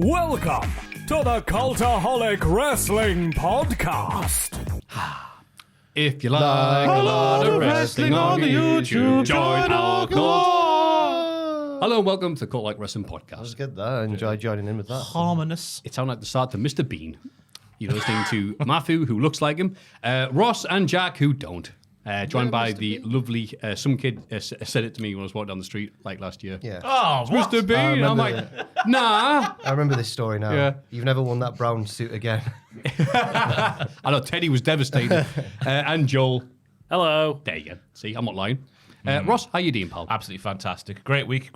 Welcome to the Cultaholic Wrestling Podcast. If you like a lot of wrestling on the YouTube, join our club. Hello and welcome to the Cultaholic Wrestling Podcast. That was good, I enjoyed joining in with that. Harmonious. It sounded like the start to Mr. Bean. You're listening to Maffew, who looks like him, Ross and Jack, who don't. Joined by the lovely, some kid said it to me when I was walking down the street like last year. Yeah. Oh, what? Mr. Bean. I'm like, nah. I remember this story now. Yeah. You've never worn that brown suit again. I know, Teddy was devastated. And Joel. Hello. There you go. See, I'm not lying. Ross, how you doing, pal? Absolutely fantastic. Great week.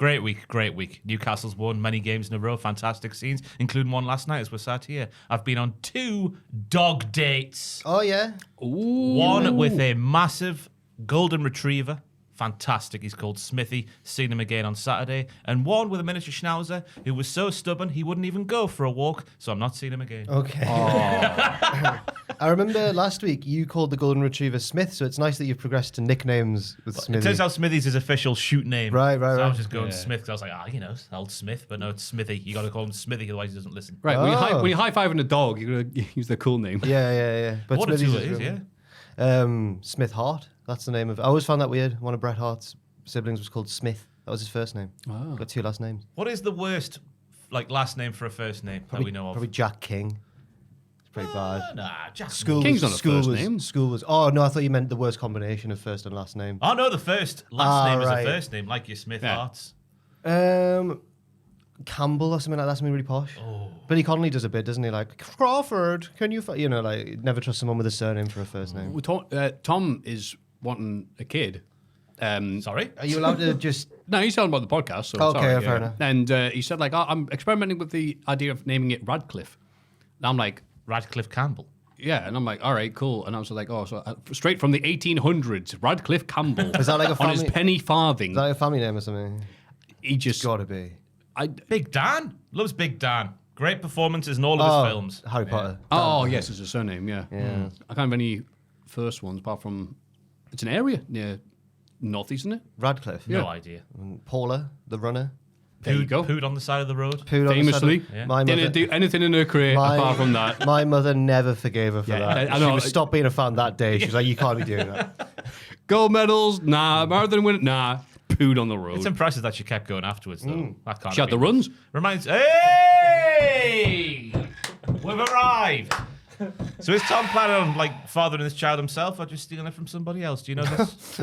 Newcastle's won many games in a row. Fantastic scenes, including one last night as we're sat here. I've been on 2 dog dates. Oh, yeah? One with a massive golden retriever. Fantastic. He's called Smithy. Seen him again on Saturday. And one with a miniature schnauzer who was so stubborn he wouldn't even go for a walk. So I'm not seeing him again. Okay. I remember last week you called the golden retriever Smith, so it's nice that you've progressed to nicknames with It Smithy. turns out Smithy's his official shoot name. Right. So I was just going Smith because I was like, old Smith. But no, it's Smithy. You got to call him Smithy, otherwise he doesn't listen. Right, when you're high-fiving a dog, you're going to use the cool name. Yeah. But What a Smithy's tool it his is, real yeah. name. Smith Hart, that's the name of it. I always found that weird. One of Bret Hart's siblings was called Smith. That was his first name. Oh. Got 2 last names. What is the worst last name for a first name that we know of? Probably Jack King. It's pretty bad. Nah, Jack. King's not a first name. School was. Oh no, I thought you meant the worst combination of first and last name. Oh no, the last name right. is a first name, like your Smith Yeah. Hearts. Campbell or something like that. Something really posh. Oh. Billy Connolly does a bit, doesn't he? Like Crawford, can you? Like never trust someone with a surname for a first name. Tom is wanting a kid. Sorry? Are you allowed to just? No, he's talking about the podcast. So Okay, sorry, fair enough. And he said, like, I'm experimenting with the idea of naming it Radcliffe. And I'm like, Radcliffe Campbell. yeah. And I'm like, all right, cool. And I was like, straight from the 1800s, Radcliffe Campbell. Is that like a on his family- penny farthing. Is that a family name or something? He just, Gotta be. Big Dan. Loves Big Dan. Great performances in all of his films. Harry Potter. oh, yes, it's a surname, yeah. Yeah. I can't have any first ones apart from, it's an area near northeast, isn't it? Radcliffe. No idea. And Paula, the runner. There you go. Pooed on the side of the road. Pooed on the side of- Famously, Yeah. My mother, didn't do anything in her career apart from that. My mother never forgave her for Yeah, that. I know. She was stopped being a fan that day. She was like, "You can't be doing that." Gold medals, nah. Marathon win, nah. Pooed on the road. It's impressive that she kept going afterwards, though. That can't She had have the been- runs. Reminds. Hey! We've arrived. So is Tom planning on fathering this child himself, or just stealing it from somebody else? Do you know this?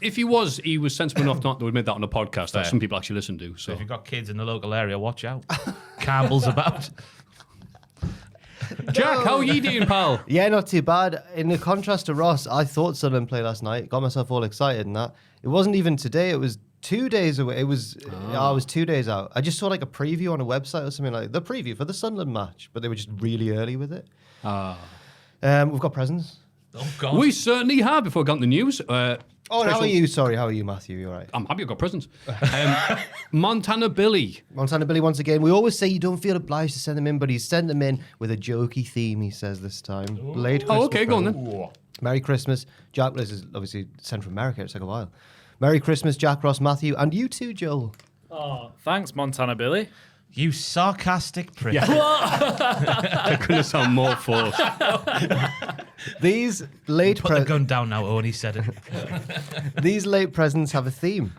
If he was sensible enough not to admit that on a podcast Fair. that some people actually listen to. So So if you've got kids in the local area, watch out. Campbell's about. Jack, how are you doing, pal? Yeah, not too bad. In the contrast to Ross, I thought Sunderland play last night. Got myself all excited and that. It wasn't even today. It was 2 days away. I was 2 days out. I just saw like a preview on a website or something like the preview for the Sunderland match, but they were just really early with it. We've got presents. Oh, God. We certainly have. Before we got on the news. Oh, and how are you? Sorry, how are you, Matthew? You all right? I'm happy I've got presents. Montana Billy. Montana Billy once again. We always say you don't feel obliged to send them in, but he's sent them in with a jokey theme, he says this time. Late Oh, Christmas okay, go on present. then. Merry Christmas. Jack, this is obviously Central America. It's like a while. Merry Christmas, Jack, Ross, Matthew, and you too, Joel. Oh, thanks, Montana Billy. You sarcastic prick. That couldn't sound more forced. These late Put the gun down now, Owen, he said it. These late presents have a theme.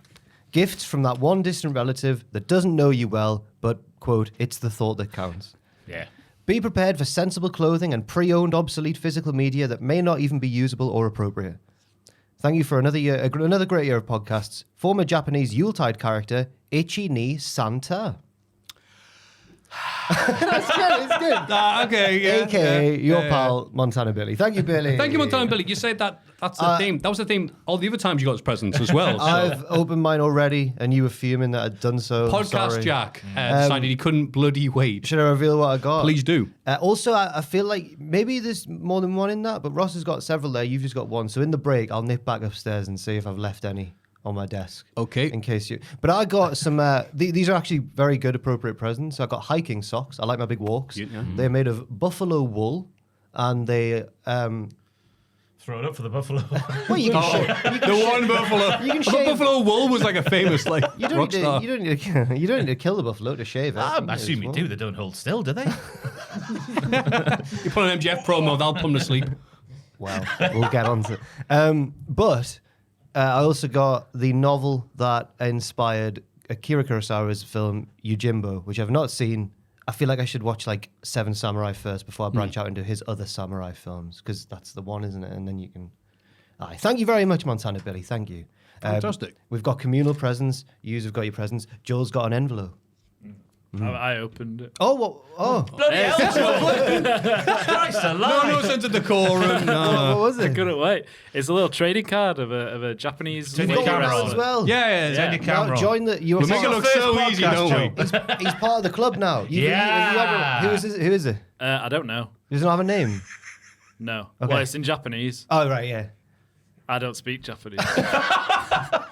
Gifts from that one distant relative that doesn't know you well, but, quote, it's the thought that counts. Yeah. Be prepared for sensible clothing and pre-owned obsolete physical media that may not even be usable or appropriate. Thank you for another year, another great year of podcasts. Former Japanese Yuletide character, Ichi ni Santa. That's good, it's good. Okay, yeah. AKA your pal, Montana Billy. Thank you, Billy. Thank you, Montana Billy. You said that's the theme. That was the theme all the other times you got us presents as well. So. I've opened mine already, and you were fuming that I'd done so. Podcast Sorry. Jack decided he couldn't bloody wait. Should I reveal what I got? Please do. Also, I feel like maybe there's more than one in that, but Ross has got several there. You've just got one. So in the break, I'll nip back upstairs and see if I've left any on my desk. Okay. In case you... But I got some... these are actually very good, appropriate presents. I got hiking socks. I like my big walks. Yeah. They're made of buffalo wool, and they... Throw it up for the Buffalo. Well, you can shave. The one buffalo. You can I thought shave. Buffalo Wool was like a famous like You don't, rock need to, star. you, don't need to, you don't need to kill the buffalo to shave it. I assume you do. They don't hold still, do they? You put an MJF promo, they'll put him to sleep. Well, we'll get on to it. But I also got the novel that inspired Akira Kurosawa's film Yojimbo, which I've not seen. I feel like I should watch like Seven Samurai first before I branch out into his other samurai films, because that's the one, isn't it? And then you can... Aye. Thank you very much, Montana Billy. Thank you. Fantastic. We've got communal presents. You've got your presents. Joel's got an envelope. I opened it. Oh, what? Oh. Bloody hell, Christ alive. No sense of decorum. No. What was I it? couldn't wait. It's a little trading card of a Japanese. Turn You've your got one camera now on as it. well. Yeah. Turn your Yeah. camera Now, on. join the... You're We make it look so First easy, podcast, don't we? Joe. He's part of the club now. Yeah. Who is it? I don't know. He doesn't have a name. No. Okay. Well, it's in Japanese. Oh, right, yeah. I don't speak Japanese.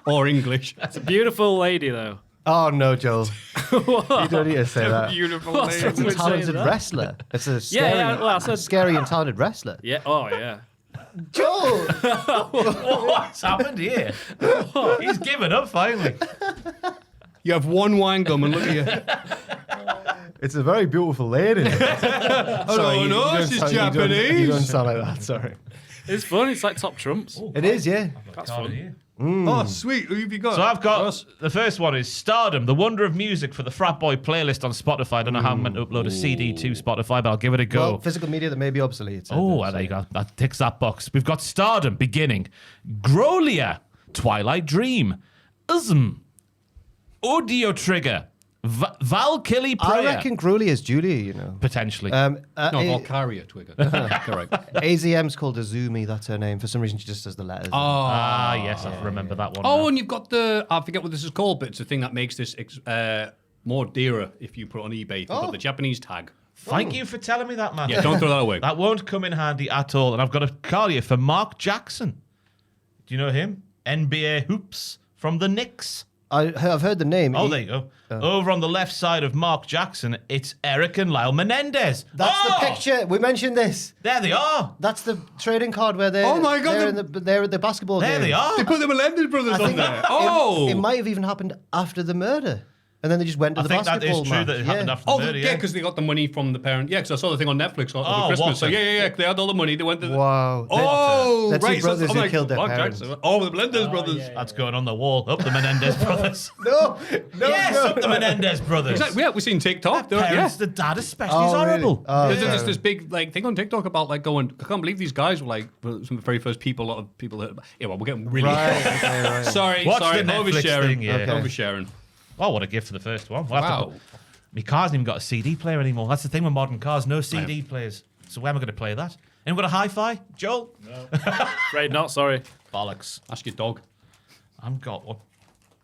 Or English. It's a beautiful lady, though. Oh, no, Joel. You don't need to say that. Beautiful It's a Would say talented that. wrestler. It's a scary, well, I said- scary and talented wrestler. Yeah. Oh, yeah. Joel! What's happened here? He's given up finally. You have one wine gum and look at you. It's a very beautiful lady. I don't know, she's Japanese. You don't sound like that, sorry. It's fun. It's like top trumps. It is, yeah. That's Card fun. here. Oh, sweet. Who have you got? So I've got Ross? the first one is Stardom, the wonder of music for the Frat Boy playlist on Spotify. I don't know how I'm meant to upload a CD to Spotify, but I'll give it a go. Well, physical media that may be obsolete. Oh, there you go. That ticks that box. We've got Stardom beginning. Grolia, Twilight Dream, Ism, Audio Trigger, Valkyrie I Prayer. reckon Gruely is Julia, you know. Potentially. No, Valkyria Twigger. Correct. AZM's called Azumi, that's her name. For some reason, she just does the letters. Yes, I remember that one. Oh, now. and you've got I forget what this is called, but it's the thing that makes this more dearer if you put it on eBay. You've got the Japanese tag. Thank you for telling me that, man. Yeah, don't throw that away. That won't come in handy at all. And I've got a card here for Mark Jackson. Do you know him? NBA Hoops from the Knicks. I've heard the name. Oh, there you go. Over on the left side of Mark Jackson, it's Eric and Lyle Menendez. That's the picture. We mentioned this. There they are. That's the trading card where they're. Oh my God, they're at the basketball There game. they are. They put the Melendez brothers I on think there. Oh! it might have even happened after the murder, and then they just went to I the think that basketball is true match. that it happened after the Oh, murder, yeah, because they got the money from the parent. Yeah, because I saw the thing on Netflix over Oh, Christmas. So Watson. yeah. They had all the money. They went to the... Wow. Oh, They're two right. brothers I'm who like, killed their Mark parents. Jackson. Oh, the Melendez brothers. That's going on the wall. Up the Menendez brothers. No, Yes, up the Menendez brothers. Exactly. Yeah, we've seen TikTok. Parents, the dad especially, Oh, is horrible. really? Oh, There's this big thing on TikTok about going, I can't believe these guys were some of the very first people, a lot of people that, we're getting really... right. Sorry, Watch the Netflix oversharing. thing, yeah. Okay. Oversharing. Oh, what a gift for the first one. We'll have to Wow. my car's not even got a CD player anymore. That's the thing with modern cars, no CD players. So where am I going to play that? Anyone got a hi-fi? Joel? Afraid not. Sorry. Bollocks. Ask your dog. I've got one.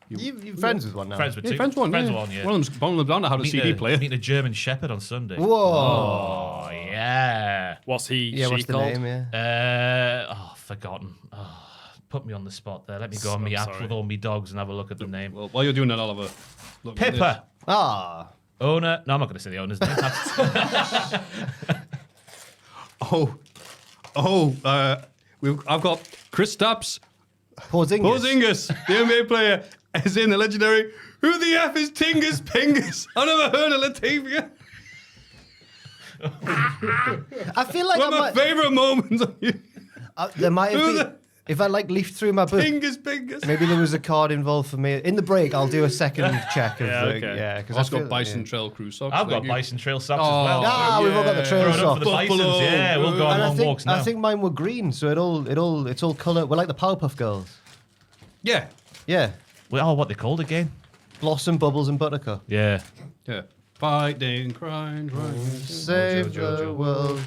You're friends with one now. Friends with two. Yeah, friends one. Friends yeah. with one, yeah. One of them's down to have a CD player. Meeting a German Shepherd on Sunday. Whoa. Oh, yeah. What's he? Yeah, she what's the called? name? Yeah. Forgotten. Oh, put me on the spot there. Let me go on my I'm app sorry. with all my dogs and have a look at the name. Well, while you're doing that, I'll have a look at Pippa. Ah. Owner. No, I'm not going to say the owner's name. That's- I've got Chris Stapps, Porzingis. the NBA player, as in the legendary, who the F is Tingus Pingus? I never heard of Latvia. I feel like One of my favourite moments on you. there might have Who been. the- If I leafed through my book, Pingus Pingus. maybe there was a card involved for me. In the break, I'll do a second check of Yeah, the. okay. Yeah, because I've got Bison Trail Crew socks. I've got thank you. Bison Trail socks Oh, as well. Ah, we've all got the trail Throw it up socks. for the Bisons. Buffalo. Yeah, we'll go on And long walks now. I think mine were green, so it's all colour. We're like the Powerpuff Girls. Yeah. Yeah, Oh, what they called again? Blossom, Bubbles, and Buttercup. Yeah. Yeah. Fighting, crying, Save Jojo. the world.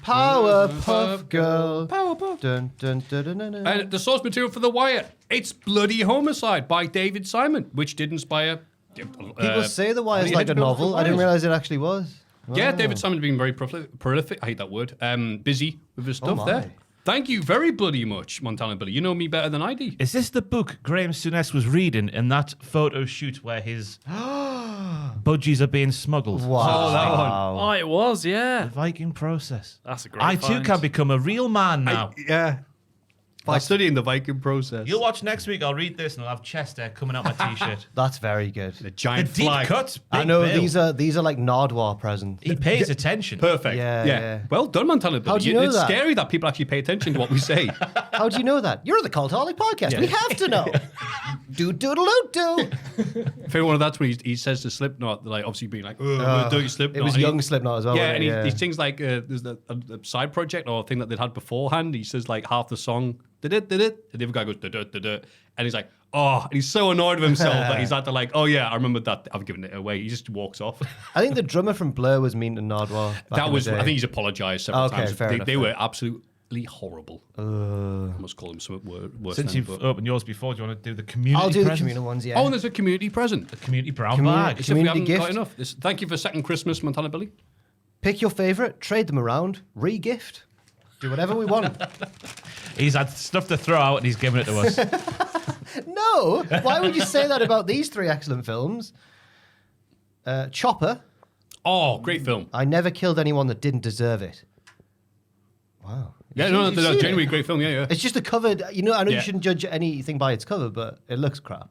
Powerpuff Girl. Powerpuff. Dun, dun, dun, dun, dun, dun. And the source material for The Wire, it's Bloody Homicide by David Simon, which did inspire... People say The Wire's like a novel. I didn't realise it actually was. Yeah, Wow. David Simon's been very prolific. I hate that word. Busy with his stuff my. there. Thank you very bloody much, Montana Billy. You know me better than I do. Is this the book Graham Souness was reading in that photo shoot where his budgies are being smuggled. Wow. Oh, that one. Oh, it was, yeah. The Viking process. That's a great I too find. can become a real man now. Yeah. By studying the Viking process. You'll watch next week. I'll read this and I'll have chest hair coming out my t-shirt. That's very good. The The giant deep flag. cuts. I Big know Bill. these are like Nardwar presents. He pays attention. Perfect. Yeah. Well done, Montana Billy. How do you know it's that? scary that people actually pay attention to what we say. How do you know that? You're the Cultaholic Podcast. We have to know. Do doodle do. If anyone that's when he says to Slipknot, like obviously being like, dirty Slipknot. It was And he- young Slipknot as well. Yeah, wasn't and it? he sings like there's a side project or thing that they'd had beforehand. He says like half the song, did it, and the other guy goes, and he's like, oh, and he's so annoyed with himself that he's had to like, oh yeah, I remember that. I've given it away. He just walks off. I think the drummer from Blur was mean to Nardwar. back That in was, the day. I think he's apologized several Okay, times. fair enough, They fair. were absolutely horrible. I must call him something worse. Since than, you've but- opened yours before, do you want to do the community I'll do the presents? communal ones. Yeah. Oh, and there's a community present. The community brown Community- bag. As if we Community haven't got gift. enough. Thank you for second Christmas, Montana Billy. Pick your favorite, trade them around, re-gift, do whatever we want. He's had stuff to throw out and he's giving it to us. No, why would you say that about these three excellent films? Chopper. Oh, great film. I never killed anyone that didn't deserve it. Wow. Yeah, You've no, seen it? genuinely great film. Yeah. It's just a cover. I know Yeah. you shouldn't judge anything by its cover, but it looks crap.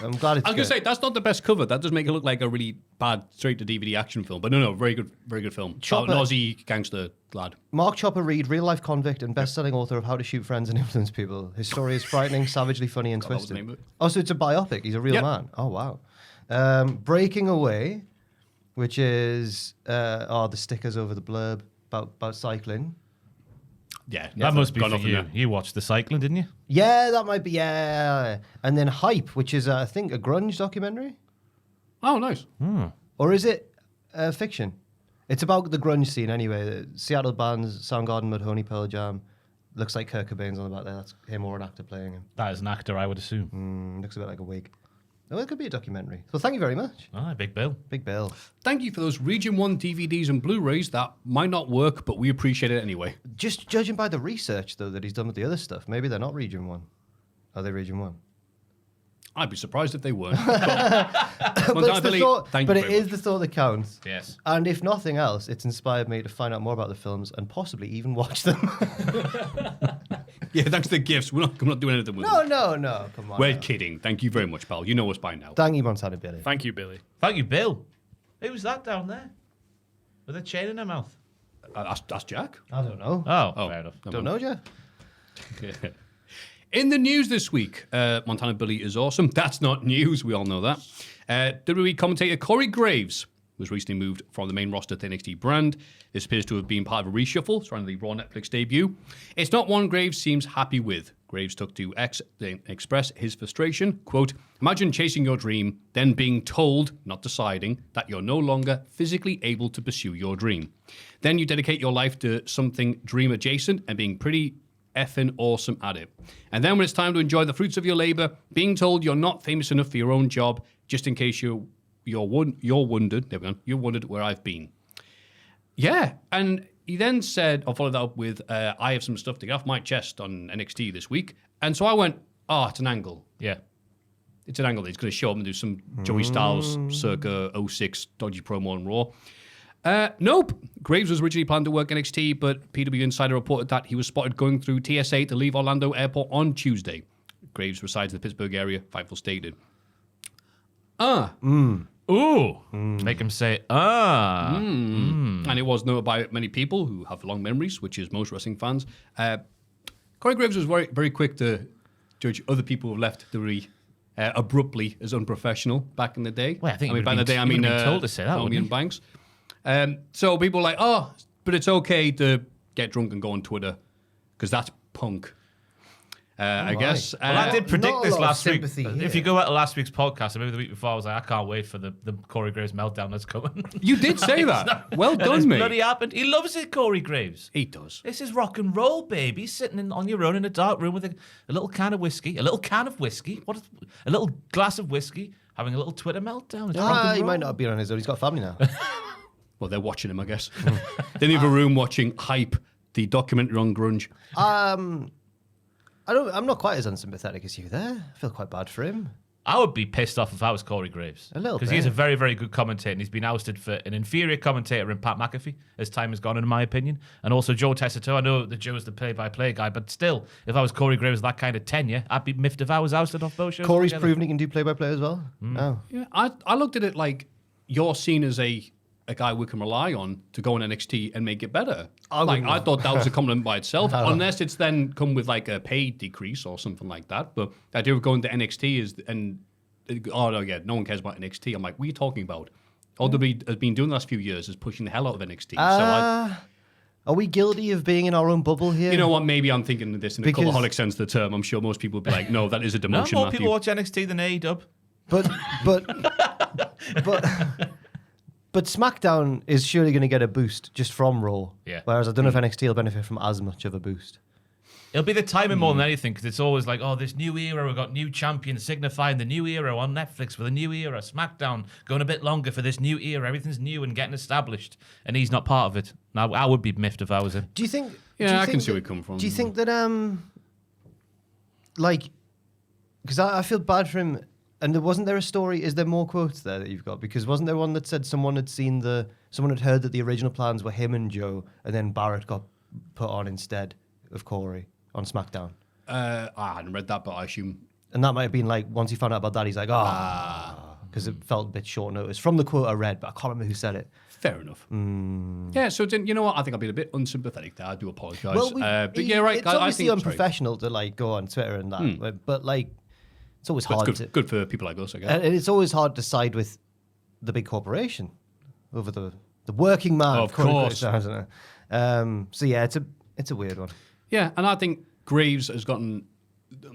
I'm glad it's I was good. gonna say that's not the best cover. That does make it look like a really bad straight to DVD action film. But no, very good film. Chopper- An Aussie gangster lad. Mark Chopper Reed, real-life convict and best-selling author of How to Shoot Friends and Influence People. His story is frightening, savagely funny, and that was the twisted. name of it. Oh, so it's a biopic. He's a real Yep. man. Oh, wow. Breaking Away, which is the stickers over the blurb about cycling. Yeah, That must be gone for off in you. there. You watched the cycling, didn't you? Yeah, that might be. Yeah, and then Hype, which is I think a grunge documentary, Oh, nice. or is it fiction? It's about the grunge scene anyway. The Seattle bands, Soundgarden, Mudhoney, Pearl Jam. Looks like Kurt Cobain's on the back there. That's him or an actor playing him. That is an actor, I would assume. Looks a bit like a wig. Oh, it could be a documentary. So thank you very much. Ah, big bill. Big Bill. Thank you for those Region 1 DVDs and Blu-rays. That might not work, but we appreciate it anyway. Just judging by the research, though, that he's done with the other stuff, maybe they're not Region 1. Are they Region 1? I'd be surprised if they weren't. But, Montana Billy, thank you it very is much. the thought that counts. Yes. And if nothing else, it's inspired me to find out more about the films and possibly even watch them. Yeah, thanks to the gifts. We're not doing anything with them. No. Come on. We're now. kidding. Thank you very much, pal. You know us by now. Thank you, Montana Billy. Thank you, Billy. Thank you, Bill. Who's that down there? With a chain in her mouth. That's Jack. I don't know. Oh, fair enough. Don't know, Jeff. In the news this week, Montana Billy is awesome. That's not news. We all know that. WWE commentator Corey Graves was recently moved from the main roster to the NXT brand. This appears to have been part of a reshuffle surrounding the Raw Netflix debut. It's not one Graves seems happy with. Graves took to X to express his frustration. Quote, imagine chasing your dream, then being told, not deciding, that you're no longer physically able to pursue your dream. Then you dedicate your life to something dream adjacent and being pretty effing awesome at it. And then when it's time to enjoy the fruits of your labor, being told you're not famous enough for your own job, just in case you're wondered. There we go. You wondered where I've been. Yeah, and he then said, I'll follow that up with, I have some stuff to get off my chest on NXT this week. And so I went, it's an angle. Yeah. It's an angle. He's going to show up and do some Joey Styles circa 06 dodgy promo on Raw. Nope. Graves was originally planned to work NXT, but PW Insider reported that he was spotted going through TSA to leave Orlando Airport on Tuesday. Graves resides in the Pittsburgh area, Fightful stated. Ooh. Make him say, And it was noted by many people who have long memories, which is most wrestling fans. Corey Graves was very, very quick to judge other people who have left WWE abruptly as unprofessional back in the day. Well, I think you back in the would've day, been- you would've been told to say that, Naomi wouldn't and you? Banks. So people were like, but it's okay to get drunk and go on Twitter because that's punk. I guess. Well, I did predict not a this lot of last week. sympathy If here. you go out to last week's podcast, or maybe the week before, I was like, I can't wait for the Corey Graves meltdown that's coming. You did say that. Well And it's done, mate. bloody happened. He loves it, Corey Graves. He does. This is rock and roll, baby. Sitting on your own in a dark room with a little can of whiskey. A little little glass of whiskey, having a little Twitter meltdown. It's rock and He roll. might not have been on his own. He's got a family now. Well, they're watching him, I guess. Then you have a room watching Hype, the documentary on grunge. I'm not quite as unsympathetic as you there. I feel quite bad for him. I would be pissed off if I was Corey Graves. A little Because bit. he's a very, very good commentator, and he's been ousted for an inferior commentator in Pat McAfee as time has gone, in my opinion. And also Joe Tessitore. I know that Joe's the play-by-play guy, but still, if I was Corey Graves with that kind of tenure, I'd be miffed if I was ousted off both shows. Corey's altogether. proven he can do play-by-play as well. Oh. Yeah, I looked at it like you're seen as a guy we can rely on to go on NXT and make it better. I thought that was a compliment by itself, unless it's then come with like a pay decrease or something like that. But the idea of going to NXT no one cares about NXT. I'm like, what are you talking about? All WWE has been doing the last few years is pushing the hell out of NXT. Are we guilty of being in our own bubble here? You know what? Maybe I'm thinking of this in a cultaholic sense of the term. I'm sure most people would be like, no, that is a No, demotion, more Matthew. people watch NXT than AEW. But SmackDown is surely going to get a boost just from Raw. Yeah. Whereas I don't know if NXT will benefit from as much of a boost. It'll be the timing more than anything, because it's always like, oh, this new era, we've got new champions signifying the new era on Netflix for the new era. SmackDown going a bit longer for this new era. Everything's new and getting established, and he's not part of it. Now, I would be miffed if I was him. Do you think? Yeah, I can see where it come from. Do you think that because I feel bad for him, and wasn't there a story? Is there more quotes there that you've got? Because wasn't there one that said someone had heard that the original plans were him and Joe, and then Barrett got put on instead of Corey on SmackDown? I hadn't read that, but I assume. And that might have been like, once he found out about that, he's like, because it felt a bit short notice. From the quote I read, but I can't remember who said it. Fair enough. Yeah, so then, you know what? I think I've been a bit unsympathetic there. I do apologise. Well, but yeah, right. It's I obviously think unprofessional to like go on Twitter and that, but like, it's always hard It's to. good for people like us, I guess. And it's always hard to side with the big corporation over the working man. Of course. Isn't it? So yeah, it's a weird one. Yeah, and I think Graves has gotten,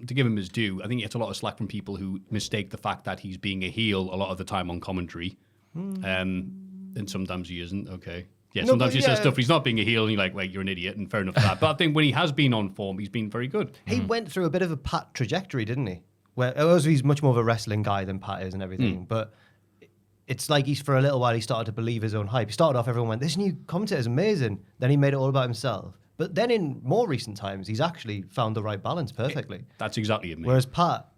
to give him his due, I think he gets a lot of slack from people who mistake the fact that he's being a heel a lot of the time on commentary. And sometimes he isn't, okay. Yeah, No, sometimes but he yeah. says stuff, he's not being a heel, and you're like, wait, you're an idiot, and fair enough for that. But I think when he has been on form, he's been very good. He went through a bit of a Pat trajectory, didn't he? Where he's much more of a wrestling guy than Pat is and everything, but it's like for a little while he started to believe his own hype. He started off, everyone went, this new commentator's amazing. Then he made it all about himself. But then in more recent times, he's actually found the right balance perfectly. That's exactly it, mate. Whereas Pat,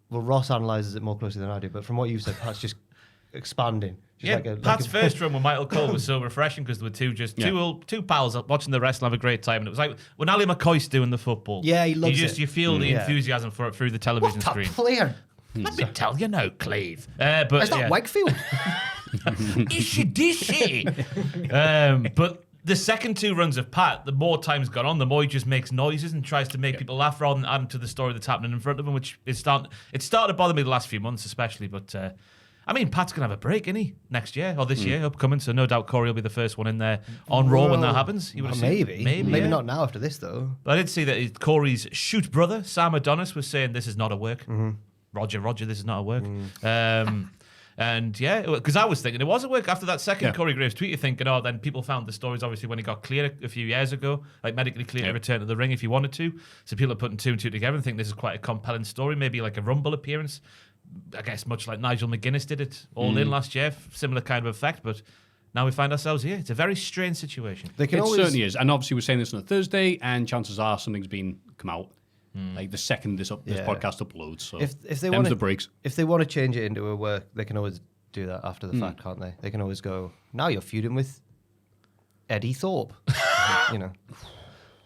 well, Ross analyzes it more closely than I do, but from what you've said, Pat's just expanding. Just Yeah, Pat's first run with Michael Cole was so refreshing because there were two pals watching the wrestling, have a great time, and it was like when Ali McCoy's doing the football. Yeah, he loves it. You feel the enthusiasm for it through the television What a screen. player! Let me tell you now, Cleve. But Is that Wakefield? Ishy dishy. But the second two runs of Pat, the more time's gone on, the more he just makes noises and tries to make people laugh rather than add to the story that's happening in front of him, which it's started to bother me the last few months, especially. But I mean, Pat's gonna have a break, isn't he? Next year or this year, upcoming. So no doubt Corey will be the first one in there on Raw when that happens. You would assume. Maybe yeah. not now after this though. But I did see that Corey's shoot brother, Sam Adonis, was saying this is not a work. Roger, this is not a work. And yeah, because I was thinking it was a work after that second Corey Graves tweet. You're thinking, oh, then people found the stories obviously when he got clear a few years ago, like medically clear to return to the ring if he wanted to. So people are putting two and two together and think this is quite a compelling story, maybe like a Rumble appearance. I guess much like Nigel McGuinness did it all in last year, similar kind of effect. But now we find ourselves here. It's a very strange situation. They can It always certainly is. And obviously we're saying this on a Thursday, and chances are something's been come out. Like the second this podcast uploads. So if they them's want the breaks. If they want to change it into a work, they can always do that after the fact, can't they? They can always go, now you're feuding with Eddie Thorpe. you know.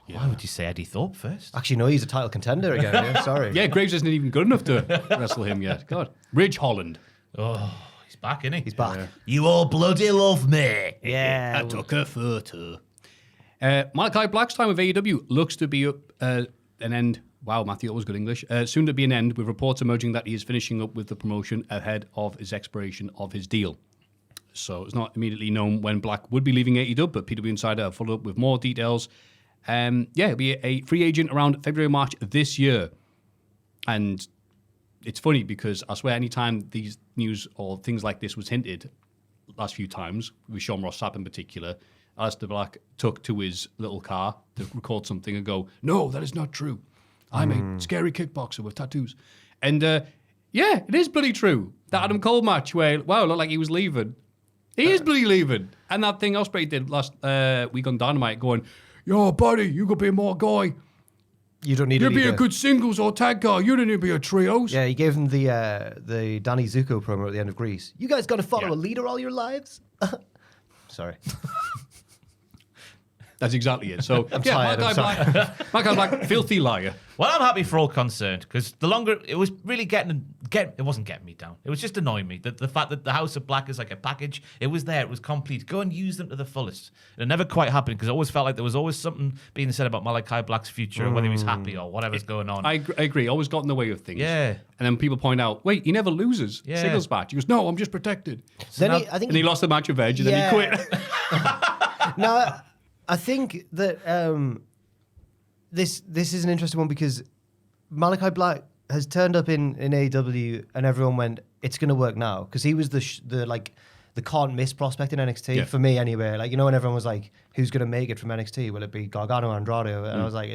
Why would you say Eddie Thorpe first? Actually, no, he's a title contender again. Yeah, sorry. Yeah, Graves isn't even good enough to wrestle him yet. God. Ridge Holland. Oh, he's back, isn't he? He's back. You all bloody love me. Yeah. I took a photo. Malachi Black's time with AEW looks to be up an end. Wow, Matthew, always good English. Soon to be an end, with reports emerging that he is finishing up with the promotion ahead of his expiration of his deal. So it's not immediately known when Black would be leaving AEW, but PW Insider have followed up with more details. He'll be a free agent around February, March this year. And it's funny because I swear anytime these news or things like this was hinted last few times, with Sean Ross Sapp in particular, Aleister Black took to his little car to record something and go, no, that is not true. I'm a scary kickboxer with tattoos. And yeah, it is bloody true. That Adam Cole match where, wow, it looked like he was leaving. He is bloody leaving. And that thing Ospreay did last week on Dynamite going, yo, buddy, you could be more guy. You don't need You'd a be a leader. good singles or tag guy. You don't need to be a trios. Yeah, he gave him the Danny Zuko promo at the end of Grease. You guys got to follow Yeah. a leader all your lives? Sorry. That's exactly it. So, I'm tired, I'm Malachi Black, filthy liar. Well, I'm happy for all concerned because the longer it was really it wasn't getting me down. It was just annoying me that the fact that the House of Black is like a package. It was there. It was complete. Go and use them to the fullest. It never quite happened because I always felt like there was always something being said about Malachi Black's future, or whether he was happy or whatever's going on. I agree. Always got in the way of things. Yeah. And then people point out, wait, he never loses. Yeah. Singles match. He goes, no, I'm just protected. Then now- I think And he lost the match of Edge, and then he quit. No, I think that this is an interesting one because Malachi Black has turned up in AEW and everyone went, it's going to work now because he was the can't miss prospect in NXT Yeah. for me anyway. Like, you know, when everyone was like, who's going to make it from NXT? Will it be Gargano or Andrade? And I was like,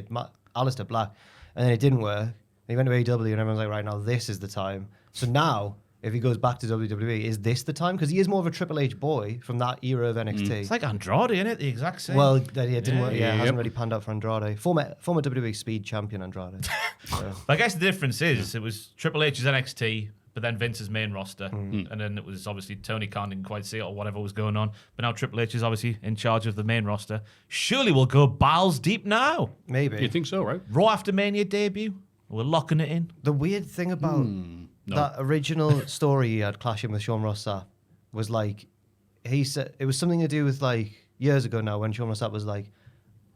Aleister Black. And then it didn't work. And he went to AEW and everyone's like, right now, this is the time. So now, if he goes back to WWE, is this the time? Because he is more of a Triple H boy from that era of NXT. It's like Andrade, isn't it? The exact same. Well, it didn't work. Yeah, it Yep. hasn't really panned out for Andrade. Former WWE Speed champion Andrade. So, I guess the difference is it was Triple H's NXT, but then Vince's main roster, and then it was obviously Tony Khan didn't quite see it or whatever was going on. But now Triple H is obviously in charge of the main roster. Surely we'll go balls deep now. maybe. You think so, right? Raw after Mania debut, we're locking it in. The weird thing about that original story he had clashing with Sean Ross Sapp was like, he said it was something to do with like years ago now when Sean Ross Sapp was like,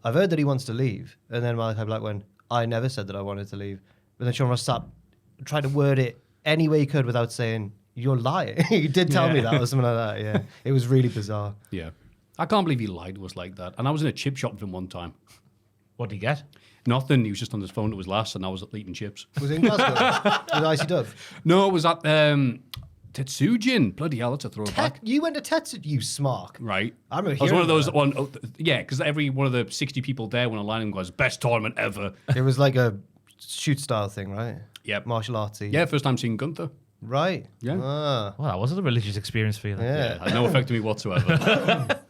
I've heard that he wants to leave. And then Malachi Black went, I never said that I wanted to leave. But then Sean Ross Sapp tried to word it any way he could without saying, you're lying. You did tell me that or something like that. Yeah. It was really bizarre. Yeah. I can't believe he lied to us like that. And I was in a chip shop with him one time. What do you get? Nothing. He was just on his phone. It was last, and I was eating chips. Was it in Glasgow? With Icy Dove? No, it was at Tetsujin. Bloody hell, that's a throwback. You went to Tetsu, you smark. Right. I remember I was one of hearing those about yeah, because every one of the 60 people there went online and goes, best tournament ever. It was like a shoot style thing, right? Yep. Martial artsy. Yeah, first time seeing Gunther. Right. Yeah. Ah. Well, that wasn't a religious experience for you. Then. Yeah. Had no effect on me whatsoever.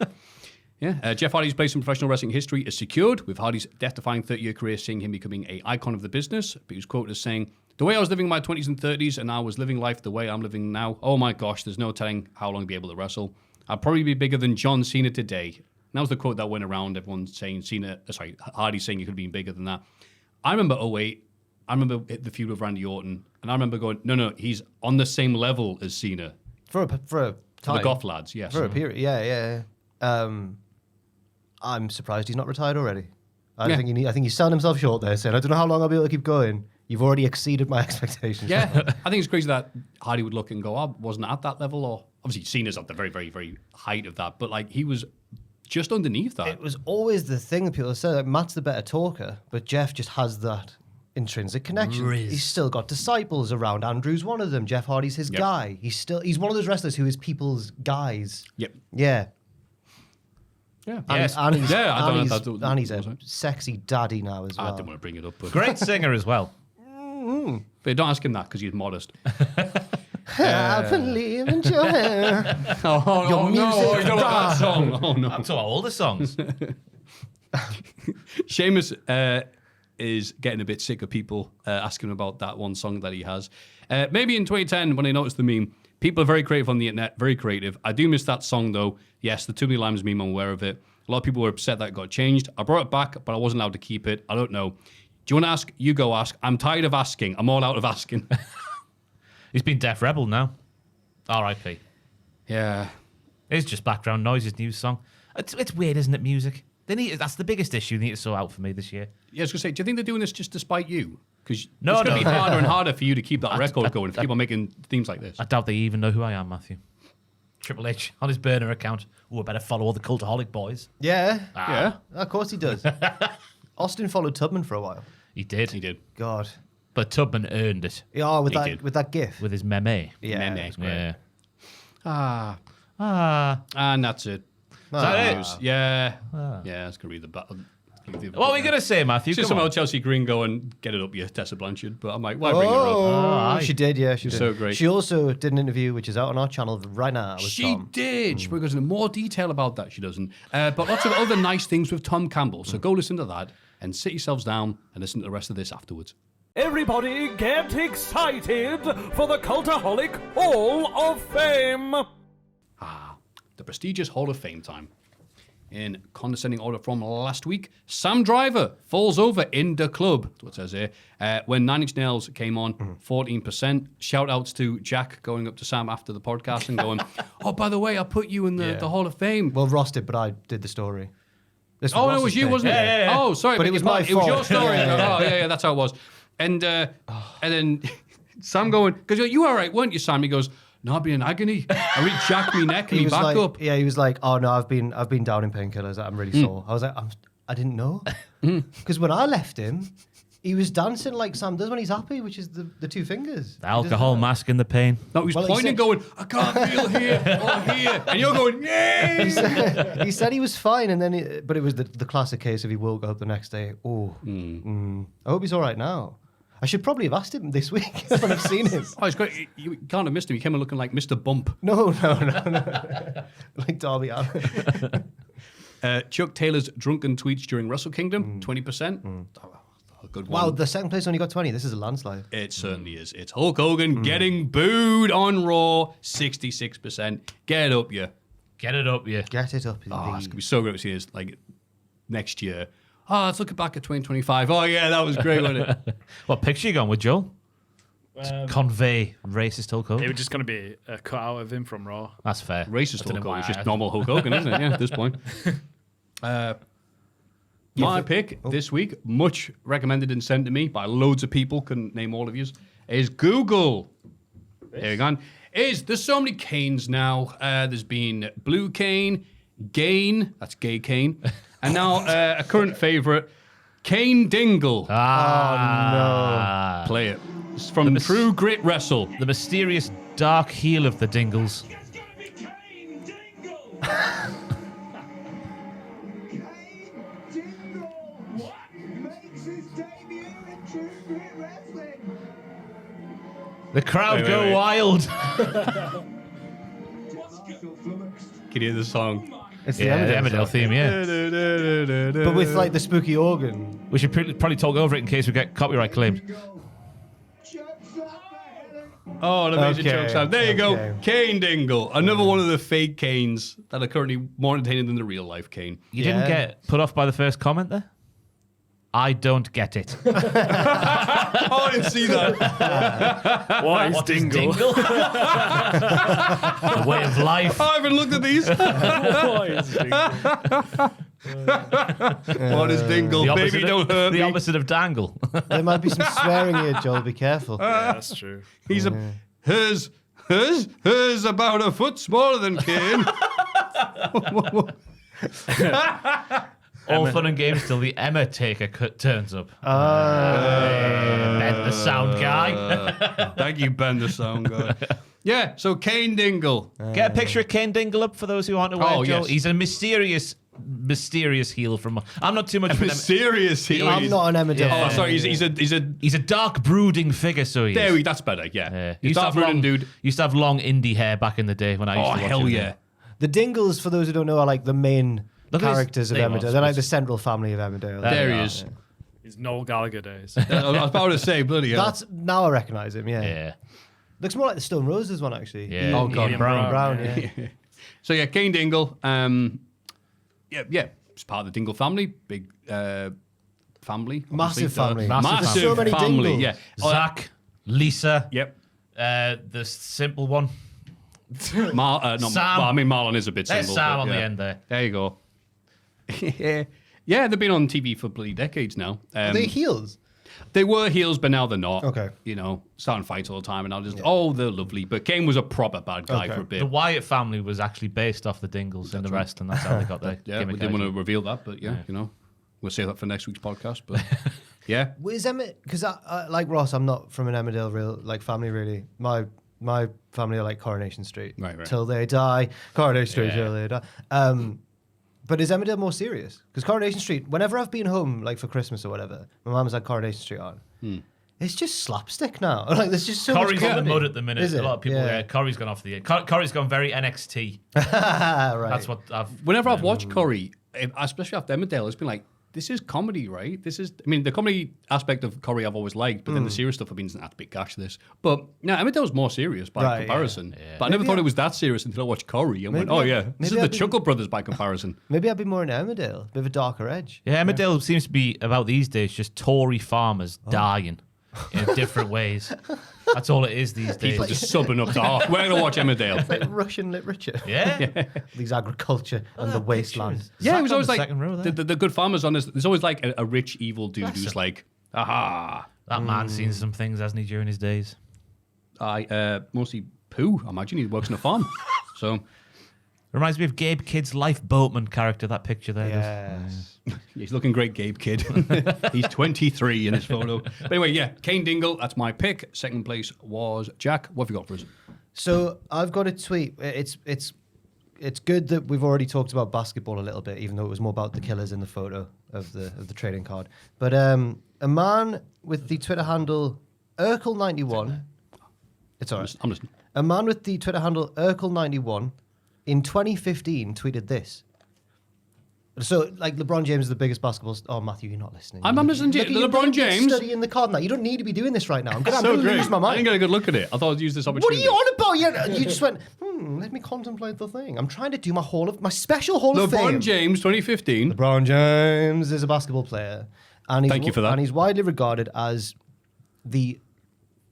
Yeah, Jeff Hardy's place in professional wrestling history is secured, with Hardy's death-defying 30-year career seeing him becoming an icon of the business. But he was quoted as saying, the way I was living my 20s and 30s and I was living life the way I'm living now, oh my gosh, there's no telling how long I'll be able to wrestle. I'll probably be bigger than John Cena today. And that was the quote that went around, everyone saying Hardy saying he could have been bigger than that. I remember 2008, I remember the feud with Randy Orton, and I remember going, no, he's on the same level as Cena. For a For time. the Goth lads, yes. For a period. Yeah. I'm surprised he's not retired already. I think he's selling himself short there, saying, I don't know how long I'll be able to keep going. You've already exceeded my expectations. Yeah, I think it's crazy that Hardy would look and go, I wasn't at that level, or obviously Cena's at the very, very, very height of that, but like he was just underneath that. It was always the thing that people said, like, Matt's the better talker, but Jeff just has that intrinsic connection. Riz. He's still got disciples around. Andrew's one of them. Jeff Hardy's his guy. He's one of those wrestlers who is people's guys. Yep. Yeah. Yeah. Yes. And he's, Yeah, I don't know and if he's, that and he's was a it. sexy daddy now as well. I didn't want to bring it up, but Great singer as well. but don't ask him that because he's modest. I believe in your hair. Oh, music no, you don't want that song. Oh no. I'm talking about all the songs. Sheamus is getting a bit sick of people asking about that one song that he has. Maybe in 2010, when I noticed the meme, people are very creative on the internet, very creative. I do miss that song, though. Yes, the Too Many Limes meme, I'm aware of it. A lot of people were upset that it got changed. I brought it back, but I wasn't allowed to keep it. I don't know. Do you want to ask? You go ask. I'm tired of asking. I'm all out of asking. He's been Def Rebel now. R.I.P. Yeah. It's just background noise, his new song. It's weird, isn't it, music? That's the biggest issue they need to sort out for me this year. Yeah, I was going to say, do you think they're doing this just to spite you? Because No, it's going to no. be harder and harder for you to keep that record going if people are making themes like this. I doubt they even know who I am, Maffew. Triple H on his burner account. Oh, I better follow all the Cultaholic boys. Yeah. Yeah. Of course he does. Austin followed Tubman for a while. He did. He did. God. But Tubman earned it Yeah, with He that did. with that gif. with his meme. Yeah. Meme. it was great. Yeah. Ah. And that's it. Is that it? Yeah. Yeah, I was going to read the battle. What were we going to say, Maffew? Just Come somehow on. Chelsea Green go and get it up, you Tessa Blanchard. But I'm like, why bring her up? Oh, aye. she did, yeah. She She's did. so great. She also did an interview, which is out on our channel right now with She Tom. did. She goes into more detail about that. She doesn't. But lots of other nice things with Tom Campbell. So go listen to that. and sit yourselves down and listen to the rest of this afterwards. Everybody get excited for the Cultaholic Hall of Fame! The prestigious Hall of Fame time. In condescending order from last week, Sam Driver falls over in the club. That's what it says here. When Nine Inch Nails came on, 14%. Shout outs to Jack going up to Sam after the podcast and going, oh, by the way, I put you in the Hall of Fame. Well, Ross did, but I did the story. This Oh, no, it Ross's was you, pick. wasn't it? Yeah. Oh, sorry. But it was my It was your fault. story. Yeah. Oh, yeah, that's how it was. And then Sam going, because you all right, weren't you, Sam? He goes, no, I've been in agony. I really jacked my neck and He me was back like, up. yeah, he was like, oh no, I've been down in painkillers. I'm really sore. I was like, I didn't know, because when I left him, he was dancing like Sam does when he's happy, which is the two fingers. The alcohol masking the pain. No, he was Well, he pointing, said- going, I can't feel here or here. And you're going, yay! He said he was fine, and then but it was the classic case of he woke up the next day. Oh, I hope he's all right now. I should probably have asked him this week when I've seen him. Oh, it's great. You can't have missed him. He came in looking like Mr. Bump. No. Like Darby Allin. Chuck Taylor's drunken tweets during Wrestle Kingdom, 20%. Oh, a good one. Wow, the second place only got 20. This is a landslide. It certainly is. It's Hulk Hogan getting booed on Raw, 66%. Get up, you. Get it up, yeah. Get it up. Oh, it's going indeed. to be so great to see this like next year. Oh, let's look back at 2025. Oh, yeah, that was great, wasn't it? What picture you gone with, Joel? To convey racist Hulk It Hogan. was just going to be a cutout of him from Raw. That's fair. Racist I don't Hulk know why Hogan. It's just I- normal Hulk Hogan, isn't it? Yeah, at this point. My pick this week, much recommended and sent to me by loads of people, couldn't name all of yous, is Google. There you go. There's so many Kanes now. There's been Blue Kane, Gain, that's Gay Kane, and now a current favourite, Kane Dingle. Play it. It's from True Grit Wrestle. The mysterious dark heel of the Dingles. The crowd Wait, go wait. wild. Can you hear the song? It's the Yeah, the Emmerdale Emmerdale song. theme, yeah. But with like the spooky organ. We should probably talk over it in case we get copyright claimed. Oh, an amazing Okay, joke sound. There you go. okay. Kane Dingle. Another one of the fake Kanes that are currently more entertaining than the real life Kane. You Yeah. didn't get put off by the first comment there? I don't get it. Oh, I didn't see that. What is What is Dingle? Dingle? The way of life. I haven't looked at these. What is Dingle? What is Dingle? The Baby, opposite, don't hurt the me. opposite of dangle. There might be some swearing here, Joel. Be careful. Yeah, that's true. He's hers about a foot smaller than Kane. All fun and games till the Emma taker turns up. Ben, the sound guy. Thank you, Ben, the sound guy. Yeah, so Kane Dingle. Get a picture of Kane Dingle up for those who aren't aware, Oh, Joe. yes. He's a mysterious heel from... I'm not too much of an... Serious. I'm not an Emmerdale. Yeah. Oh, sorry. He's a. He's a dark, brooding figure, so he is. That's better. Yeah. Yeah. He's that long, dude. used to have long indie hair back in the day when I used Oh, to watch hell him. yeah. The Dingles, for those who don't know, are like the main Look at his characters of name, Emmerdale. They're like the central family of Emmerdale. There he Yeah. is. It's Noel Gallagher days. I was about to say, bloody hell. That's now I recognise him. Yeah. Yeah. Looks more like the Stone Roses one actually. Yeah. Oh, God. Ian Brown. Yeah. So yeah, Kane Dingle. Yeah, it's part of the Dingle family. Big family. obviously. Massive family. Massive There's so many family. Dingles. Yeah. Zach, Lisa, Yep. the simple one. Sam. Sam. I mean, Marlon is a bit There's simple. Sam but on yeah. the end there. There you go. Yeah, they've been on TV for bloody decades now. Are they heels? They were heels, but now they're not. Okay. You know, starting fights all the time, and I'll just, they're lovely. But Kane was a proper bad guy Okay. for a bit. The Wyatt family was actually based off the Dingles in the wrestling. That's how they got their Yeah, we gimmick didn't want idea. to reveal that, but yeah, you know, we'll save that for next week's podcast. But yeah, Is Emmett? Because I like Ross, I'm not from an Emmerdale real like family really. My family are like Coronation Street. Right. Till they die. Coronation Street Yeah. till they die. But is Emmerdale more serious? Because Coronation Street, whenever I've been home, like for Christmas or whatever, my mum's had Coronation Street on. It's just slapstick now. Like there's just so Corey's much in the comedy. mud at the minute. Is A it? lot of people, yeah. Corey's gone off the end. Corey's gone very NXT. Right. That's what I've... whenever I've watched Corey, especially after Emmerdale, it's been like this is comedy, right? The comedy aspect of Corey I've always liked, but then the serious stuff I've been that's a bit gash this. But no, Emmerdale's more serious by comparison. Yeah. But I never thought it was that serious until I watched Corey and went, oh yeah, this is the Chuckle Brothers by comparison. Maybe I'd be more into Emmerdale, a bit of a darker edge. Yeah, Emmerdale seems to be about these days just Tory farmers dying in different ways. That's all it is these days. People just subbing up to, oh, we're going to watch Emmerdale. Like Russian literature. Yeah. These agriculture and the wasteland. Yeah, it was Zack on always the like second row there. the good farmers on this. There's always like a rich evil dude who's like, aha. That man's seen some things, hasn't he, during his days? Mostly poo. I imagine he works on a farm. So Reminds me of Gabe Kidd's Life Boatman character, that picture there. Yes. he's looking great, Gabe Kidd. He's 23 in his photo. But anyway, yeah, Kane Dingle, that's my pick. Second place was Jack. What have you got for us? So I've got a tweet. It's good that we've already talked about basketball a little bit, even though it was more about the killers in the photo of the trading card. But a man with the Twitter handle Urkel91. It's all right. I'm listening. A man with the Twitter handle Urkel91 in 2015 tweeted this. So, like, LeBron James is the biggest basketball... Oh, Maffew, you're not listening. I'm listening to you. LeBron James... Studying the card and that. You don't need to be doing this right now. I'm going So to great. lose my I mind. didn't get a good look at it. I thought I'd use this What are opportunity. you on about? You just went, let me contemplate the thing. I'm trying to do my special Hall of Fame. LeBron James, 2015. LeBron James is a basketball player. And Thank you for that. And he's widely regarded as the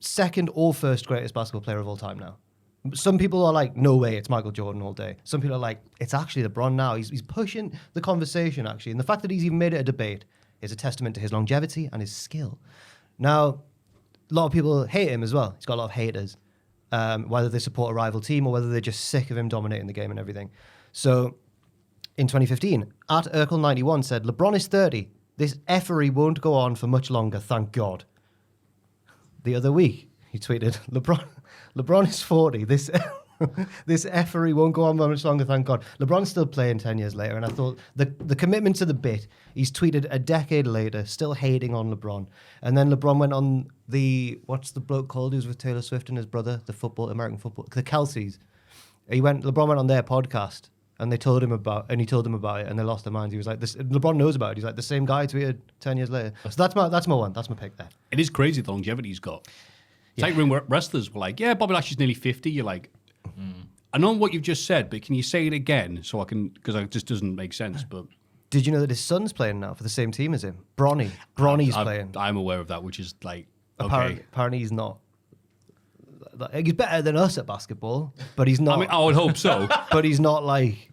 second or first greatest basketball player of all time now. Some people are like, no way, it's Michael Jordan all day. Some people are like, it's actually LeBron now. He's pushing the conversation, actually. And the fact that he's even made it a debate is a testament to his longevity and his skill. Now, a lot of people hate him as well. He's got a lot of haters, whether they support a rival team or whether they're just sick of him dominating the game and everything. So, in 2015, at Urkel91 said, LeBron is 30. This effery won't go on for much longer, thank God. The other week, he tweeted, LeBron is 40. This effery won't go on for much longer, thank God. LeBron's still playing 10 years later, and I thought the commitment to the bit, he's tweeted a decade later, still hating on LeBron. And then LeBron went on what's the bloke called who's with Taylor Swift and his brother, American football, the Kelseys. LeBron went on their podcast, and he told them about it, and they lost their minds. He was like, LeBron knows about it. He's like, the same guy tweeted 10 years later. So that's my one. That's my pick there. It is crazy the longevity he's got. Tight ring wrestlers were like, yeah, Bobby Lashley's nearly 50. You're like, I know what you've just said, but can you say it again so I can, because it just doesn't make sense. But did you know that his son's playing now for the same team as him? Bronny's playing. I'm aware of that, which is like, okay. Apparently he's not. He's better than us at basketball, but he's not. I mean, I would hope so. But he's not like.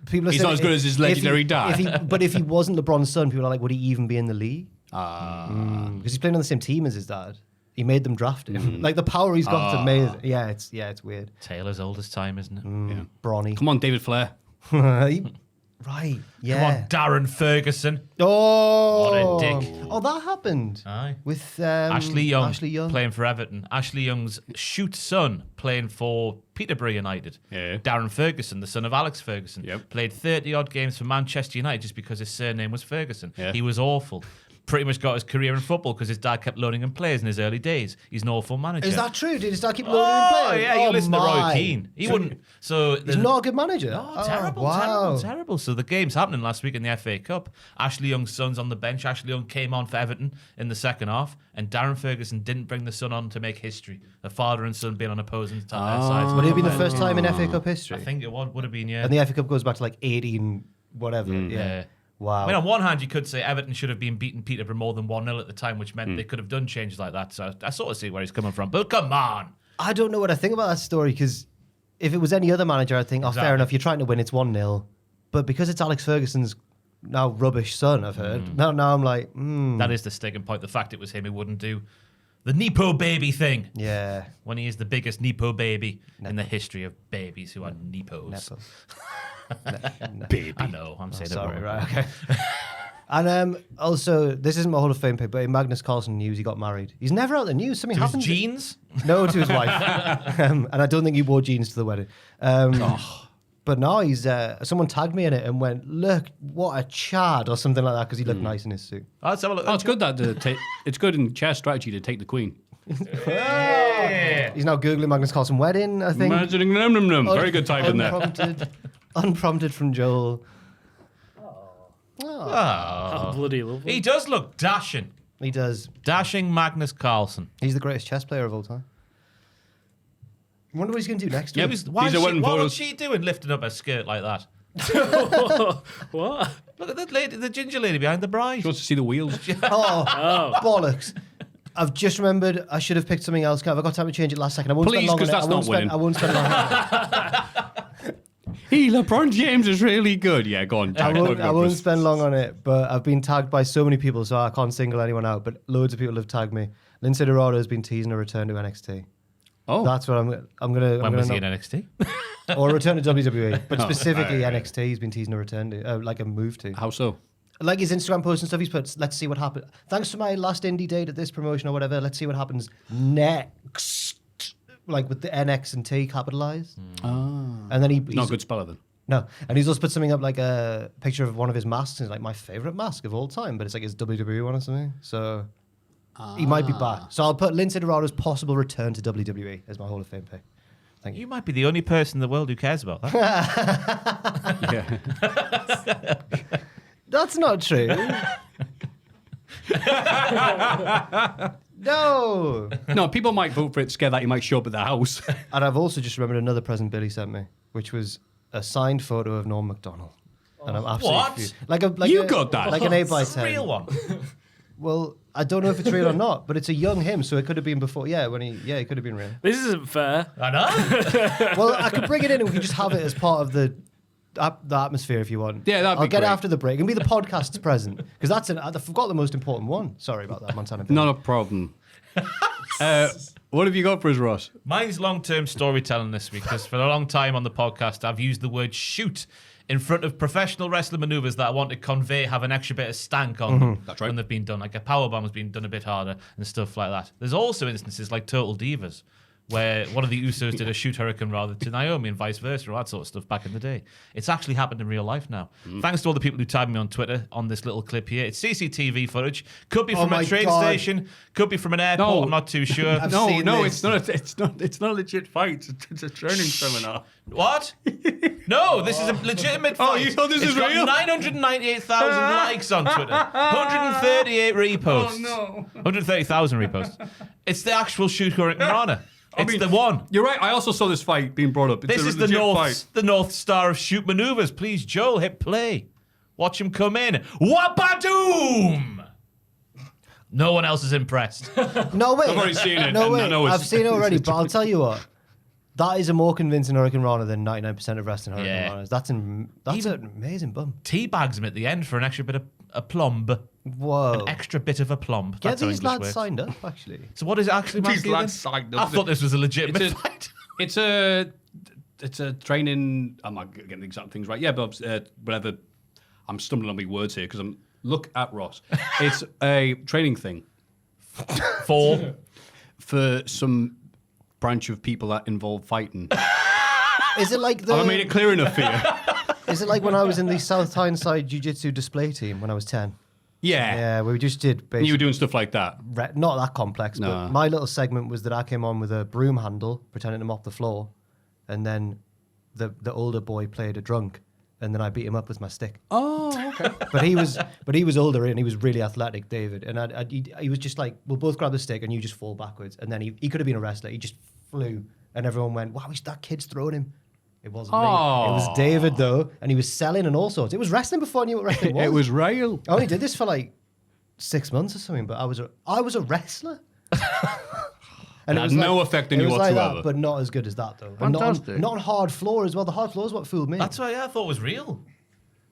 People are He's saying not as good as his legendary dad. But if he wasn't LeBron's son, people are like, would he even be in the league? Because he's playing on the same team as his dad. He made them draft him. Like the power he's got is amazing. Yeah, it's weird. Taylor's oldest time, isn't it? Yeah. Bronny. Come on, David Flair. Right. Yeah. Come on, Darren Ferguson. Oh. What a dick. Oh, that happened. Aye. With Ashley Young playing. playing for Everton. Ashley Young's shoot son playing for Peterborough United. Yeah. Darren Ferguson, the son of Alex Ferguson, Yep. played 30-odd games for Manchester United just because his surname was Ferguson. Yeah. He was awful. Pretty much got his career in football because his dad kept loaning him players in his early days. He's an awful manager. Is that true? Did his dad keep loaning him Oh, players? yeah, you listen to Roy Keane. He wouldn't. So He's not a good manager. Oh, terrible, wow. terrible. So the game's happening last week in the FA Cup. Ashley Young's son's on the bench. Ashley Young came on for Everton in the second half, and Darren Ferguson didn't bring the son on to make history. The father and son being on opposing sides. Would it have been the first time in FA Cup history? I think it would have been, yeah. And the FA Cup goes back to like 18 whatever. Yeah. Wow. I mean, on one hand, you could say Everton should have been beating Peterborough more than 1-0 at the time, which meant they could have done changes like that. So I sort of see where he's coming from. But come on. I don't know what I think about that story because if it was any other manager, I'd think, oh, fair enough, you're trying to win, it's 1-0. But because it's Alex Ferguson's now rubbish son, I've heard, now I'm like, That is the sticking point. The fact it was him who wouldn't do the Nepo baby thing. Yeah. When he is the biggest Nepo baby in the history of babies who are Nepos. Nepo. Baby. I know, I'm saying Sorry, it wrong. right, okay. And also, this isn't my Hall of Fame pick, but in Magnus Carlsen news, he got married. He's never out of the news. Something To his happened. jeans? No, to his wife. And I don't think he wore jeans to the wedding. But no, he's someone tagged me in it and went, look, what a chad, or something like that, because he looked nice in his suit. Let's have a look. Oh, it's good that it's good in chess strategy to take the queen. He's now Googling Magnus Carlsen wedding, I think. Imagining Very good type in there. Unprompted from Joel. How bloody lovely. He does look dashing. He does. Dashing Magnus Carlsen. He's the greatest chess player of all time. I wonder what he's going to do next week. What He's a wedding was photos. she doing lifting up her skirt like that? What? Look at that lady, the ginger lady behind the bride. She wants to see the wheels. Oh, bollocks. I've just remembered I should have picked something else. Have I got time to change it last second? I won't Please, spend long 'cause on it. that's not winning. I won't spend long on it. Hey, LeBron James is really good. Yeah, go on. I Jack. won't spend long on it, but I've been tagged by so many people, so I can't single anyone out, but loads of people have tagged me. Lindsay Dorado has been teasing a return to NXT. Oh, That's what I'm gonna. When was he in NXT? Or a return to WWE, but specifically NXT. He's been teasing a return to, like a move to. how so? Like his Instagram posts and stuff, he's put, let's see what happens. Thanks for my last indie date at this promotion or whatever. Let's see what happens next. Like with the NX and T capitalized. And then Not a he's good speller then. no. And he's also put something up like a picture of one of his masks. And it's like my favorite mask of all time, but it's like his WWE one or something. So he might be back. So I'll put Lindsay Dorado's possible return to WWE as my Hall of Fame pick. Thank you. You might be the only person in the world who cares about that. Yeah. That's not true. No. No, people might vote for it scared that he might show up at the house. And I've also just remembered another present Billy sent me, which was a signed photo of Norm Macdonald. And I'm absolutely What? Like You got that? Like an 8 by It's a 10. real one. Well, I don't know if it's real or not, but it's a young him, so it could have been before. Yeah, it could have been real. This isn't fair. I know. Well, I could bring it in and we can just have it as part of the atmosphere if you want. Yeah, that'd be I'll get it great. after the break. It'll be the podcast's present because I forgot the most important one. Sorry about that, Montana. Bill. Not a problem. What have you got for us, Ross? Mine's long-term storytelling this week because for a long time on the podcast I've used the word shoot in front of professional wrestling maneuvers that I want to convey have an extra bit of stank on them That's right. when they've been done. Like a powerbomb has been done a bit harder and stuff like that. There's also instances like Total Divas where one of the Usos did a shoot hurricane rather to Naomi and vice versa, or that sort of stuff back in the day. It's actually happened in real life now. Thanks to all the people who tagged me on Twitter on this little clip here. It's CCTV footage. Could be from my a train God. station. Could be from an airport. No. I'm not too sure. I've seen this. It's not a legit fight. It's a training seminar. What? No, this is a legitimate fight. Oh, you thought this It's is got real? 998,000 likes on Twitter. 138 reposts. Oh, no. 130,000 reposts. It's the actual shoot Hurricane Rana. It's the one. You're right. I also saw this fight being brought up. It's This a is the legit North, fight. the North Star of shoot maneuvers. Please, Joel, hit play. Watch him come in. Wabadoom! No one else is impressed. No way. I've already seen it, No and way. I know it's- I've seen it already, but I'll tell you what. That is a more convincing Hurricane Rana than 99% of wrestling Hurricane Yeah. Ranas. That's an amazing bum. Teabags him at the end for an extra bit of a plumb. Whoa. An extra bit of a plumb. Get That's how these English lads works. signed up, actually. So what is it actually? These Matthew, lads then? signed I up. thought this was a legitimate It's a- fight. It's a training. I'm not getting the exact things right. Yeah, but whatever. I'm stumbling on my words here because I'm. Look at Ross. It's a training thing for some branch of people that involve fighting. Is it like Have I made it clear enough for you? Is it like when I was in the South Tyneside Jiu-Jitsu display team when I was 10? Yeah. Yeah, we just did And you were basically doing stuff like that. not that complex, No. but my little segment was that I came on with a broom handle, pretending to mop the floor, and then the older boy played a drunk, and then I beat him up with my stick. Oh, okay. But he was older and he was really athletic, David. And he was just like, we'll both grab the stick and you just fall backwards. And then he could have been a wrestler. He just flew, and everyone went, "Wow, that kid's throwing him." It wasn't me. It was David though, and he was selling and all sorts. It was wrestling before I knew what wrestling was. It was real. I only did this for like 6 months or something, but I was a wrestler. And It had no effect on you it was like whatsoever. that, but not as good as that though. And Fantastic. not on hard floor as well. The hard floor is what fooled me. That's what I thought was real.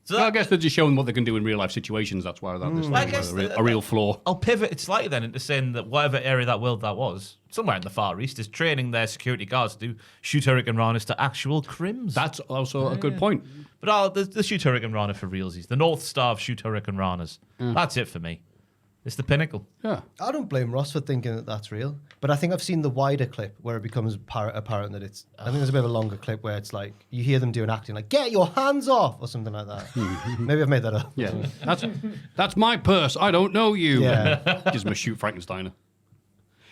So Well, I guess they're just showing what they can do in real life situations. That's why that this I thing guess was a real flaw. I'll pivot it slightly then into saying that whatever area of that world that was, somewhere in the Far East, is training their security guards to do shoot Hurricane Ranas to actual crims. That's also a good point. But the shoot Hurricane Rana for realsies, the North Star of shoot Hurricane Ranas. That's it for me. It's the pinnacle. Yeah. I don't blame Ross for thinking that that's real, but I think I've seen the wider clip where it becomes apparent that it's. I think there's a bit of a longer clip where it's like you hear them doing acting like "Get your hands off" or something like that. Maybe I've made that up. Yeah. That's my purse. I don't know you. Yeah. Gives him a shoot Frankensteiner.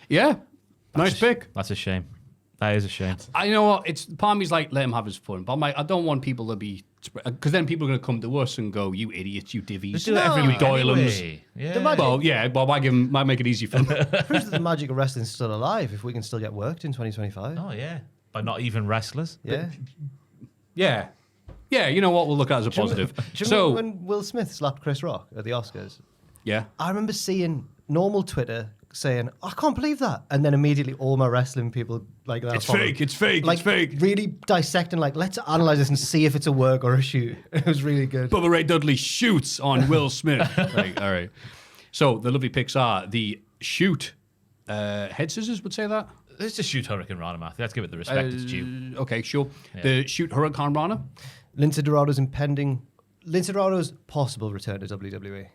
Yeah. Nice pick. That's a shame. That is a shame. I know what it's part of me's like let him have his fun, but I'm like I don't want people to be Because then people are going to come to us and go, "You idiots, you divvies, do it every week Doylums." anyway. Yeah. Well, why make it easy for them? Proves that the magic of wrestling's still alive if we can still get worked in 2025. Oh, yeah. But not even wrestlers. Yeah. Yeah, you know what? We'll look at it as a positive. Do you remember when Will Smith slapped Chris Rock at the Oscars? Yeah. I remember seeing normal Twitter saying, I can't believe that. And then immediately all my wrestling people like that. It's fake, it's fake, like, it's fake. Really dissecting, like, let's analyze this and see if it's a work or a shoot. It was really good. Bubba Ray Dudley shoots on Will Smith. Like, all right. So the lovely picks are the shoot head scissors would say that. Let's just shoot Hurricane Rana, Matthew. Let's give it the respect it's due. Okay, sure. The shoot Hurricane Rana. Lince Dorado's possible return to WWE.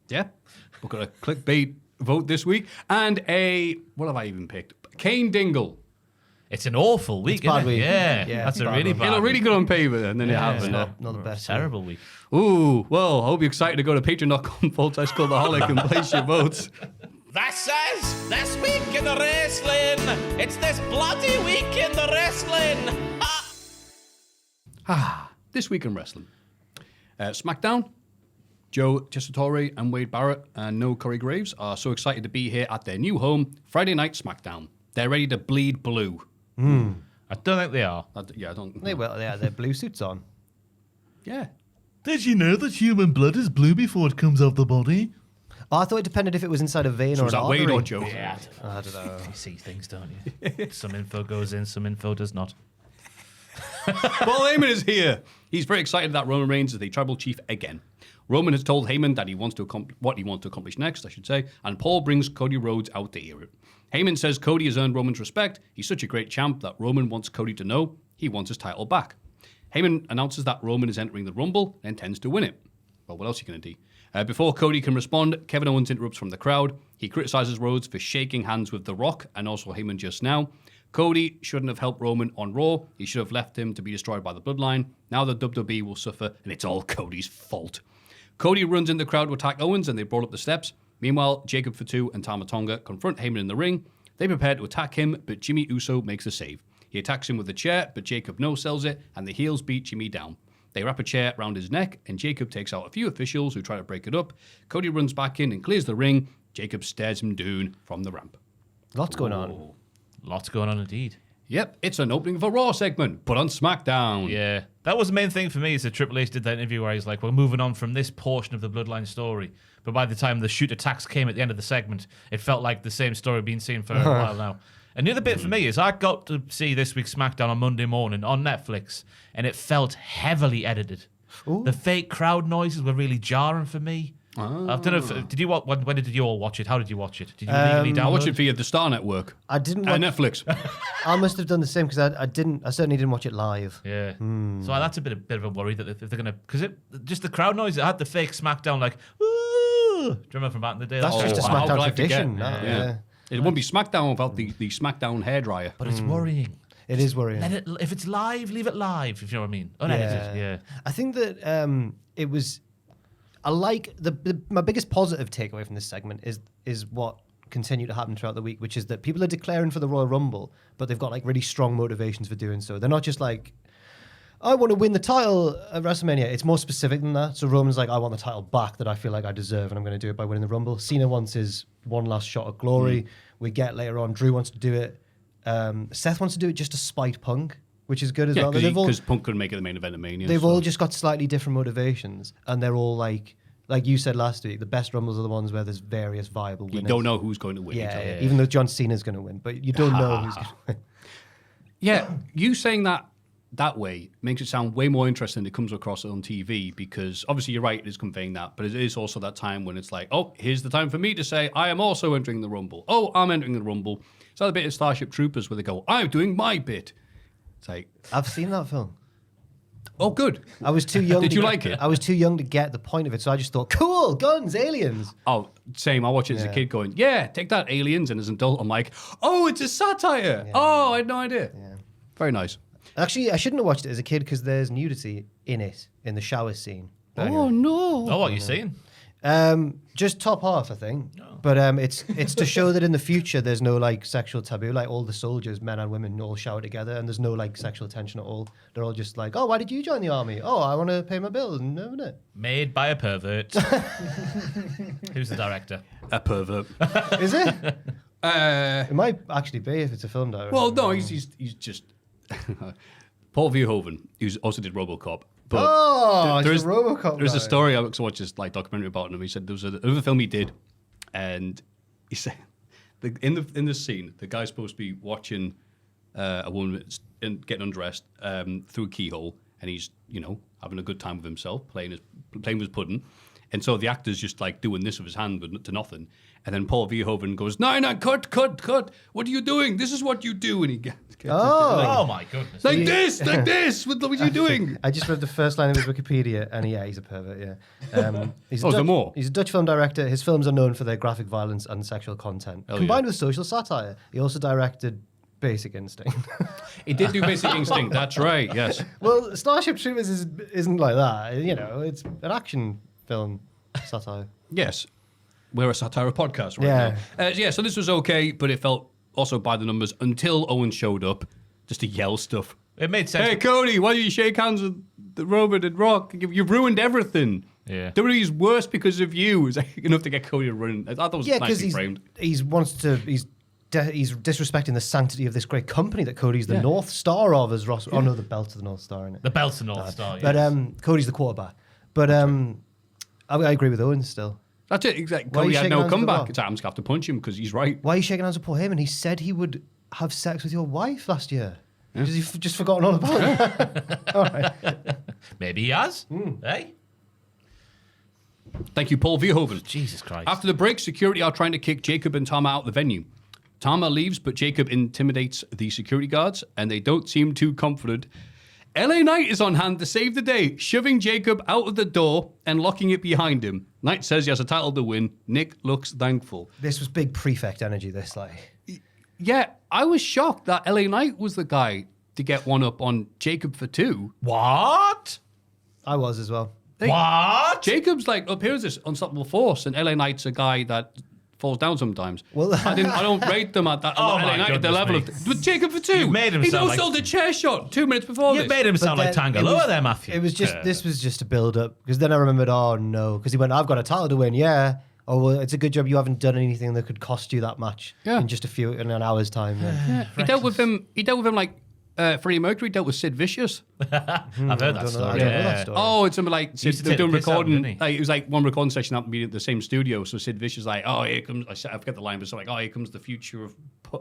Yeah. We've got a clickbait vote this week. And what have I even picked? Kane Dingle. It's an awful week, It's bad isn't it? week. Yeah, Yeah, that's it's a bad really one. bad It looked really week. good on paper, and then it happened. Not the best. Terrible week. Ooh, well, I hope you're excited to go to patreon.com/Cultaholic and place your votes. This is This Week in the Wrestling. It's this bloody week in the wrestling. This week in wrestling. SmackDown. Joe Tessitore and Wade Barrett and no Corey Graves are so excited to be here at their new home, Friday Night SmackDown. They're ready to bleed blue. I don't think they are. I don't. They have their blue suits on. Yeah. Did you know that human blood is blue before it comes out the body? Oh, I thought it depended if it was inside a vein So or was an that artery. Wade or Joe? Yeah, I don't know. you see things, don't you? Some info goes in, some info does not. Paul Heyman is here. He's very excited that Roman Reigns is the tribal chief again. Roman has told Heyman that he wants to what he wants to accomplish next, I should say, and Paul brings Cody Rhodes out to hear it. Heyman says Cody has earned Roman's respect. He's such a great champ that Roman wants Cody to know he wants his title back. Heyman announces that Roman is entering the Rumble and intends to win it. Well, what else are you going to do? Before Cody can respond, Kevin Owens interrupts from the crowd. He criticizes Rhodes for shaking hands with The Rock and also Heyman just now. Cody shouldn't have helped Roman on Raw. He should have left him to be destroyed by the bloodline. Now the WWE will suffer, and it's all Cody's fault. Cody runs in the crowd to attack Owens, and they brawl up the steps. Meanwhile, Jacob Fatu and Tama Tonga confront Heyman in the ring. They prepare to attack him, but Jimmy Uso makes a save. He attacks him with a chair, but Jacob no-sells it, and the heels beat Jimmy down. They wrap a chair around his neck, and Jacob takes out a few officials who try to break it up. Cody runs back in and clears the ring. Jacob stares him down from the ramp. Lots going on. Lots going on indeed. Yep, it's an opening of a Raw segment, but on SmackDown. Yeah, that was the main thing for me is that Triple H did that interview where he's like, we're moving on from this portion of the Bloodline story. But by the time the shoot attacks came at the end of the segment, it felt like the same story being seen for a while now. And the other bit for me is I got to see this week's SmackDown on Monday morning on Netflix, and it felt heavily edited. Ooh. The fake crowd noises were really jarring for me. I don't know if did you when did you all watch it? How did you watch it? Did you legally download? I watched it via the Star Network. I didn't watch Netflix. I must have done the same because I certainly didn't watch it live. Yeah. So that's a bit of a worry that if they're gonna because just the crowd noise. It had the fake SmackDown like. Woo! Do you remember from back in the day? That's just a wow. SmackDown Glad to tradition. get- that, yeah. yeah. It wouldn't be SmackDown without the SmackDown hairdryer. But it's worrying. It is worrying. Let it if it's live, leave it live. If you know what I mean. Unedited. Yeah. I think that it was. I like my biggest positive takeaway from this segment is what continued to happen throughout the week, which is that people are declaring for the Royal Rumble, but they've got like really strong motivations for doing so. They're not just like, I want to win the title at WrestleMania. It's more specific than that. So Roman's like, I want the title back that I feel like I deserve, and I'm going to do it by winning the Rumble. Cena wants his one last shot at glory. We get later on, Drew wants to do it. Seth wants to do it just to spite Punk, which is good as well. Because Punk couldn't make it the main event of Mania. They've all just got slightly different motivations, and they're all like you said last week, the best Rumbles are the ones where there's various viable winners. You don't know who's going to win. Yeah, even though John Cena's going to win, but you don't know who's going to win. Yeah, you saying that way makes it sound way more interesting than it comes across on TV, because obviously you're right, it is conveying that, but it is also that time when it's like, oh, here's the time for me to say, I am also entering the Rumble. Oh, I'm entering the Rumble. It's like a bit of Starship Troopers where they go, I'm doing my bit. It's like, I've seen that film. oh, good. I was too young. Did you like it? I was too young to get the point of it, so I just thought, cool, guns, aliens. Oh, same. I watched it as a kid going, yeah, take that, aliens. And as an adult, I'm like, oh, it's a satire. Yeah. Oh, I had no idea. Yeah. Very nice. Actually, I shouldn't have watched it as a kid because there's nudity in it, in the shower scene. But Oh, anyway. no. Oh, what are you saying? Just top half, I think. But it's to show that in the future there's no like sexual taboo. Like all the soldiers, men and women, all shower together, and there's no like sexual tension at all. They're all just like, oh, why did you join the army? Oh, I want to pay my bills. No. Made by a pervert. Who's the director? A pervert. Is it? It might actually be if it's a film director. Well, no, he's just Paul Verhoeven, who's also did RoboCop. But there's a RoboCop. There's a story I watched this like documentary about him. He said there was another film he did, and he said in the scene the guy's supposed to be watching a woman and getting undressed through a keyhole, and he's having a good time with himself, playing with his pudding, and so the actor's just like doing this with his hand to nothing, and then Paul Verhoeven goes, "No, cut! What are you doing? This is what you do," and he gets Oh my goodness! like this. What are you doing? I just read the first line of his Wikipedia, and he's a pervert. Yeah. He's there more? He's a Dutch film director. His films are known for their graphic violence and sexual content, combined with social satire. He also directed Basic Instinct. He did do Basic Instinct. That's right. Yes. Well, Starship Troopers isn't like that. It's an action film satire. Yes. We're a satire podcast right now. So this was okay, but it felt also by the numbers until Owen showed up just to yell stuff. It made sense. Hey, Cody, why don't you shake hands with the Robert and Rock? You've ruined everything. Yeah. WWE's worse because of you. Is enough to get Cody to run. I thought that was nicely framed. He's disrespecting the sanctity of this great company that Cody's the North Star of, as Ross. Oh no, the belt of the North Star, isn't it? The belt's the North Star. But yes. Cody's the quarterback. But I agree with Owen still. That's it. Exactly. Why are you Cody had shaking no hands with comeback. Rock? It's like, I'm just going to have to punch him because he's right. Why are you shaking hands with Paul Heyman? He said he would have sex with your wife last year. Has he just forgotten all about it? All right. Maybe he has. Hey? Thank you, Paul Verhoeven. Jesus Christ. After the break, security are trying to kick Jacob and Tama out of the venue. Tama leaves, but Jacob intimidates the security guards, and they don't seem too confident. LA Knight is on hand to save the day, shoving Jacob out of the door and locking it behind him. Knight says he has a title to win. Nick looks thankful. This was big prefect energy, this, like. Yeah, I was shocked that LA Knight was the guy to get one up on Jacob for 2. What? I was as well. What? Jacob's like, up here's this unstoppable force, and LA Knight's a guy that falls down sometimes. Well, I don't rate them at that. Oh LA my Knight at the goodness level me. of. But Jacob for 2. You made him he sound like- sold a chair shot 2 minutes before You this. made him sound But like then Tangaloa there, Maffew. It was just, this was just a build up. Because then I remembered, oh no. Because he went, I've got a title to win, yeah. Oh, well, it's a good job you haven't done anything that could cost you that much in just in an hour's time. Yeah. He dealt with him like Freddie Mercury dealt with Sid Vicious. I've heard that story. I don't know that story. Oh, it's something like used to Sid, they're take doing the piss out of him, recording. didn't he? Like, it was like one recording session happened to be at the same studio. So Sid Vicious like, oh, here comes. I forget the line, but something like, oh, here comes the future of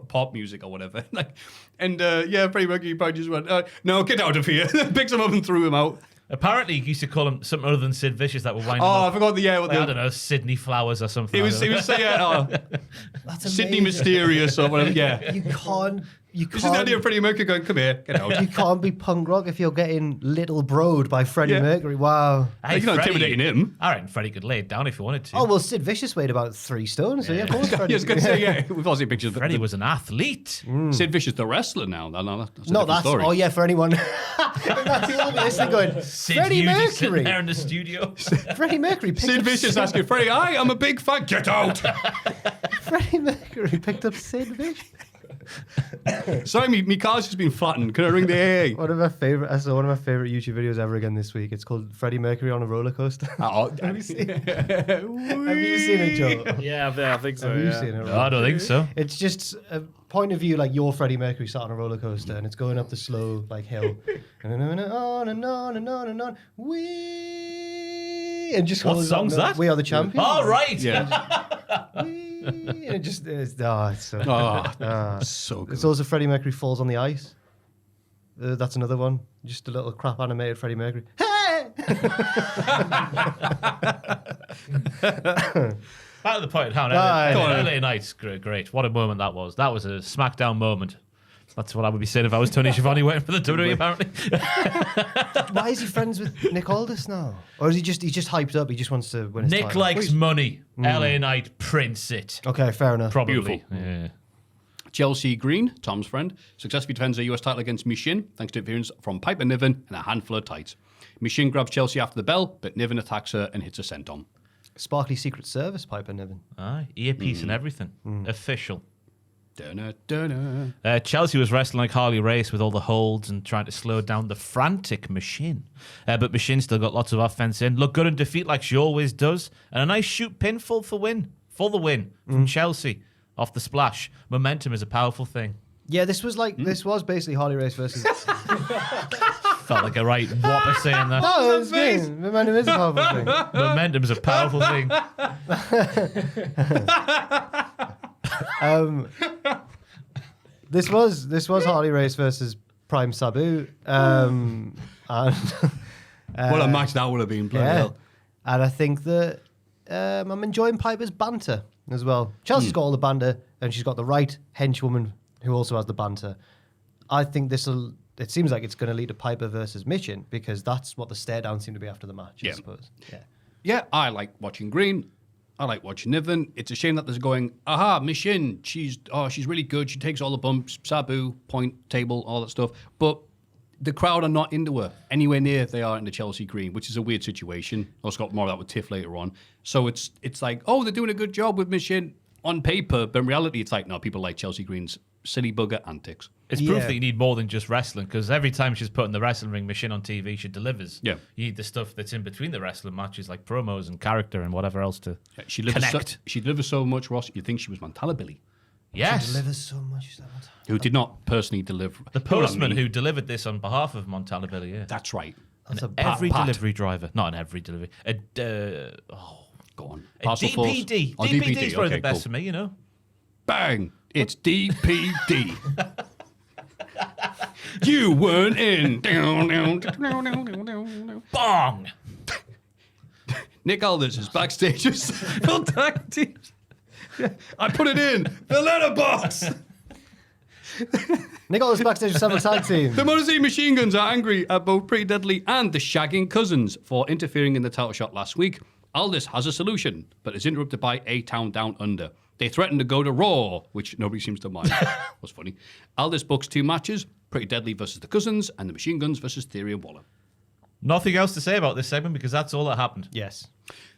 pop music or whatever. Freddie Mercury probably just went, no, get out of here. Picks him up and threw him out. Apparently, he used to call him something other than Sid Vicious that would wind him Oh, up. I forgot the Like, I don't know, Sydney Flowers or something. He was saying, That's Sydney amazing. Mysterious or whatever. Yeah. You can't. This is the idea of Freddie Mercury going, come here, get out. You can't be punk rock if you're getting little broed by Freddie Yeah. Mercury. Wow. Hey, You're not Freddie- intimidating him. I reckon Freddie could lay it down if he wanted to. Oh, well, Sid Vicious weighed about 3 stone, so yeah, of course I Freddie. was going to say, yeah, we've all seen pictures of Freddie was an athlete. Sid Vicious, the wrestler now. No, that's a No, different that's... story. Oh, yeah, for anyone... That's the only listening going, Sid Freddie Hughes just sitting Mercury. there in the studio. Freddie Mercury picked Sid up Vicious asking Freddie, hi, I'm a big fan. Get out. Freddie Mercury picked up Sid Vicious. Sorry, me car's just been flattened. Can I ring the AA? I saw one of my favorite YouTube videos ever again this week. It's called Freddie Mercury on a roller coaster. Have you seen it? Have you seen it, Joe? Yeah, I think so. Have you Yeah. seen it? No, I don't think so. It's just a point of view like you're Freddie Mercury sat on a roller coaster and it's going up the slow like hill. And on and on and on and on and on. We and just What goes song's up, that? We Are the Champions. All right. Yeah. And it just it's so So good. it's also Freddie Mercury falls on the ice. That's another one. Just a little crap animated Freddie Mercury. Hey! Back to the point. How LA Knight's great. What a moment that was. That was a SmackDown moment. That's what I would be saying if I was Tony Schiavone waiting for the WWE, apparently. Why is he friends with Nick Aldis now? Or is he's just hyped up? He just wants to win his Nick title? likes money. LA Knight prints it. Okay, fair enough. Probably. Beautiful. Yeah. Chelsea Green, Tom's friend, successfully defends her US title against Michin thanks to interference from Piper Niven and a handful of tights. Michin grabs Chelsea after the bell, but Niven attacks her and hits a senton. sparkly Secret Service Piper Niven. Aye, earpiece and everything. Official. Dun-dun. Chelsea was wrestling like Harley Race with all the holds and trying to slow down the frantic Machine. But Machine still got lots of offense in. Looked good in defeat like she always does. And a nice shoot pinfall for the win from Chelsea off the splash. Momentum is a powerful thing. Yeah, this was basically Harley Race versus. Felt like a right whopper saying that. No, it's good. Momentum is a powerful thing. Momentum is a powerful thing. This was Harley Race versus Prime Sabu. And, What a match that would have been. Bloody hell. And I think that I'm enjoying Piper's banter as well. Chelsea's got all the banter, and she's got the right henchwoman who also has the banter. I think it seems like it's going to lead to Piper versus Mission, because that's what the stare down seemed to be after the match, I suppose. Yeah, I like watching Green. I like watching Niven. It's a shame that there's going, Mission, she's really good. She takes all the bumps, Sabu, point, table, all that stuff. But the crowd are not into her anywhere near they are into Chelsea Green, which is a weird situation. Also got more of that with Tiff later on. So it's like, they're doing a good job with Mission on paper, but in reality, it's like, no, people like Chelsea Green's silly bugger antics. It's proof that you need more than just wrestling, because every time she's putting the wrestling ring Machine on TV, she delivers. Yeah. You need the stuff that's in between the wrestling matches, like promos and character and whatever else to She delivers connect. she delivers so much, Ross, you'd think she was Montana Billy, Yes. She delivers so much. who did not personally deliver. The You know what I postman mean? who delivered this on behalf of Montana Billy, yeah. That's right. That's a Every Pat. delivery driver. Not in every delivery. Go on. A Parcel Force. DPD. Oh, DPD is probably okay, the best cool. for me, you know. Bang! It's DPD. You weren't in. Bong! Nick Aldis is backstage with several tag teams. I put it in the letterbox. Nick Aldis backstage with several tag teams. The Motor City Machine Guns are angry at both Pretty Deadly and the Shagging Cousins for interfering in the title shot last week. Aldis has a solution, but is interrupted by A-Town Down Under. They threaten to go to Raw, which nobody seems to mind. Was funny. Aldis books 2 matches, Pretty Deadly versus the Cousins, and the Machine Guns versus Theory and Waller. Nothing else to say about this segment because that's all that happened. Yes.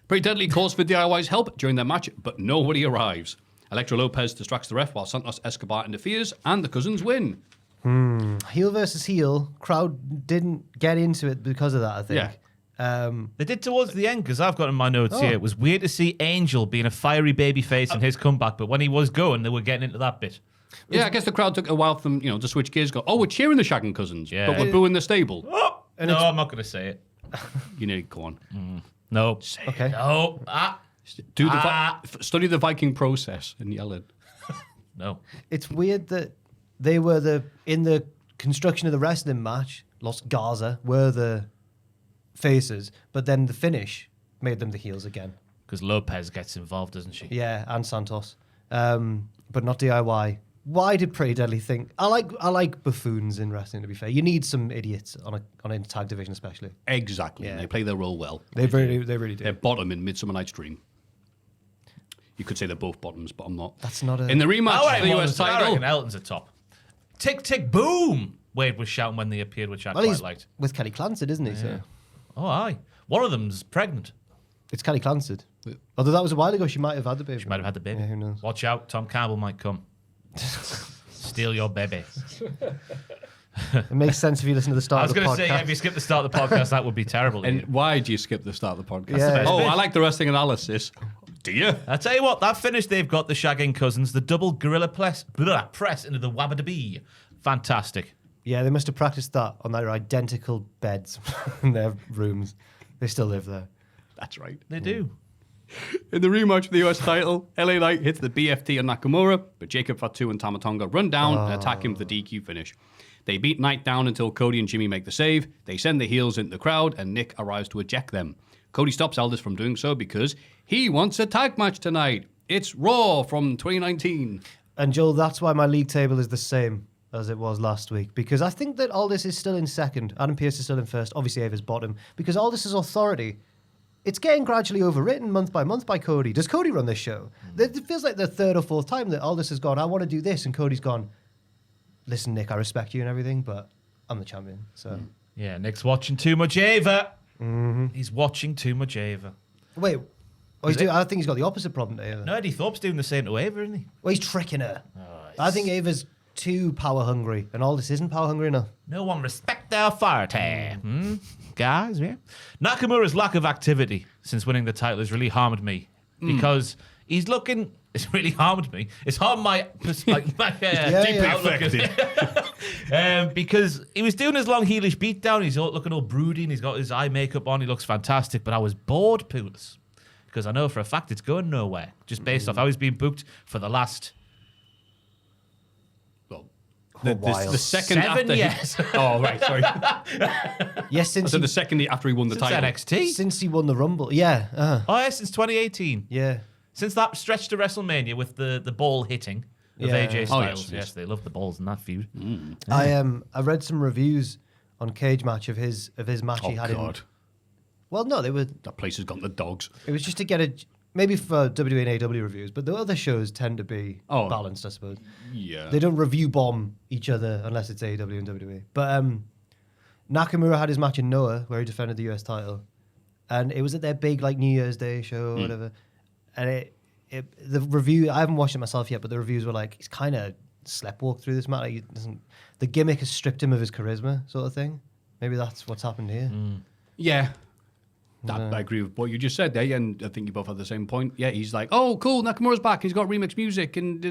Pretty Deadly calls for DIY's help during their match, but nobody arrives. Electra Lopez distracts the ref while Santos Escobar interferes, and the Cousins win. Heel versus heel. Crowd didn't get into it because of that, I think. Yeah. They did towards the end because I've got in my notes here. It was weird to see Angel being a fiery baby face in his comeback, but when he was going, they were getting into that bit. Yeah, I guess the crowd took a while for them, to switch gears. Go, we're cheering the Shagging Cousins, Yeah. but we're booing the stable. No, I'm not going to say it. You need to go on. No. Okay. No. Study the Viking process and yell it. No. It's weird that they were in the construction of the wrestling match, Los Garza were the faces, but then the finish made them the heels again. Because Lopez gets involved, doesn't she? Yeah, and Santos. But not DIY. Why did Pretty Deadly think? I like buffoons in wrestling, to be fair. You need some idiots on a tag division, especially. Exactly. Yeah. And they play their role well. They really do. They're bottom in Midsummer Night's Dream. You could say they're both bottoms, but I'm not. That's not a... In the rematch for the US I title, reckon Elton's a top. Tick, tick, boom! Wade was shouting when they appeared, which I Well, quite he's liked. with Kelly Clancy, isn't he? So Oh, aye. One of them's pregnant. it's Kelly Clancy. Although that was a while ago, she might have had the baby. She might have had the baby. Yeah, who knows? Watch out, Tom Campbell might come. Steal your baby. It makes sense if you listen to the I start was of the going to podcast. say, if you skip the start of the podcast, that would be terrible. and why do you skip the start of the podcast? Yeah. Oh, I like the wrestling analysis. Do you? I tell you what, that finish they've got, the Shagging Cousins, the double gorilla press into the Wabba-da-bee. Fantastic. Yeah, they must have practiced that on their identical beds in their rooms. They still live there. That's right. They do. In the rematch for the US title, LA Knight hits the BFT on Nakamura, but Jacob Fatu and Tamatonga run down and attack him for the DQ finish. They beat Knight down until Cody and Jimmy make the save. They send the heels into the crowd, and Nick arrives to eject them. Cody stops Aldis from doing so because he wants a tag match tonight. It's Raw from 2019. And Joel, that's why my league table is the same as it was last week. Because I think that Aldis is still in second. Adam Pearce is still in first. Obviously, Ava's bottom. Because Aldis's authority, it's getting gradually overwritten month by month by Cody. Does Cody run this show? It feels like the third or fourth time that Aldis has gone, I want to do this. And Cody's gone, listen, Nick, I respect you and everything, but I'm the champion. So Yeah, Nick's watching too much Ava. He's watching too much Ava. Wait, Oh, I think he's got the opposite problem to Ava. No, Eddie Thorpe's doing the same to Ava, isn't he? Well, he's tricking her. I think Ava's too power hungry, and all this isn't power hungry enough. No one respect their authority. Guys, yeah. Nakamura's lack of activity since winning the title has really harmed me because he's looking. It's really harmed me. It's harmed my deeply affected. Because he was doing his long heelish beatdown. He's looking all broody and he's got his eye makeup on. He looks fantastic. But I was bored, Pools, because I know for a fact it's going nowhere. Just based off how he's been booked for the last... The second 7 after years. Oh, right, sorry. Yes, since The second after he won the Since title. NXT. since he won the Rumble. Yeah. Oh, yeah, since 2018. Yeah. Since that stretch to WrestleMania with the ball hitting of Yeah. AJ Oh, Styles. yes. They love the balls in that feud. I read some reviews on Cage Match of his match Oh, he had God. Well, no, they were. That place has gone to dogs. It was just to get a maybe for WWE and AEW reviews, but the other shows tend to be balanced, I suppose. Yeah. They don't review bomb each other unless it's AEW and WWE. But Nakamura had his match in Noah where he defended the US title, and it was at their big like New Year's Day show or whatever. And the review, I haven't watched it myself yet, but the reviews were like he's kind of sleptwalked through this match. Like, the gimmick has stripped him of his charisma, sort of thing. Maybe that's what's happened here. Yeah. I agree with what you just said there, and I think you both had the same point. Yeah, he's like, oh, cool, Nakamura's back. He's got remix music, and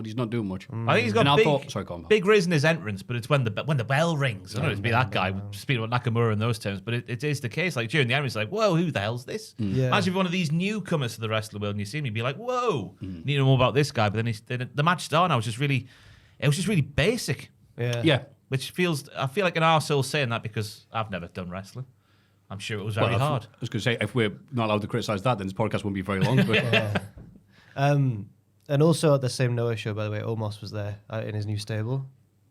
he's not doing much. I think he's got And big riz in his entrance, but it's when the bell rings. I don't know to be that guy speaking about Nakamura in those terms, but it is the case. Like during the entrance, like, whoa, who the hell's this? Yeah. Imagine if one of these newcomers to the wrestling world and you see him, you'd be like, whoa, need to know more about this guy. But then the match started, and it was just really basic. Yeah. Which I feel like an arsehole saying that because I've never done wrestling. I'm sure it was very hard. I was going to say, if we're not allowed to criticise that, then this podcast won't be very long. But And also at the same Noah show, by the way, Omos was there in his new stable,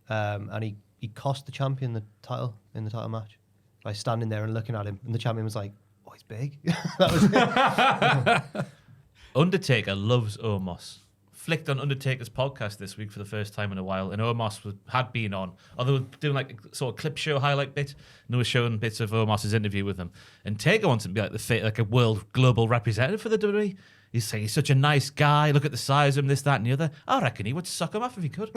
and he cost the champion the title in the title match by standing there and looking at him, and the champion was like, "Oh, he's big." That was it. Undertaker loves Omos. Flicked on Undertaker's podcast this week for the first time in a while, and Omos had been on. Although doing like a sort of clip show highlight bit, and they were showing bits of Omos's interview with him. And Taker wants him to be like a world global representative for the WWE. He's saying he's such a nice guy. Look at the size of him, this, that, and the other. I reckon he would suck him off if he could.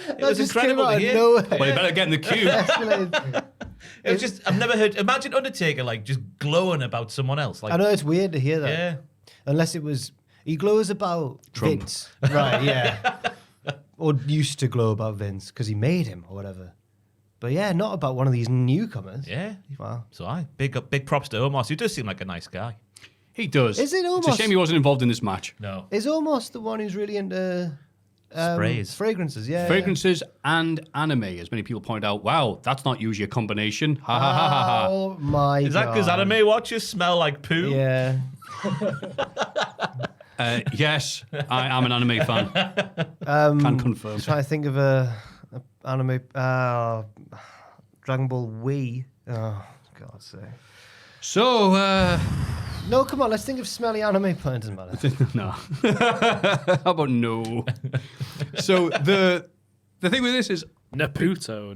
It was incredible to hear. well, you better get in the queue. It was just I've never heard. Imagine Undertaker like just glowing about someone else. Like I know it's weird to hear that. Yeah. Unless it was he glows about Trump. Vince, right? Yeah, or used to glow about Vince because he made him or whatever. But yeah, not about one of these newcomers. Yeah. Wow. So big props to Omos, who does seem like a nice guy. He does. Is it It's a almost- shame he wasn't involved in this match. No. Is almost the one who's really into Sprays. fragrances. Yeah, Fragrances and anime, as many people point out. Wow, that's not usually a combination. Ha ha ha ha ha. Oh my god! Is that because anime watchers smell like poo? Yeah. Yes, I am an anime fan. Can confirm. I'm trying to think of a anime. Dragon Ball Wii. Oh, God's sake. So, No, come on. Let's think of smelly anime. It doesn't matter. no. How about no? So the thing with this is Naruto.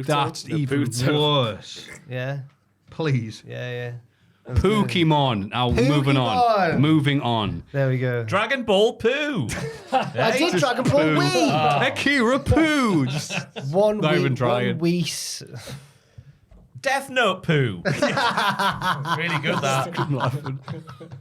that's even Naruto. worse. Yeah. Please. Yeah. Pokemon. Now moving on. Pokemon. Moving on. There we go. Dragon Ball poo. I did Dragon Ball Wii. Akira Poo. Just One Not even Wii. trying. One Wii. Death Note poo. Really good that.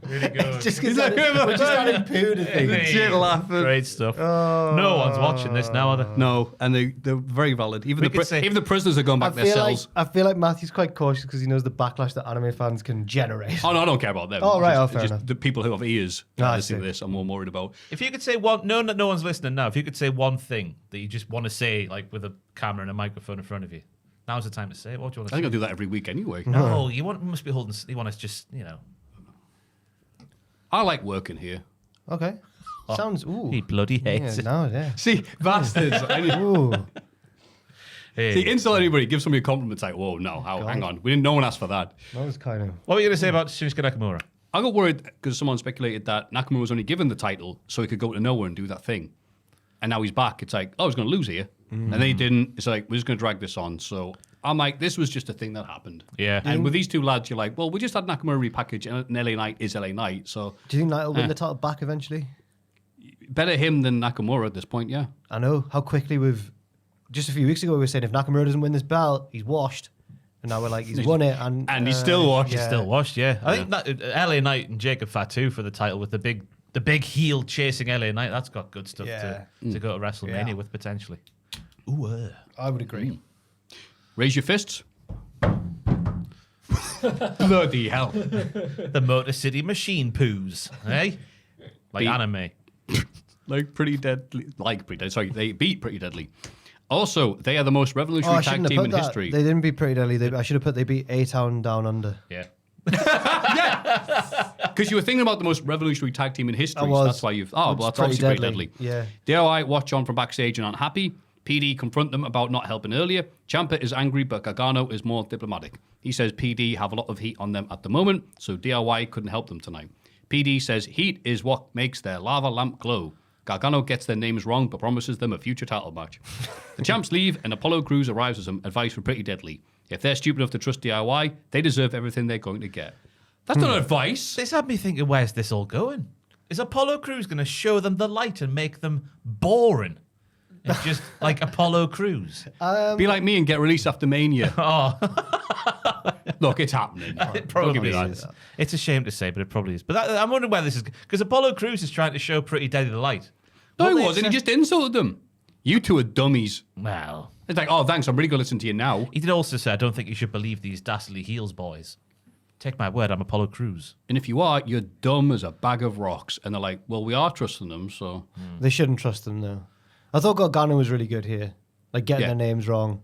Really good. Just because we're just adding poo to things. legit laughing. Great stuff. No one's watching this now, are they? No, and they're very valid. Even We the could say- even the prisoners are going back to their cells. I feel like Matthew's quite cautious because he knows the backlash that anime fans can generate. Oh no, I don't care about them. Oh, right, Just, fair just enough. the people who have ears I listening to see. this, I'm more worried about. If you could say one, no one's listening now. If you could say one thing that you just want to say, like with a camera and a microphone in front of you, now's the time to say it. What do you want I to think say? I'll do that every week anyway. No, you must be holding. You want to just, I like working here. Okay. Sounds. Ooh. He bloody Yeah, hates it. no, yeah. See, bastards. Ooh. See, Hey. insult anybody, give somebody a compliment. It's like, whoa, no, hang on. No one asked for that. That was kind of. What were you going to say about Shinsuke Nakamura? I got worried because someone speculated that Nakamura was only given the title so he could go to nowhere and do that thing. And now he's back. It's like, oh, he's going to lose here. And then he didn't. It's like, we're just going to drag this on. So I'm like, this was just a thing that happened. Yeah. And with these two lads, you're like, well, we just had Nakamura repackaged, and LA Knight is LA Knight, so Do you think Knight will win the title back eventually? better him than Nakamura at this point, yeah. I know how quickly just a few weeks ago we were saying if Nakamura doesn't win this belt, he's washed. And now we're like, he's won it. And he's still washed. Yeah. He's still washed, yeah. I think that LA Knight and Jacob Fatu for the title with the big heel chasing LA Knight, that's got good stuff to go to WrestleMania with potentially. Ooh, I would agree. Raise your fists. Bloody hell. The Motor City Machine poos, eh? Like anime. Pretty deadly. Sorry, they beat Pretty Deadly. Also, they are the most revolutionary tag team in history. They didn't beat Pretty Deadly. I should have put they beat A-Town Down Under. Yeah. Because you were thinking about the most revolutionary tag team in history. I So was. that's why you've. Oh, well, that's Pretty obviously Pretty Deadly. Yeah. DIY watch on from backstage and aren't happy. PD confront them about not helping earlier. Ciampa is angry, but Gargano is more diplomatic. He says PD have a lot of heat on them at the moment, so DIY couldn't help them tonight. PD says heat is what makes their lava lamp glow. Gargano gets their names wrong, but promises them a future title match. The champs leave, and Apollo Crews arrives with some advice for Pretty Deadly. If they're stupid enough to trust DIY, they deserve everything they're going to get. That's not advice. This had me thinking, where's this all going? Is Apollo Crews going to show them the light and make them boring? It's just like Apollo Crews. Be like me and get released after Mania. Oh, Look, it's happening. it probably Look, is. It's a shame to say, but it probably is. But I'm wondering where this is, because Apollo Crews is trying to show Pretty Deadly the light. No, What he they wasn't. He say- just insulted them. You two are dummies. Well, It's like, oh, thanks. I'm really going to listen to you now. he did also say, I don't think you should believe these dastardly heels, boys. Take my word, I'm Apollo Crews. And if you are, you're dumb as a bag of rocks. And they're like, well, we are trusting them, so. They shouldn't trust them, though. I thought Gargano was really good here. Like, getting their names wrong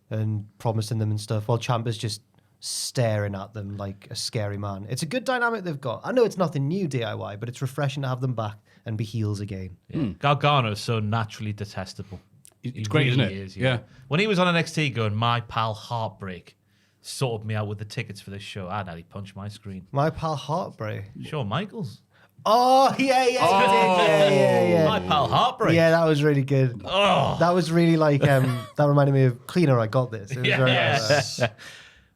and promising them and stuff, while Ciampa's just staring at them like a scary man. It's a good dynamic they've got. I know it's nothing new, DIY, but it's refreshing to have them back and be heels again. Yeah. Gargano is so naturally detestable. It's great, isn't it? Is, Yeah. When he was on NXT going, my pal Heartbreak sorted me out with the tickets for this show. I nearly punched my screen. My pal Heartbreak. Shawn Michaels. Oh, yeah, he did. Yeah. My pal Heartbreak. Yeah, that was really good. Oh. That was really like, that reminded me of Cleaner, I Got This. It was very nice.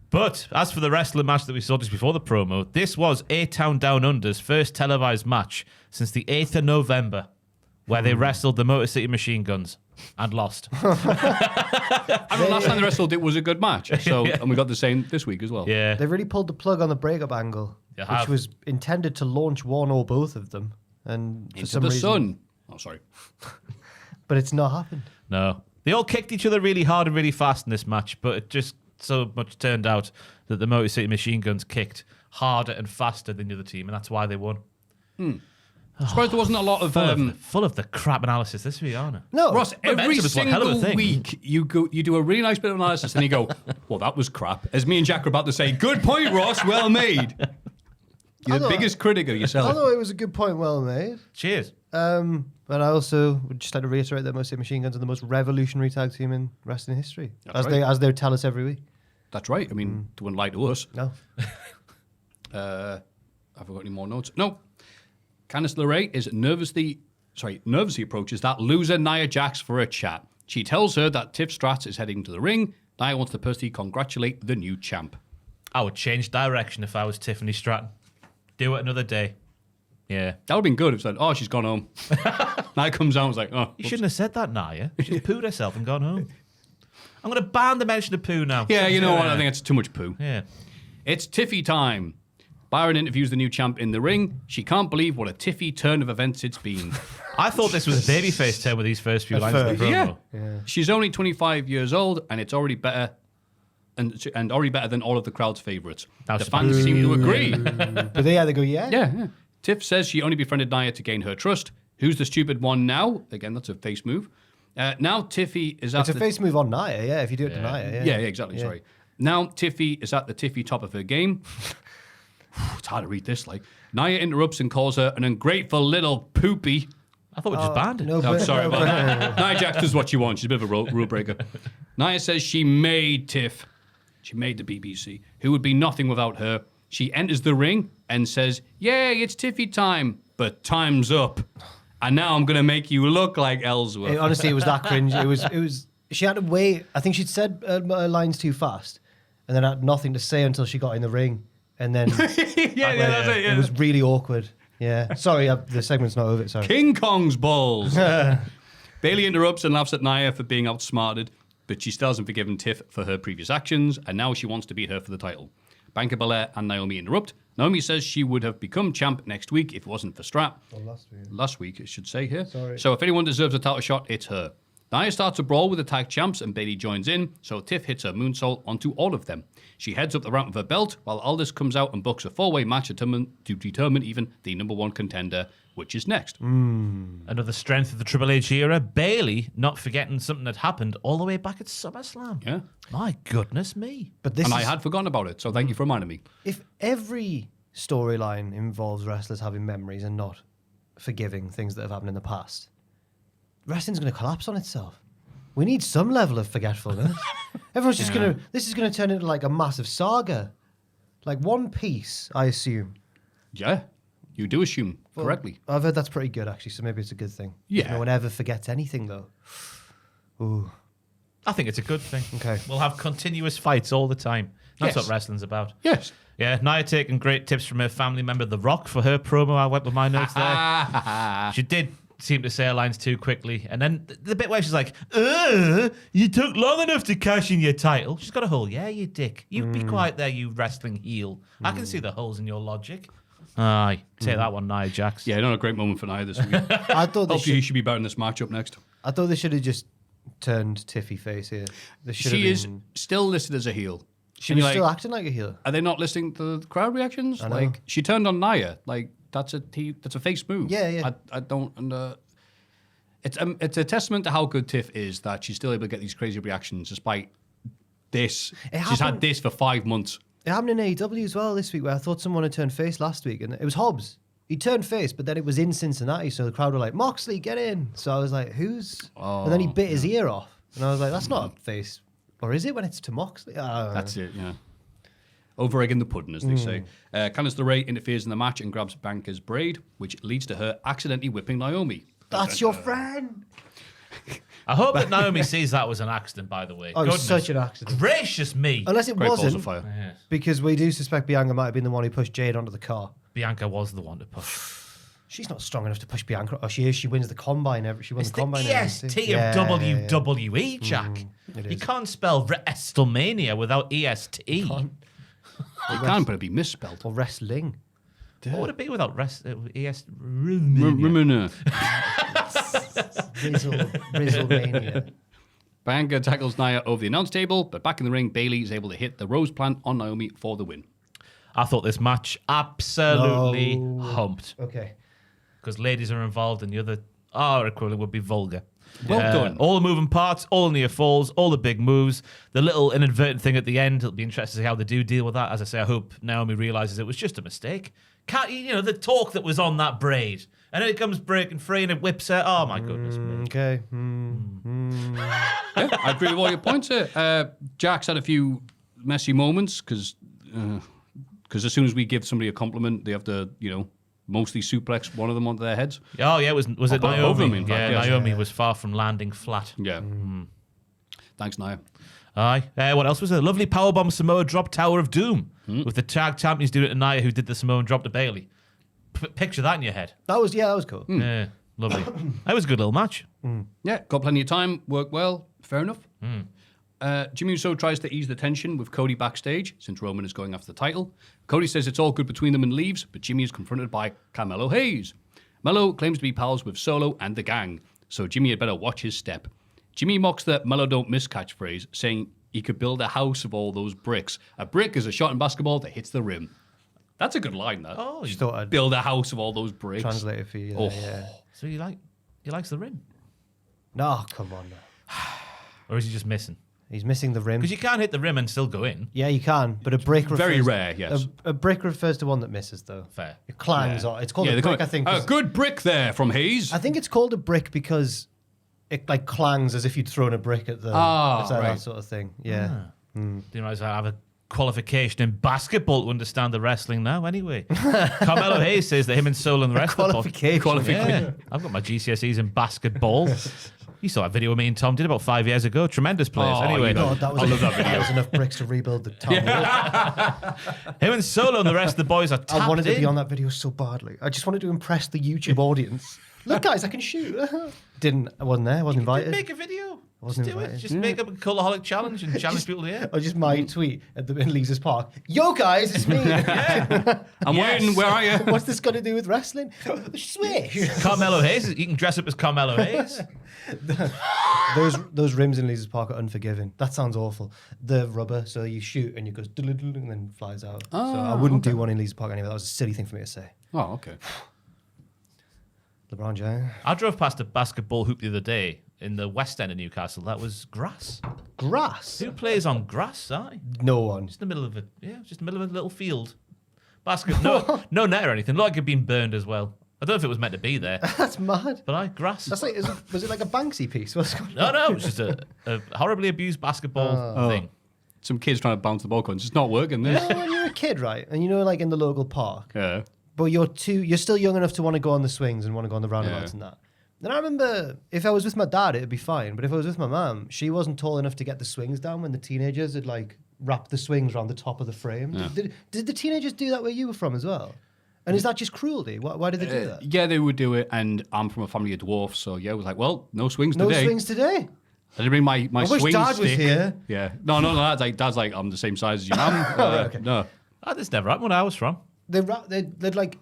But as for the wrestling match that we saw just before the promo, this was A-Town Down Under's first televised match since the 8th of November, where they wrestled the Motor City Machine Guns and lost. I mean, last time they wrestled, it was a good match. So, and we got the same this week as well. Yeah. They really pulled the plug on the breakup angle, They which have. was intended to launch one or both of them. And for Into some the reason, sun. Oh, sorry. but it's not happened. No. They all kicked each other really hard and really fast in this match, but it just so much turned out that the Motor City Machine Guns kicked harder and faster than the other team, and that's why they won. I'm surprised there wasn't a lot of. Full of the crap analysis this week, aren't it? No, Ross, every Momentum is one hell of a single thing. week you do a really nice bit of analysis and you go, well, that was crap. As me and Jack are about to say, good point, Ross, well made. You're the Although- biggest critic of yourself. although it was a good point, well made. Cheers. But I also would just like to reiterate that Motor City Machine Guns are the most revolutionary tag team in wrestling history, That's as they tell us every week. That's right. I mean, they wouldn't lie to us. No, Have I got any more notes? No. Candice LeRae nervously approaches that loser Nia Jax for a chat. She tells her that Tiff Stratz is heading to the ring. Nia wants to personally congratulate the new champ. I would change direction if I was Tiffany Stratton. Do it another day. Yeah. That would have been good if said, oh, she's gone home. Nia comes out and was like, oh. You shouldn't have said that, Nia. You should have pooed herself and gone home. I'm going to ban the mention of poo now. Yeah, you know what? I think it's too much poo. Yeah. It's Tiffy time. Byron interviews the new champ in the ring. She can't believe what a Tiffy turn of events it's been. I thought this was a babyface turn with these first few lines of the promo. Yeah. She's only 25 years old, and it's already better, and already better than all of the crowd's favourites. Now The she's fans seem to agree. but they go, yeah. Yeah. Tiff says she only befriended Nia to gain her trust. Who's the stupid one now? Again, that's a face move. Now Tiffy is at It's a face move on Nia, yeah. If you do it to Nia, Yeah, exactly. Sorry. Now Tiffy is at the Tiffy top of her game. It's hard to read this. Like Nia interrupts and calls her an ungrateful little poopy. I thought we just banned it. No, I'm but- sorry about that. Nia Jax does what she wants. She's a bit of a rule breaker. Nia says she made Tiff. She made the BBC, who would be nothing without her. She enters the ring and says, "Yay, it's Tiffy time, but time's up. And now I'm going to make you look like Ellsworth." Honestly, it was that cringe. It was She had to wait. I think she'd said her lines too fast, and then had nothing to say until she got in the ring, and then that's it. it was really awkward. Yeah, sorry, the segment's not over. Sorry. King Kong's balls. Bailey interrupts and laughs at Nia for being outsmarted, but she still hasn't forgiven Tiff for her previous actions, and now she wants to beat her for the title. Bianca Belair and Naomi interrupt. Naomi says she would have become champ next week if it wasn't for Strap. Last week, I should say here. Sorry. So if anyone deserves a title shot, it's her. Nia starts a brawl with the tag champs and Bailey joins in, so Tiff hits her moonsault onto all of them. She heads up the ramp with her belt, while Aldous comes out and books a 4-way match to determine even the number one contender, which is next. Another strength of the Triple H era, Bailey not forgetting something that happened all the way back at SummerSlam. Yeah. My goodness me. But this And I is- had forgotten about it, so thank you for reminding me. if every storyline involves wrestlers having memories and not forgiving things that have happened in the past, wrestling's going to collapse on itself. We need some level of forgetfulness. Everyone's just going to... This is going to turn into like a massive saga. Like One Piece, I assume. Yeah, you do assume correctly. I've heard that's pretty good, actually, so maybe it's a good thing. Yeah. No one ever forgets anything, though. Ooh. I think it's a good thing. Okay. We'll have continuous fights all the time. That's Yes. what wrestling's about. Yes. Yeah, Nia taking great tips from her family member, The Rock, for her promo. I went with my notes there. She did seem to say her lines too quickly. And then the bit where she's like, you took long enough to cash in your title. She's got a hole. Yeah, you dick. You be quiet there, you wrestling heel. I can see the holes in your logic. Aye, take that one, Nia Jax. Yeah, not a great moment for Nia this week. I thought they Hopefully, he should be better in this matchup next. I thought they should have just turned Tiffy face here. They should have She is been- still listed as a heel. She And was you're still like, acting like a heel. are they not listening to the crowd reactions? I know. Like, she turned on Nia. Like, that's a face move. Yeah, yeah. I don't. It's a testament to how good Tiff is that she's still able to get these crazy reactions despite this. It She's had happened- this for 5 months. It happened in AEW as well this week, where I thought someone had turned face last week, and it was Hobbs. He turned face, but then it was in Cincinnati, so the crowd were like, "Moxley, get in!" So I was like, "Who's?" and then he bit his ear off, and I was like, "That's not a face, or is it when it's to Moxley?" That's it, yeah. Over egg in the pudding, as they say. Candice LeRae interferes in the match and grabs Bianca's braid, which leads to her accidentally whipping Naomi. That's your friend. I hope that Naomi sees that was an accident, by the way. Oh, it was Goodness such an accident. gracious me. Unless it Great balls wasn't, of fire. Yeah. because we do suspect Bianca might have been the one who pushed Jade onto the car. Bianca was the one to push. She's not strong enough to push Bianca. Oh, she is. She wins the combine. She won It's the the combine. EST Yeah, of WWE, Jack. it You is. can't spell WrestleMania without EST. You can, but it'd be misspelled. Or wrestling. What would it be without EST? Rumina. Rizzlemania. Bianca tackles Nia over the announce table, but back in the ring, Bailey is able to hit the rose plant on Naomi for the win. I thought this match absolutely humped. Okay. Because ladies are involved and the other equivalent would be vulgar. Well done. All the moving parts, all near falls, all the big moves. The little inadvertent thing at the end, it'll be interesting to see how they do deal with that. As I say, I hope Naomi realizes it was just a mistake. Can't the talk that was on that braid, and then it comes breaking free and it whips her. Oh my goodness me! Okay. Yeah, I agree with all your points here. Jack's had a few messy moments because as soon as we give somebody a compliment, they have to, mostly suplex one of them onto their heads. Oh yeah, was it Both of Naomi? them, in fact, Yeah, yes. Naomi was far from landing flat. Yeah. Thanks, Nia. Aye. What else was there? Lovely powerbomb Samoa drop Tower of Doom with the tag champions doing it to Nia, who did the Samoan drop to Bailey. Picture that in your head. That was cool. Yeah, lovely. That was a good little match. Yeah, got plenty of time, worked well, fair enough. Jimmy Uso tries to ease the tension with Cody backstage, since Roman is going after the title. Cody says it's all good between them and leaves, but Jimmy is confronted by Carmelo Hayes. Melo claims to be pals with Solo and the gang, so Jimmy had better watch his step. Jimmy mocks the Melo don't miss catchphrase, saying he could build a house of all those bricks. A brick is a shot in basketball that hits the rim. That's a good line, that. Oh, Just thought I'd Build a house of all those bricks. translate it for you. Oh. Yeah. so he likes the rim, No, come on now. or is he just missing? He's missing the rim. Because you can't hit the rim and still go in. Yeah, you can, but a brick refers... Very rare, yes. A brick refers to one that misses, though. Fair. It clangs. It's called Yeah, a they call brick, it- I think. A 'cause- good brick there from Hayes. I think it's called a brick because it like clangs as if you'd thrown a brick at the... it's like right. that sort of thing. Yeah. Didn't realize I have a qualification in basketball to understand the wrestling now. Anyway, Carmelo Hayes says that him and Solo and the rest of the Qualification. Yeah, I've got my GCSEs in basketball. You saw that video me and Tom did about 5 years ago. Tremendous players. Oh, anyway, you know. God, that was, I love that video. that was enough bricks to rebuild the town. him and Solo and the rest of the boys are tapped I wanted to be in. on that video so badly. I just wanted to impress the YouTube audience. Look, guys, I can shoot. I wasn't there. I wasn't invited. Make a video. Wasn't Just do it. invited. Just make up a Cultaholic challenge and challenge people to hear. Or just my tweet at the in Lees's Park. Yo, guys, it's me. I'm waiting. Where are you? What's this got to do with wrestling? Swish. Carmelo Hayes. You can dress up as Carmelo Hayes. Those rims in Lees's Park are unforgiving. That sounds awful. The rubber, so you shoot and it goes and then flies out. So I wouldn't do one in Lees's Park anyway. That was a silly thing for me to say. Oh, okay. LeBron James. I drove past a basketball hoop the other day in the West End of Newcastle. That was grass. Grass. Who plays on grass? Aye. No one. Just in the middle of just in the middle of a little field. No net or anything. Like it'd been burned as well. I don't know if it was meant to be there, That's mad. but grass. That's like, was it like a Banksy piece? What's going on? No, it was just a horribly abused basketball thing. Some kids trying to bounce the ball, it's just not working. This. You know, when you're a kid, right? And you know, like in the local park, Yeah. but you're still young enough to want to go on the swings and want to go on the roundabouts Yeah. and that. Then I remember if I was with my dad, it'd be fine. But if I was with my mum, she wasn't tall enough to get the swings down when the teenagers had like wrapped the swings around the top of the frame. Yeah. Did the teenagers do that where you were from as well? And is that just cruelty? Why did they do that? Yeah, they would do it, and I'm from a family of dwarfs, so yeah, it was like, well, no swings No today. swings today. I didn't bring my I wish swing Dad was stick. here. Yeah. No, Dad's like, I'm the same size as you. Okay. No. This never happened when I was from. They'd like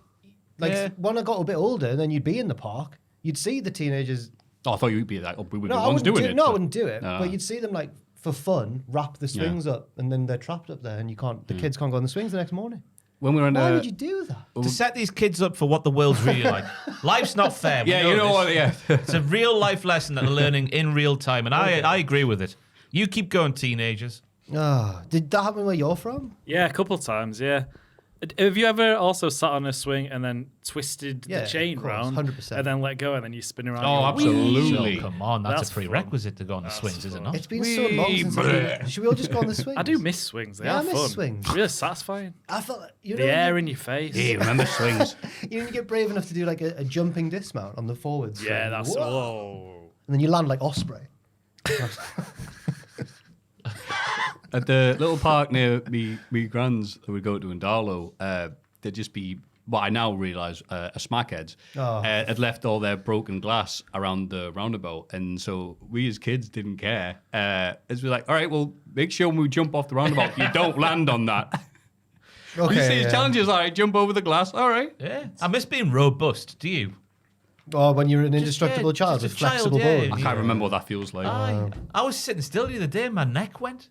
Yeah. when I got a bit older, and then you'd be in the park, you'd see the teenagers. Oh, I thought you'd be like, we would be No, the I ones wouldn't doing do it. No, I wouldn't do it. No. But you'd see them like for fun wrap the swings up, and then they're trapped up there, and you can't. The kids can't go on the swings the next morning. When we were in Why would you do that? To set these kids up for what the world's really like. Life's not fair. We yeah, you know this. what? Yeah. It's a real life lesson that they're learning in real time, and I agree with it. You keep going, teenagers. Oh, did that happen where you're from? Yeah, a couple of times, yeah. Have you ever also sat on a swing and then twisted Yeah, the chain of course, round 100%. and then let go and then you spin around? Oh, going, absolutely. Oh, come on, that's That's a prerequisite to go on the swings, is it fun. not? It's been so long since. Should we all just go on the swings? I do miss swings. They Yeah, are I miss fun. swings. Really satisfying. I felt like, you The know, air in your face. Hey, remember swings? you get brave enough to do like a jumping dismount on the forwards. Yeah, that's whoa. And then you land like Osprey. At the little park near me grands that would go to in Darlow, there'd just be what I now realise a smackheads had left all their broken glass around the roundabout, and so we as kids didn't care. As we're like, all right, well, make sure when we jump off the roundabout, you don't land on that. Okay, You see yeah. his challenges, all right, jump over the glass, all right. Yeah. I miss being robust. Do you? Or when you're an indestructible child just with a child, flexible yeah. bones. I can't remember what that feels like. I was sitting still the other day and my neck went.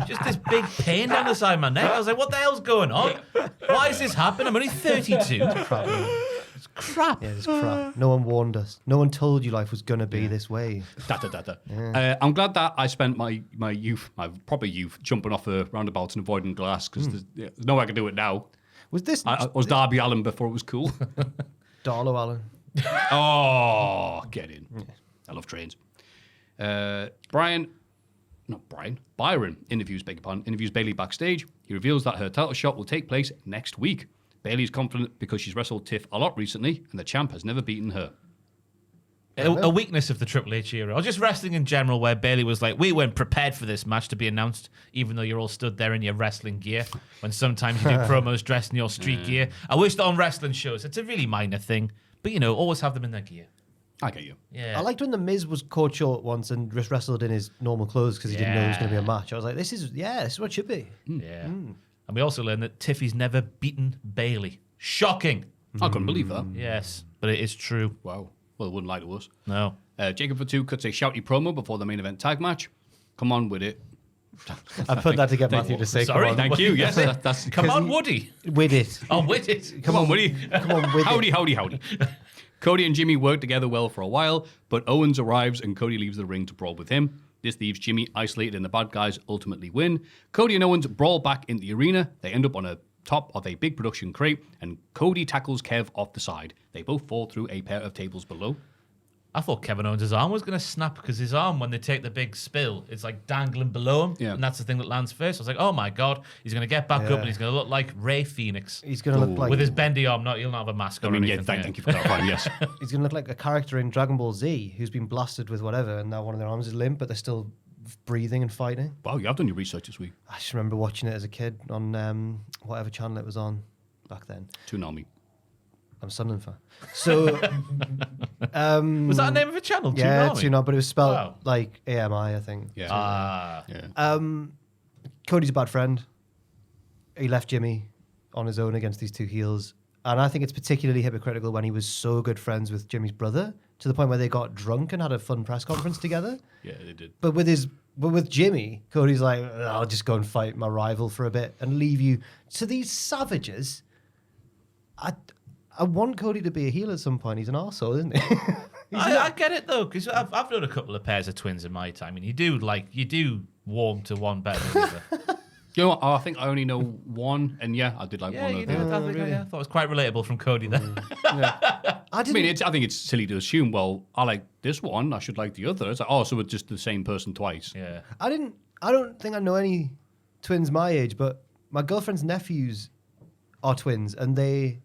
Just this big pain down the side of my neck. I was like, what the hell's going on? Why is this happening? I'm only 32. Crap, yeah. It's crap. Yeah, it's crap. No one warned us. No one told you life was going to be this way. I'm glad that I spent my youth, my proper youth, jumping off the roundabouts and avoiding glass because there's no way I can do it now. Was this I was Darby Allen before it was cool. Darlow Allen? Oh, get in. I love trains. Byron interviews Bayley backstage. He reveals that her title shot will take place next week. Bayley is confident because she's wrestled Tiff a lot recently and the champ has never beaten her. A weakness of the Triple H era, or just wrestling in general, where Bayley was like, we weren't prepared for this match to be announced, even though you're all stood there in your wrestling gear, when sometimes you do promos dressed in your street gear. I wish that on wrestling shows, it's a really minor thing, but, you know, always have them in their gear. I get you. Yeah. I liked when The Miz was caught short once and just wrestled in his normal clothes because he didn't know it was going to be a match. I was like, this is what it should be. Yeah. And we also learned that Tiffy's never beaten Bayley. Shocking. I couldn't believe that. Yes, but it is true. Wow. Well, it wouldn't lie to us. No. Jacob Fatu cuts a shouty promo before the main event tag match. Come on with it. I put that to get Maffew to say, Sorry, come on. Thank you. Yes, that's Come on, Woody. With it. Oh, with it. Come on, Woody. Come on, with Howdy, it. howdy, howdy. Cody and Jimmy work together well for a while, but Owens arrives and Cody leaves the ring to brawl with him. This leaves Jimmy isolated and the bad guys ultimately win. Cody and Owens brawl back in the arena. They end up on a top of a big production crate and Cody tackles Kev off the side. They both fall through a pair of tables below. I thought Kevin Owens' arm was going to snap because his arm, when they take the big spill, it's like dangling below him. Yeah. And that's the thing that lands first. I was like, oh my God, he's going to get back up and he's going to look like Ray Phoenix. He's going to look like... With his bendy arm, he'll not have a mask on. Thank you for clarifying, yes. He's going to look like a character in Dragon Ball Z who's been blasted with whatever, and now one of their arms is limp, but they're still breathing and fighting. Wow, you have done your research this week. I just remember watching it as a kid on whatever channel it was on back then. Toonami. I'm a Sunderland fan. So... was that the name of a channel? Yeah, Toonami? but it was spelled like AMI, I think. Yeah. Cody's a bad friend. He left Jimmy on his own against these two heels. And I think it's particularly hypocritical when he was so good friends with Jimmy's brother to the point where they got drunk and had a fun press conference together. Yeah, they did. But with Jimmy, Cody's like, I'll just go and fight my rival for a bit and leave you to these savages. I want Cody to be a heel at some point. He's an arsehole, isn't he? I get it though, because I've known a couple of pairs of twins in my time, and you do warm to one better than the other. You know what? I think I only know one, and yeah, I did like one you of do. them. I thought it was quite relatable from Cody there. I think it's silly to assume, well, I like this one, I should like the other. It's like, so it's just the same person twice. Yeah. I don't think I know any twins my age, but my girlfriend's nephews are twins, and I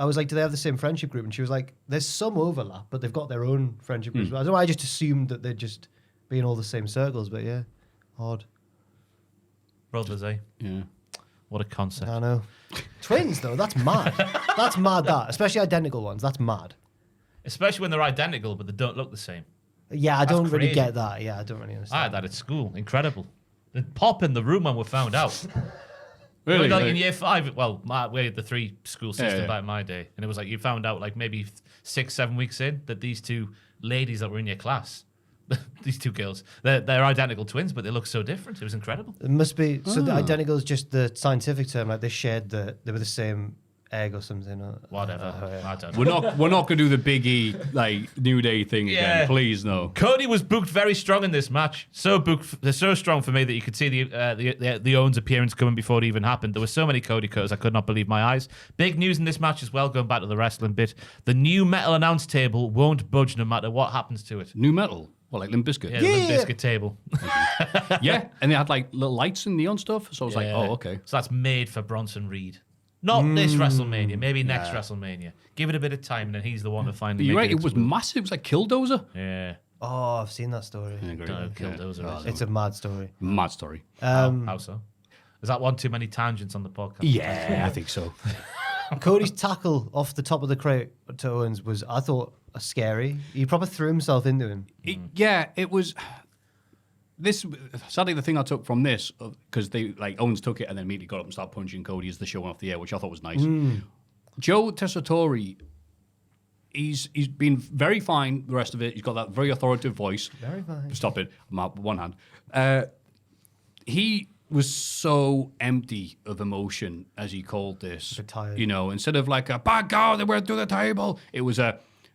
was like, do they have the same friendship group? And she was like, there's some overlap, but they've got their own friendship groups. I don't know, I just assumed that they'd just be in all the same circles, but yeah, odd. Brothers, eh? Yeah. What a concept. I know. Twins, though, that's mad. That's mad, especially identical ones. That's mad. Especially when they're identical, but they don't look the same. Yeah, I don't really crazy. get that. Yeah, I don't really understand. I had that at school. Incredible. They'd pop in the room when we found out. Really? Like in year 5, well, we had the 3 school system Yeah. back in my day, and it was like you found out like maybe 6-7 weeks in that these two ladies that were in your class, these two girls, they're identical twins, but they look so different. It was incredible. It must be. So the identical is just the scientific term, like they were the same egg or something. Or, Whatever. I don't know. We're not gonna do the Big E like New Day thing again, Yeah. please no. Cody was booked very strong in this match. So strong for me that you could see the Owens appearance coming before it even happened. There were so many Cody cutters, I could not believe my eyes. Big news in this match as well, going back to the wrestling bit. The new metal announce table won't budge no matter what happens to it. New metal. Well, like Limp Bizkit. Yeah, the Limp Bizkit table. Yeah, and they had like little lights and neon stuff. So I was like, oh, okay. So that's made for Bronson Reed. Not this WrestleMania, maybe next WrestleMania. Give it a bit of time, and then he's the one to finally. You're make right. It was massive. It was like Killdozer. Yeah. Oh, I've seen that story. Yeah, great. Don't know, Killdozer. It's a mad story. Mad story. How so? Is that one too many tangents on the podcast? Yeah, I think so. Cody's tackle off the top of the crate to Owens was, I thought, scary. He probably threw himself into him. It was. This sadly the thing I took from this because they like Owens took it and then immediately got up and started punching Cody as the show went off the air, which I thought was nice. Joe Tessitore, he's been very fine the rest of it. He's got that very authoritative voice. Very fine. Stop it, one hand. He was so empty of emotion as he called this. Bit tired. You know, instead of like by God they went through the table, it was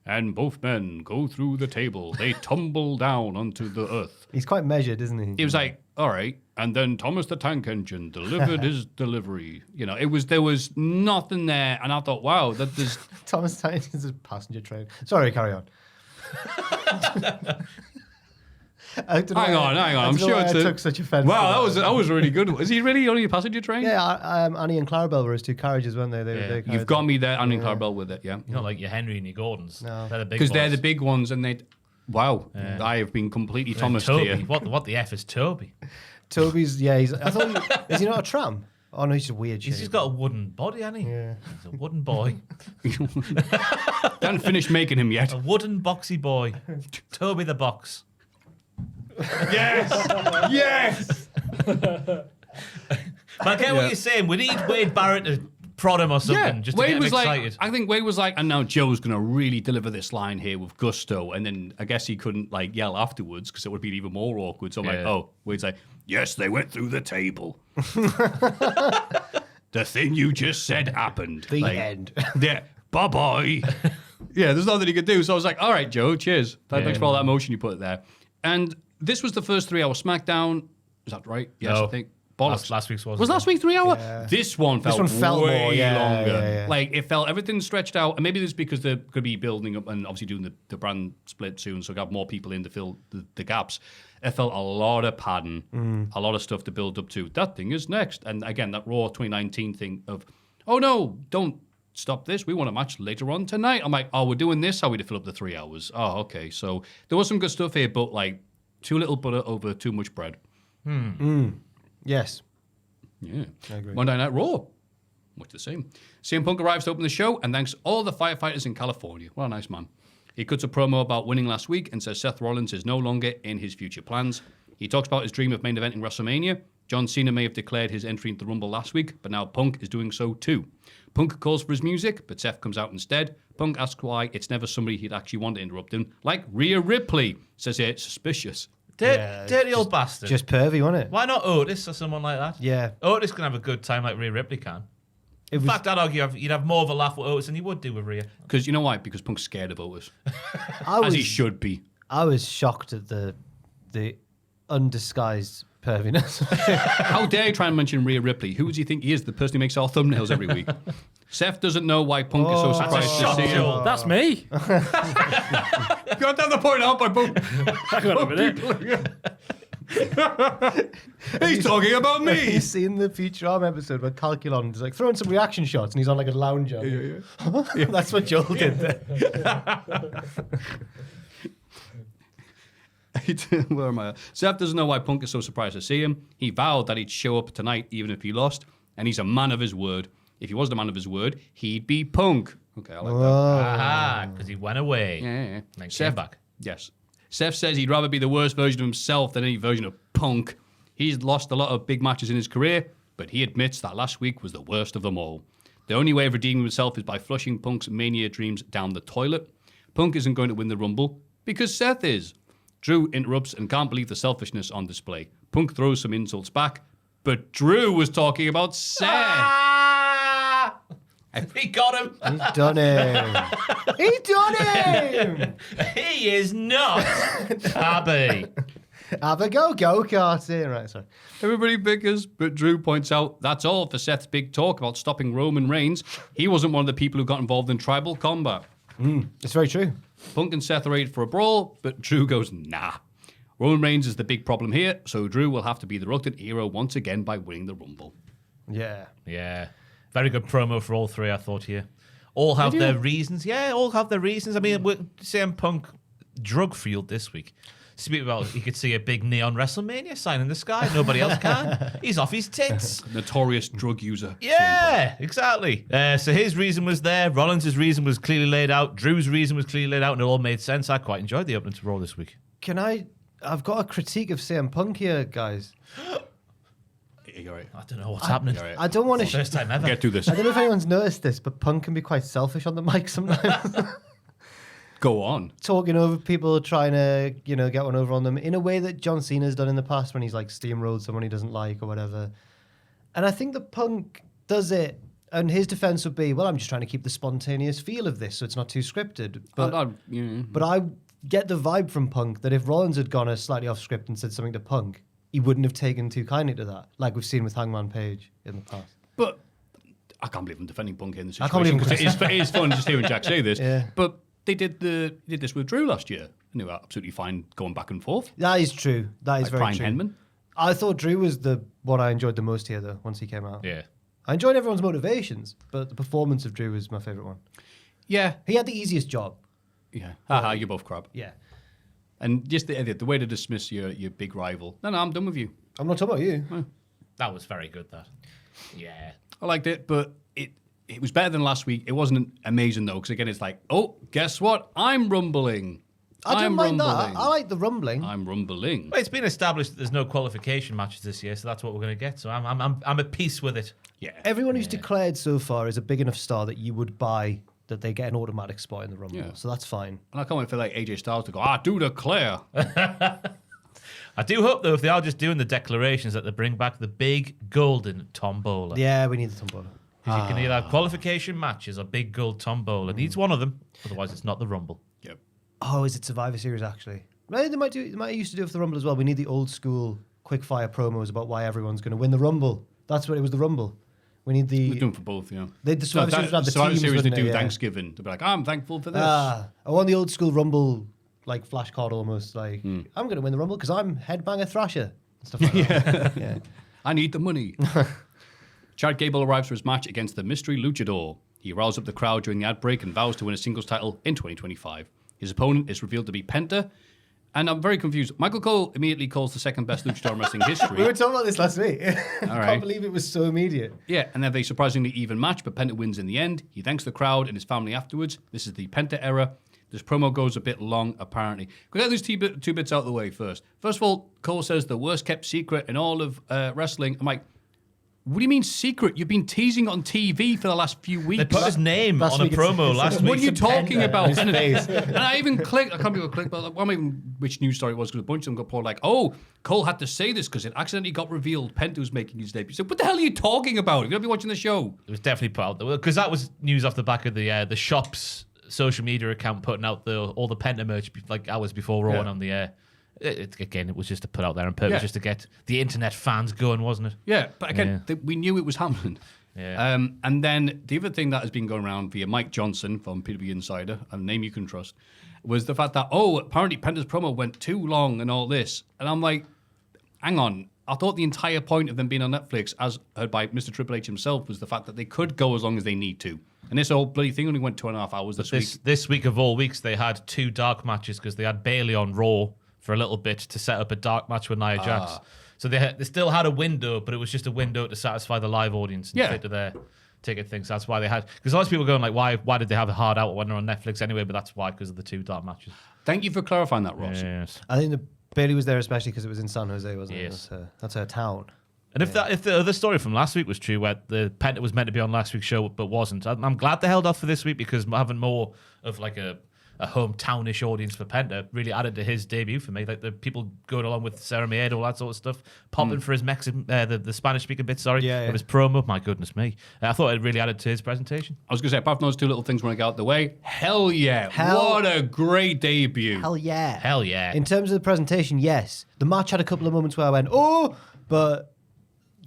and both men go through the table. They tumble down onto the earth. He's quite measured, isn't he? It was like, all right. And then Thomas the Tank Engine delivered his delivery. You know, there was nothing there. And I thought, wow, that is... Thomas Tank is a passenger train. Sorry, carry on. Hang on. I'm sure I took such offence. Wow, that was really good. Is he really only a passenger train? Yeah, Annie and Clarabelle were his 2 carriages, weren't they? They You've got me there, Annie and Clarabelle with it, yeah. You're not like your Henry and your Gordons. No. They're the big Because they're boys. the big ones and they... Wow, I have been completely Thomas Toby. here. What the F is Toby? Toby's, I thought, is he not a tram? Oh, no, he's just weird shit. He's just got a wooden body, hasn't he? Yeah. He's a wooden boy. Haven't finished making him yet. A wooden boxy boy. Toby the Box. Yes! Yes! But I get what you're saying. We need Wade Barrett to prod him or something just to Wade get him was excited. I think Wade was like, and now Joe's going to really deliver this line here with gusto. And then I guess he couldn't like yell afterwards because it would be even more awkward. So I'm like, oh, Wade's like, yes, they went through the table. The thing you just said happened. The Like, end. Yeah, bye-bye. Yeah, there's nothing he could do. So I was like, all right, Joe, cheers. Thanks for all that emotion you put there. And this was the first 3-hour SmackDown. Is that right? Yes, No. I think. bollocks. Last week's was last week 3 hour? Yeah. This one felt way longer. Yeah. Like it felt everything stretched out, and maybe it's because they're going to be building up and obviously doing the brand split soon, so got more people in to fill the gaps. It felt a lot of padding, a lot of stuff to build up to. That thing is next, and again that Raw 2019 thing of, oh no, don't stop this. We want a match later on tonight. I'm like, oh, we're doing this. How are we to fill up the 3 hours? Oh, okay. So there was some good stuff here, but like too little butter over too much bread. Yes. Yeah. I agree. Monday Night Raw. Much the same. CM Punk arrives to open the show and thanks all the firefighters in California. What a nice man. He cuts a promo about winning last week and says Seth Rollins is no longer in his future plans. He talks about his dream of main eventing WrestleMania. John Cena may have declared his entry into the Rumble last week, but now Punk is doing so too. Punk calls for his music, but Seth comes out instead. Punk asks why it's never somebody he'd actually want to interrupt him, like Rhea Ripley. Says it's suspicious. Dirty old bastard. Just pervy, wasn't it? Why not Otis or someone like that? Yeah. Otis can have a good time like Rhea Ripley can. It In was, fact, I'd argue you'd have more of a laugh with Otis than you would do with Rhea. Because you know why? Because Punk's scared of Otis. I As he was, should be. I was shocked at the undisguised perviness. How dare you try and mention Rhea Ripley? Who does he think he is? The person who makes our thumbnails every week. Seth doesn't know why Punk is so surprised to shock, see him. Joel. That's me. You got to point out by Punk. Hang on a minute. He's talking about Have you me. seen the Futurama episode where Calculon is like throwing some reaction shots and he's on like a lounger? Yeah. That's what Joel did there. Where am I? Seth doesn't know why Punk is so surprised to see him. He vowed that he'd show up tonight even if he lost, and he's a man of his word. If he wasn't a man of his word, he'd be Punk. Okay, I like that. Aha, because he went away. Yeah. Then came back. Yes. Seth says he'd rather be the worst version of himself than any version of Punk. He's lost a lot of big matches in his career, but he admits that last week was the worst of them all. The only way of redeeming himself is by flushing Punk's Mania dreams down the toilet. Punk isn't going to win the Rumble because Seth is. Drew interrupts and can't believe the selfishness on display. Punk throws some insults back, but Drew was talking about Seth. Ah! He got him. He's done him. He done him. He is not happy. Have a go-karting. Right, sorry. Everybody bickers, but Drew points out that's all for Seth's big talk about stopping Roman Reigns. He wasn't one of the people who got involved in tribal combat. It's very true. Punk and Seth are ready for a brawl, but Drew goes, nah. Roman Reigns is the big problem here, so Drew will have to be the reluctant hero once again by winning the Rumble. Yeah. Yeah. Very good promo for all three, I thought here. All have their reasons. Yeah, all have their reasons. I mean, CM Punk drug-fueled this week. Speak about, you could see a big neon WrestleMania sign in the sky. Nobody else can. He's off his tits. Notorious drug user. Yeah, exactly. So his reason was there. Rollins' reason was clearly laid out. Drew's reason was clearly laid out, and it all made sense. I quite enjoyed the opening to Raw this week. I've got a critique of CM Punk here, guys. You're right. I don't know what's happening. Right. I don't want to... First time ever. Get through this. I don't know if anyone's noticed this, but Punk can be quite selfish on the mic sometimes. Go on. Talking over people, trying to, get one over on them in a way that John Cena's done in the past when he's like steamrolled someone he doesn't like or whatever. And I think that Punk does it, and his defense would be, well, I'm just trying to keep the spontaneous feel of this so it's not too scripted. But I get the vibe from Punk that if Rollins had gone a slightly off script and said something to Punk, he wouldn't have taken too kindly to that, like we've seen with Hangman Page in the past. But I can't believe I'm defending Punk in this I can't situation believe because it is fun just hearing Jack say this. Yeah. But they did this with Drew last year, and they were absolutely fine going back and forth. That is true. That is Like very Brian true. Henman. I thought Drew was the one I enjoyed the most here, though, once he came out. Yeah. I enjoyed everyone's motivations, but the performance of Drew was my favourite one. Yeah. He had the easiest job. Yeah. Haha, you're both crap. Yeah. And just the way to dismiss your big rival. No, I'm done with you. I'm not talking about you. That was very good, that. Yeah. I liked it, but it was better than last week. It wasn't amazing, though, because again, it's like, oh, guess what? I'm rumbling. I don't mind rumbling. that. I like the rumbling. I'm rumbling. Well, it's been established that there's no qualification matches this year, so that's what we're going to get. So I'm at peace with it. Yeah. Everyone who's declared so far is a big enough star that you would buy that they get an automatic spot in the Rumble. Yeah. So that's fine. And I can't wait for like AJ Styles to go, do declare. I do hope, though, if they are just doing the declarations, that they bring back the big golden tombola. Yeah, we need the tombola. Because you can either have qualification matches or big gold tombola. Needs one of them. Otherwise, it's not the Rumble. Yep. Oh, is it Survivor Series, actually? Right, they might used to do it for the Rumble as well. We need the old school quick fire promos about why everyone's going to win the Rumble. That's what it was. The Rumble. We need the. They're doing for both, yeah. The Survivor Series would have the Survivor teams, Series they wouldn't do it? Yeah. Thanksgiving. They'll be like, I'm thankful for this. I want the old school Rumble like flashcard almost. Like I'm going to win the Rumble because I'm Headbanger Thrasher and stuff like that. Yeah. I need the money. Chad Gable arrives for his match against the mystery luchador. He riles up the crowd during the ad break and vows to win a singles title in 2025. His opponent is revealed to be Penta. And I'm very confused. Michael Cole immediately calls the second best luchador in wrestling history. We were talking about this last week. I right. can't believe it was so immediate. Yeah, and they have a surprisingly even match, but Penta wins in the end. He thanks the crowd and his family afterwards. This is the Penta era. This promo goes a bit long, apparently. We'll get these two bits out of the way first. First of all, Cole says the worst kept secret in all of wrestling. I'm like, what do you mean secret? You've been teasing on TV for the last few weeks. They put his name on a promo last week. What are you talking about? His face. And I even clicked, I can't believe I clicked, but I don't even which news story it was because a bunch of them got pulled like, oh, Cole had to say this because it accidentally got revealed Penta was making his debut. So what the hell are you talking about? You're going to be watching the show. It was definitely put out there because that was news off the back of the shop's social media account putting out all the Penta merch like hours before Raw and on the air. Again, it was just to put out there on purpose, just to get the internet fans going, wasn't it? Yeah, but again, we knew it was happening. Yeah. And then the other thing that has been going around via Mike Johnson from PPV Insider, a name you can trust, was the fact that, apparently Penta's promo went too long and all this. And I'm like, hang on. I thought the entire point of them being on Netflix, as heard by Mr. Triple H himself, was the fact that they could go as long as they need to. And this whole bloody thing only went 2.5 hours this week. This week of all weeks, they had 2 dark matches because they had Bayley on Raw for a little bit to set up a dark match with Nia Jax. So they still had a window, but it was just a window to satisfy the live audience and fit to their ticket things. That's why they had... Because a lot of people going like, why did they have a hard out when they're on Netflix anyway? But that's why, because of the 2 dark matches. Thank you for clarifying that, Ross. Yes. I think Bailey was there especially because it was in San Jose, wasn't it? Yes. That's her town. And if the other story from last week was true, where the Penta was meant to be on last week's show but wasn't, I'm glad they held off for this week because having more of like a hometownish audience for Penta really added to his debut for me. Like the people going along with Sarah Maed, all that sort of stuff, popping for his Mexican, the Spanish speaking bit, of his promo. My goodness me. I thought it really added to his presentation. I was going to say, apart from those 2 little things when I got out the way, hell yeah. What a great debut. Hell yeah. Hell yeah. In terms of the presentation, yes. The match had a couple of moments where I went, but...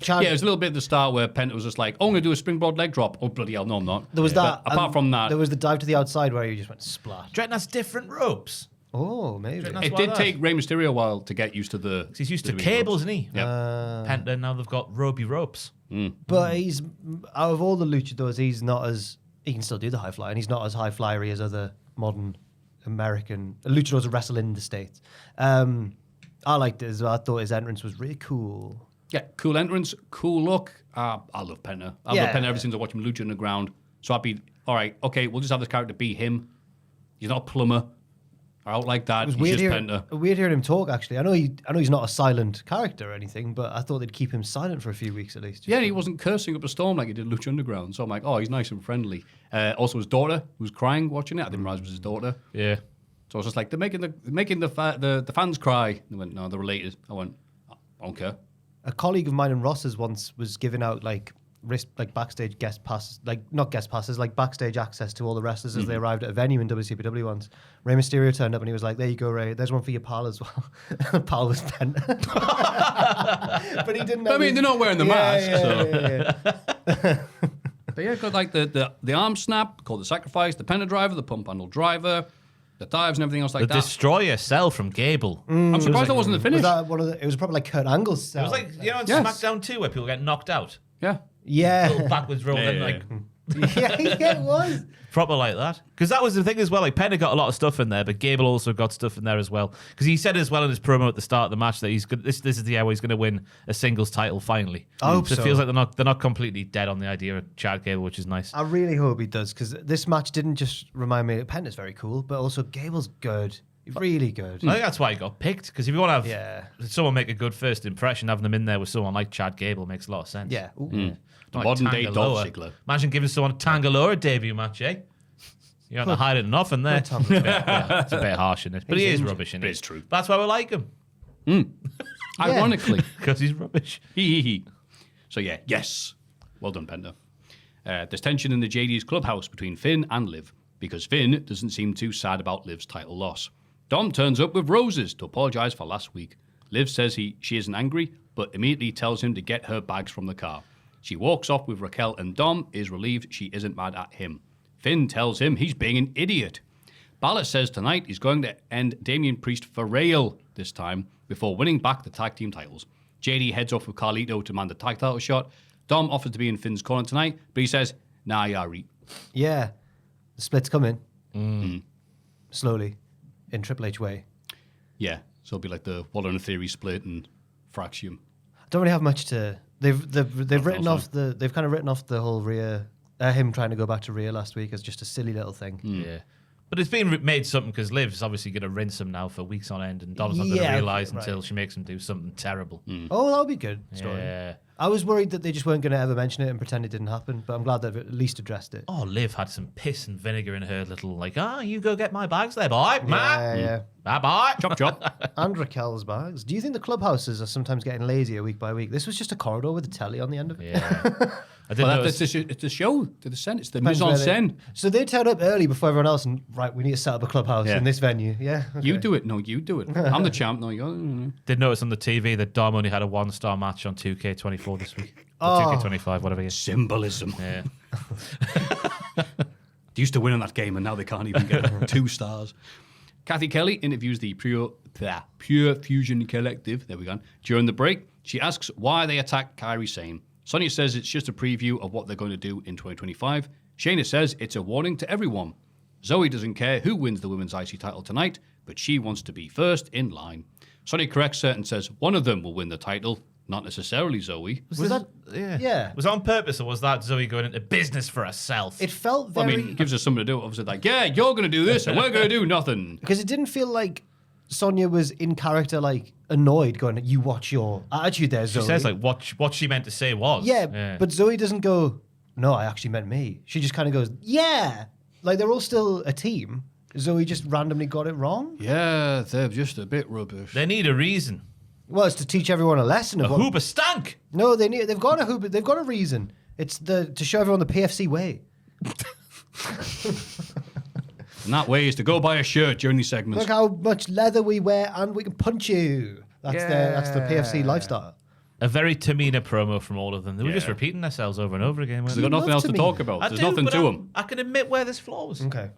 Yeah, it was a little bit at the start where Penta was just like, I'm going to do a springboard leg drop. Oh, bloody hell, no, I'm not. There was that. But apart from that... There was the dive to the outside where he just went splash. Do you reckon that's different ropes? Oh, maybe. It did take Rey Mysterio a while to get used to the... He's used to cables, isn't he? Yeah. Penta, now they've got ropey ropes. But he's, out of all the luchadors, he's not as... He can still do the high fly, and he's not as high flyery as other modern American luchadors who wrestle in the States. I liked it as well. I thought his entrance was really cool. Yeah, cool entrance, cool look. I love Penta. I love Penta ever since I watched him lucha on the ground. So I'd be, all right, okay, we'll just have this character be him. He's not a plumber. Or out like that. He's just Penta. Weird hearing him talk, actually. I know he's not a silent character or anything, but I thought they'd keep him silent for a few weeks at least. Yeah, he wasn't cursing up a storm like he did Lucha Underground. So I'm like, he's nice and friendly. Also, his daughter was crying watching it. I didn't realize it was his daughter. Yeah. So I was just like, they're making the fans cry. And they went, no, they're related. I went, I don't care. A colleague of mine in Ross's once was giving out backstage guest passes, not guest passes, like backstage access to all the wrestlers as they arrived at a venue in WCPW once. Rey Mysterio turned up and he was like, there you go, Rey, there's one for your pal as well. Pal was Penta. But he didn't know. I mean, they're not wearing the mask. Yeah. But yeah, got like the arm snap, called the sacrifice, the Penta driver, the pump handle driver, the dives and everything else like that. The destroyer cell from Gable. I'm surprised that wasn't the finish. It was probably like Kurt Angle's It style. was like, on SmackDown 2 where people get knocked out. Yeah. Yeah. Little backwards roll, then yeah, it was. proper like that. Because that was the thing as well. Like Penta got a lot of stuff in there, but Gable also got stuff in there as well. Because he said as well in his promo at the start of the match that he's good. This is the year where he's going to win a singles title finally. I hope so. It feels like they're not completely dead on the idea of Chad Gable, which is nice. I really hope he does, because this match didn't just remind me. Penta's very cool, but also Gable's good. He's really good. I think that's why he got picked. Because if you want to have someone make a good first impression, having them in there with someone like Chad Gable makes a lot of sense. Yeah. Like Modern day Dolph Tangaloa. Ziggler. Imagine giving someone a Tangaloa debut match, eh? You don't have to hide it enough in there. It's a bit harsh in it, but he is rubbish in it. It's true. That's why we like him. Ironically. Because he's rubbish. So yeah, yes. Well done, Penta. There's tension in the JD's clubhouse between Finn and Liv, because Finn doesn't seem too sad about Liv's title loss. Dom turns up with roses to apologise for last week. Liv says she isn't angry, but immediately tells him to get her bags from the car. She walks off with Raquel, and Dom is relieved she isn't mad at him. Finn tells him he's being an idiot. Balor says tonight he's going to end Damian Priest for real this time before winning back the tag team titles. JD heads off with Carlito to man the tag title shot. Dom offers to be in Finn's corner tonight, but he says, nah, Yari. Yeah. The split's coming. Slowly. In Triple H way. Yeah, so it'll be like the Waller and Theory split and Fraxium. I don't really have much to... They've written off the... They've kind of written off the whole Rhea... him trying to go back to Rhea last week as just a silly little thing. Yeah. But it's been made something because Liv's obviously going to rinse him now for weeks on end, and Dom's not going to realise until she makes him do something terrible. Oh, that would be good. Story. Yeah. I was worried that they just weren't going to ever mention it and pretend it didn't happen, but I'm glad they've at least addressed it. Oh, Liv had some piss and vinegar in her little, like, you go get my bags there, boy. Yeah. Bye-bye. Chop, chop. And Raquel's bags. Do you think the clubhouses are sometimes getting lazier week by week? This was just a corridor with a telly on the end of it. Yeah. I didn't Well, notice. it's a show to the scent. It's the Depends mise en where they- scène. So they turn up early before everyone else and, right, we need to set up a clubhouse Yeah. in this venue. Yeah. You okay. do it. No, you do it. I'm the champ. No, you. Did notice on the TV that Dom only had a 1-star match on 2K24 this week. Or Oh. 2K25, whatever it is. Symbolism. Yeah. They used to win in that game, and now they can't even get 2 stars. Kathy Kelly interviews the Pure Fusion Collective. There we go. During the break, she asks why they attacked Kairi Sane. Sonya says it's just a preview of what they're going to do in 2025. Shayna says it's a warning to everyone. Zoe doesn't care who wins the women's IC title tonight, but she wants to be first in line. Sonya corrects her and says one of them will win the title, not necessarily Zoe. Was that... Yeah. Was that on purpose, or was that Zoe going into business for herself? It felt I very... mean, it gives us something to do. Obviously, like, yeah, you're going to do this, and we're going to do nothing. Because it didn't feel like Sonya was in character, like, annoyed, going, you watch your attitude there, Zoe. She says, like, what she meant to say was. Yeah, but Zoe doesn't go, no, I actually meant me. She just kind of goes, yeah. Like, they're all still a team. Zoe just randomly got it wrong. Yeah, they're just a bit rubbish. They need a reason. Well, it's to teach everyone a lesson. A Of what, hooper stank. no, they've got a hooper. They've got a reason. It's to show everyone the PFC way. And that way is to go buy a shirt during these segments. Look how much leather we wear, and we can punch you. That's the PFC lifestyle. A very Tamina promo from all of them. They were just Yeah. repeating themselves over and over again. weren't They've got they? nothing love else to Tamina. talk about. I There's do, nothing but to them. I can admit where there's flaws. Okay.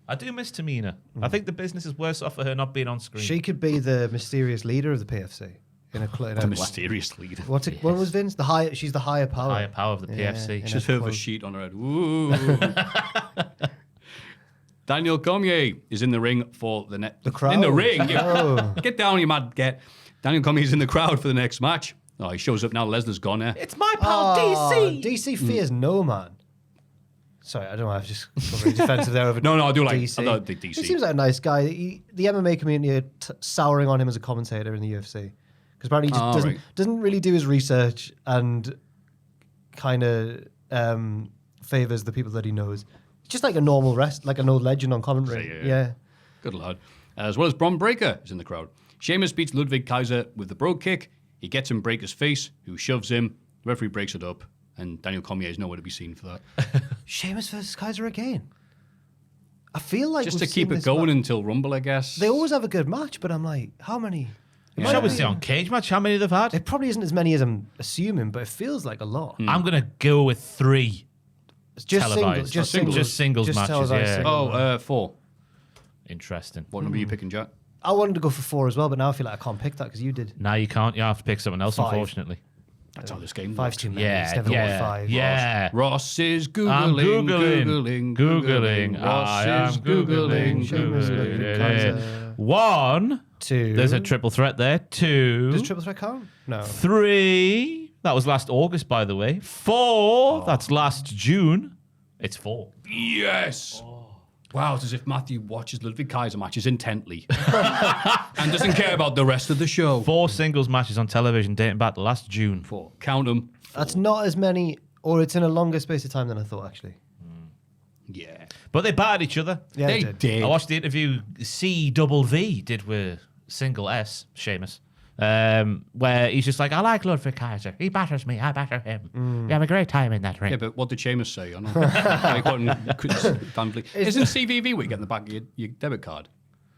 I do miss Tamina. I think the business is worse off for her not being on screen. She could be the mysterious leader of the PFC in a The mysterious leader. What was Vince? She's the higher power. higher power of the PFC. in Just a have a quote. sheet on her head. Ooh. Daniel Cormier is in the ring for the next. The crowd. In the ring. Oh. Get down, you mad get. Daniel Cormier's in the crowd for the next match. Oh, he shows up now. Lesnar's gone. It's my pal DC. DC fears no man. Sorry, I don't know. I was just got really defensive there over No, I do like DC. I like the DC. He seems like a nice guy. The MMA community are souring on him as a commentator in the UFC because apparently he just doesn't really do his research and kind of favors the people that he knows. Just like a normal like an old legend on commentary. Yeah. Good lad. As well as Bron Breakker is in the crowd. Sheamus beats Ludwig Kaiser with the Brogue Kick. He gets in Breaker's face, who shoves him. The referee breaks it up, and Daniel Cormier is nowhere to be seen for that. Sheamus versus Kaiser again. I feel like Just to we've seen keep it this going match. until Rumble, I guess. They always have a good match, but I'm like, how many? You should obviously on Cage Match how many they've had. It probably isn't as many as I'm assuming, but it feels like a lot. I'm going to go with 3. It's just televised. singles, Just singles matches, televised yeah. singles. 4. Interesting. What number are you picking, Jack? I wanted to go for 4 as well, but now I feel like I can't pick that because you did. Now you can't. You have to pick something else, 5. unfortunately. That's how this game 5's works. too many. Yeah, It's never yeah, 5. yeah. Ross is I'm Googling, Googling. Googling. I am Ross is Googling. Sheamus, Ludwig Kaiser. 1. 2. There's a triple threat there. 2. Does triple threat count? No. 3. That was last August, by the way. 4. That's last June. It's 4. Yes. Wow, it's as if Maffew watches Ludwig Kaiser matches intently and doesn't care about the rest of the show. 4 singles matches on television dating back to last June. 4. Count them. That's not as many, or it's in a longer space of time than I thought, actually. Yeah. But they battered each other. Yeah, They it did. I watched the interview CVV did with single S, Sheamus, where he's just like, I like Ludwig Kaiser. He batters me, I batter him. We have a great time in that ring. Yeah, but what did Sheamus say? I know. Isn't CVV where you get in the back of your debit card?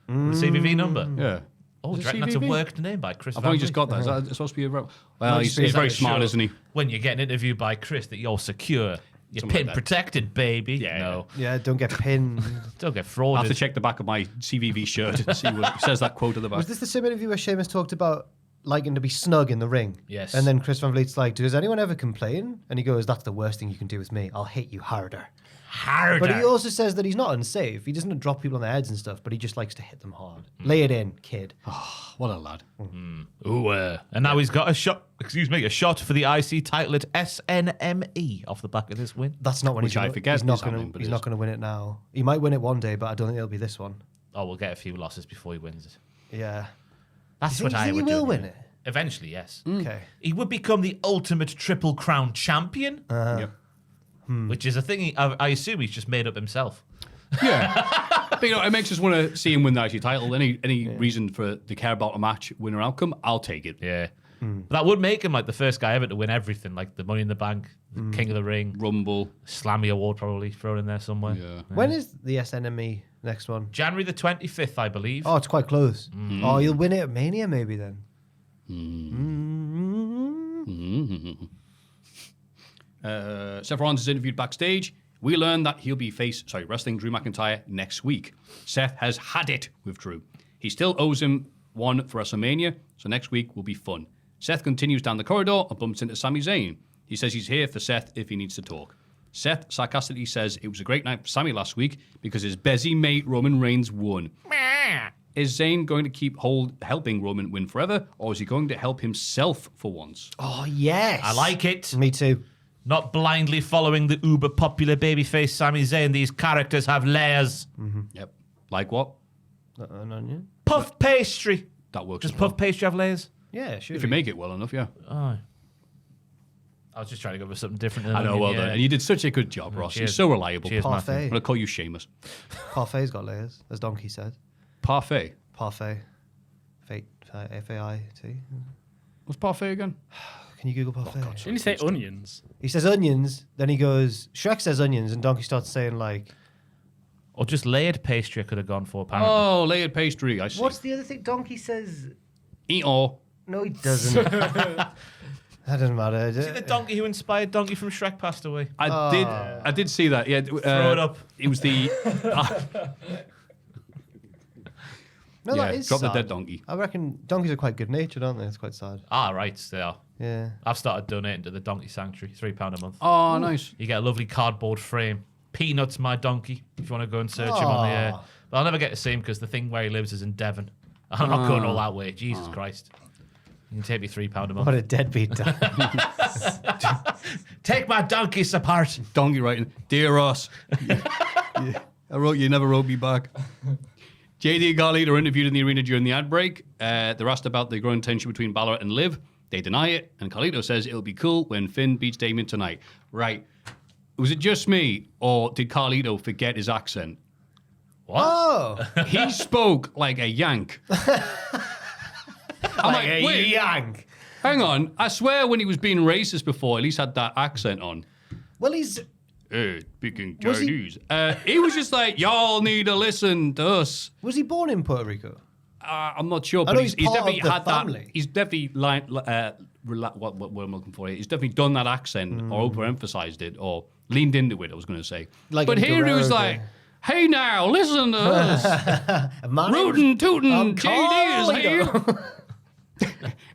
The CVV number. Yeah. Oh, do Is you it reckon that's a CVV? worked name by Chris? I've only just got that. Is that supposed to be a... Well, he's very smart, isn't he? When you get an interview by Chris that you're secure, you're Something pin like that. protected, baby. Yeah, No, Yeah, don't get pinned. don't get I'll have frauded. to check the back of my CVV shirt and see what says that quote at the back. Was this the same interview where Sheamus talked about liking to be snug in the ring? Yes. And then Chris Van Vliet's like, does anyone ever complain? And he goes, that's the worst thing you can do with me. I'll hit you harder. Harder. But he also says that he's not unsafe. He doesn't drop people on their heads and stuff, but he just likes to hit them hard. Lay it in, kid. What a lad. Ooh, and now he's got a shot for the IC title at SNME off the back of this win. That's not when Which he's I gonna, forget he's not is going happening, but he's it not is. going to win it now. He might win it one day, but I don't think it'll be this one. Oh, we'll get a few losses before he wins it. Yeah. That's Do you what think I he would will do. win it? Eventually, yes. Okay. He would become the ultimate Triple Crown champion, Yep. which is a thing I assume he's just made up himself. Yeah. But, it makes us want to see him win the IC title. Any reason to care about a match, winner outcome, I'll take it. Yeah. That would make him like the first guy ever to win everything, like the Money in the Bank, the King of the Ring, Rumble. Slammy Award probably thrown in there somewhere. Yeah. When is the SNME next one? January the 25th, I believe. Oh, it's quite close. Oh, you'll win it at Mania maybe then. Seth Rollins is interviewed backstage. We learn that he'll be wrestling Drew McIntyre next week. Seth has had it with Drew. He still owes him one for WrestleMania, so next week will be fun. Seth continues down the corridor and bumps into Sami Zayn. He says he's here for Seth if he needs to talk. Seth sarcastically says it was a great night for Sami last week because his busy mate Roman Reigns won. Is Zayn going to keep helping Roman win forever, or is he going to help himself for once? Oh, yes. I like it. Me too. Not blindly following the uber popular babyface Sami Zayn. These characters have layers. Yep. Like what? An onion? Puff pastry. That works. Does as well. puff pastry have layers? Yeah, sure. If you make it well enough, yeah. Oh. I was just trying to go for something different. Than I know, onion, well yeah. done. And you did such a good job, Ross. You're cheers. so reliable. Cheers, I'm Maffew. Parfait. going to call you Seamus. Parfait's got layers, as Donkey said. Parfait. Parfait. F-A-I-T. What's parfait again? Can you Google parfait? Didn't you say onions? He says onions, then he goes, Shrek says onions, and Donkey starts saying, like, Or just layered pastry I could have gone for, apparently. Oh, layered pastry. I see. what's the other thing Donkey says? Eat all. No, he doesn't. That doesn't matter. See the donkey who inspired Donkey from Shrek passed away. I did see that. Yeah. Throw it up. It was the No, yeah, that is drop the sad. dead donkey. I reckon donkeys are quite good-natured, aren't they? It's quite sad. Ah, right, they are. Yeah. I've started donating to the Donkey Sanctuary, £3 a month. Oh, nice. You get a lovely cardboard frame. Peanuts, my donkey, if you want to go and search him on the air. But I'll never get to see him because the thing where he lives is in Devon. I'm not going all that way. Jesus Christ. You can take me £3 a month. What a deadbeat dad. Take my donkeys apart. Donkey writing, dear Ross. I wrote you, never wrote me back. JD and Carlito are interviewed in the arena during the ad break. They're asked about the growing tension between Balor and Liv. They deny it, and Carlito says it'll be cool when Finn beats Damien tonight. Right. Was it just me, or did Carlito forget his accent? Oh! He spoke like a Yank. I'm like, wait, yank. hang on. I swear when he was being racist before, at least had that accent on. Well, he's... Speaking Was he- Chinese. He was just like, y'all need to listen to us. Was he born in Puerto Rico? I'm not sure, I but know he's he's part definitely of the had family. that. He's definitely what word I'm looking for here. He's definitely done that accent or overemphasized it or leaned into it. I was going to say, Like but in here he was Guerrero like, "Hey now, listen to us, My name's- rootin' tootin' I'm JD is here." Carlito.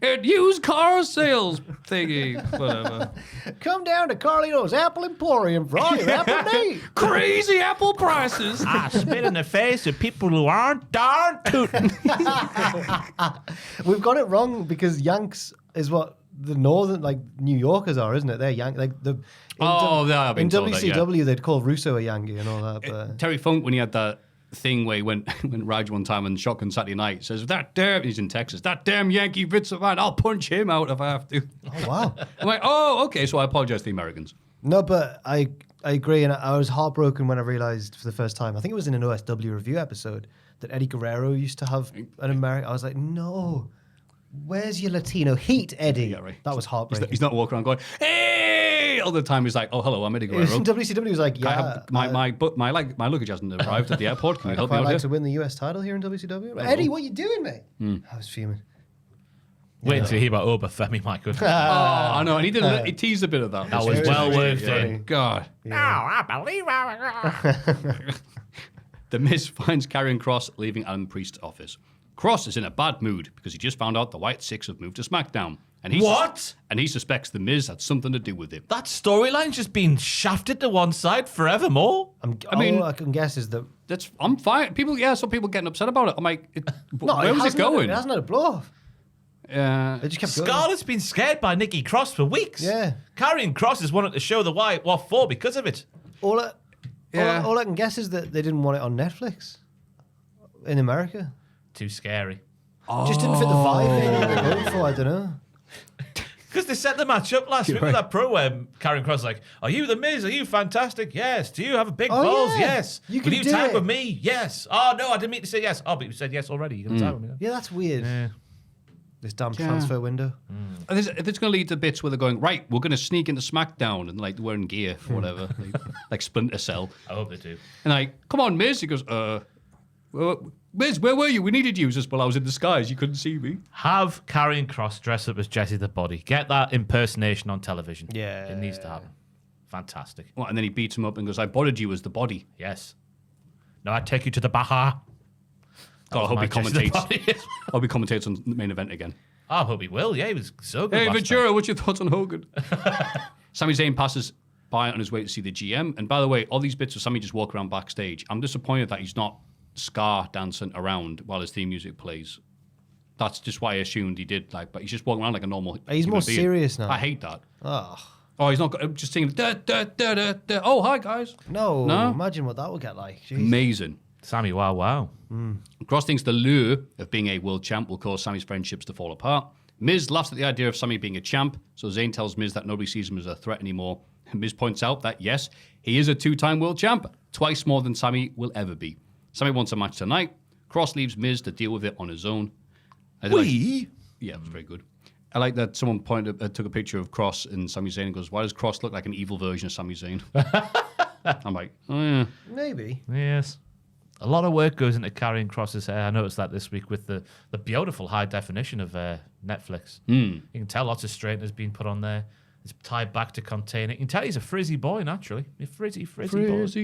At used car sales thingy, whatever. Come down to Carlito's Apple Emporium for all your apple needs. Crazy apple prices. I spit in the face of people who aren't darn tootin'. We've got it wrong because Yanks is what the northern, like New Yorkers are, isn't it? They're Yank. Like the I've been in told that, yeah. WCW they'd call Russo a Yankee and all that. But Terry Funk, when he had that thing where he went Raj one time and Shotgun Saturday Night, says, that damn, he's in Texas, that damn Yankee Vince McMahon, I'll punch him out if I have to. oh wow. I'm like, oh, okay, so I apologize to the Americans. No, but I agree, and I was heartbroken when I realized for the first time. I think it was in an OSW review episode that Eddie Guerrero used to have an American. I was like, no, where's your Latino heat, Eddie? Yeah, right. That was heartbreaking. He's not walking around going, hey, hell of the time he's like, "Oh, hello, I'm Eddie Guerrero. WCW was like, I yeah, have my luggage hasn't arrived at the airport. Can you I'd help me quite out like here?" to win the US title here in WCW. Eddie, what are you doing, mate? I was fuming. Wait until you hear about Obafemi, my goodness. I know, and he teased a bit of that. That was well worth funny. it. God. I believe The Miz finds Karrion Kross leaving Adam Priest's office. Kross is in a bad mood because he just found out the White Six have moved to SmackDown. And he suspects the Miz had something to do with it. that storyline's just been shafted to one side forevermore. All I can guess is that I'm fine. Some people getting upset about it. I'm like, where was it going? It hasn't had a blow off. Yeah. It just kept going. Scarlett's been scared by Nikki Cross for weeks. Yeah. Karrion Kross has wanted to show the Wyatt what for because of it. All I can guess is that they didn't want it on Netflix in America. Too scary. Just didn't fit the vibe they were going for. I don't know. Because they set the match up last week with that pro where Karrion Kross was like, "Are you the Miz? Are you fantastic? Yes. Do you have a big balls? yeah. Yes. You Will can you do tag it." with me? Yes. Oh no, I didn't mean to say yes. Oh, but you said yes already. You can tag with me. Yeah, that's weird. Yeah. This damn transfer window. And it's going to lead to bits where they're going, right, we're going to sneak into SmackDown and like they're wearing gear or whatever, like Splinter Cell. I hope they do. And like, come on, Miz. He goes, Miz, where were you? We needed you. He says, well, I was in disguise. You couldn't see me. Have Karrion Kross dress up as Jesse the Body. Get that impersonation on television. Yeah. It needs to happen. Fantastic. Well, and then he beats him up and goes, I bodied you as the body. Yes. Now I take you to the Baja. God, I hope he commentates. I I hope he commentates on the main event again. hope he will. Yeah, he was so good. Hey, last Ventura, time. what's your thoughts on Hogan? Sami Zayn passes by on his way to see the GM. And by the way, all these bits of Sami just walk around backstage. I'm disappointed that he's not ska dancing around while his theme music plays. That's just why I assumed he did. But he's just walking around like a normal. He's human more being. serious now. I hate that. Oh He's not just singing. Da, da, da, da, da. Oh, hi guys. no! No? Imagine what that would get like. Jeez. Amazing. Sammy, wow. Kross thinks the lure of being a world champ will cause Sammy's friendships to fall apart. Miz laughs at the idea of Sammy being a champ, so Zayn tells Miz that nobody sees him as a threat anymore. Miz points out that, yes, he is a two-time world champ, twice more than Sammy will ever be. Sammy wants a match tonight. Kross leaves Miz to deal with it on his own. Yeah, it was very good. I like that someone took a picture of Kross and Sami Zayn and goes, why does Kross look like an evil version of Sami Zayn? I'm like, oh yeah. Maybe. Yes. A lot of work goes into Karrion Kross's hair. I noticed that this week with the beautiful high definition of Netflix. You can tell lots of straighteners being put on there. It's tied back to contain it. You can tell he's a frizzy boy, naturally. A frizzy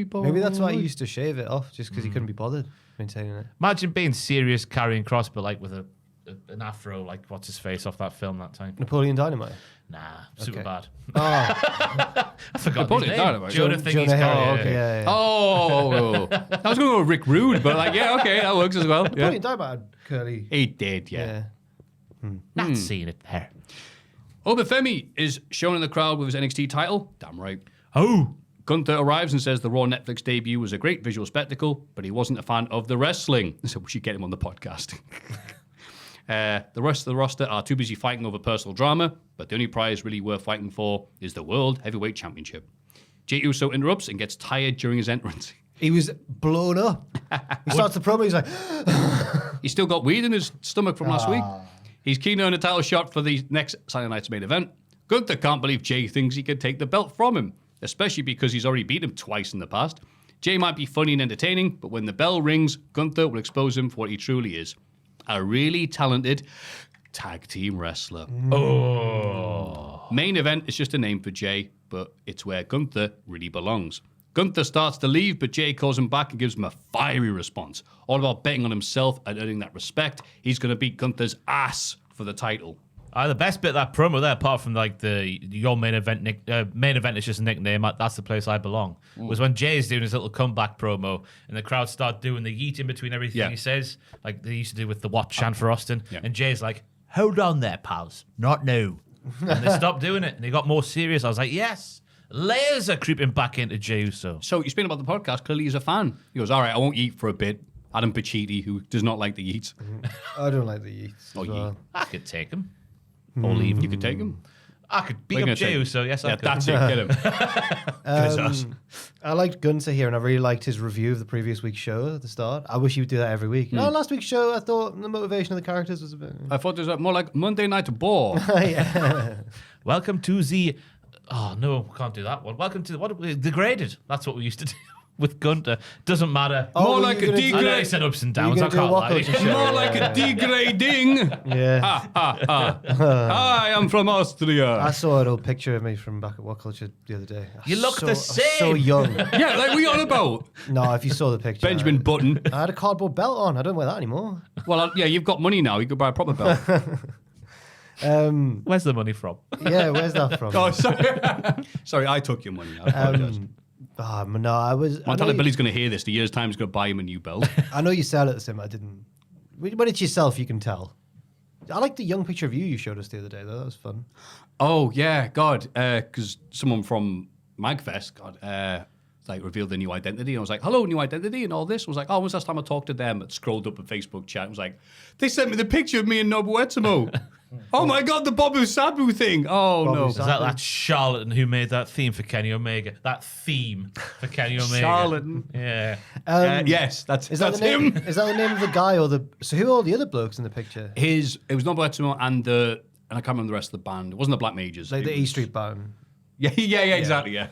boy. Maybe that's why he used to shave it off, just because he couldn't be bothered maintaining it. Imagine being serious Karrion Kross, but like with an afro, like what's his face off that film that time. Napoleon Dynamite. Nah, super bad. Oh, I forgot Napoleon his name. Dynamite. Jonah Thingy's Jonah Hill. character. Okay, yeah. Oh, I was going to go with Rick Rude, but yeah, okay, that works as well. Yeah. Napoleon Dynamite had curly. He did, yeah. Not seeing it there. Obafemi is shown in the crowd with his NXT title. Damn right. Oh. Gunther arrives and says the Raw Netflix debut was a great visual spectacle, but he wasn't a fan of the wrestling. So we should get him on the podcast. The rest of the roster are too busy fighting over personal drama, but the only prize really worth fighting for is the World Heavyweight Championship. Jey Uso interrupts and gets tired during his entrance. He was blown up. He starts the promo, he's like, He's still got weed in his stomach from last week. He's keen on a title shot for the next Saturday night's main event. Gunther can't believe Jey thinks he can take the belt from him, especially because he's already beaten him twice in the past. Jey might be funny and entertaining, but when the bell rings, Gunther will expose him for what he truly is. A really talented tag team wrestler. Oh. Main event is just a name for Jey, but it's where Gunther really belongs. Gunther starts to leave, but Jey calls him back and gives him a fiery response. All about betting on himself and earning that respect. He's going to beat Gunther's ass for the title. The best bit of that promo there, apart from like your main event, main event is just a nickname. That's the place I belong. Was when Jay is doing his little comeback promo, and the crowd start doing the yeet in between everything he says, like they used to do with the What chant for Austin. Yeah. And Jay's like, "Hold on there, pals, not now." And they stopped doing it, and they got more serious. I was like, "Yes." Layers are creeping back into Jey Uso. So you're speaking about the podcast. Clearly, he's a fan. He goes, "All right, I won't eat for a bit." Adam Pacitti, who does not like the yeets. I don't like the yeets. Oh, as well. I could take him. Or leave him. You could take him. I could beat We're up gonna Jey take him. Uso. Yes, I Yeah, could. that's it. Get him. I liked Gunther here, and I really liked his review of the previous week's show at the start. I wish he would do that every week. No, last week's show, I thought the motivation of the characters was a bit... I thought it was more like Monday Night Ball. yeah. Welcome to the Oh, no, can't do that one. Welcome to what we degraded. That's what we used to do with Gunter. Doesn't matter. More were like you a gonna do- I know he degrade. said ups and Were you downs. I gonna do a can't walk lie. out to show? More like a degrading. Yeah. Ha, ha, ha. I am from Austria. I saw an old picture of me from back at What Culture the other day. You look the I'm so same. young. Yeah, like we on about No, if you saw the picture. Benjamin Button. I had a cardboard belt on. I don't wear that anymore. Well, yeah, you've got money now. You could buy a proper belt. Where's the money from? Yeah, where's that from? Oh, sorry. Sorry, I took your money. I apologize. No, I was. I Montana know, Billy's going to hear this. The year's time is going to buy him a new belt. I know you sell it, Sim. I didn't. When it's yourself, you can tell. I like the young picture of you showed us the other day, though. That was fun. Oh, yeah, God. Because someone from MagFest, like revealed their new identity. And I was like, hello, new identity and all this. I was like, oh, when's the last time I talked to them? I scrolled up a Facebook chat. I was like, they sent me the picture of me and Nobu Etsumo. Oh my God, the Bobu Sabu thing. Oh, Bobu no. Sabu. Is that charlatan who made that theme for Kenny Omega? That theme for Kenny Omega. Charlatan. Yeah. Yes, that's Is that that's the name? him. Is that the name of the guy or the? So who are all the other blokes in the picture? It was Nobu Etsumo and I can't remember the rest of the band. It wasn't the Black Mages. Like It the E was- Street Band. Yeah, exactly, yeah.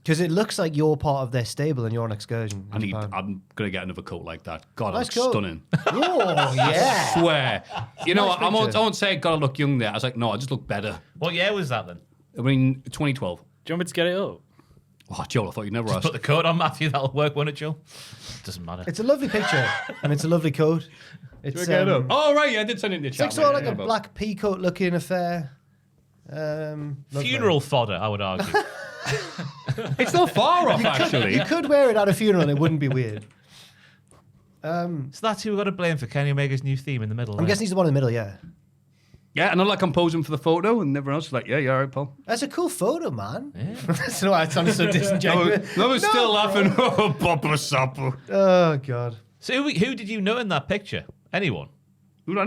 Because it looks like you're part of their stable and you're on excursion. in Japan. I'm going to get another coat like that. God, Nice that's coat. stunning. Oh yeah. Swear. You know, Nice I picture. won't say gotta look young there. I was like, no, I just look better. What year was that then? I mean, 2012. Do you want me to get it up? Oh, Joel, I thought you'd never asked. Put the coat on, Matthew. That'll work, won't it, Joe? Doesn't matter. It's a lovely picture and it's a lovely coat. It's Oh, right, yeah, I did send it in the it's chat. like sort of like mate, a yeah, black peacoat looking affair. Lovely. Funeral fodder, I would argue. It's not far off, actually. You could wear it at a funeral and it wouldn't be weird. So that's who we got to blame for Kenny Omega's new theme in the middle. I'm guessing he's the one in the middle, yeah. Yeah, and I'm like, I'm posing for the photo, and everyone else is like, yeah, all right, Paul. That's a cool photo, man. That's why it sounded so disingenuous. No, I was still laughing. Oh, Papa Sapo. Oh, God. So who did you know in that picture? Anyone? No,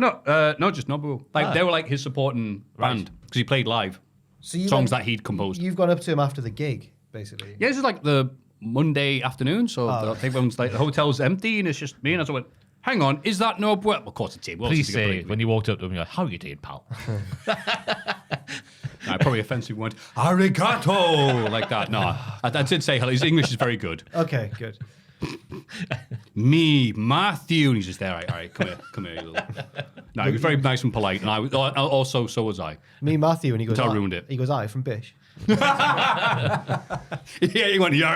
just Nobu. Like, they were like his supporting band, because he played live. So you Songs went- that he'd composed. You've gone up to him after the gig, basically. Yeah, this is like the Monday afternoon, so everyone's like, the hotel's empty, and it's just me, and I just went, hang on, is that Nobu? Well, of course it's him. Well, Please it's gonna say believe me. when you walked up to him, you're like, how you doing, pal? I probably offensively went, arigato, like that. No, I did say hello. His English is very good. Okay, good. Me, Maffew, and he's just there. All right, come here, you little. No, he was very nice and polite, and I was also so was I. Me, Maffew, and he goes, Until I ruined it. He goes, aye, from Bish. Yeah, he went, yeah,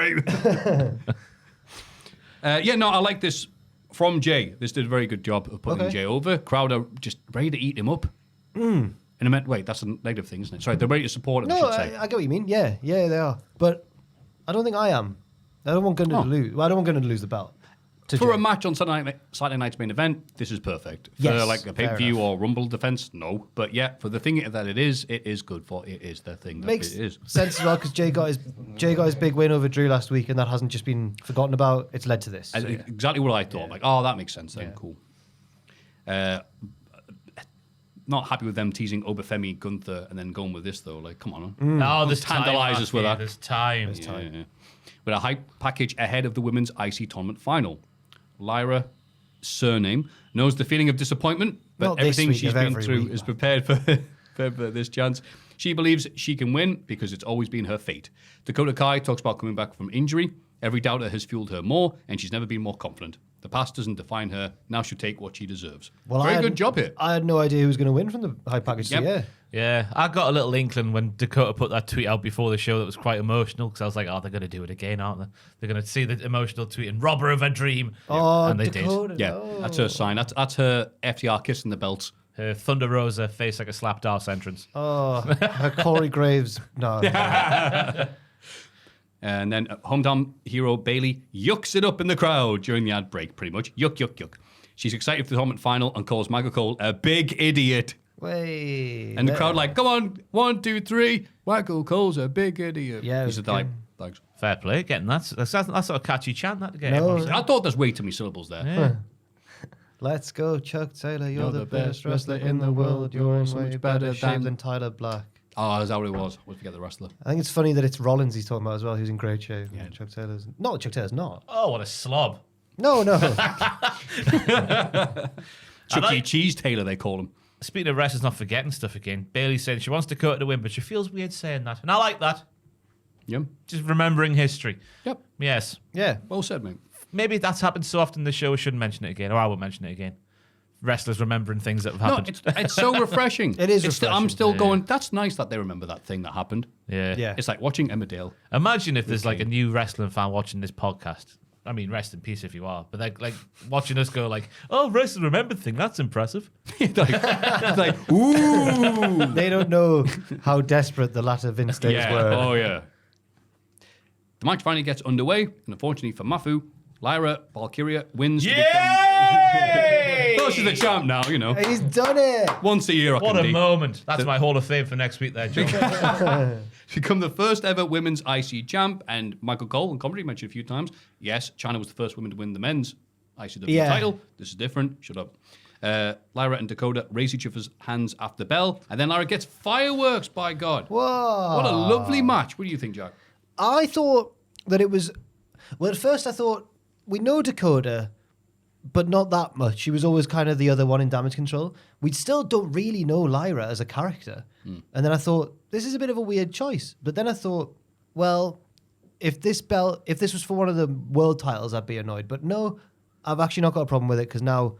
right. Yeah, no, I like this from Jay. This did a very good job of putting Okay. Jay over. Crowd are just ready to eat him up. And I meant, wait, that's a negative thing, isn't it? Sorry, they're ready to support him, I No, should say. I get what you mean. Yeah, they are. But I don't think I am. I don't want Gunnar to lose. Well, I don't want Gunnar to lose the belt. to For Jay. a match on Saturday night's main event, this is perfect. For Yes, like a fair pay-per-view enough. or Rumble defense, no. But yeah, for the thing that it is good for. It is the thing that Makes it is. sense as well because Jay got his big win over Drew last week, and that hasn't just been forgotten about. It's led to this. So, And yeah. exactly what I thought. Like, oh, that makes sense then. Yeah. Cool. Not happy with them teasing Obafemi, Gunther, and then going with this though. Like, come on. Oh, there's time. Tantalize us with Matthew, that. There's time. Yeah. With a hype package ahead of the women's IC tournament final. Lyra, surname, knows the feeling of disappointment, but Not this everything week, she's of been every through week, is man. prepared for this chance. She believes she can win because it's always been her fate. Dakota Kai talks about coming back from injury. Every doubter has fueled her more, and she's never been more confident. The past doesn't define her. Now she'll take what she deserves. Very good job here. I had no idea who was going to win from the high package. So Yep. yeah. Yeah, I got a little inkling when Dakota put that tweet out before the show that was quite emotional because I was like, oh, they're going to do it again, aren't they? They're going to see the emotional tweet and rob her of her dream. Oh, and they Dakota. Yeah, no. that's her sign. That's her FTR kissing the belt. did. Her Thunder Rosa face like a slapped arse entrance. Oh, her Corey Graves. No. And then hometown hero Bailey yucks it up in the crowd during the ad break, pretty much. Yuck, yuck, yuck. She's excited for the tournament final and calls Michael Cole a big idiot. Wait. And the crowd like, come on, 1, 2, 3. Michael Cole's a big idiot. Yeah, it He was said, like, good. thanks. Fair play, getting that. That's sort of catchy chant that to get No. everyone saying. I thought there's way too many syllables there. Yeah. Let's go, Chuck Taylor. You're the best wrestler in the world. You're so much better shape than Tyler Black. Oh, that's how it was. We'll forget the wrestler. I think it's funny that it's Rollins he's talking about as well, who's in great shape. Yeah. Chuck Taylor's not. Chuck Taylor's not. Oh, what a slob. No. Chuck E. Cheese Taylor, they call him. speaking of wrestlers not forgetting stuff again, Bailey saying she wants Dakota to win, but she feels weird saying that. And I like that. Yeah. Just remembering history. Yep. Yes. Yeah. Well said, mate. Maybe that's happened so often in the show we shouldn't mention it again, or I won't mention it again. Wrestlers remembering things that have No, happened. it's so refreshing. It is I'm refreshing. still going, that's nice that they remember that thing that happened. Yeah. Yeah. It's like watching Emmerdale. Imagine if there's like a new wrestling fan watching this podcast. I mean, rest in peace if you are. But like watching us go like, oh, wrestling remembered thing. That's impressive. like, ooh. They don't know how desperate the latter Vince days Yeah. were. Oh, yeah. The match finally gets underway, and unfortunately for Maffew, Lyra Valkyria wins to become... Yay! Oh, she's the champ now, you know. He's done it. Once a year, I What can a be. moment. That's my Hall of Fame for next week there, John. Become the first ever women's IC champ, and Michael Cole and comedy mentioned a few times. Yes, China was the first woman to win the men's ICW title. This is different. Shut up. Lyra and Dakota raise each other's hands after the bell, and then Lyra gets fireworks, by God. Whoa. What a lovely match. What do you think, Jack? I thought that it was... Well, at first I thought, we know Dakota, but not that much. She was always kind of the other one in Damage Control. We still don't really know Lyra as a character. And then I thought, this is a bit of a weird choice. But then I thought, well, if this was for one of the world titles, I'd be annoyed. But no, I've actually not got a problem with it, because now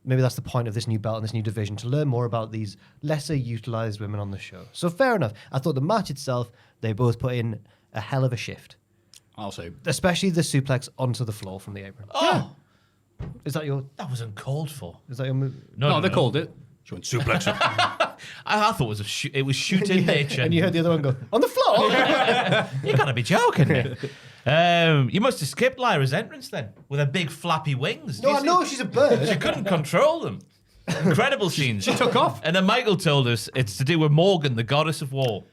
maybe that's the point of this new belt and this new division, to learn more about these lesser utilized women on the show. So fair enough. I thought the match itself, they both put in a hell of a shift. I'll say. Especially the suplex onto the floor from the apron. Oh, Is that your uncalled for. Is that your move? No, they called it. She went suplex. I thought it was shoot in nature. And you heard the other one go, on the floor? You gotta be joking me. You must have skipped Lyra's entrance then, with her big flappy wings. No, I know she's a bird. She couldn't control them. Incredible scenes. She took off. And then Michael told us it's to do with Morgan, the goddess of war.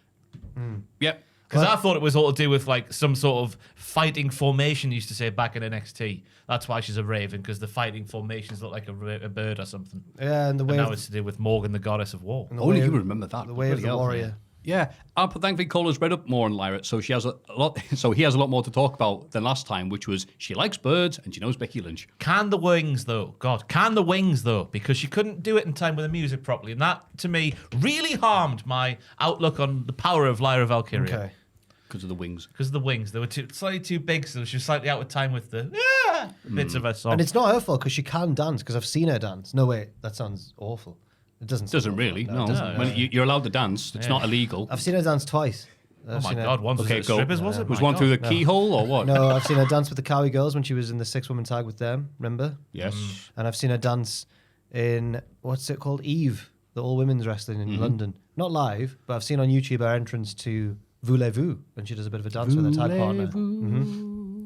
Yep. Because I thought it was all to do with like some sort of fighting formation used to say back in NXT. That's why she's a raven, because the fighting formations look like a bird or something. Yeah, and the way And now of, it's to do with Morgan, the goddess of war. the Only way you of- remember that. the way of Bloody the hell. warrior. Yeah, but thankfully Cole has read up more on Lyra, so she has a lot. So he has a lot more to talk about than last time, which was she likes birds and she knows Becky Lynch. Can the wings though? God, can the wings though? Because she couldn't do it in time with the music properly, and that to me really harmed my outlook on the power of Lyra Valkyria. Okay. Because of the wings. Because of the wings, they were slightly too big, so she was slightly out of time with the bits of her song. And it's not her fault, because she can dance, because I've seen her dance. No, wait, that sounds awful. It doesn't. sound Doesn't awful. really. No, it doesn't. When you're allowed to dance. It's not illegal. I've seen her dance twice. Oh my God, once was Okay, it go. strippers, was it? Was My one God. through the keyhole or what? No, I've seen her dance with the Cowie Girls when she was in the 6-woman tag with them, remember? Yes. And I've seen her dance in, what's it called? Eve, the all-women's wrestling in London. Not live, but I've seen on YouTube her entrance to Voulez-Vous, when she does a bit of a dance with her tag partner.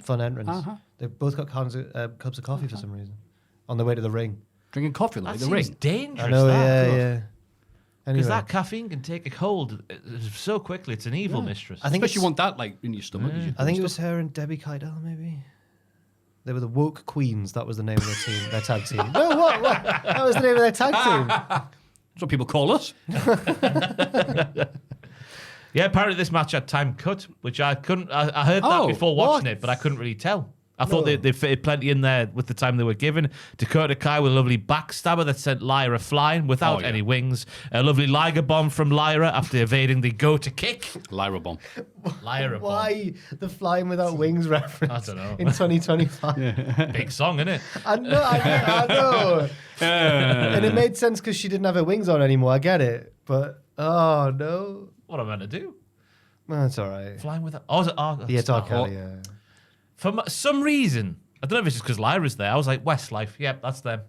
Fun entrance. They've both got cups of coffee for some reason on the way to the ring. Drinking coffee like That the seems ring. dangerous. I know, that. yeah. Because Anyway, that caffeine can take a hold so quickly. It's an evil mistress. I think Especially it's- you want that like in your stomach. I think it was her and Debbie Kydell, maybe. They were the Woke Queens. That was the name of their team, their tag team. No, what? That was the name of their tag team. That's what people call us. Yeah, apparently this match had time cut, which I couldn't. I heard that Oh, before watching what? it, but I couldn't really tell. I thought they fitted plenty in there with the time they were given. Dakota Kai with a lovely backstabber that sent Lyra flying without any wings. A lovely Liger bomb from Lyra after evading the go-to kick. Lyra bomb. Lyra bomb. Why the flying without wings reference? I don't know. In 2025. Big song, innit? I know. And it made sense because she didn't have her wings on anymore. I get it. But, oh, no. What am I meant to do? Well, it's all right. Flying without... Oh, is it? Oh, Yeah, it's R. not- Kelly, yeah. For some reason, I don't know if it's just because Lyra's there. I was like, Westlife. Yep, that's them.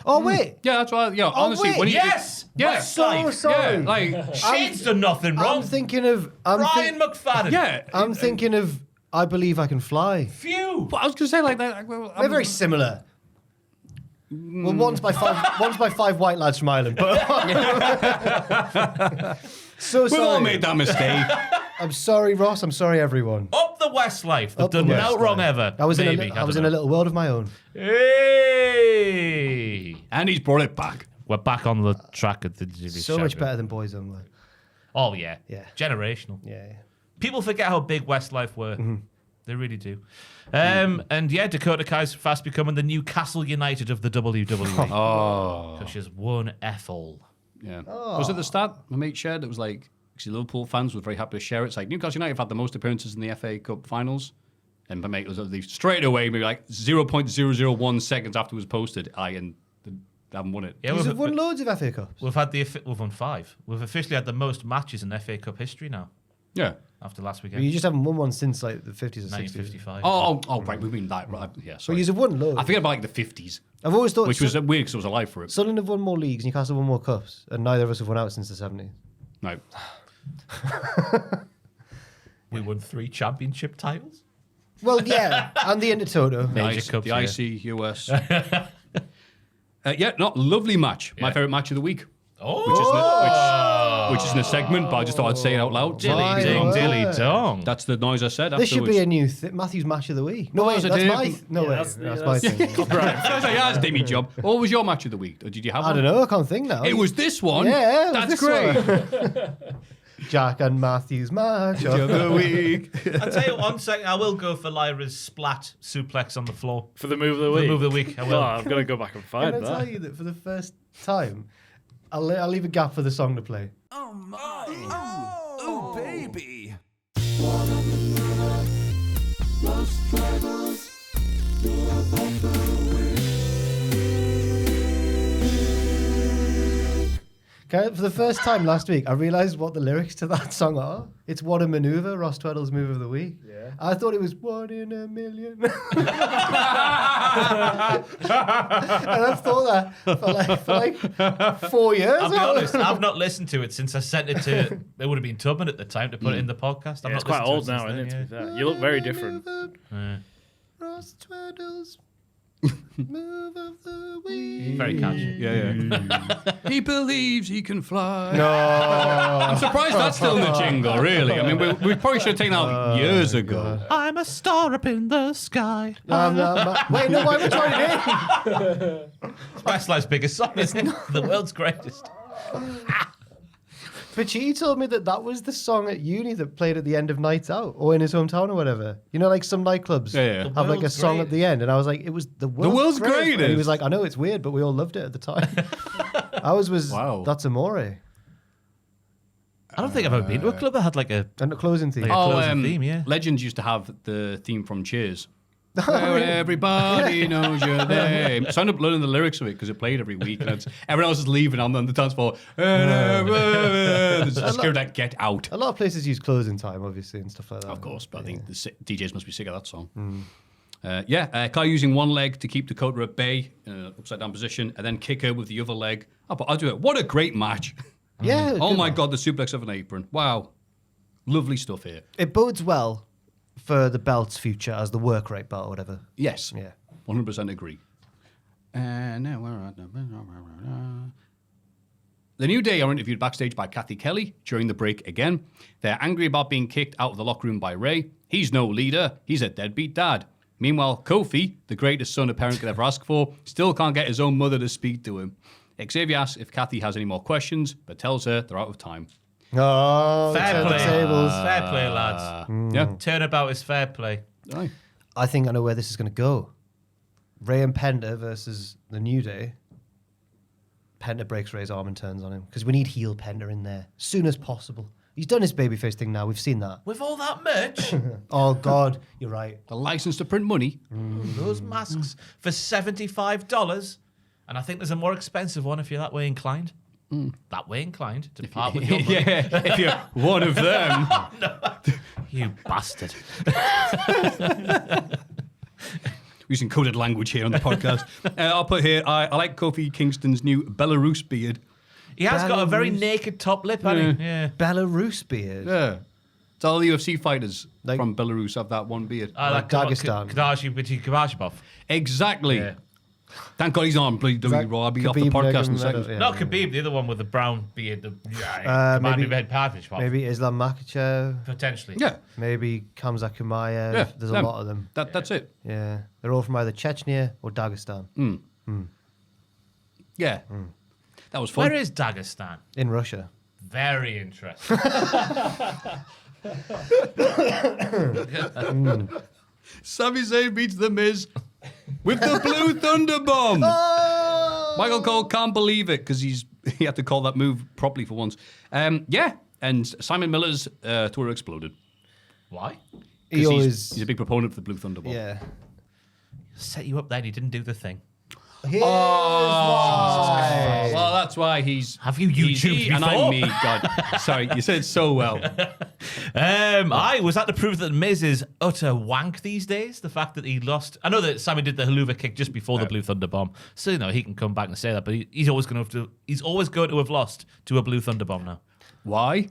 Oh, wait. Yeah, that's why. Yeah, honestly, wait. when you Yes! yeah, So Westlife. sorry. yeah, like Shit's done nothing wrong. I'm thinking of... Brian McFadden. yeah. I'm thinking of I Believe I Can Fly. Phew. But I was gonna say like that. Well, They're very similar. Well, one's by five white lads from Ireland, but so we've all sorry. made that mistake. I'm sorry, Ross. I'm sorry, everyone. Up the Westlife. They've Up the done no Westlife. wrong ever. I was Maybe. in a little world of my own. Hey. And he's brought it back. We're back on the track of the So much better than Boys Only. Oh, yeah. Yeah. Generational. Yeah. People forget how big Westlife were. Mm-hmm. They really do. And yeah, Dakota Kai's fast becoming the Newcastle United of the WWE. Oh, So she's one F-all. Yeah. Was it the stat my mate shared? It was like, because Liverpool fans were very happy to share it. It's like Newcastle United have had the most appearances in the FA Cup finals. And my mate was straight away, maybe like 0.001 seconds after it was posted, they haven't won it. Yeah, You've won loads of FA Cups. We've won 5. We've officially had the most matches in FA Cup history now. Yeah. After last But weekend. you just haven't won one since like the 50s or 60s. 1955. Oh, right. We mean that. Right. Yeah, But sorry. you've won loads. I forget about like the 50s, I've always thought which was weird because I was alive for it. Sunderland have won more leagues, Newcastle have won more cups, and neither of us have won out since the 70s. No. We won 3 championship titles. Well, yeah, and the Intertoto. Major cups, the yeah. IC US. Lovely match. My favourite match of the week. Oh! Which isn't a segment, but I just thought I'd say it out loud. Dilly ding, dilly dong. That's the noise I said This should afterwards. be a new Matthew's match of the week. No, wait, it that's is. my... No, wait, that's my thing. Right. I was like, yeah, that's Demi job. What was your match of the week? Or did you have I one? don't know, I can't think now. It was this one. Yeah, it was That's this great. one. Jack and Matthew's match of the week. I'll tell you 1 second. I will go for Lyra's splat suplex on the floor. For the move of the For the week. move of the week, I will. Oh, I'm going to go back and find Can I tell that. you that for the first time, I'll leave a gap for the song to play. Oh, baby. Okay, for the first time last week, I realised what the lyrics to that song are. It's What a Maneuver, Ross Tweddle's move of the week. Yeah. I thought it was 1 in a million. And I've thought that for like 4 years. I'll be honest, I've not listened to it since I sent it to. It would have been Tubman at the time to put it in the podcast. Yeah, it's quite old now, isn't it? To be fair. You look very different. Ross Tweddle's move of the week. Very catchy. Yeah. He believes he can fly. No. I'm surprised that's still in the jingle, really. I mean, we probably should have taken that years ago. I'm a star up in the sky. Wait, no, why am I trying to It's Westlife's biggest song, isn't it? The world's greatest. But she told me that was the song at uni that played at the end of nights out or in his hometown or whatever. You know, like some nightclubs Yeah. have like a world's song at the end. And I was like, it was the world's greatest. And he was like, I know it's weird, but we all loved it at the time. Ours was, Wow. That's Amore. I don't think I've ever been to a club that had like a. And the closing theme. Like a closing theme, yeah. Legends used to have the theme from Cheers. Where everybody knows your name. So I ended up learning the lyrics of it because it played every week. And everyone else is leaving. I'm on the dance floor. Just scared that get out. A lot of places use closing time, obviously, and stuff like that. Of course, but I think the DJs must be sick of that song. Kai using one leg to keep Dakota at bay, upside down position, and then kick her with the other leg. Oh, but I'll do it. What a great match. Yeah. Oh good my one. God, the suplex of an apron. Wow. Lovely stuff here. It bodes well for the belt's future as the work rate belt or whatever. Yes. Yeah. 100% agree. Now we're at the New Day are interviewed backstage by Kathy Kelly during the break again. They're angry about being kicked out of the locker room by Ray. He's no leader. He's a deadbeat dad. Meanwhile, Kofi, the greatest son a parent could ever ask for, still can't get his own mother to speak to him. Xavier asks if Kathy has any more questions, but tells her they're out of time. Oh, Fair turn the play. tables. Fair play, lads. Yeah. Turnabout is fair play. Aye. I think I know where this is going to go. Ray and Penta versus the New Day. Penta breaks Ray's arm and turns on him because we need heel Penta in there as soon as possible. He's done his babyface thing now. We've seen that. With all that merch, Oh, God. You're right. The license to print money. those masks for $75. And I think there's a more expensive one if you're that way inclined. That way inclined to part with your money. Yeah, if you're one of them. You bastard. Using coded language here on the podcast. I'll put here, I like Kofi Kingston's new Belarus beard. He has got a very Belarus. naked top lip, hasn't he? Yeah. Belarus beard. Yeah. It's all the UFC fighters Like- from Belarus have that one beard. Like Dagestan. Kardashian. Exactly. Yeah. Thank God he's not on WWE Raw. I'll be off the Khabib podcast in a Nurmagomedov? second. Yeah. Not Khabib, the other one with the brown beard. maybe- Red Parvish one. Maybe Islam Makhachev. Potentially. Yeah. Maybe Kamzat Kumayev. Yeah, There's them. a lot of them. That's it. Yeah. They're all from either Chechnya or Dagestan Yeah. That was fun. Where is Dagestan? in Russia. Very interesting. Sami Zayn beats The Miz with the Blue Thunder Bomb. Michael Cole can't believe it because he's he had to call that move properly for once. Yeah, and Simon Miller's Twitter exploded. Why? He's a big proponent for the Blue Thunder Bomb. Yeah. Set you up then. He didn't do the thing. Here's Oh, well, that's why he's. Have you he's YouTubed he and before? I'm me. God, sorry, you said it so well. Was that to prove that Miz is utter wank these days? The fact that he lost. I know that Sammy did the haluva kick just before the Blue Thunder Bomb, so he can come back and say that. But he's always going to. He's always going to have lost to a Blue Thunder Bomb now. Why?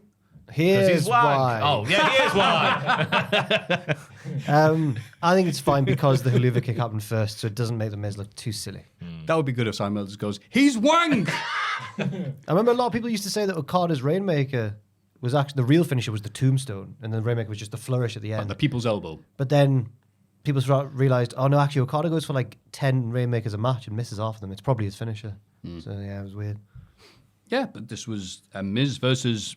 Here's He's wank. why. Oh yeah, here's why. I think it's fine because the haluva kick happened first, so it doesn't make the Miz look too silly. That would be good if Simon Miller just goes, he's wank! I remember a lot of people used to say that Okada's Rainmaker was actually the real finisher was the tombstone, and then the Rainmaker was just the flourish at the end. And the people's elbow. But then people realized, oh no, actually Okada goes for like 10 Rainmakers a match and misses half of them. It's probably his finisher. So yeah, it was weird. Yeah, but this was a Miz versus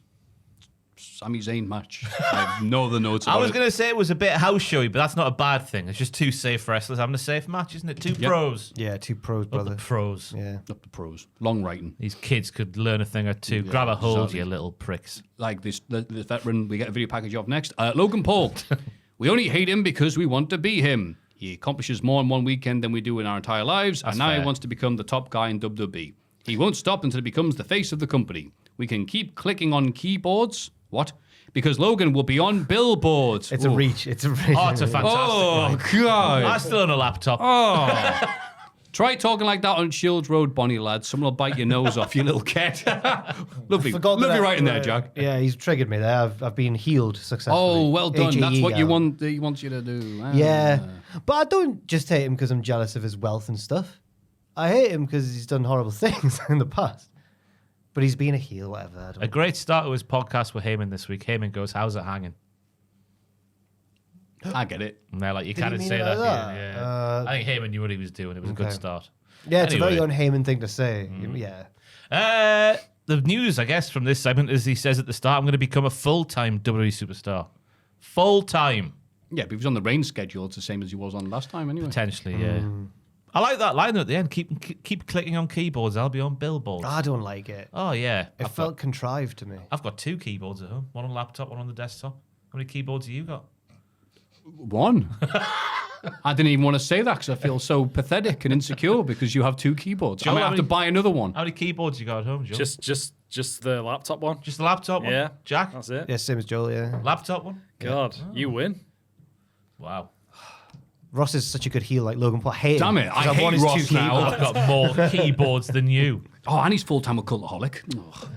Sami Zayn match. I have no other notes about I was it. going to say it was a bit house showy, but that's not a bad thing. It's just two safe wrestlers having a safe match, isn't it? Two pros. Yeah, 2 pros, Up brother. the pros. Yeah. Up the pros. Long writing. These kids could learn a thing or two. Grab a hold, you little pricks. Like this veteran we get a video package of next. Logan Paul. We only hate him because we want to be him. He accomplishes more in one weekend than we do in our entire lives, and now fair. he wants to become the top guy in WWE. He won't stop until he becomes the face of the company. We can keep clicking on keyboards. What? Because Logan will be on billboards. It's a reach. It's a reach. Oh, it's a fantastic Oh, line. God. I still own a laptop. Oh. Try talking like that on Shields Road, Bonnie lad. Someone will bite your nose off, you little cat. Lovely. Forgot that Lovely writing there, Jack. Yeah, he's triggered me there. I've been healed successfully. Oh, well done. That's what you HAEL. want. He wants you to do. Ah. Yeah. But I don't just hate him because I'm jealous of his wealth and stuff. I hate him because he's done horrible things in the past. But he's been a heel, whatever. I don't A great start to his podcast with Heyman this week. Heyman goes, "How's it hanging?" I get it. And they're like, "You Did can't he mean say it that." like here. that? Yeah. I think Heyman knew what he was doing. It was a good Okay. start. Yeah, it's a very Anyway. un-Heyman thing to say. Yeah. The news, I guess, from this segment is he says at the start, "I'm going to become a full-time WWE superstar." Full-time, Yeah, but he was on the rain schedule. It's the same as he was on last time, anyway. potentially. Yeah. I like that line at the end. Keep clicking on keyboards. I'll be on billboards. I don't like it. Oh yeah. It felt contrived to me. I've got 2 keyboards at home. One on the laptop, one on the desktop. How many keyboards have you got? One. I didn't even want to say that because I feel so pathetic and insecure because you have 2 keyboards. Joe, I might how have to many- buy another one. How many keyboards you got at home, Joe? Just the laptop one. Just the laptop one? Yeah. Jack? That's it. Yeah, same as Joel, yeah. Laptop one? God, you win. Wow. Ross is such a good heel like Logan Paul. I hate him, Damn it, 'cause I I've hate won his Ross 2 now. keyboards. I've got more keyboards than you. Oh, and he's full-time with Cultaholic. Oh,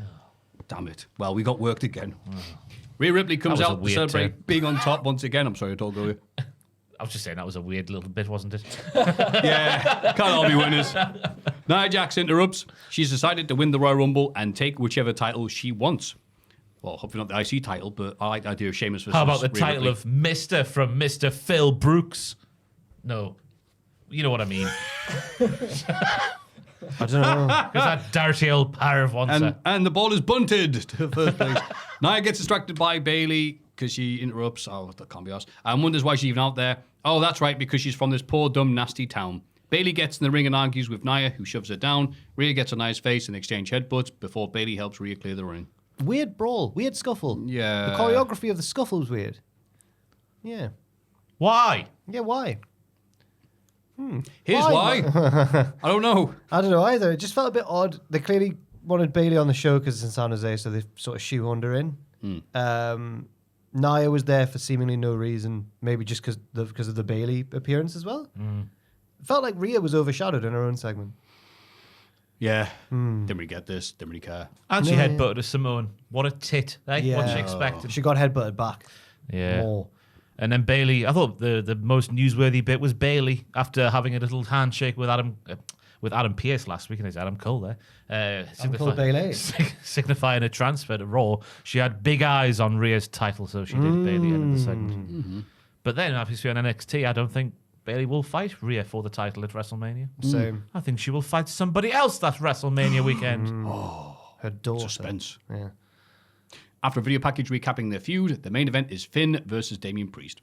damn it. Well, we got worked again. Rhea Ripley comes That was a out to weird celebrate turn. being on top once again. I'm sorry I told you. I was just saying that was a weird little bit, wasn't it? Yeah, can't all be winners. Nia Jax interrupts. She's decided to win the Royal Rumble and take whichever title she wants. Well, hopefully not the IC title, but I like the idea of Sheamus versus How about the Rhea title Ripley. of Mr. from Mr. Phil Brooks? No. You know what I mean. I don't know. Because that dirty old parv wants her. And the ball is bunted to first place. Nia gets distracted by Bayley because she interrupts. Oh, that can't be us. And wonders why she's even out there. Oh, that's right, because she's from this poor, dumb, nasty town. Bayley gets in the ring and argues with Nia, who shoves her down. Rhea gets on Nia's face and exchange headbutts before Bayley helps Rhea clear the ring. Weird brawl. Weird scuffle. Yeah. The choreography of the scuffle was weird. Yeah. Why? Yeah, why? Here's why. I don't know. I don't know either. It just felt a bit odd. They clearly wanted Bayley on the show because it's in San Jose, so they sort of shoehorned her in. Nia was there for seemingly no reason, maybe just because of the Bayley appearance as well. It felt like Rhea was overshadowed in her own segment. Yeah. Didn't really get this. Didn't really care. And she No, yeah. headbutted a Samoan. What a tit, eh? Yeah. What'd she expected? She got headbutted back. Yeah. More. And then Bayley, I thought the most newsworthy bit was Bayley after having a little handshake with Adam Pearce last week, and it's Adam Cole there. Cole Bayley. Signifying a transfer to Raw. She had big eyes on Rhea's title, so she did Bayley end of the segment. But then, obviously, on NXT, I don't think Bayley will fight Rhea for the title at WrestleMania. Same. I think she will fight somebody else that WrestleMania weekend. Her daughter. Suspense. Yeah. After a video package recapping their feud, the main event is Finn versus Damian Priest.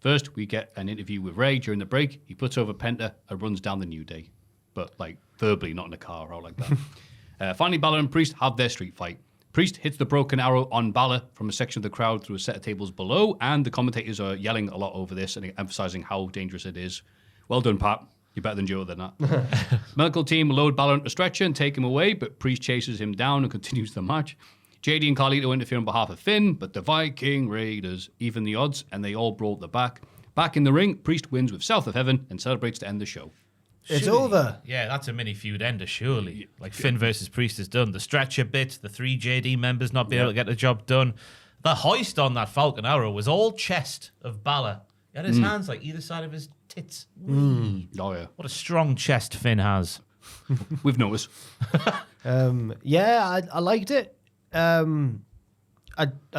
First, we get an interview with Ray during the break. He puts over Penta and runs down the New Day. But, like, verbally, not in a car or like that. Finally, Balor and Priest have their street fight. Priest hits the broken arrow on Balor from a section of the crowd through a set of tables below, and the commentators are yelling a lot over this and emphasizing how dangerous it is. Well done, Pat. You're better than Joe than that. Medical team load Balor into a stretcher and take him away, but Priest chases him down and continues the match. JD and Carlito interfere on behalf of Finn, but the Viking Raiders even the odds, and they all brawl at the back. Back in the ring, Priest wins with South of Heaven and celebrates to end the show. It's over. Yeah, that's a mini feud ender, surely. Like Finn versus Priest is done. The stretcher bit, the 3 JD members not being able to get the job done. The hoist on that Falcon Arrow was all chest of Balor. He had his hands like either side of his tits. Oh, yeah. What a strong chest Finn has. We've noticed. Yeah, I liked it. I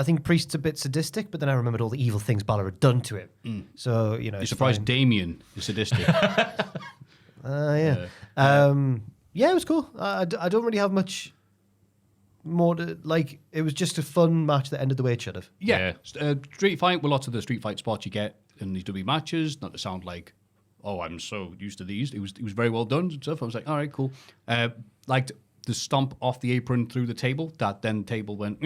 think Priest's a bit sadistic, but then I remembered all the evil things Balor had done to him. So, you know, You're it's surprised fine. Damien is sadistic. Yeah. Yeah, it was cool. I don't really have much more to, like, it was just a fun match that ended the way it should have. Yeah. Street fight, well, lots of the street fight spots you get in these WWE matches, not to sound like, oh, I'm so used to these. It was very well done and stuff. I was like, all right, cool. Liked the stomp off the apron through the table. That then table went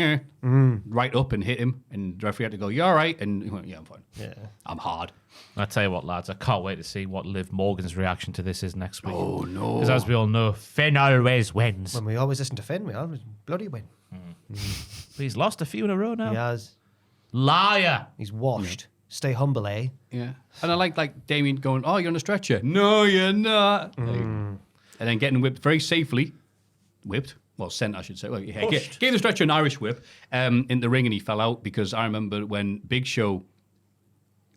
right up and hit him, and the referee had to go, you all right? And he went, yeah, I'm fine. Yeah. I'm hard. I tell you what, lads, I can't wait to see what Liv Morgan's reaction to this is next week. Oh, no. Because as we all know, Finn always wins. When we always listen to Finn, we always bloody win. But he's lost a few in a row now. He has. Liar. He's washed. Stay humble, eh? Yeah. And I like Damien going, oh, you're on a stretcher. No, you're not. And then getting whipped very safely. Whipped? Well, sent, I should say. Well, yeah, gave the stretcher an Irish whip in the ring, and he fell out because I remember when Big Show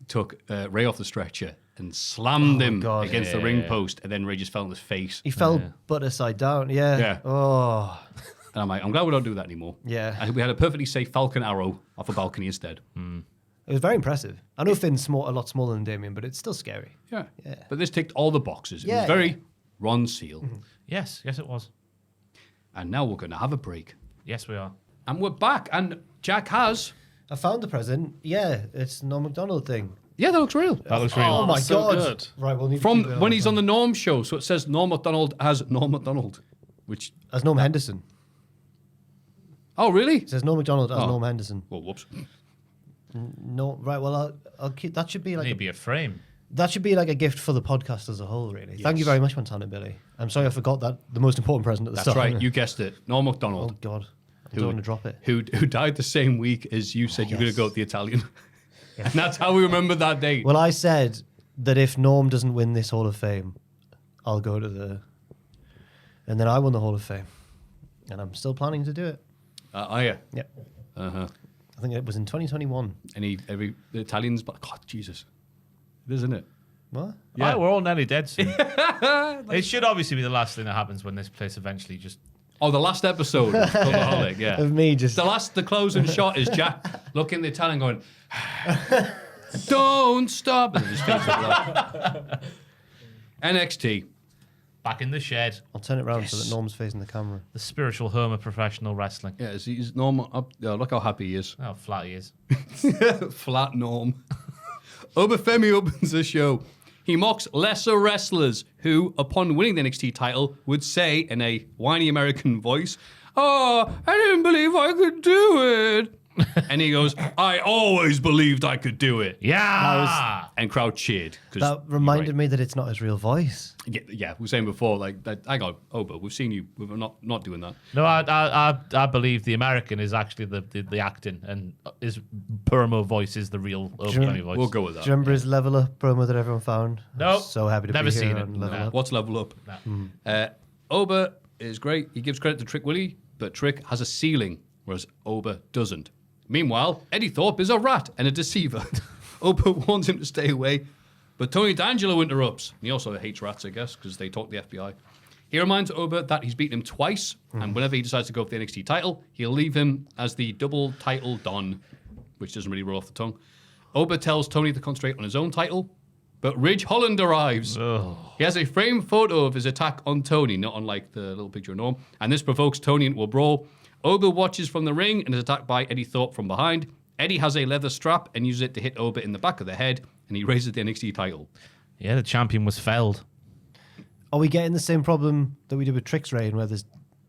took Ray off the stretcher and slammed him God. against the ring post, and then Ray just fell on his face. He fell butt side down. Yeah. Yeah. Oh. And I'm like, I'm glad we don't do that anymore. Yeah. And we had a perfectly safe Falcon Arrow off a balcony instead. It was very impressive. I know Finn's a lot smaller than Damien, but it's still scary. Yeah. Yeah. But this ticked all the boxes. It Yeah. was very Ron Seal. Yes, it was. And now we're going to have a break. Yes, we are. And we're back. And Jack has... I found the present. Yeah, it's Norm Macdonald thing. Yeah, that looks real. That looks real. Oh my so God. good. Right, we'll need to From keep it when he's on the Norm show. So it says Norm Macdonald as Norm Macdonald. Which... As Norm Henderson. Oh, really? It says Norm Macdonald as Oh. Norm Henderson. Well, whoops. No, right, well, I'll keep... That should be like... Maybe a frame. That should be like a gift for the podcast as a whole, really. Thank you very much, Montana Billy. I'm sorry I forgot that, the most important present at the That's start. right. You guessed it. Norm Oh, Macdonald. God. I don't want to drop it. Who died the same week as you said you were going to go with the Italian. And that's how we remember that date. Well, I said that if Norm doesn't win this Hall of Fame, I'll go to the... And then I won the Hall of Fame. And I'm still planning to do it. Oh, yeah. Yeah. Uh-huh. I think it was in 2021. The Italians... But God, Jesus. It is, isn't it? What? Yeah. We're all nearly dead soon. It should obviously be the last thing that happens when this place eventually just... Oh, the last episode of Cultaholic, yeah. Of me just... The closing shot is Jack looking at the Italian going, don't stop. And his face is like, NXT. Back in the shed. I'll turn it around so that Norm's facing the camera. The spiritual home of professional wrestling. Yeah, he's normal. Look how happy he is. How flat he is. Flat Norm. Obafemi opens the show. He mocks lesser wrestlers who, upon winning the NXT title, would say in a whiny American voice, "Oh, I didn't believe I could do it." And he goes, "I always believed I could do it." Yeah! And crowd cheered. 'Cause That you're reminded right. me that it's not his real voice. Yeah, we were saying before, like, hang on, Oba, we've seen you. We're not doing that. No, I believe the American is actually the acting, and his promo voice is the real Openly voice. We'll go with that. Do you remember his Level Up promo that everyone found? Nope. I'm so happy to Never be here seen it. on Level Nah. Up. What's level up? Oba is great. He gives credit to Trick Willie, but Trick has a ceiling, whereas Oba doesn't. Meanwhile, Eddie Thorpe is a rat and a deceiver. Oba warns him to stay away, but Tony D'Angelo interrupts. He also hates rats, I guess, because they talk to the FBI. He reminds Oba that he's beaten him twice, and whenever he decides to go for the NXT title, he'll leave him as the double title Don, which doesn't really roll off the tongue. Oba tells Tony to concentrate on his own title, but Ridge Holland arrives. He has a framed photo of his attack on Tony, not unlike the little picture of Norm, and this provokes Tony into a brawl. Oba watches from the ring and is attacked by Eddie Thorpe from behind. Eddie has a leather strap and uses it to hit Oba in the back of the head, and he raises the NXT title. Yeah, the champion was felled. Are we getting the same problem that we did with Trick's reign, where there's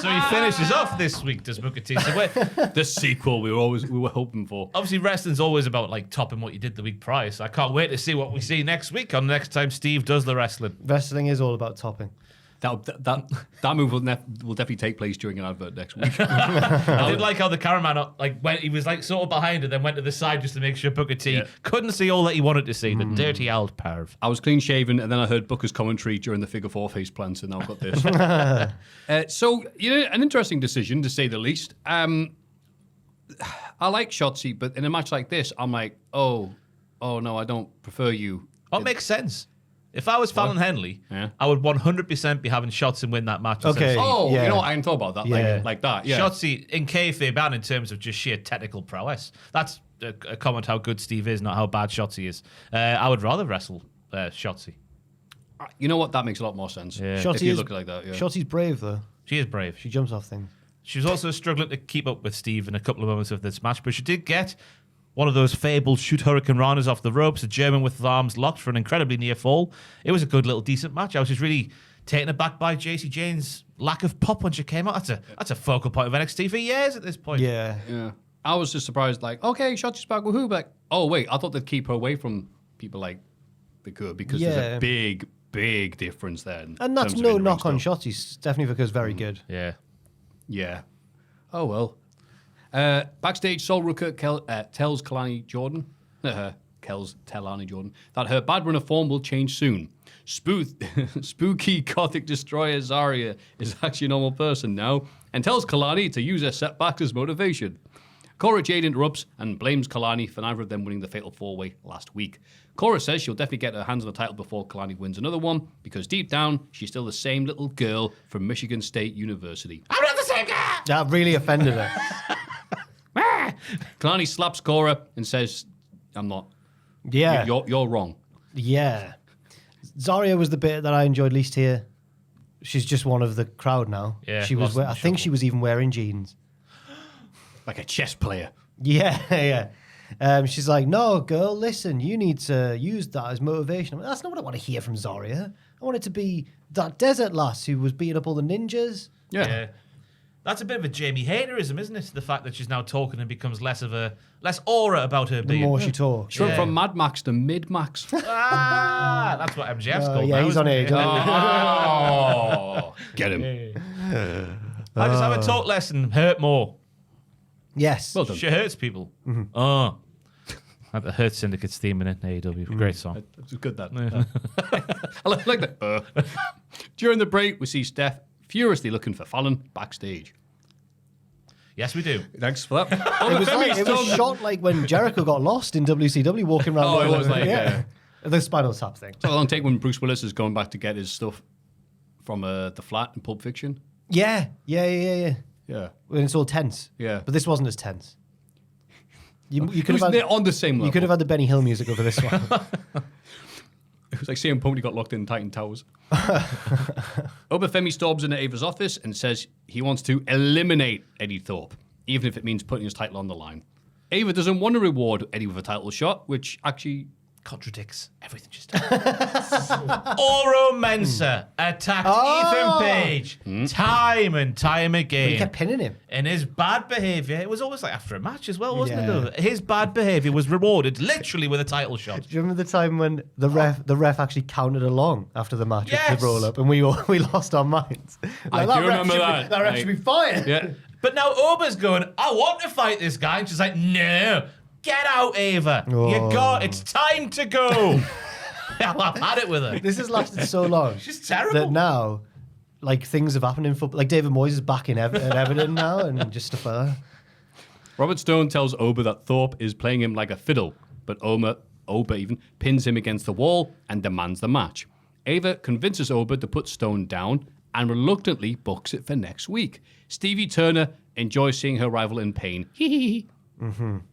So he finishes off this week, does Booker T. So The sequel we were hoping for. obviously, wrestling's always about like topping what you did the week prior. So I can't wait to see what we see next week on the next time Steve does the wrestling. Wrestling is all about topping. That move will definitely take place during an advert next week. I did like how the cameraman went. He was like sort of behind it, then went to the side just to make sure Booker T couldn't see all that he wanted to see. The dirty old perv. I was clean shaven, and then I heard Booker's commentary during the Figure 4 face plant, and now I've got this. So, an interesting decision to say the least. I like Shotzi, but in a match like this, I'm like, oh no, I don't prefer you. What makes sense? If I was Fallon Henley, Yeah. I would 100% be having Shotzi win that match. Okay. Oh, Yeah. you know what? I hadn't thought about that. Yeah. Like that. Yeah. Shotzi in kayfabe and in terms of just sheer technical prowess. That's a comment how good Steve is, not how bad Shotzi is. I would rather wrestle Shotzi. You know what? That makes a lot more sense. Yeah. If you look like that. Yeah. Shotzi's brave though. She is brave. She jumps off things. She was also struggling to keep up with Steve in a couple of moments of this match, but she did get one of those fabled shoot Hurricane Ranas off the ropes, a German with his arms locked for an incredibly near fall. It was a good little decent match. I was just really taken aback by JC Jane's lack of pop when she came out. That's a focal point of NXT for years at this point. Yeah. Yeah. I was just surprised, like, okay, Shotzi's back with who? But, oh, wait, I thought they'd keep her away from people like they could because there's a big difference there. And that's no knock on Shotzi. Stephanie Vickers very good. Yeah. Yeah. Oh, well. Backstage, Sol Rucker tells Kelani Jordan, that her bad run of form will change soon. Spooky gothic destroyer Zarya is actually a normal person now and tells Kelani to use her setbacks as motivation. Cora Jade interrupts and blames Kelani for neither of them winning the Fatal 4-Way last week. Cora says she'll definitely get her hands on the title before Kelani wins another one because deep down, she's still the same little girl from Michigan State University. I'm not the same guy! That really offended her. Kelani slaps Cora and says, I'm not. Yeah. You're wrong. Yeah. Zarya was the bit that I enjoyed least here. She's just one of the crowd now. Yeah, She was. lost in the I think shuffle. she was even wearing jeans. Like a chess player. Yeah, yeah. She's like, no, girl, listen, you need to use that as motivation. I'm like, that's not what I want to hear from Zarya. I want it to be that desert lass who was beating up all the ninjas. Yeah. That's a bit of a Jamie haterism, isn't it? The fact that she's now talking and becomes less aura about her The being. more she talks. She went from Mad Max to Mid Max. That's what MJF's called Yeah, now, he's isn't on it? age. Oh, get him. I just have a talk less and hurt more. Yes. Well done. She hurts people. Oh. Like the Hurt Syndicate's theme in AEW. Great song. It's good that. I like that. During the break, we see Steph furiously looking for Fallon backstage. Yes, we do. Thanks for that. It was shot like when Jericho got lost in WCW walking around. Oh, it was like, yeah. The Spinal Tap thing. So long take when Bruce Willis is going back to get his stuff from the flat in Pulp Fiction. Yeah. Yeah. When it's all tense. Yeah. But this wasn't as tense. You It could was have had, on the same level. you could have had the Benny Hill music over this one. It was like CM Punk got locked in Titan Towers. Obafemi storms into Ava's office and says he wants to eliminate Eddie Thorpe, even if it means putting his title on the line. Ava doesn't want to reward Eddie with a title shot, which actually Contradicts everything she's done. Oro Mensah attacked Ethan Page time and time again. He kept pinning him. And his bad behaviour, it was always like after a match as well, wasn't Yeah. it? His bad behaviour was rewarded literally with a title shot. Do you remember the time when the ref actually counted along after the match Yes. with the roll up and we lost our minds? I do ref remember should be- that. That ref should be fired. Yeah. But now Oba's going, I want to fight this guy. And she's like, no, get out, Ava. It's time to go. I've had it with her. This has lasted so long. She's terrible. That now, like, things have happened in football. Like, David Moyes is back in Everton now and just stuff like that. Robert Stone tells Oba that Thorpe is playing him like a fiddle, but Oba even pins him against the wall and demands the match. Ava convinces Oba to put Stone down and reluctantly books it for next week. Stevie Turner enjoys seeing her rival in pain.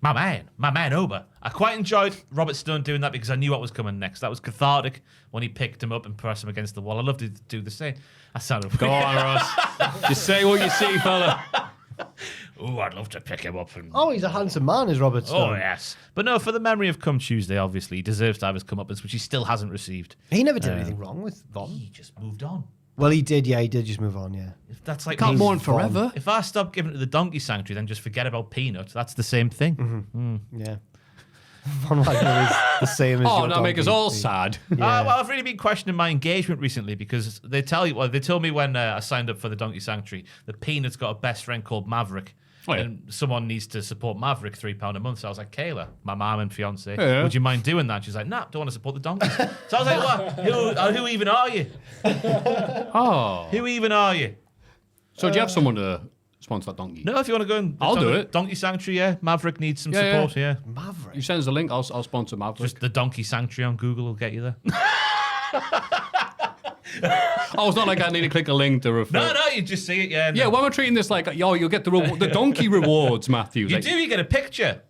My man, Oba. I quite enjoyed Robert Stone doing that because I knew what was coming next. That was cathartic when he picked him up and pressed him against the wall. I love to do the same. I sounded Go on, Ross. Just say what you see, fella. Oh, I'd love to pick him up and. Oh, he's a handsome man, is Robert Stone. Oh, yes. But no, for the memory of Come Tuesday, obviously, he deserves to have his comeuppance, which he still hasn't received. He never did anything wrong with Von. He just moved on. Well, he did. Yeah, he did just move on. Yeah. If that's like Can't me- mourn forever. If I stop giving it to the Donkey Sanctuary, then just forget about Peanut. That's the same thing. Yeah. Von Wagner is the same as Oh, your now make us donkey. all sad. Well, I've really been questioning my engagement recently because they told me when I signed up for the Donkey Sanctuary that Peanut's got a best friend called Maverick. Oh, yeah. And someone needs to support Maverick £3 a month. So I was like, Kayla, my mom and fiance, Yeah. would you mind doing that? She's like, nah, don't want to support the donkeys. So I was like, what? Who even are you? Oh. Who even are you? So do you have someone to sponsor that donkey? No, if you want to go and I'll do it. Donkey Sanctuary, yeah. Maverick needs some Yeah, support, yeah. Maverick. You send us a link, I'll sponsor Maverick. Just the Donkey Sanctuary on Google will get you there. Oh, it's not like I need to click a link to refer. No, you just see it, yeah. Yeah, why am I treating this like, yo, you'll get the donkey rewards, Maffew? You Like, do, you get a picture.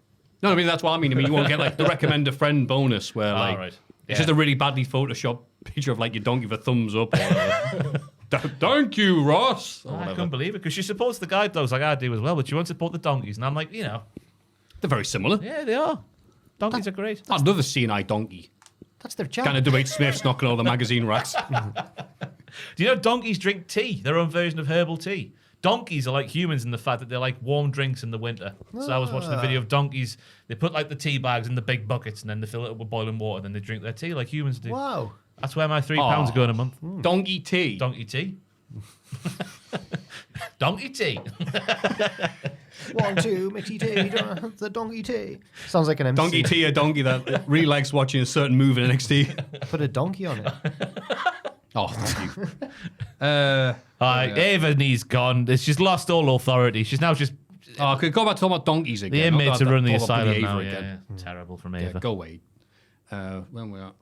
No, I mean, that's what I mean. You won't get like the recommend a friend bonus where like, right. it's just a really badly photoshopped picture of like your donkey with a thumbs up. Or whatever. Thank you, Ross. Or I whatever. couldn't believe it because she supports the guide dogs like I do as well, but she won't support the donkeys. And I'm like, They're very similar. yeah, they are. Donkeys are great. I'd love a CNI donkey. That's their job. Kind of debate Smith's knocking all the magazine racks. Do you know donkeys drink tea? Their own version of herbal tea. Donkeys are like humans in the fact that they like warm drinks in the winter. So I was watching a video of donkeys. They put like the tea bags in the big buckets and then they fill it up with boiling water. Then they drink their tea like humans do. Wow. That's where my £3 go in a month. Donkey tea. Donkey tea. Donkey tea. 1, 2, Mickey T. The donkey tea. Sounds like an MC. Donkey tea, a donkey that really likes watching a certain move in NXT. Put a donkey on it. Oh, thank you. Ava Nee's gone. She's lost all authority. She's now just Oh, could go back to talking about donkeys again. the inmates are Not running the talk about asylum Ava now. again. Yeah. Terrible from Yeah, Ava. go away. When we are.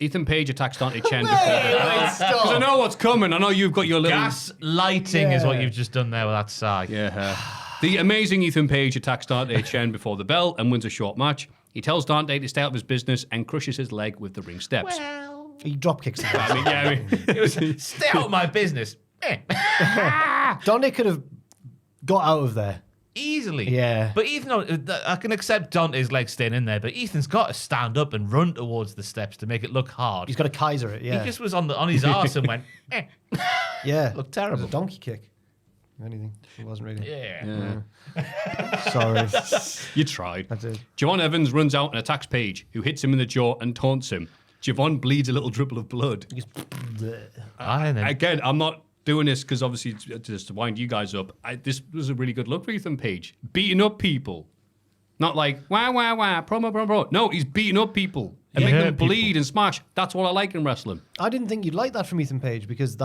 Ethan Page attacks Dante Chen. Because I know what's coming. I know you've got your little. Gas lighting is what you've just done there with that sigh. Yeah. The amazing Ethan Page attacks Dante Chen before the bell and wins a short match. He tells Dante to stay out of his business and crushes his leg with the ring steps. He drop kicks him. It was, stay out of my business. Dante could have got out of there. Easily. Yeah. But Ethan, I can accept Dante's leg staying in there, but Ethan's got to stand up and run towards the steps to make it look hard. He's got a Kaiser it, yeah. He just was on his arse and went, yeah. Looked terrible. It was a donkey kick. If anything. It wasn't really. yeah. Sorry. You tried. I did. Javon Evans runs out and attacks Page, who hits him in the jaw and taunts him. Javon bleeds a little dribble of blood. Again, I'm not doing this because obviously just to wind you guys up. This was a really good look for Ethan Page. Beating up people. Not like, wah, promo. No, he's beating up people and making them bleed and smash. That's what I like in wrestling. I didn't think you'd like that from Ethan Page because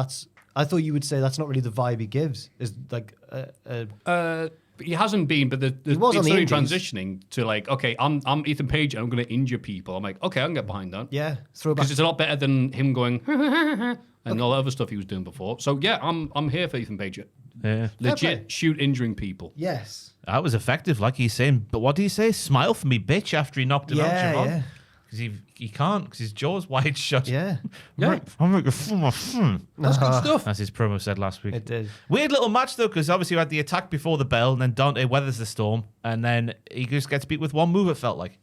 I thought you would say that's not really the vibe he gives. Is like He hasn't been, but He was on it's the really indies. transitioning to like, okay, I'm Ethan Page and I'm going to injure people. I'm like, okay, I can get behind that. yeah, throwback. Because it's a lot better than him going and all the other stuff he was doing before. So yeah, I'm here for Ethan Page. Yeah. play. Legit shoot injuring people. Yes. That was effective, like he's saying. But what do you say? Smile for me, bitch, after he knocked him out, Javon. Yeah. Because he can't, because his jaw's wide shut. Yeah. Yeah. I'm like a fun. That's good stuff. As his promo said last week. It did. Weird little match, though, because obviously you had the attack before the bell, and then Dante weathers the storm, and then he just gets beat with one move, it felt like.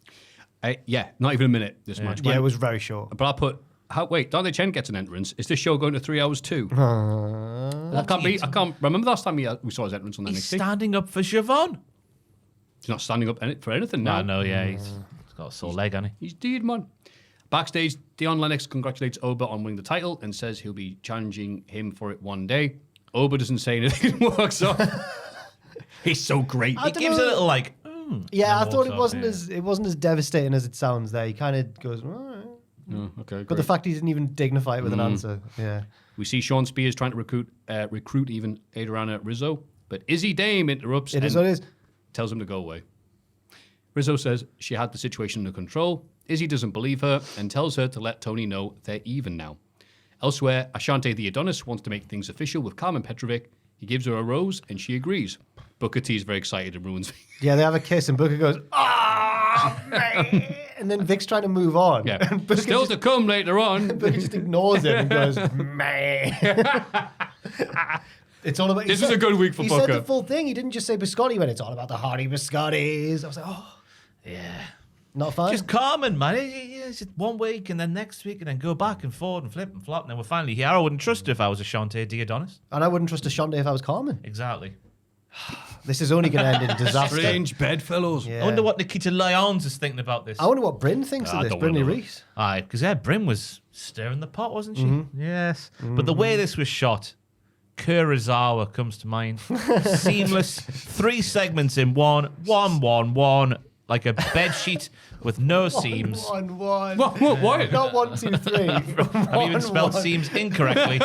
Yeah, not even a minute this match. Yeah, it was very short. But I put, wait, Dante Chen gets an entrance. Is this show going to 3 hours too? I can't remember the last time we saw his entrance on He's NXT. standing up for Siobhan. He's not standing up for anything now. No, yeah, he's got a sore leg, hasn't he? He's dead, man. Backstage, Dion Lennox congratulates Oba on winning the title and says he'll be challenging him for it one day. Oba doesn't say anything and walks off. He's so great. He gives a little like, Yeah, I and thought walks it off, wasn't as devastating as it sounds there. He kind of goes, all right. Oh, okay, But the fact he didn't even dignify it with an answer. Yeah. we see Sean Spears trying to recruit even Adriana Rizzo, but Izzy Dame interrupts It is and what it is. tells him to go away. Rizzo says she had the situation under control. Izzy doesn't believe her and tells her to let Tony know they're even now. Elsewhere, Ashante the Adonis wants to make things official with Carmen Petrovic. He gives her a rose and she agrees. Booker T is very excited and ruins. Yeah, they have a kiss and Booker goes, man. And then Vic's trying to move on. Yeah, And Booker still just, to come later on. Booker just ignores him and goes, man. It's all about. This was a good week for he Booker. said the full thing. He didn't just say biscotti when it's all about the Hardy biscottis. I was like, oh. yeah. Not fine. Just Carmen, man. It's just 1 week and then next week and then go back and forward and flip and flop. And then we're finally here. I wouldn't trust her if I was Ashante Diadonis. And I wouldn't trust Ashante if I was Carmen. Exactly. This is only going to end in disaster. Strange bedfellows. Yeah. I wonder what Nikita Lyons is thinking about this. I wonder what Bryn thinks of I this. don't wanna Brynley know. Reese. Aye, because Bryn was stirring the pot, wasn't she? Yes. But the way this was shot, Kurosawa comes to mind. Seamless. 3 segments in one, like a bed sheet with no seams. One. What? Not 1, 2, 3. I've even spelled seams incorrectly.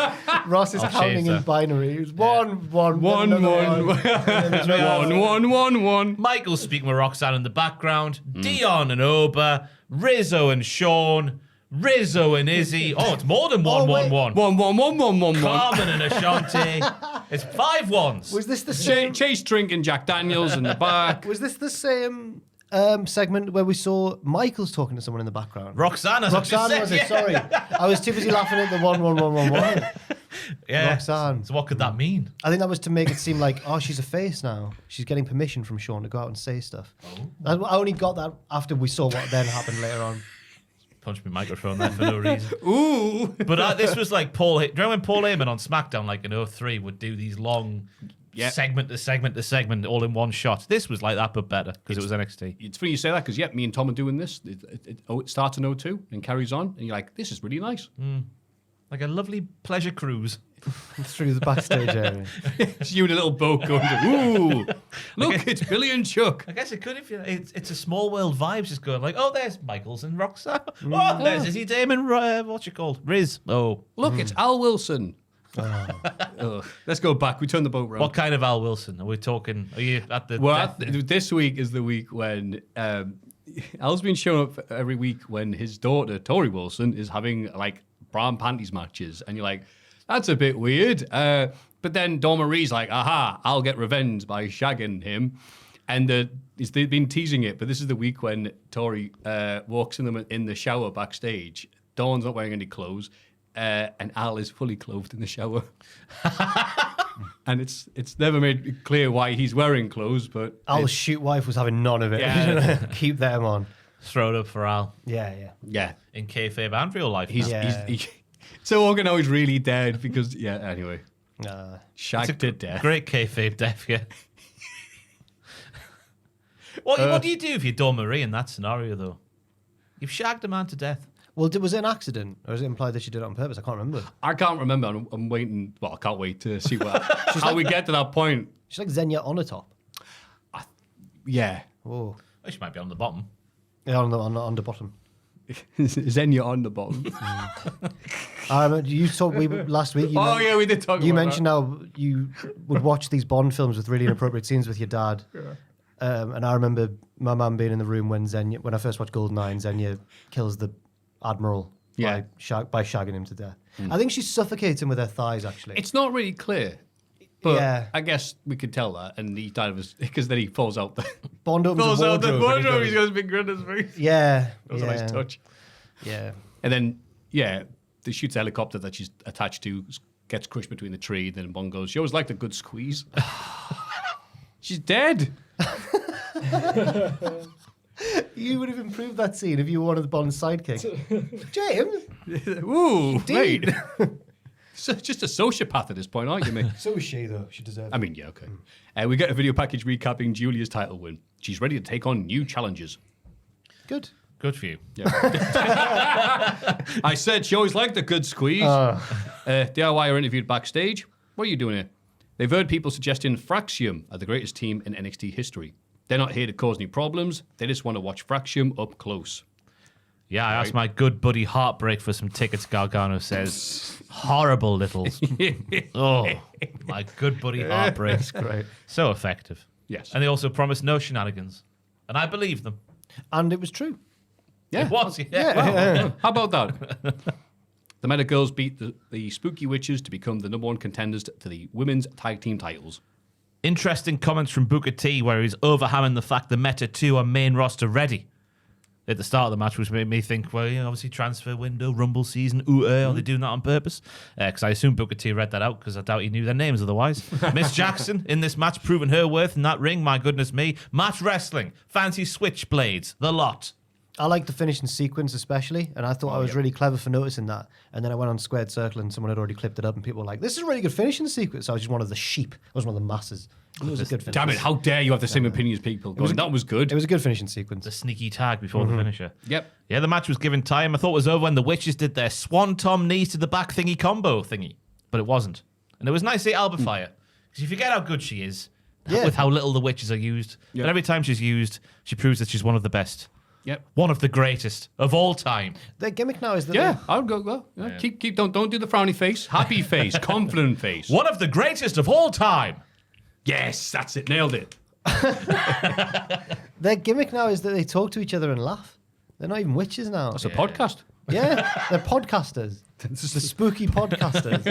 Ross is I'll counting change in that. binary. It was 1, 1, 1, 1. Michael speaking with Roxanne in the background. Dion and Oba. Rizzo and Sean. Rizzo and Izzy. Oh, it's more than 1, 1, 1. 1. Carmen and Ashante. It's 5 ones. Was this the same? Chase drinking Jack Daniels in the back. Was this the same segment where we saw Michael's talking to someone in the background? Roxanne, as I've just Roxanne, said, was it? yeah. Sorry. I was too busy laughing at the 1, 1, 1, 1, 1. Yeah. Roxanne. So what could that mean? I think that was to make it seem like, oh, she's a face now. She's getting permission from Sean to go out and say stuff. I only got that after we saw what then happened later on. Punched my microphone there for no reason. Ooh. But this was like Paul. Do you remember when Paul Heyman on SmackDown, like in 2003, would do these long segment to segment to segment, all in one shot? This was like that, but better because it was NXT. It's funny you say that because, me and Tom are doing this. It starts in 2002 and carries on. And you're like, this is really nice. Like a lovely pleasure cruise. Through the backstage area. It's you in a little boat going, ooh, look, it's Billy and Chuck. I guess it could if you. It's a small world vibes just going like, oh, there's Michaels and Roxanne. Oh, there's Izzy Damon. What's it called? Riz. Oh, Look, it's Al Wilson. Ugh. Let's go back. We turn the boat round. what kind of Al Wilson? Are we talking? Are you at the? Well, this week is the week when Al's been showing up every week when his daughter, Tori Wilson, is having like bra and panties matches. And you're like, that's a bit weird. But then Dawn Marie's like, aha, I'll get revenge by shagging him. And they've been teasing it, but this is the week when Tori walks in the shower backstage. Dawn's not wearing any clothes. And Al is fully clothed in the shower. And it's never made clear why he's wearing clothes, but... Al's shoot wife was having none of it. Yeah. Keep them on. Throw it up for Al Yeah. Yeah. in kayfabe and real life. He's so all know he's really dead because, anyway. Shagged to death. Great kayfabe death, yeah. What do you do if you're Dawn Marie in that scenario, though? You've shagged a man to death. Well, was it an accident? Or is it implied that she did it on purpose? I can't remember. I can't remember. I'm waiting. Well, I can't wait to see how we get to that point. She's like Xenia on the top. Yeah. Oh. Well, she might be on the bottom. Yeah, on the bottom. Xenia on the bottom. I remember you talked last week. We did talk You about mentioned how you would watch these Bond films with really inappropriate scenes with your dad. And I remember my mum being in the room when I first watched GoldenEye and Xenia kills the Admiral by shagging him to death. I think she suffocates him with her thighs, actually. It's not really clear. But Yeah. I guess we could tell that. And he died of his... Because then he falls out the... Bond opens falls a out the wardrobe. wardrobe. He's got his big grin on his face. Yeah. That was a nice touch. Yeah. And then, they shoots a helicopter that she's attached to, gets crushed between the tree. Then Bond goes, she always liked a good squeeze. She's dead. You would have improved that scene if you were one of the Bond's sidekicks. James? Ooh, mate. So just a sociopath at this point, aren't you, mate? So was she, though. She deserved it. I mean, okay. We get a video package recapping Julia's title win. She's ready to take on new challenges. Good. Good for you. Yeah. I said she always liked a good squeeze. DIY are interviewed backstage. What are you doing here? They've heard people suggesting Fraxium are the greatest team in NXT history. They're not here to cause any problems. They just want to watch Fraxium up close. Yeah, I asked my good buddy Heartbreak for some tickets, Gargano says. Horrible littles. Oh, my good buddy Heartbreak. That's great. So effective. Yes. And they also promised no shenanigans. And I believe them. And it was true. Yeah. It was, yeah. How about that? The Meta Girls beat the Spooky Witches to become the #1 contenders to the women's tag team titles. Interesting comments from Booker T where he's overhammering the fact the Meta 2 are main roster ready at the start of the match, which made me think, well, obviously transfer window, Rumble season, are they doing that on purpose? Because I assume Booker T read that out because I doubt he knew their names otherwise. Miss Jackson in this match proving her worth in that ring, my goodness me. Match wrestling, fancy switchblades, the lot. I like the finishing sequence especially, and I thought I was really clever for noticing that. And then I went on Squared Circle, and someone had already clipped it up, and people were like, "This is a really good finishing sequence." So I was just one of the sheep. I was one of the masses. It was a good finish. Damn it! How dare you have the same opinion as people? That was good. It was a good finishing sequence. The sneaky tag before the finisher. Yep. Yeah, the match was given time. I thought it was over when the Witches did their Swanton knees to the back thingy combo thingy, but it wasn't. And it was nice to see Alba Fire, because you forget how good she is with how little the Witches are used. Yep. But every time she's used, she proves that she's one of the best. Yep. One of the greatest of all time. Their gimmick now is that I'll go. Well, keep. Don't do the frowny face. Happy face. Confident face. One of the greatest of all time. Yes, that's it. Nailed it. their gimmick now is that they talk to each other and laugh. They're not even witches now. It's a podcast. Yeah, they're podcasters. The spooky podcasters.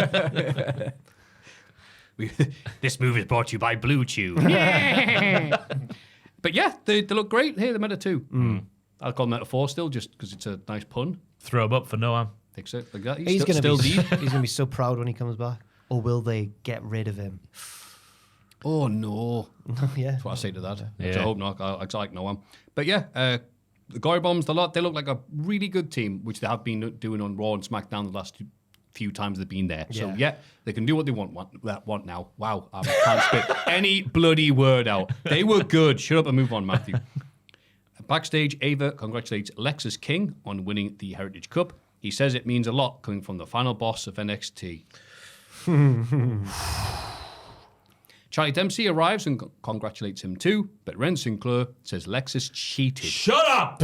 This movie is brought to you by Blue Chew. But yeah, they look great. Hey, the Meta 2. I'll call Meta 4 still, just because it's a nice pun. Throw him up for Noam. Fix it like that. He's still gonna be so proud when he comes back. Or will they get rid of him? Oh no. Yeah. That's what I say to that. Yeah. Which I hope not. I like no one. But yeah, the Gory Bombs, they look like a really good team, which they have been doing on Raw and SmackDown the last few times they've been there. So yeah, they can do what they want now. Wow, I can't spit any bloody word out. They were good. Shut up and move on, Maffew. Backstage, Ava congratulates Lexus King on winning the Heritage Cup. He says it means a lot coming from the final boss of NXT. Charlie Dempsey arrives and congratulates him too, but Ren Sinclair says Lexus cheated. Shut up!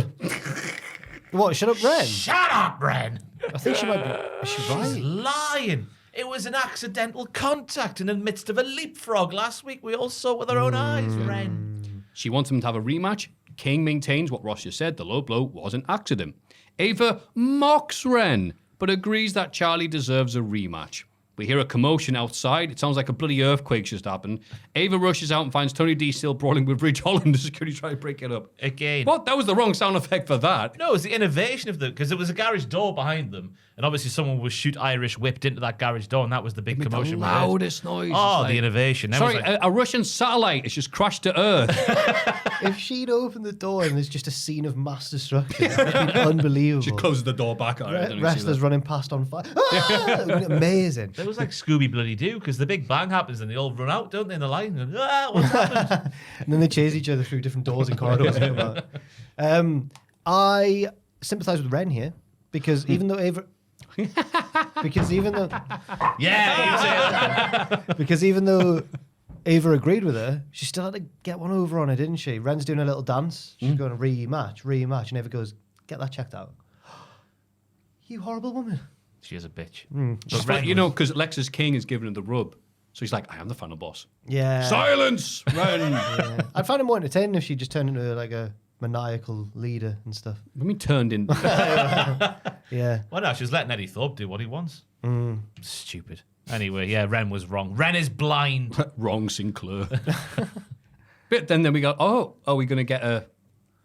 What? Shut up, Ren. Shut up, Ren! I think she might be. Is she She's right? lying. It was an accidental contact in the midst of a leapfrog last week. We all saw it with our own eyes, Ren. She wants him to have a rematch. King maintains what Ross just said, the low blow was an accident. Ava mocks Ren, but agrees that Charlie deserves a rematch. We hear a commotion outside. It sounds like a bloody earthquake just happened. Ava rushes out and finds Tony D still brawling with Ridge Holland. The security trying to break it up. Again. What? That was the wrong sound effect for that. No, it was the innovation of because there was a garage door behind them, and obviously someone was shoot Irish whipped into that garage door, and that was the big commotion. The loudest noise. Oh, It's the innovation. Then Sorry, was like, a Russian satellite has just crashed to Earth. If she'd opened the door and there's just a scene of mass destruction, it would have been unbelievable. She closes the door back. Wrestlers running past on fire. Ah! It would be amazing. it was like Scooby bloody Doo, because the big bang happens and they all run out, don't they, in the line? And, what's happened? And then they chase each other through different doors and corridors. I sympathise with Ren here because even though Ava, because even though Ava agreed with her, she still had to get one over on her, didn't she? Ren's doing a little dance. She's going rematch, and Ava goes, "Get that checked out." You horrible woman. She is a bitch. But Ren, you know, because Lexus King is giving her the rub. So he's like, I am the final boss. Yeah. Silence, Ren. Yeah. I'd find it more entertaining if she just turned into like a maniacal leader and stuff. I mean, turned in. Yeah. Well, no, she's letting Eddie Thorpe do what he wants. Stupid. Anyway, yeah, Ren was wrong. Ren is blind. Wrong, Sinclair. But then we go, oh, are we going to get a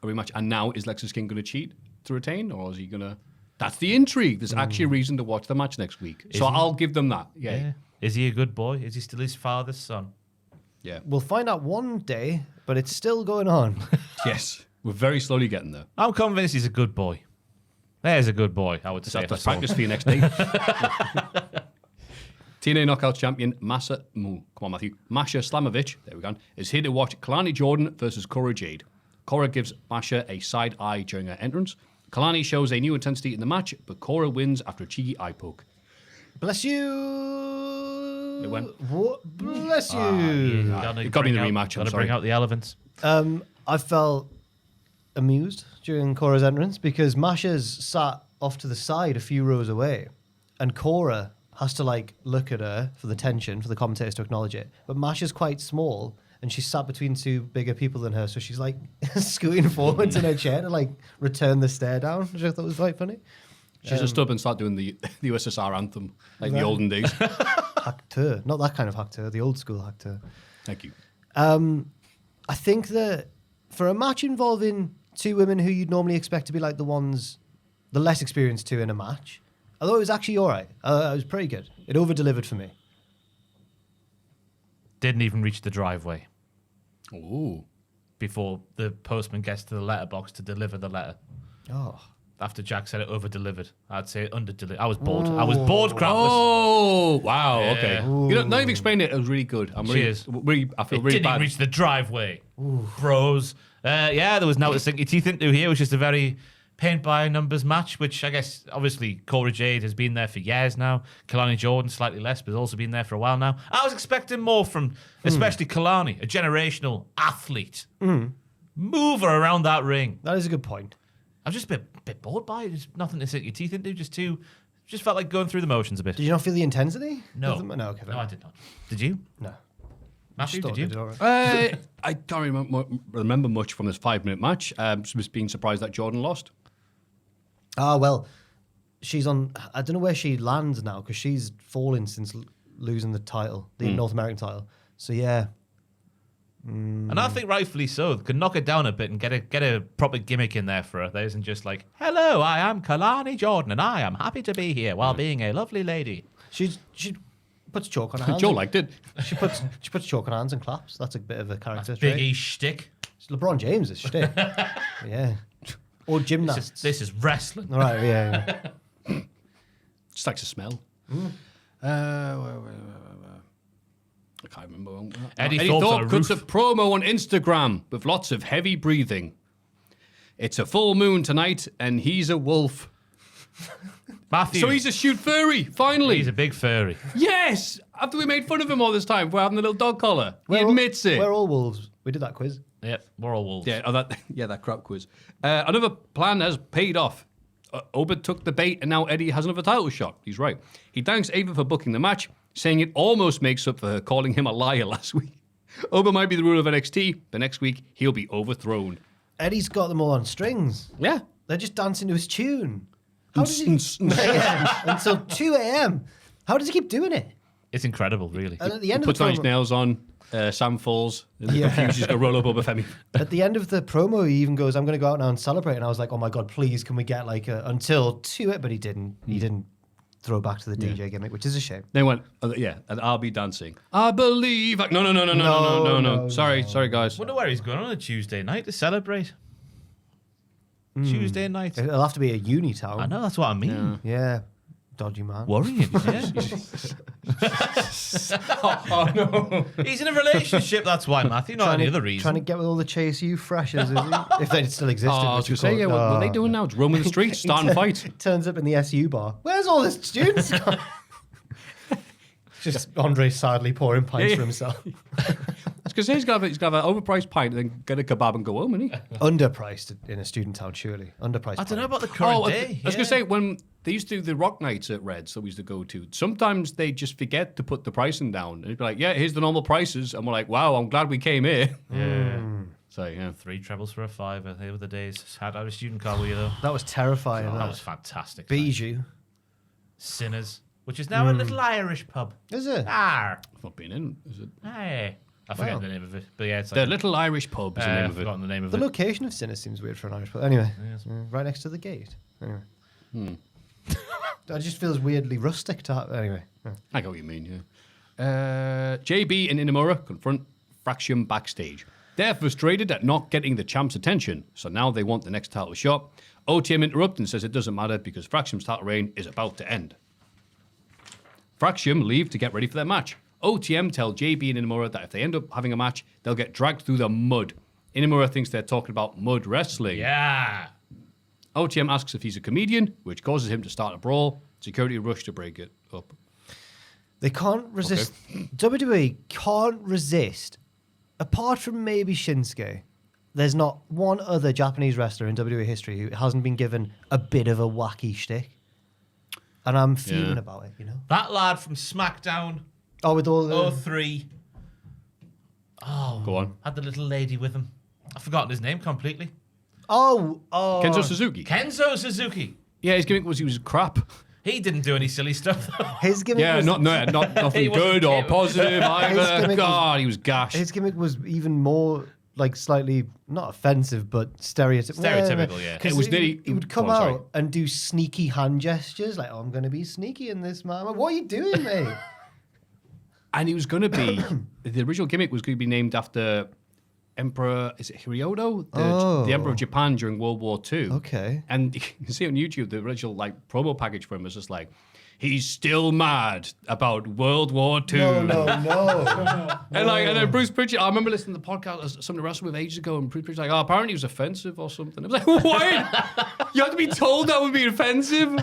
rematch? And now is Lexus King going to cheat to retain? Or is he going to... That's the intrigue. There's actually a reason to watch the match next week. So I'll give them that. Yeah. Is he a good boy? Is he still his father's son? Yeah. We'll find out one day, but it's still going on. Yes. We're very slowly getting there. I'm convinced he's a good boy. There's a good boy, I would say. That's practice for you next day. TNA Knockout Champion Masha Slamovich, there we go, is here to watch Kalani Jordan versus Cora Jade. Cora gives Masha a side eye during her entrance. Kalani shows a new intensity in the match, but Cora wins after a cheeky eye poke. Bless you. It went. Bless you. It got me in the rematch. Got to bring out the elephants. I felt amused during Cora's entrance because Masha's sat off to the side a few rows away, and Cora has to like look at her for the tension, for the commentators to acknowledge it. But Masha's quite small, and she's sat between two bigger people than her, so she's like scooting forwards in her chair to like return the stare down, which I thought was quite funny. She just stood up and started doing the USSR anthem, like the olden days. Hackter. Not that kind of hackter, the old school hackter. Thank you. I think that for a match involving two women who you'd normally expect to be like the less experienced two in a match, although it was actually all right. It was pretty good. It over-delivered for me. Didn't even reach the driveway Ooh. before the postman gets to the letterbox to deliver the letter. Oh. After Jack said it over-delivered, I'd say under-delivered. I was bored. I was bored, crapless. Oh, wow. Yeah. Okay. You know, now you've explained it, it was really good. Cheers. I feel It really didn't bad. reach the driveway. Bros. There was now to sink your teeth into here. It was just a very paint-by-numbers match, which I guess, obviously, Cora Jade has been there for years now. Kalani Jordan, slightly less, but has also been there for a while now. I was expecting more from, especially Kalani, a generational athlete. Move her around that ring. That is a good point. I'm just a bit bored by it. There's nothing to sink your teeth into. Just felt like going through the motions a bit. Did you not feel the intensity? No. No, okay. No, I did not. Did you? No. Maffew, Just did thought you? they did all right. I don't remember much from this 5-minute match. Just being surprised that Jordan lost. Well, she's on. I don't know where she lands now because she's fallen since losing the title, the North American title. So yeah, And I think rightfully so. They could knock it down a bit and get a proper gimmick in there for her. That isn't just like, hello, I am Kalani Jordan and I am happy to be here while being a lovely lady. she puts chalk on her hands. Joe liked it. She puts chalk on her hands and claps. That's a bit of a character Big trait. E shtick. It's LeBron James' shtick. Yeah. Or gymnasts. This is wrestling. All right. Yeah. Just likes to smell. I can't remember. Eddie Thorpe's on a cuts a roof. promo on Instagram with lots of heavy breathing. It's a full moon tonight, and he's a wolf. Maffew. So he's a shoot furry, finally. He's a big furry. Yes! After we made fun of him all this time for having the little dog collar. He admits it. We're all wolves. We did that quiz. Yep, we're all wolves. Yeah, that crap quiz. Another plan has paid off. Oba took the bait, and now Eddie has another title shot. He's right. He thanks Ava for booking the match, saying it almost makes up for her calling him a liar last week. Oba might be the ruler of NXT, but next week he'll be overthrown. Eddie's got them all on strings. Yeah. They're just dancing to his tune. How does he until 2 a.m.? How does he keep doing it? It's incredible, really. And at the end of Puts the on his promo, nails on. Sam falls. And the confusion's going to roll up Oba Femi. at the end of the promo, he even goes, "I'm going to go out now and celebrate." And I was like, "Oh my god, please, can we get like a until 2 it?" But he didn't. He didn't throw back to the DJ gimmick, which is a shame. They went, and I'll be dancing. I believe. No. Sorry, guys. Wonder where he's going on a Tuesday night to celebrate. Tuesday night. It'll have to be a uni town. I know, that's what I mean. Yeah, dodgy man. Worrying, yeah. Oh, no. He's in a relationship, that's why, Matthew, not any other reason. Trying to get with all the Chase U freshers, is he? If they still existed. I was which going to say, of course- what are they doing now? Just roaming the streets, starting fights. Turns up in the SU bar. Where's all the students gone? Just Andre sadly pouring pints for himself. I was going to say he's got to have an overpriced pint and then get a kebab and go home, isn't he? Underpriced in a student town, surely. Underpriced. I don't know pint. about the current day. I was going to say, when they used to do the rock nights at Reds that we used to go to, sometimes they just forget to put the pricing down. And it'd be like, yeah, here's the normal prices. And we're like, wow, I'm glad we came here. Yeah. So, yeah. 3 trebles for a fiver. They were the days. Had a student car with you, though. That was terrifying. That that was fantastic. Bijou. Sinners, which is now a little Irish pub. Is it? Arr. I've not been in, is it? Hey. I forget the name of it. But yeah, it's The like... Little Irish Pub is the name I've of it. forgotten the name of The it. location of Sinner seems weird for an Irish pub. Anyway, right next to the gate. Anyway. It just feels weirdly rustic to have. Anyway. I get what you mean, yeah. JB and Inamura confront Fraction backstage. They're frustrated at not getting the champ's attention, so now they want the next title shot. OTM interrupts and says it doesn't matter because Fraction's title reign is about to end. Fraction leave to get ready for their match. OTM tell JB and Inamura that if they end up having a match, they'll get dragged through the mud. Inamura thinks they're talking about mud wrestling. Yeah. OTM asks if he's a comedian, which causes him to start a brawl. Security rush to break it up. They can't resist. WWE can't resist. Apart from maybe Shinsuke, there's not one other Japanese wrestler in WWE history who hasn't been given a bit of a wacky shtick. And I'm fuming about it, you know? That lad from SmackDown, Oh, with all the... 03, Go on. had the little lady with him. I've forgotten his name completely. Oh. Kenzo Suzuki. Kenzo Suzuki. Yeah, his gimmick was he was crap. He didn't do any silly stuff, though. His gimmick Yeah, was... not nothing He wasn't good or cute. positive either. gimmick God, he was gash. His gimmick was even more, like, slightly, not offensive, but stereotypical. Stereotypical, yeah. 'Cause It was nearly- He would come Go on, sorry. out and do sneaky hand gestures, like, oh, I'm going to be sneaky in this, man. I'm like, what are you doing, mate? And he was going to be, the original gimmick was going to be named after Emperor, is it Hirohito? The Emperor of Japan during World War II. Okay. And you can see on YouTube, the original promo package for him was just like, he's still mad about World War II. No. And then Bruce Pritchard, I remember listening to the podcast, somebody wrestled with ages ago, and Bruce Pritchard's like, apparently he was offensive or something. I was like, what? You had to be told that would be offensive?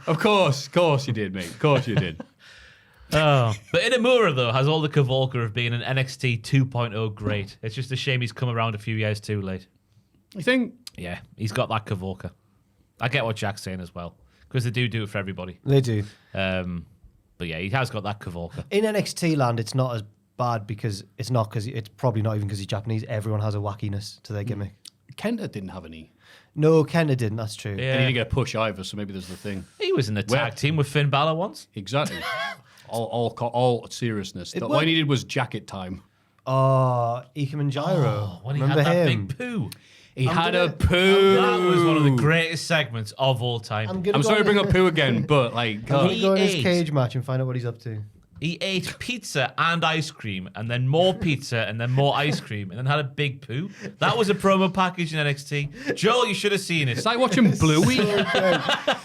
Of course you did, mate. Of course you did. Oh. But Inamura, though, has all the Kavolka of being an NXT 2.0 great. It's just a shame he's come around a few years too late. You think? Yeah, he's got that Kavolka. I get what Jack's saying as well, because they do it for everybody. They do. But yeah, he has got that Kavolka. In NXT land, it's not as bad because it's probably not even because he's Japanese. Everyone has a wackiness to their gimmick. Kenta didn't have any. No, Kenta didn't. That's true. Yeah. And he didn't get a push either, so maybe there's the thing. He was in the tag team with Finn Balor once. Exactly. all seriousness. All he needed was jacket time. Oh, Ikemen When he Remember had that him? big poo. He had a poo. That was one of the greatest segments of all time. I'm sorry to bring up poo again, but I'm going to go in his cage match and find out what he's up to. He ate pizza and ice cream, and then more pizza, and then more ice cream, and then had a big poo. That was a promo package in NXT. Joel, you should have seen it. It's like watching Bluey.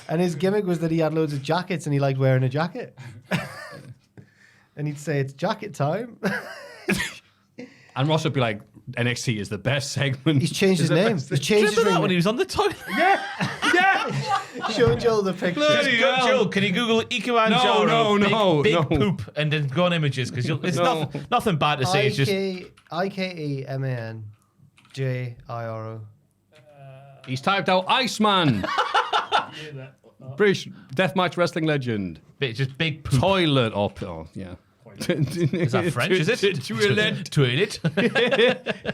And his gimmick was that he had loads of jackets and he liked wearing a jacket. And he'd say, it's jacket time. And Ross would be like, NXT is the best segment. He's changed his name. He's changed his Remember that ring. when he was on the toilet? Showing Joel the picture. Bloody hell. Joel, can you Google Ikemen Jaro big no. poop and then go on images? Because it's nothing bad to say. It's just Ikemenjiro. He's typed out Iceman. British deathmatch wrestling legend. just big poop. Toilet yeah. Is that French? Is it? Toilet.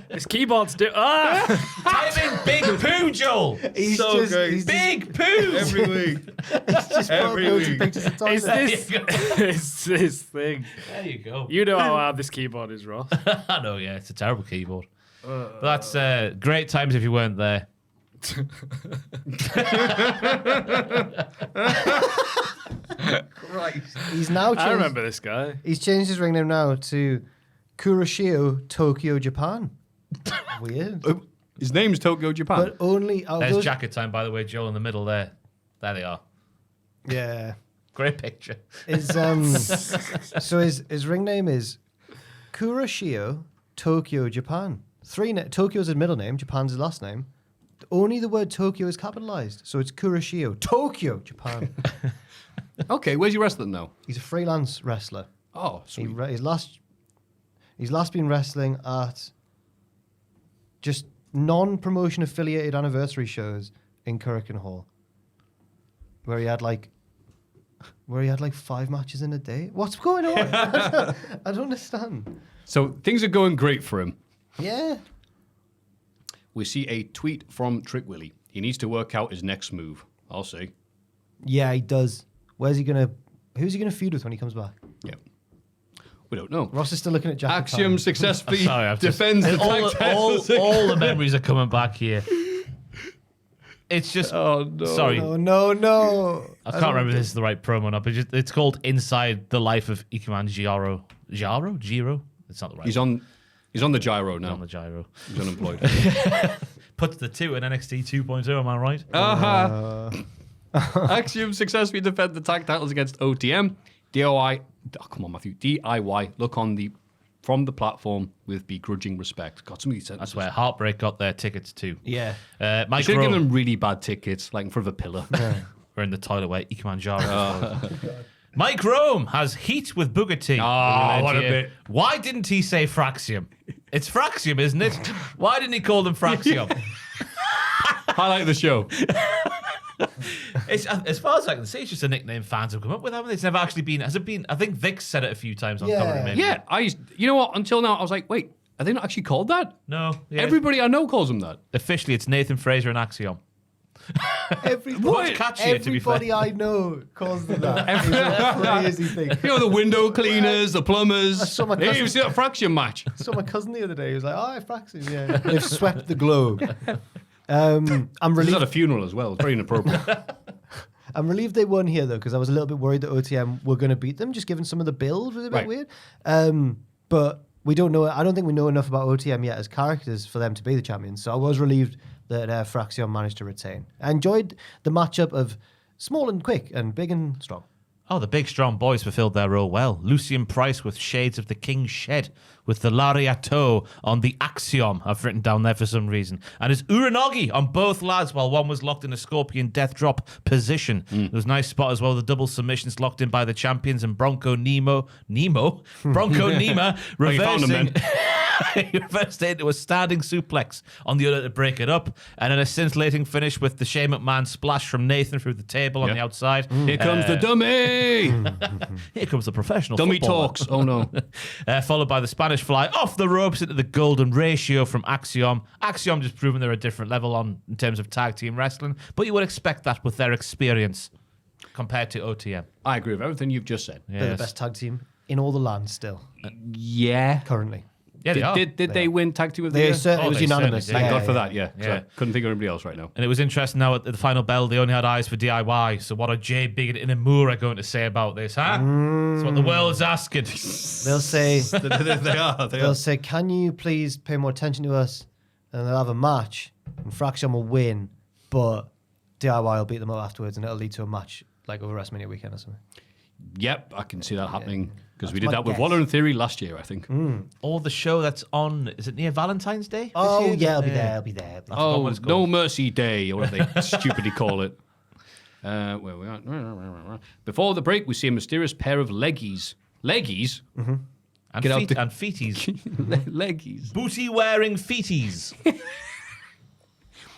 His keyboards do. Ah! Type in big poo, Joel. He's So just, great. he's Big poo. Every week. just every loads of week. pictures of It's toilets. this thing. There you go. You know how hard this keyboard is, Ross. I know, yeah, it's a terrible keyboard. But that's great times if you weren't there. He's now changed. I remember this guy. He's changed his ring name now to Kuroshio, Tokyo, Japan. Weird. His name's Tokyo Japan. But only out of There's those... jacket time, by the way, Joel, in the middle there. There they are. Yeah. Great picture. His, so his ring name is Kuroshio, Tokyo, Japan. Tokyo's his middle name, Japan's his last name. Only the word Tokyo is capitalized. So it's Kuroshio, Tokyo, Japan. Okay, where's he wrestling now? He's a freelance wrestler. Oh, sweet. He's last been wrestling at just non-promotion affiliated anniversary shows in Kurikan Hall, where he had like 5 matches in a day. What's going on? I don't understand. So things are going great for him. Yeah. We see a tweet from Trick Willie. He needs to work out his next move. I'll see. Yeah, he does. Who's he gonna feud with when he comes back? Yeah. We don't know. Ross is still looking at Jack. Axiom successfully Sorry, I've just- defends the all, tag all, title. all the memories are coming back here. It's just. Oh, no. Sorry. No. I can't remember if this is the right promo or not, but it's called Inside the Life of Ikemen Jiro. Jiro? It's not the right He's on the gyro one. now. On the gyro. He's unemployed. Puts the 2 in NXT 2.0, am I right? Axiom successfully defend the tag titles against OTM. DIY, come on, Maffew. DIY look on from the platform with begrudging respect. Got some of these sentences. That's where Heartbreak got their tickets too. Yeah. You Mike should have given Rome. them really bad tickets, like in front of a pillar. We're in the toilet where Ikemen Jiro. Mike Rome has heat with Booker T. Oh, what a bit. Why didn't he say Fraxium? It's Fraxium, isn't it? Why didn't he call them Fraxium? Highlight of the show. It's, as far as I can see, it's just a nickname fans have come up with, haven't they? It's never actually been. Has it been? I think Vic said it a few times on commentary. Maybe. Yeah, you know what? Until now, I was like, wait, are they not actually called that? No. Yeah. Everybody I know calls them that. Officially, it's Nathan Fraser and Axiom. Everybody, Catchier, to be fair. everybody I know calls them that. It's a crazy thing. You know, the window cleaners, the plumbers. saw my Hey, cousin- you see that fraction match? I saw my cousin the other day. He was like, "Oh, Fraxis, yeah." They've swept the globe. I'm This is relieved. at a funeral as well. It's very inappropriate. I'm relieved they won here though, because I was a little bit worried that OTM were going to beat them, just given some of the build was a bit Right. weird. But we don't know. I don't think we know enough about OTM yet as characters for them to be the champions. So I was relieved that Fraxion managed to retain. I enjoyed the matchup of small and quick and big and strong. Oh, the big strong boys fulfilled their role well. Lucian Price with shades of the King's Shed, with the Lariato on the Axiom, I've written down there for some reason. And his Uranagi on both lads while one was locked in a Scorpion death drop position. There was a nice spot as well, the double submissions locked in by the champions and Bronco Nima reversing. He reversed it into a standing suplex on the other to break it up, and then a scintillating finish with the Shane McMahon splash from Nathan through the table on the outside. Here comes the dummy. Here comes the professional Dummy footballer. talks. Oh no. Followed by the Spanish fly off the ropes into the golden ratio from Axiom. Axiom just proving they're a different level in terms of tag team wrestling, but you would expect that with their experience compared to OTM. I agree with everything you've just said. They're the best tag team in all the land still, Yeah. currently. Yeah, they are. Did they win tag team of the They year? it was they unanimous. certainly Thank did. God for that, yeah. 'Cause Yeah. I couldn't think of anybody else right now. And it was interesting now at the final bell, they only had eyes for DIY. So what are Jay Bigot and Amura going to say about this, huh? That's what the world's asking. They'll say, they are. they'll say, can you please pay more attention to us? And they'll have a match, and Fraxion will win, but DIY will beat them up afterwards, and it'll lead to a match like over WrestleMania weekend or something. Yep, I can see that happening because we That's did my that with guess. Waller in Theory last year, I think. Or the show that's on, is it near Valentine's Day? this Oh, year? yeah, I'll be there, I'll be there. forgot Oh, what it's No called. Mercy Day, or whatever they stupidly call it. Where we are. Before the break, we see a mysterious pair of leggies. Leggies? And, Get out feet, the- and feeties. Leggies. Booty-wearing feeties.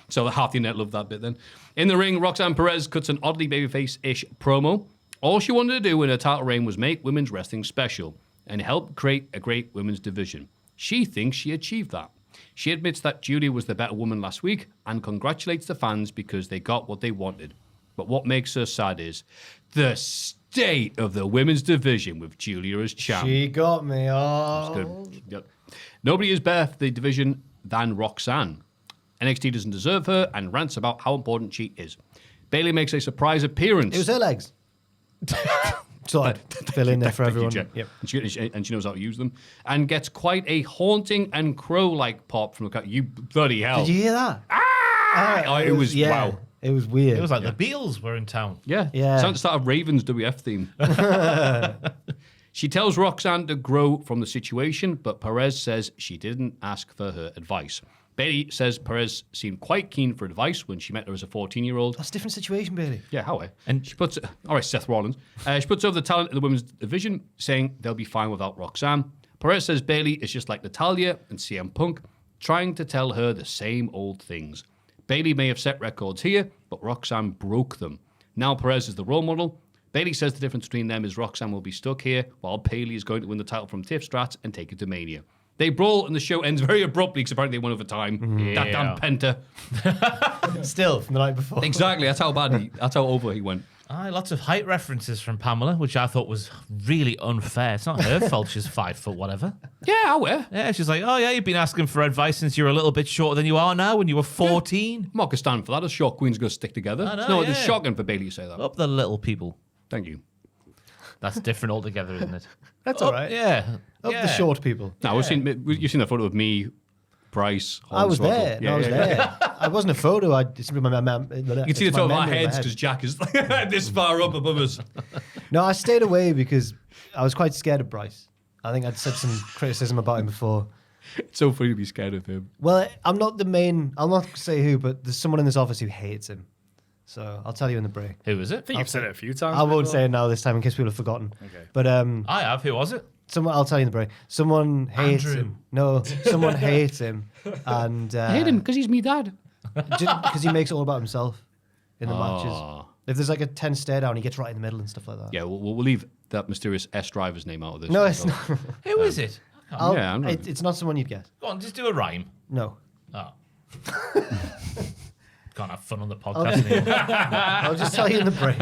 So half the internet loved that bit then. In the ring, Roxanne Perez cuts an oddly babyface-ish promo. All she wanted to do in her title reign was make women's wrestling special and help create a great women's division. She thinks she achieved that. She admits that Julia was the better woman last week and congratulates the fans because they got what they wanted. But what makes her sad is the state of the women's division with Julia as champ. She got me. Oh. Good. Yep. Nobody is better for the division than Roxanne. NXT doesn't deserve her and rants about how important she is. Bayley makes a surprise appearance. It was her legs. So I'd fill in there for Thank you, everyone. Jen. Yep. And she knows how to use them. And gets quite a haunting and crow-like pop from the crowd. You bloody hell. Did you hear that? Oh, it was, wow. It was weird. It was like the Beatles were in town. Yeah. Yeah. Sounds like the start of Raven's WF theme. She tells Roxanne to grow from the situation, but Perez says she didn't ask for her advice. Bayley says Perez seemed quite keen for advice when she met her as a 14-year-old. That's a different situation, Bailey. Yeah, how? And she puts, all right, Seth Rollins. She puts over the talent in the women's division, saying they'll be fine without Roxanne. Perez says Bayley is just like Natalya and CM Punk, trying to tell her the same old things. Bayley may have set records here, but Roxanne broke them. Now Perez is the role model. Bayley says the difference between them is Roxanne will be stuck here, while Bayley is going to win the title from Tiff Stratz and take it to Mania. They brawl and the show ends very abruptly because apparently they won over time. That damn Penta. Still from the night before. Exactly, that's how bad that's how over he went. Lots of height references from Pamela, which I thought was really unfair. It's not her fault she's 5 foot whatever. Yeah, I wear. Yeah, she's like, oh yeah, you've been asking for advice since you were a little bit shorter than you are now when you were 14. I'm not going to stand for that. A short queen's going to stick together. I know, It's yeah. shocking for Bayley to say that. Up the little people. Thank you. That's different altogether, isn't it? That's all right. Yeah. Up the short people. No, you've seen that photo of me, Bryce, I was there. Yeah, I was yeah. there. I wasn't a photo. It's simply my You can see the top of our heads because Jack is this far up above us. No, I stayed away because I was quite scared of Bryce. I think I'd said some criticism about him before. It's so funny to be scared of him. Well, I'm not the main. I'll not say who, but there's someone in this office who hates him. So I'll tell you in the break. Who was I it? think you've said it a few times. I won't before. say it now this time in case people have forgotten. Okay. But I have. Who was it? I'll tell you in the break. Someone hates Andrew. him. No, someone hates him, and I hate him because he's me dad. because he makes it all about himself in the Aw. matches. If there's like a 10 stare down, he gets right in the middle and stuff like that. Yeah, we'll leave that mysterious S driver's name out of this. No, it's So- not. Who is it? Yeah, I'm not- It's not someone you'd guess. Go on, just do a rhyme. No. Oh. Can't have fun on the podcast anymore. I'll just tell you in the break.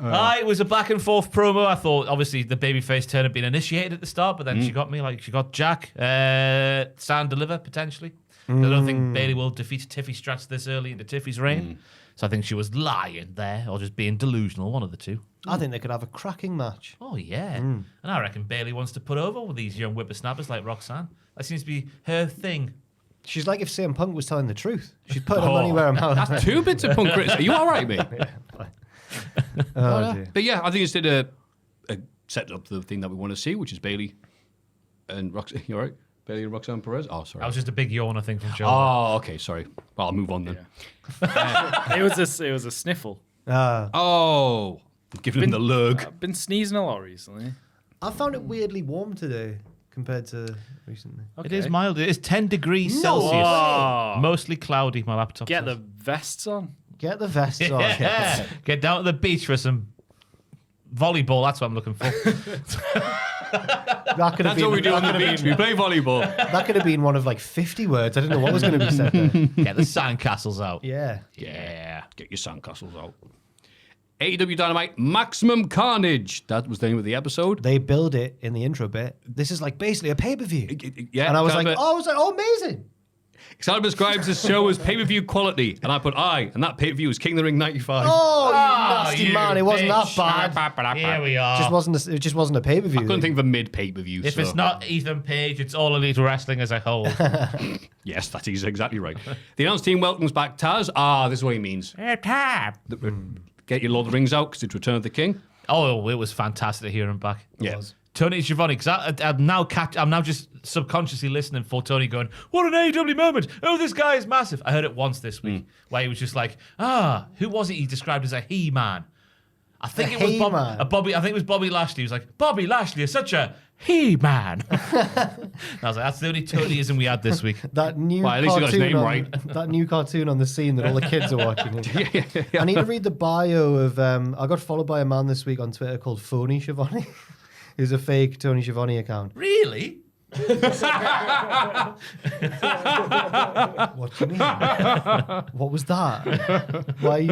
It was a back and forth promo. I thought obviously the babyface turn had been initiated at the start, but then she got me like she got Jack. Sound deliver potentially. I don't think Bayley will defeat Tiffy Stratz this early into Tiffy's reign. So I think she was lying there or just being delusional, one of the two. I think they could have a cracking match. Oh, yeah. And I reckon Bayley wants to put over with these young whippersnappers like Roxanne. That seems to be her thing. She's like if CM Punk was telling the truth. She's putting her money where her mouth is. That's 2 bits of punk criticism. Are you all right, mate? Oh, dear. But yeah, I think it's did a set up the thing that we want to see, which is Bayley and Roxanne. You all right? Bayley and Roxanne Perez? Oh, sorry. That was just a big yawn, I think, from Joe. Oh, okay, sorry. Well, I'll move on then. It was a sniffle. Oh, giving him the lurg. I've been sneezing a lot recently. I found it weirdly warm today compared to recently. It is mild. It is 10 degrees Celsius. Whoa. Mostly cloudy, my laptop Get says. the vests on. Get the vests on. Yeah. Get down to the beach for some volleyball. That's what I'm looking for. That could have That's what we do on the beach. We play volleyball. That could have been one of like 50 words. I didn't know what was going to be said there. Get the sandcastles out. Yeah. Yeah. Get your sandcastles out. AEW Dynamite Maximum Carnage. That was the name of the episode. They build it in the intro bit. This is like basically a pay-per-view. Yeah. And I was like, oh, amazing. Excalibur describes this show as pay-per-view quality, and I put and that pay-per-view is King of the Ring 95. Oh, you nasty man. It wasn't that bad. Here we are. It just wasn't a pay-per-view. I couldn't think of a mid-pay-per-view. If it's not Ethan Page, it's All Elite Wrestling as a whole. Yes, that is exactly right. The announce team welcomes back Taz. this is what he means. Get your Lord of the Rings out because it's Return of the King. Oh, it was fantastic to hear him back. Yes. Tony Schiavone, because I'm now just subconsciously listening for Tony going, what an AEW moment. Oh, this guy is massive. I heard it once this week where he was just like, who was it he described as a he-man? I think it was Bobby. I think it was Bobby Lashley. He was like, Bobby Lashley is such a he-man. And I was like, that's the only Tonyism we had this week. That new at least he got his name right. That new cartoon on the scene that all the kids are watching. I need to read the bio of. I got followed by a man this week on Twitter called Phony Schiavone, who's a fake Tony Schiavone account. Really? What do you mean? What was that? Why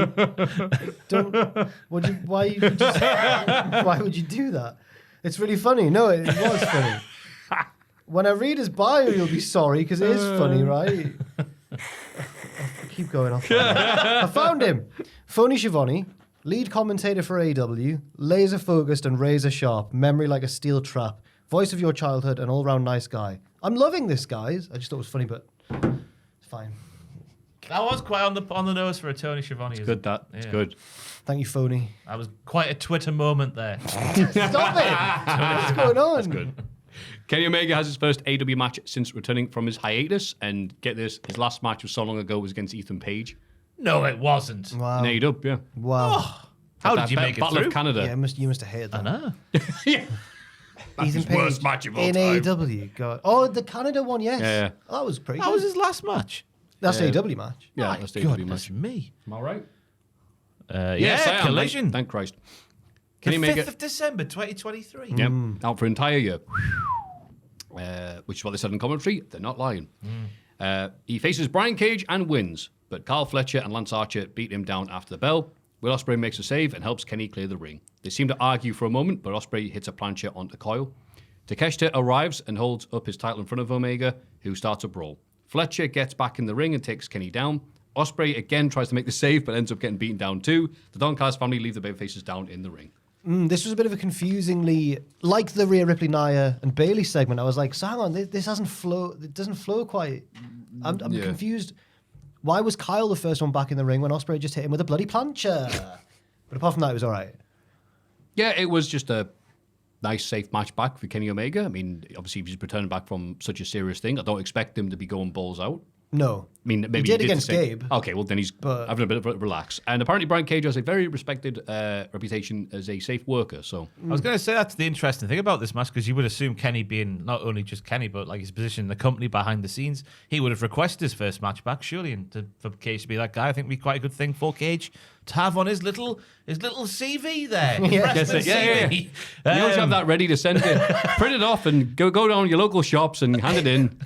would you do that? It's really funny. No, it was funny. When I read his bio, you'll be sorry because it is funny, right? Keep going off. I found him. Phony Schiavone, lead commentator for AEW, laser focused and razor sharp, memory like a steel trap, voice of your childhood, an all-round nice guy. I'm loving this, guys. I just thought it was funny, but it's fine. That was quite on the nose for a Tony Schiavone. It's good, It's good. Thank you, Phony. That was quite a Twitter moment there. Stop it! What's going on? That's good. Kenny Omega has his first AEW match since returning from his hiatus, and get this, his last match was so long ago was against Ethan Page. No, it wasn't. Wow. In AEW, yeah. Wow. How did you make it Battle through? of Canada. Yeah, you must have hated that. I know. That's his worst match of all in time. AEW. God. Oh, the Canada one, yes. Yeah. Oh, that was pretty That good. was his last match. That's AEW match. Yeah, that's the AEW Goodness match. me. Am I right? Yes, I am. Collision. Thank Christ. The Kenny 5th Omega. of December, 2023. Yep. Out for an entire year. Which is what they said in commentary. They're not lying. He faces Brian Cage and wins, but Carl Fletcher and Lance Archer beat him down after the bell. Will Ospreay makes a save and helps Kenny clear the ring. They seem to argue for a moment, but Ospreay hits a plancha onto Coyle. Takeshita arrives and holds up his title in front of Omega, who starts a brawl. Fletcher gets back in the ring and takes Kenny down. Ospreay again tries to make the save, but ends up getting beaten down too. The Don Callis family leave the babyfaces down in the ring. This was a bit of a confusingly, like the Rhea Ripley, Nia, and Bayley segment. I was like, so hang on, this hasn't flow. It doesn't flow quite. I'm confused. Why was Kyle the first one back in the ring when Ospreay just hit him with a bloody plancha? But apart from that, it was all right. Yeah, it was just a nice, safe match back for Kenny Omega. I mean, obviously, if he's returning back from such a serious thing, I don't expect him to be going balls out. No. I mean, maybe he did against Gabe. Okay, well, then he's having a bit of a relax. And apparently, Brian Cage has a very respected reputation as a safe worker. So I was going to say that's the interesting thing about this match, because you would assume Kenny being not only just Kenny, but like his position in the company behind the scenes, he would have requested his first match back, surely. And for Cage to be that guy, I think would be quite a good thing for Cage to have on his little CV there. Wrestling CV. You always have that ready to send it, print it off, and go down to your local shops and hand it in.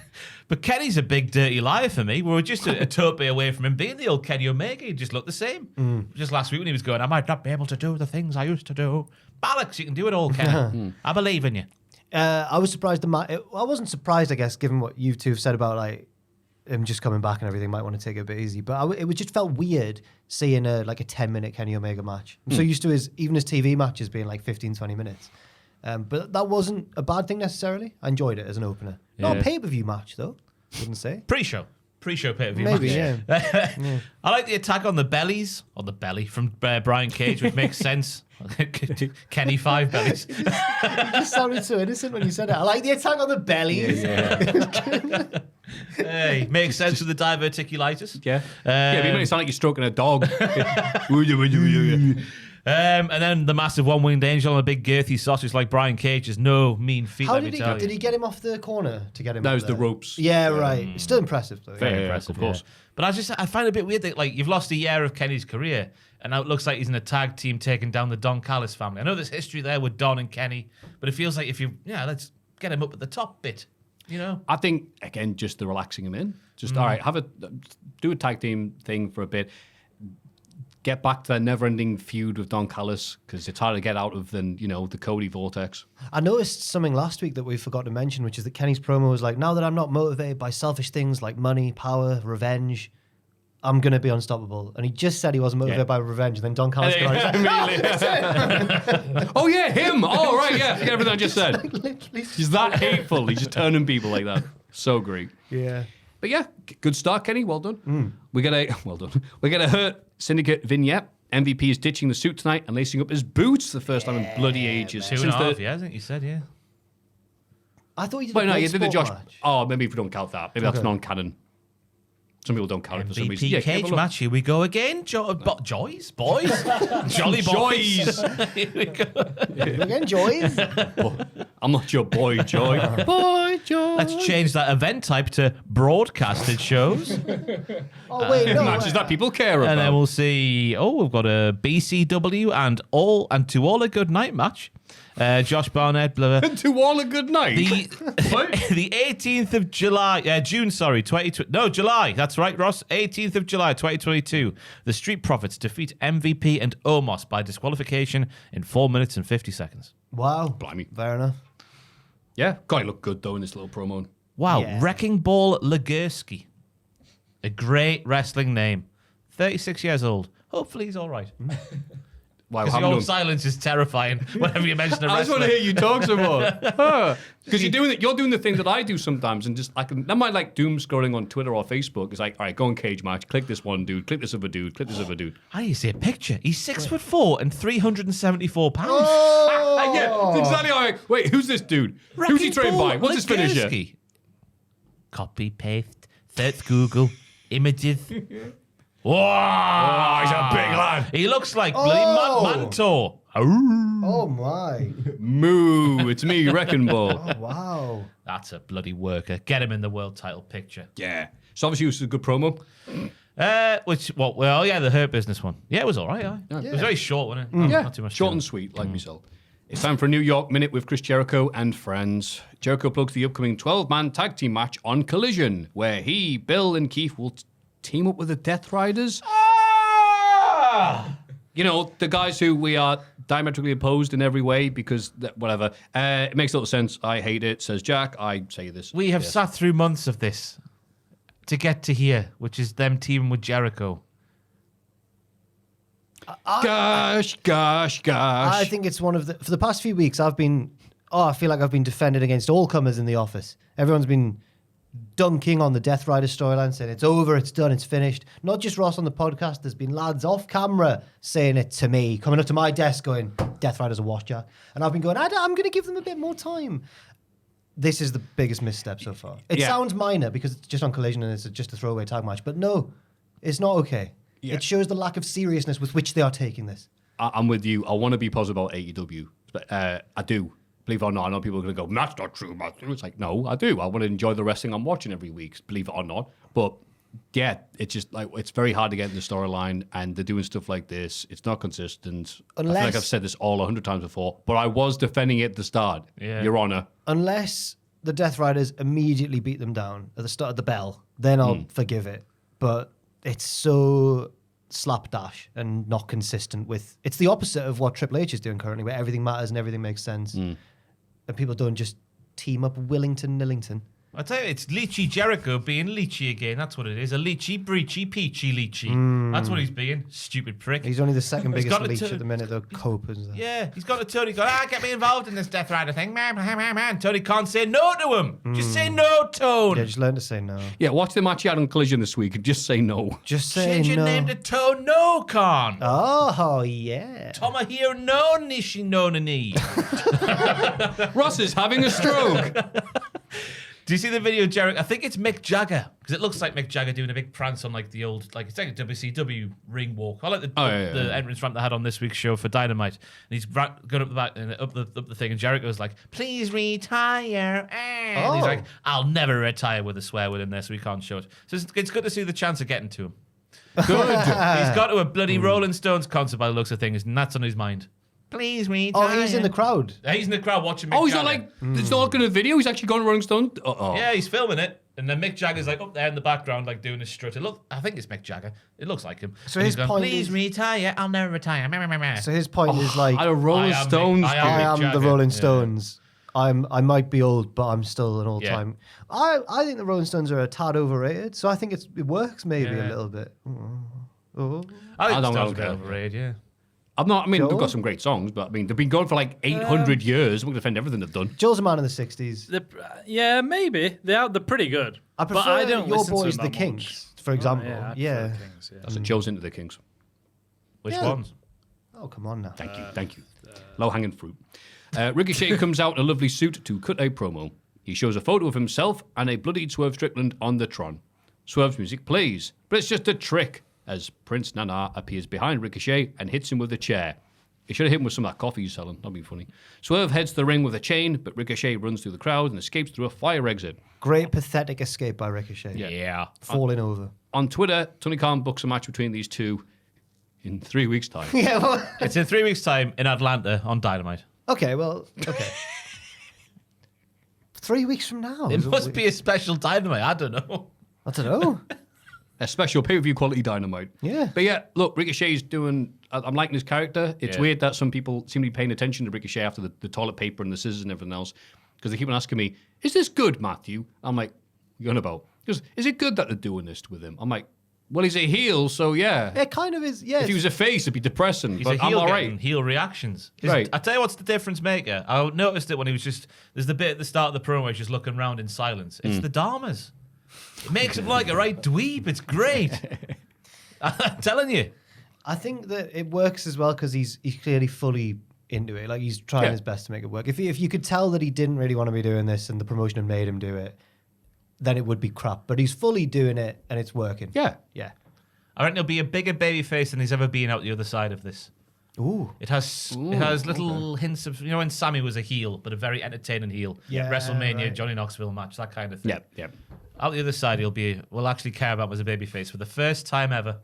But Kenny's a big dirty liar for me. We were just a tope away from him being the old Kenny Omega. He just looked the same. Just last week when he was going, I might not be able to do the things I used to do. Bollocks, you can do it all, Kenny. I believe in you. I was surprised. I wasn't surprised, I guess, given what you two have said about like him just coming back and everything. Might want to take it a bit easy, but it just felt weird seeing a 10-minute Kenny Omega match. I'm so used to his TV matches being like 15, 20 minutes. But that wasn't a bad thing necessarily. I enjoyed it as an opener. Not a pay-per-view match though. Wouldn't say Pre-show pay-per-view maybe. match. Yeah. I like the attack on the bellies, or the belly from Brian Cage, which makes sense. Kenny 5 bellies. You just sounded so innocent when you said it. I like the attack on the bellies. Hey, makes sense with the diverticulitis. Yeah. But you make it sound like you're stroking a dog. And then the massive one-winged angel and a big girthy sausage like Brian Cage's no mean feat. How let did me he? tell you. Did he get him off the corner to get him? That up was the there? ropes. Yeah, right. It's still impressive though. Very Yeah, impressive, of course. yeah. But I find it a bit weird that like you've lost a year of Kenny's career, and now it looks like he's in a tag team taking down the Don Callis family. I know there's history there with Don and Kenny, but it feels like let's get him up at the top bit. You know, I think again, just the relaxing him in. Just all right, do a tag team thing for a bit. Get back to that never-ending feud with Don Callis because it's harder to get out of than the Cody vortex. I noticed something last week that we forgot to mention, which is that Kenny's promo was like, "Now that I'm not motivated by selfish things like money, power, revenge, I'm gonna be unstoppable." And he just said he wasn't motivated by revenge, and then Don Callis got on. Oh yeah, him. Oh right, yeah. Forget everything I just said. Literally. He's that hateful. He's just turning people like that. So great. Yeah. But yeah, good start, Kenny. Well done. We get a Hurt Syndicate vignette. MVP is ditching the suit tonight and lacing up his boots for the first time in bloody ages. 2.5, I think you said, yeah. I thought you did. Wait, no, a you did the Bloodsport Josh. match. Oh, maybe if we don't count that, maybe that's non-canon. Some people don't count it for some reason. MVP Yeah, cage match. Here we go again. Joys, boys, jolly boys. Here we go. Again, Joyce. I'm not your boy, Joy. Boy, Joy. Let's change that event type to broadcasted shows. Oh wait, no. Matches that people care about. And then we'll see. Oh, we've got a BCW and to all a good night match. Josh Barnett, blah, blah. To all a good night. The 18th of July, June, sorry, 2020. No, July. That's right, Ross. 18th of July, 2022. The Street Profits defeat MVP and Omos by disqualification in 4 minutes and 50 seconds. Wow. Blimey. Fair enough. Yeah, God, he looked good though in this little promo. Wow, Yeah. Wrecking Ball Legursky. A great wrestling name. 36 years old. Hopefully he's all right. Wow, Because your silence is terrifying whenever you mention a I just want wrestler. to hear you talk some more. Because you're doing the thing that I do sometimes, and just that might like doom scrolling on Twitter or Facebook. It's like, all right, go on cage match, click this one dude, click this other dude, click this other dude. I see a picture. He's 6'4" and 374 pounds. Yeah, that's exactly all right. Wait, who's this dude? Who's he trained by? What's his finisher? Legursky. Copy, paste, search Google, images. Whoa, he's a big lad. He looks like bloody Mantor. Oh my. Moo, it's me, Wrecking Ball. Oh wow. That's a bloody worker. Get him in the world title picture. Yeah. So obviously it was a good promo. The Hurt Business one. Yeah, it was all right. It was very short, wasn't it? Yeah, Not too much. short to and it. sweet, like myself. It's time for a New York Minute with Chris Jericho and friends. Jericho plugs the upcoming 12-man tag team match on Collision, where he, Bill, and Keith will team up with the Death Riders. You know, the guys who we are diametrically opposed in every way because whatever. It makes a little sense. I hate it, says Jack. I say this. We have sat through months of this to get to here, which is them teaming with Jericho. Gosh. I think it's one of the... For the past few weeks, I feel like I've been defended against all comers in the office. Everyone's been dunking on the Death Rider storyline, saying it's over, it's done, it's finished. Not just Ross on the podcast. There's been lads off camera saying it to me, coming up to my desk going, Death Rider's a wash, Jack. And I've been going, I'm going to give them a bit more time. This is the biggest misstep so far. It sounds minor because it's just on Collision and it's just a throwaway tag match. But no, it's not okay. Yeah. It shows the lack of seriousness with which they are taking this. I'm with you. I want to be positive about AEW. But I do. Believe it or not, I know people are going to go, that's not true, Matthew. It's like, no, I do. I want to enjoy the wrestling I'm watching every week, believe it or not. But yeah, it's just like, it's very hard to get in the storyline and they're doing stuff like this. It's not consistent. I feel like I've said this all 100 times before, but I was defending it at the start, Your Honor. Unless the Death Riders immediately beat them down at the start of the bell, then I'll forgive it. But it's so slapdash and not consistent with... It's the opposite of what Triple H is doing currently, where everything matters and everything makes sense. And people don't just team up Willington-Nillington. I tell you, it's Leechy Jericho being Leechy again. That's what it is. A Leechy, Breachy, Peachy Leechy. That's what he's being. Stupid prick. He's only the second He's biggest got leech to- at the minute, though. Cope is there. Yeah, he's got to Tony going, get me involved in this Death Rider thing. Man. Tony can't say no to him. Just say no, Tone. Yeah, just learn to say no. Yeah, watch the match you had on Collision this week and just say no. Just say Change your no. name to Tone No Con. Oh, yeah. Toma here no nishi no ni. Ross is having a stroke. Do you see the video, Jericho? I think it's Mick Jagger, because it looks like Mick Jagger doing a big prance on like the old, like it's like a WCW ring walk. I like the entrance ramp they had on this week's show for Dynamite. And he's going up the back and up the thing, and Jericho's like, "Please retire." And he's like, "I'll never retire," with a swear word in there, so we can't show it. So it's good to see the chance of getting to him. Good. He's got to a bloody Rolling Stones concert by the looks of things, and that's on his mind. Please retire. Oh, he's in the crowd. He's in the crowd watching Mick Jagger. He's not like, it's not like in a video, he's actually gone Rolling Stone. Yeah, he's filming it. And then Mick Jagger's like up there in the background, like doing his strut. I think it's Mick Jagger. It looks like him. So And his he's going, point please is- retire. I'll never retire. Meh, meh, meh. So his point is like, At a Rolling I am Stones. Mick- I Mick am the Jagger. Rolling Yeah. Stones. I might be old, but I'm still an all-time. I think the Rolling Stones are a tad overrated, so I think it works maybe a little bit. Oh. I think I don't the Stones know, are a bit okay. overrated, yeah. I'm not, I mean, Joel? they've got some great songs, but I mean, they've been going for like 800 years. I'm going to defend everything they've done. Joel's a man in the 60s. Yeah, maybe they're pretty good. I prefer but I don't Your listen Boys to the them that Kinks, much. for example. I prefer Yeah. Kings, yeah. That's what Joe's into the Kings. Which Yeah. ones? Oh, come on now. Thank you. Low-hanging fruit. Ricochet comes out in a lovely suit to cut a promo. He shows a photo of himself and a bloodied Swerve Strickland on the Tron. Swerve's music plays, but it's just a trick as Prince Nana appears behind Ricochet and hits him with a chair. He should have hit him with some of that coffee he's selling. That'd be funny. Swerve heads to the ring with a chain, but Ricochet runs through the crowd and escapes through a fire exit. Great pathetic escape by Ricochet. Yeah. Falling over. On Twitter, Tony Khan books a match between these two in 3 weeks' time. Yeah, well, It's in 3 weeks' time in Atlanta on Dynamite. okay. 3 weeks from now. It must be a special Dynamite. I don't know. I don't know. A special pay-per-view quality Dynamite. Yeah. But yeah, look, Ricochet's doing... I'm liking his character. It's Yeah. weird that some people seem to be paying attention to Ricochet after the toilet paper and the scissors and everything else. Because they keep on asking me, is this good, Maffew? I'm like, what are you on about? Because is it good that they're doing this with him? I'm like, well, he's a heel, so yeah. It kind of is, yeah. If he was a face, it'd be depressing. He's but a I'm heel all getting right. heel reactions. Right. I tell you what's the difference maker. I noticed it when he was just... There's the bit at the start of the promo where he's just looking around in silence. It's the Dharmas. It makes him like a right dweeb. It's great. I'm telling you. I think that it works as well because he's clearly fully into it. Like he's trying his best to make it work. If you could tell that he didn't really want to be doing this and the promotion had made him do it, then it would be crap. But he's fully doing it and it's working. Yeah. Yeah. I reckon he'll be a bigger babyface than he's ever been out the other side of this. Ooh. It has little hints of, when Sammy was a heel, but a very entertaining heel. Yeah, WrestleMania, right. Johnny Knoxville match, that kind of thing. Yeah. Out the other side, we'll actually care about him as a babyface for the first time ever.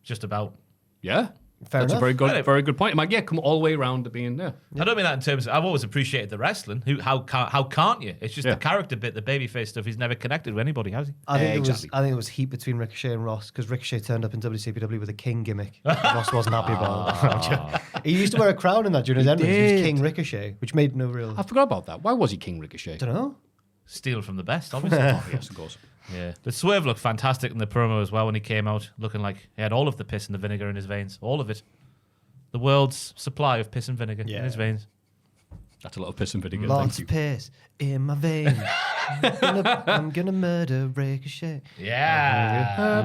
Just about. Yeah. Fair That's enough. a very good point. I'm like, yeah, come all the way around to being there. I don't mean that in terms of, I've always appreciated the wrestling. How can't you? It's just the character bit, the babyface stuff. He's never connected with anybody, has he? I think Exactly. it was heat between Ricochet and Ross because Ricochet turned up in WCPW with a king gimmick. Ross wasn't happy about it. He used to wear a crown in that during his entrance. He was did. King Ricochet, which made no real... I forgot about that. Why was he King Ricochet? don't know. Steal from the best, obviously. Oh, yes, of course. Yeah. But Swerve looked fantastic in the promo as well when he came out, looking like he had all of the piss and the vinegar in his veins. All of it. The world's supply of piss and vinegar in his veins. That's a lot of piss and vinegar. Lots Thank of you. piss in my veins. I'm gonna murder Ricochet. Yeah.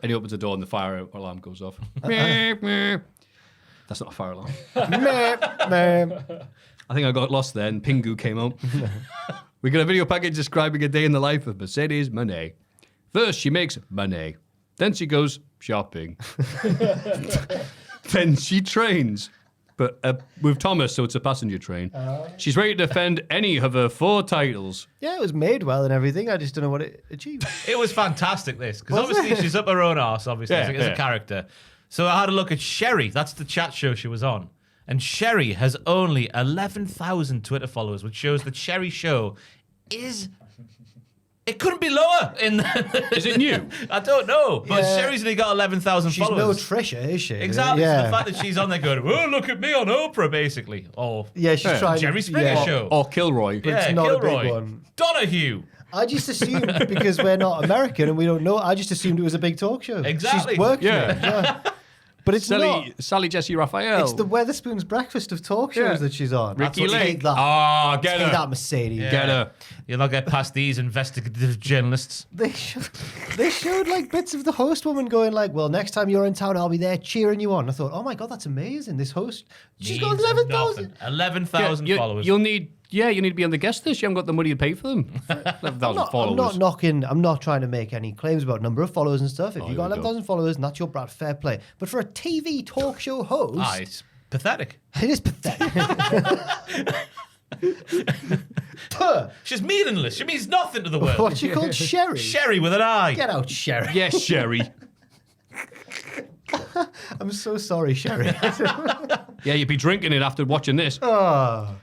And he opens the door and the fire alarm goes off. Meep, meep. That's not a fire alarm. Meh, meh. I think I got lost there and Pingu came out. We got a video package describing a day in the life of Mercedes Moné. First, she makes money. Then she goes shopping. Then she trains. But with Thomas, so it's a passenger train. She's ready to defend any of her 4 titles. Yeah, it was made well and everything. I just don't know what it achieved. It was fantastic, this. Because Was obviously it? she's up her own arse, obviously, Yeah, as a yeah. character. So I had a look at Sherry. That's the chat show she was on. And Sherry has only 11,000 Twitter followers, which shows that Sherry Show is... It couldn't be lower. Is it new? I don't know. But Yeah. Sherry's only got 11,000 She's followers. no Trisha, is she? Exactly. Yeah. So the fact that she's on there going, oh, look at me on Oprah, basically. Or Yeah, she's trying. Jerry Springer yeah. Show. Or Kilroy. it's not a big Kilroy. one. Donahue. I just assumed because we're not American and we don't know. I just assumed it was a big talk show. Exactly. She's worked Yeah. it. Yeah. But it's not. Sally Jesse Raphael. It's the Weatherspoon's breakfast of talk shows Yeah. that she's on. Ricky Take Lake. that. Ah, get Take her. that, Mercedes. Yeah. Get her. You'll not get past these investigative journalists. They showed like bits of the host woman going like, "Well, next time you're in town, I'll be there cheering you on." I thought, "Oh my god, that's amazing! This host, she's got Means 11,000." nothing. 11,000 You- followers. You'll need to be on the guest list. You haven't got the money to pay for them. 11,000 followers. I'm not knocking. I'm not trying to make any claims about number of followers and stuff. If you here got we go. 11,000 followers, and that's your brat, fair play. But for a TV talk show host, It's pathetic. it is pathetic. Puh. She's meaningless. She means nothing to the world. What's she called? Sherry. Sherry with an I. Get out, Sherry. Yes, Sherry. I'm so sorry, Sherry. Yeah, you'd be drinking it after watching this. Oh.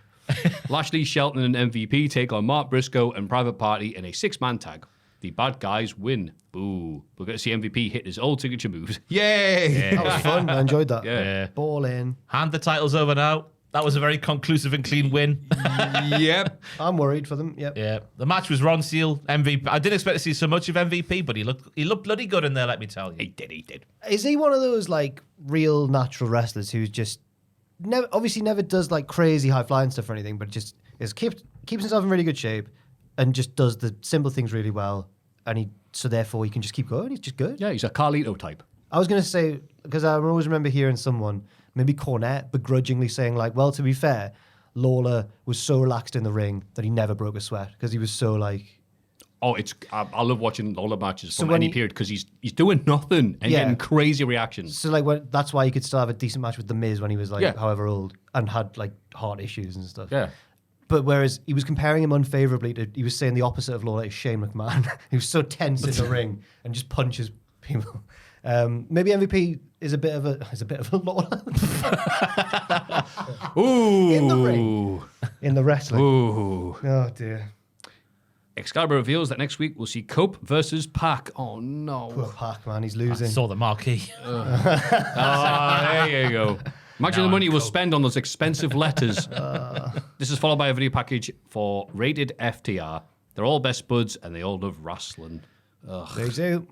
Lashley, Shelton, and MVP take on Mark Briscoe and Private Party in a 6-man tag. The bad guys win. Boo. We're going to see MVP hit his old signature moves. Yay! That was fun. I enjoyed that. Yeah. Ball in. Hand the titles over now. That was a very conclusive and clean win. Yep. I'm worried for them. Yep. Yeah. The match was Ron Seal, MVP. I didn't expect to see so much of MVP, but he looked bloody good in there, let me tell you. He did. Is he one of those like real natural wrestlers who's just never does like crazy high flying stuff or anything, but just keeps himself in really good shape and just does the simple things really well, and so therefore he can just keep going. He's just good. Yeah, he's a Carlito type. I was gonna say because I always remember hearing someone, maybe Cornette, begrudgingly saying like, well, to be fair, Lawler was so relaxed in the ring that he never broke a sweat because he was so like. Oh, I love watching all the matches So from when any he- period because he's doing nothing and Yeah. getting crazy reactions. So like that's why he could still have a decent match with The Miz when he was like Yeah. however old and had like heart issues and stuff. Yeah. But whereas he was comparing him unfavorably to, he was saying the opposite of Lawler is Shane McMahon. He was so tense in the ring and just punches people. Maybe MVP is a bit of a Lawler Ooh. in the ring, in the wrestling. Ooh. Oh dear, Excalibur reveals that next week we'll see Cope versus Pac. Oh, poor no. Pac, man, he's I losing. saw the marquee. There you go. Imagine Now the money I'm we'll Cope. spend on those expensive letters. This is followed by a video package for Rated FTR. They're all best buds and they all love wrestling. They do.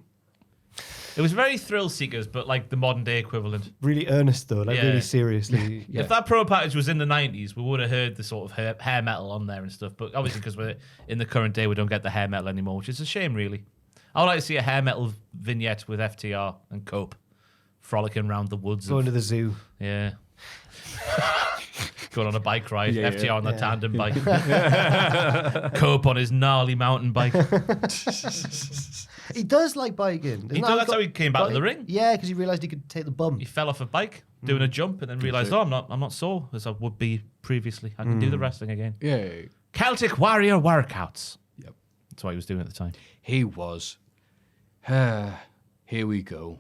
It was very thrill seekers, but like the modern day equivalent. Really earnest though, like Yeah. really seriously. Yeah. If that promo package was in the 90s, we would have heard the sort of hair metal on there and stuff. But obviously, because we're in the current day, we don't get the hair metal anymore, which is a shame, really. I would like to see a hair metal vignette with FTR and Cope frolicking around the woods. Going to the zoo. Yeah. Going on a bike ride, Yeah, FTR yeah. on the tandem bike. Cope on his gnarly mountain bike. He does like biking. That's how he came back to the ring. Yeah, because he realised he could take the bump. He fell off a bike doing a jump and then realised, I'm not sore as I would be previously. I can do the wrestling again. Yay. Celtic Warrior workouts. Yep. That's what he was doing at the time. He was. Here we go.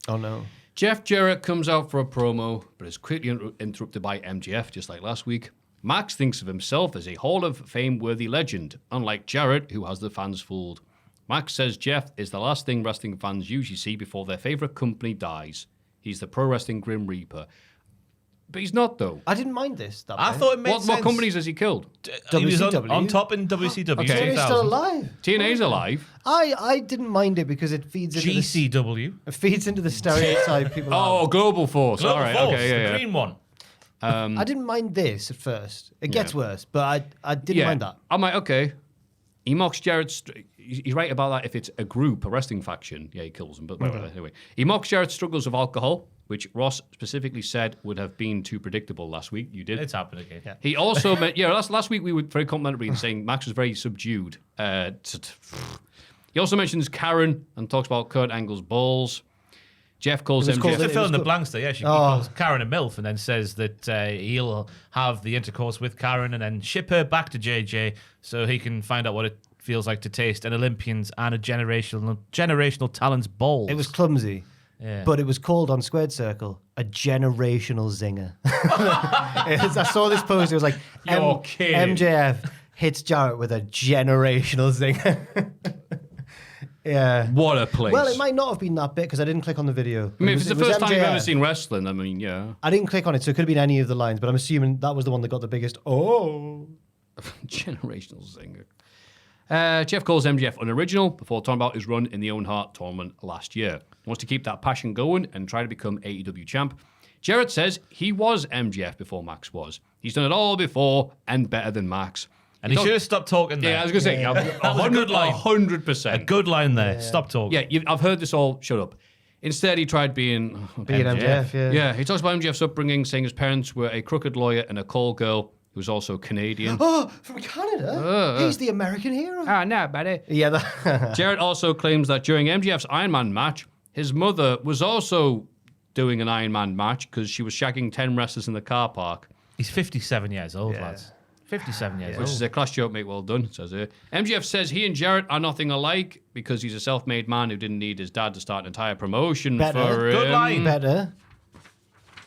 Oh no. Jeff Jarrett comes out for a promo, but is quickly interrupted by MJF, just like last week. Max thinks of himself as a Hall of Fame-worthy legend, unlike Jarrett, who has the fans fooled. Max says Jeff is the last thing wrestling fans usually see before their favourite company dies. He's the Pro Wrestling Grim Reaper. But he's not, though. I didn't mind this. I thought it made What sense. companies has he killed? He was WCW. on top in WCW. Okay. He's 2000. still alive. TNA's alive. I didn't mind it because it feeds into GCW. it feeds into the stereotype people Oh, have. Global Force. Global All right, Force, okay, the yeah. green one. I didn't mind this at first. It gets worse, but I didn't Yeah. mind that. I'm like, okay. He mocks Jarrett's... He's right about that if it's a group, a wrestling faction. Yeah, he kills them, but whatever. Anyway. He mocks Jarrett's struggles with alcohol, which Ross specifically said would have been too predictable last week. You did. It's happened again. Yeah. He also last week we were very complimentary in saying Max was very subdued. He also mentions Karen and talks about Kurt Angle's balls. Jeff calls It was MJF. called Just to It fill was in the good. blanks there, yeah, he Oh. calls Karen a MILF and then says that he'll have the intercourse with Karen and then ship her back to JJ so he can find out what it feels like to taste an Olympian's and a generational talent's balls. It was clumsy. Yeah. But it was called on Squared Circle a generational zinger. I saw this post. It was like You're kidding. MJF hits Jarrett with a generational zinger. Yeah. What a place. Well, it might not have been that bit because I didn't click on the video. I mean, if it's the first time you've ever MJF. seen wrestling, I mean, yeah. I didn't click on it, so it could have been any of the lines, but I'm assuming that was the one that got the biggest. Oh. Generational zinger. Jeff calls MJF unoriginal before talking about his run in the Owen Hart tournament last year. He wants to keep that passion going and try to become AEW champ. Jarrett says he was MJF before Max was. He's done it all before and better than Max. And he should have stopped talking there. Yeah, I was going to say, That was a good line. 100%. A good line there. Stop talking. Yeah, I've heard this all. Shut up. Instead, he tried being MJF, yeah. Yeah, he talks about MJF's upbringing, saying his parents were a crooked lawyer and a call girl who was also Canadian. Oh, from Canada? He's the American hero. Ah, no, buddy. Yeah. Jarrett also claims that during MJF's Iron Man match, his mother was also doing an Iron Man match because she was shagging 10 wrestlers in the car park. He's 57 years old, lads. 57 years Which old. is a class joke, mate. Well done, says here. MJF says he and Jarrett are nothing alike because he's a self-made man who didn't need his dad to start an entire promotion Better. for him. Good line. Better.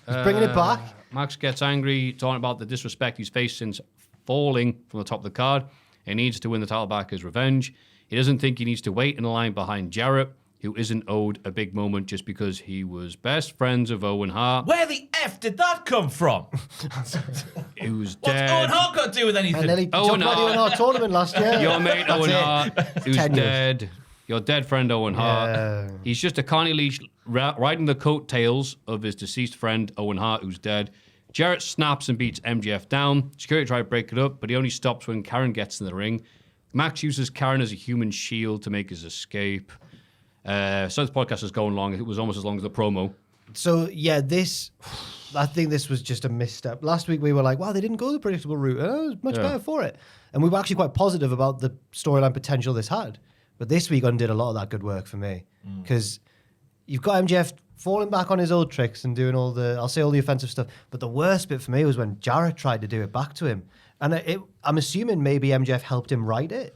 He's bringing it back. Max gets angry, talking about the disrespect he's faced since falling from the top of the card. He needs to win the title back as revenge. He doesn't think he needs to wait in a line behind Jarrett, who isn't owed a big moment just because he was best friends of Owen Hart, Where the F did that come from? who's What's dead. Owen Hart got to do with And anything? then he Owen jumped out in our tournament last year. Your mate That's Owen it. Hart, who's 10 years. dead. Your dead friend Owen Hart. Yeah. He's just a carny leash riding the coattails of his deceased friend Owen Hart, who's dead. Jarrett snaps and beats MJF down. Security try to break it up, but he only stops when Karen gets in the ring. Max uses Karen as a human shield to make his escape. So the podcast is going long. It was almost as long as the promo. So, yeah, I think this was just a misstep. Last week we were like, wow, they didn't go the predictable route. And I was much better for it. And we were actually quite positive about the storyline potential this had. But this week undid a lot of that good work for me. Because you've got MJF falling back on his old tricks and doing all the offensive stuff. But the worst bit for me was when Jarrett tried to do it back to him. And I'm assuming maybe MJF helped him write it.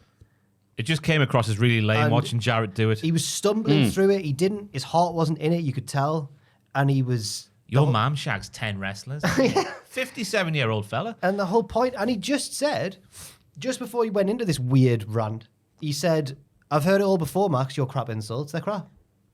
It just came across as really lame And watching Jarrett do it. He was stumbling through it. His heart wasn't in it, you could tell. And he was... Your mum shags 10 wrestlers. 57-year-old fella. And the whole point, and he just said, just before he went into this weird rant, he said, I've heard it all before, Max, your crap insults, they're crap.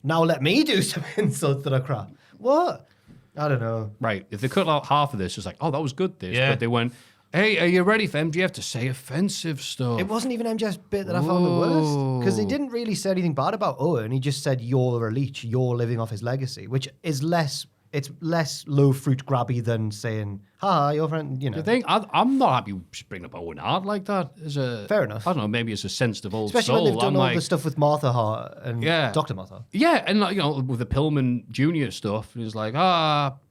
Now let me do some insults that are crap. What? I don't know. Right. If they cut out half of this, it's like, oh, that was good, this. Yeah. But they went, hey, are you ready for MJF to say offensive stuff? It wasn't even MJF's bit that I found the worst. Because he didn't really say anything bad about Owen. He just said, you're a leech, you're living off his legacy, which is less low fruit grabby than saying, ha, your friend, you know. The thing, I'm not happy just bringing up Owen Hart like that. Fair enough. I don't know, maybe it's a sensitive old Especially soul. when they've done I'm all like, the stuff with Martha Hart and Yeah. Dr. Martha. yeah, and like, with the Pillman Jr. stuff, it's like, your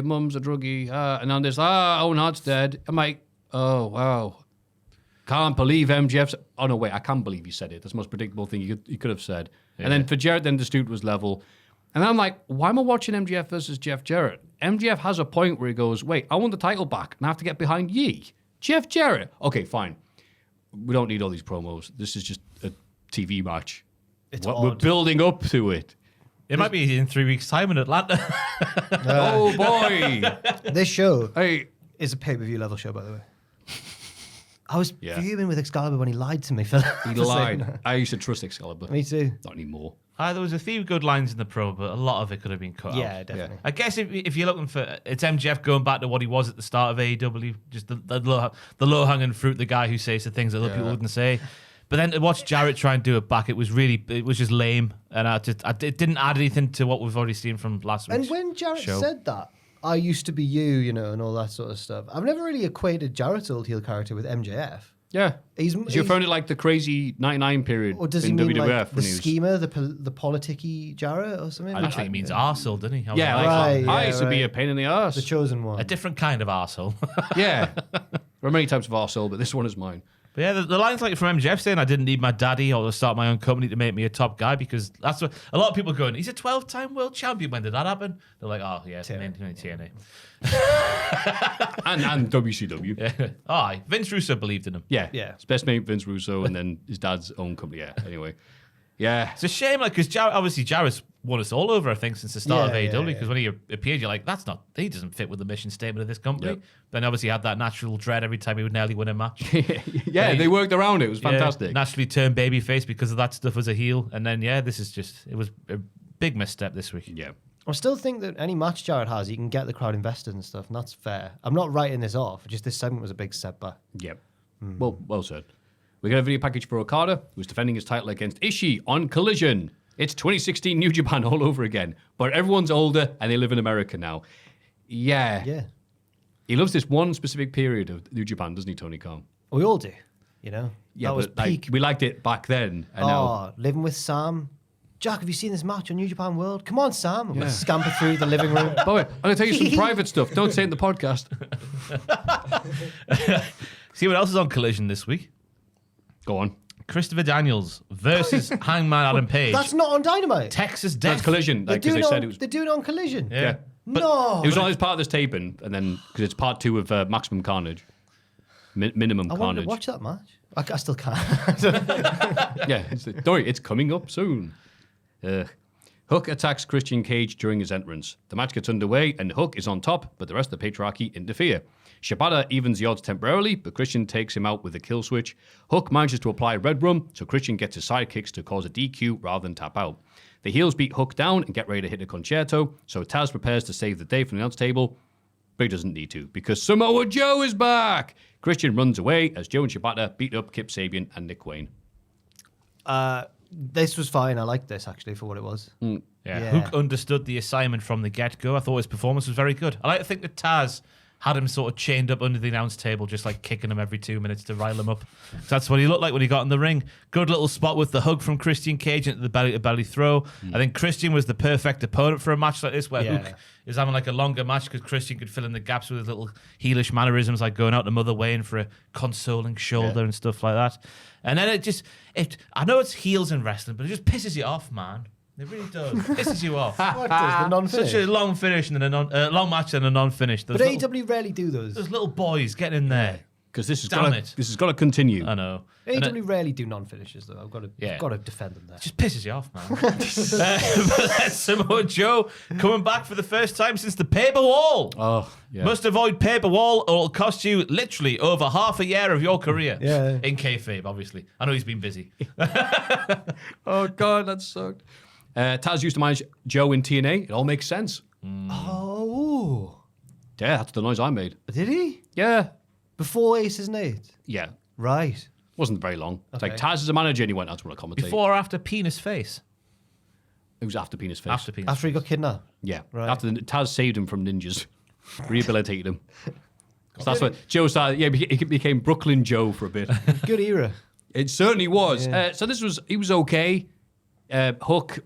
mum's a druggie, and then there's, Owen Hart's dead. I'm like, oh, wow. Can't believe MJF's... Oh, no, wait, I can't believe he said it. That's the most predictable thing you could have said. Yeah. And then for Jarrett, then the student was level. And I'm like, why am I watching MJF versus Jeff Jarrett? MJF has a point where he goes, wait, I want the title back, and I have to get behind ye. Jeff Jarrett. Okay, fine. We don't need all these promos. This is just a TV match. We're building up to it. It might be in 3 weeks' time in Atlanta. Oh, boy. This show Hey, is a pay-per-view level show, by the way. I was fuming with Excalibur when he lied to me. For he for saying lied. that. I used to trust Excalibur. Me too. Not anymore. There was a few good lines in the pro, but a lot of it could have been cut Yeah, out. definitely. I guess if you're looking for... It's MJF going back to what he was at the start of AEW, just the low-hanging fruit, the guy who says the things that other people wouldn't say. But then to watch Jarrett try and do it back, it was just lame. And it didn't add anything to what we've already seen from last week's And when Jarrett show. said that, I used to be you, and all that sort of stuff. I've never really equated Jarrett's old heel character with MJF. Yeah. He's you found it like the crazy 99 period Or does he in mean WWF like the when he was... schemer, the politicky Jarrett or something? I think he means arsehole, didn't he? Yeah, Right, I used to be right. a pain in the arse. The chosen one. A different kind of arsehole. Yeah. There are many types of arsehole, but this one is mine. But yeah, the lines like from MJF saying I didn't need my daddy or to start my own company to make me a top guy, because that's what a lot of people are going, he's a 12-time world champion. When did that happen? They're like, oh, yeah, TNA. and WCW. Yeah. Oh, Vince Russo believed in him. Yeah. Yeah. His best mate, Vince Russo, and then his dad's own company. Yeah, anyway. Yeah. It's a shame, like, because obviously Jarrett's won us all over, I think, since the start of AEW. Because when he appeared, you're like, he doesn't fit with the mission statement of this company. Yep. Then obviously had that natural dread every time he would nearly win a match. They worked around it. It was fantastic. Naturally turned babyface because of that stuff as a heel. And then, it was a big misstep this week. Yeah. I still think that any match Jarrett has, you can get the crowd invested and stuff, and that's fair. I'm not writing this off. Just this segment was a big setback. Yep. Well said. We got a video package for Okada, who's defending his title against Ishii on Collision. It's 2016 New Japan all over again, but everyone's older and they live in America now. Yeah. He loves this one specific period of New Japan, doesn't he, Tony Khan? We all do, Yeah, Yeah, that was but peak. we liked it back then, and now. Living with Sam. Jack, have you seen this match on New Japan World? Come on, Sam. We'll scamper through the living room. By the way, I'm going to tell you some private stuff. Don't say it in the podcast. See what else is on Collision this week? Go on. Christopher Daniels versus Hangman Adam Page. That's not on Dynamite. Texas Death. That's Collision, because they said it was. They're doing it on Collision. Yeah. No. It was on as part of this taping, and then because it's part 2 of Maximum Carnage, Minimum I wanted Carnage. to watch that match. I still can't. Yeah, don't worry, it's coming up soon. Hook attacks Christian Cage during his entrance. The match gets underway, and Hook is on top, but the rest of the patriarchy interfere. Shibata evens the odds temporarily, but Christian takes him out with a kill switch. Hook manages to apply Red Rum, so Christian gets his side kicks to cause a DQ rather than tap out. The heels beat Hook down and get ready to hit a concerto, so Taz prepares to save the day from the announce table, but he doesn't need to, because Samoa Joe is back! Christian runs away as Joe and Shibata beat up Kip Sabian and Nick Wayne. This was fine. I liked this, actually, for what it was. Yeah. Hook understood the assignment from the get-go. I thought his performance was very good. I like to think that Taz had him sort of chained up under the announce table, just like kicking him every 2 minutes to rile him up. That's what he looked like when he got in the ring. Good little spot with the hug from Christian Cage into the belly-to-belly throw. I think Christian was the perfect opponent for a match like this, where Hook is having like a longer match because Christian could fill in the gaps with his little heelish mannerisms, like going out to Mother Wayne for a consoling shoulder and stuff like that. And then I know it's heels in wrestling, but it just pisses you off, man. It really does. It pisses you off. What does the non-finish? Such a long finish and then a long match and a non-finish. But AEW rarely do those. Those little boys getting in there. Because this Damn has got to continue. I know. AEW rarely do non-finishes, though. I've got to defend them there. It just pisses you off, man. But then Samoa Joe coming back for the first time since the paper wall. Oh, yeah. Must avoid paper wall or it'll cost you literally over half a year of your career. Yeah. In kayfabe, obviously. I know he's been busy. Oh, God, that sucked. Taz used to manage Joe in TNA. It all makes sense. Oh. Yeah, that's the noise I made. Did he? Yeah. Before Aces and Eights? Yeah. Right. Wasn't very long. It's like Okay. Taz is a manager and he went, I just want to commentate. Before or after Penis Face? It was after Penis Face. After Penis. After he got kidnapped? Yeah. Right. After Taz saved him from ninjas. Rehabilitated him. So that's what Joe started. Yeah, he became Brooklyn Joe for a bit. Good era. It certainly was. Yeah. So he was okay. Hook,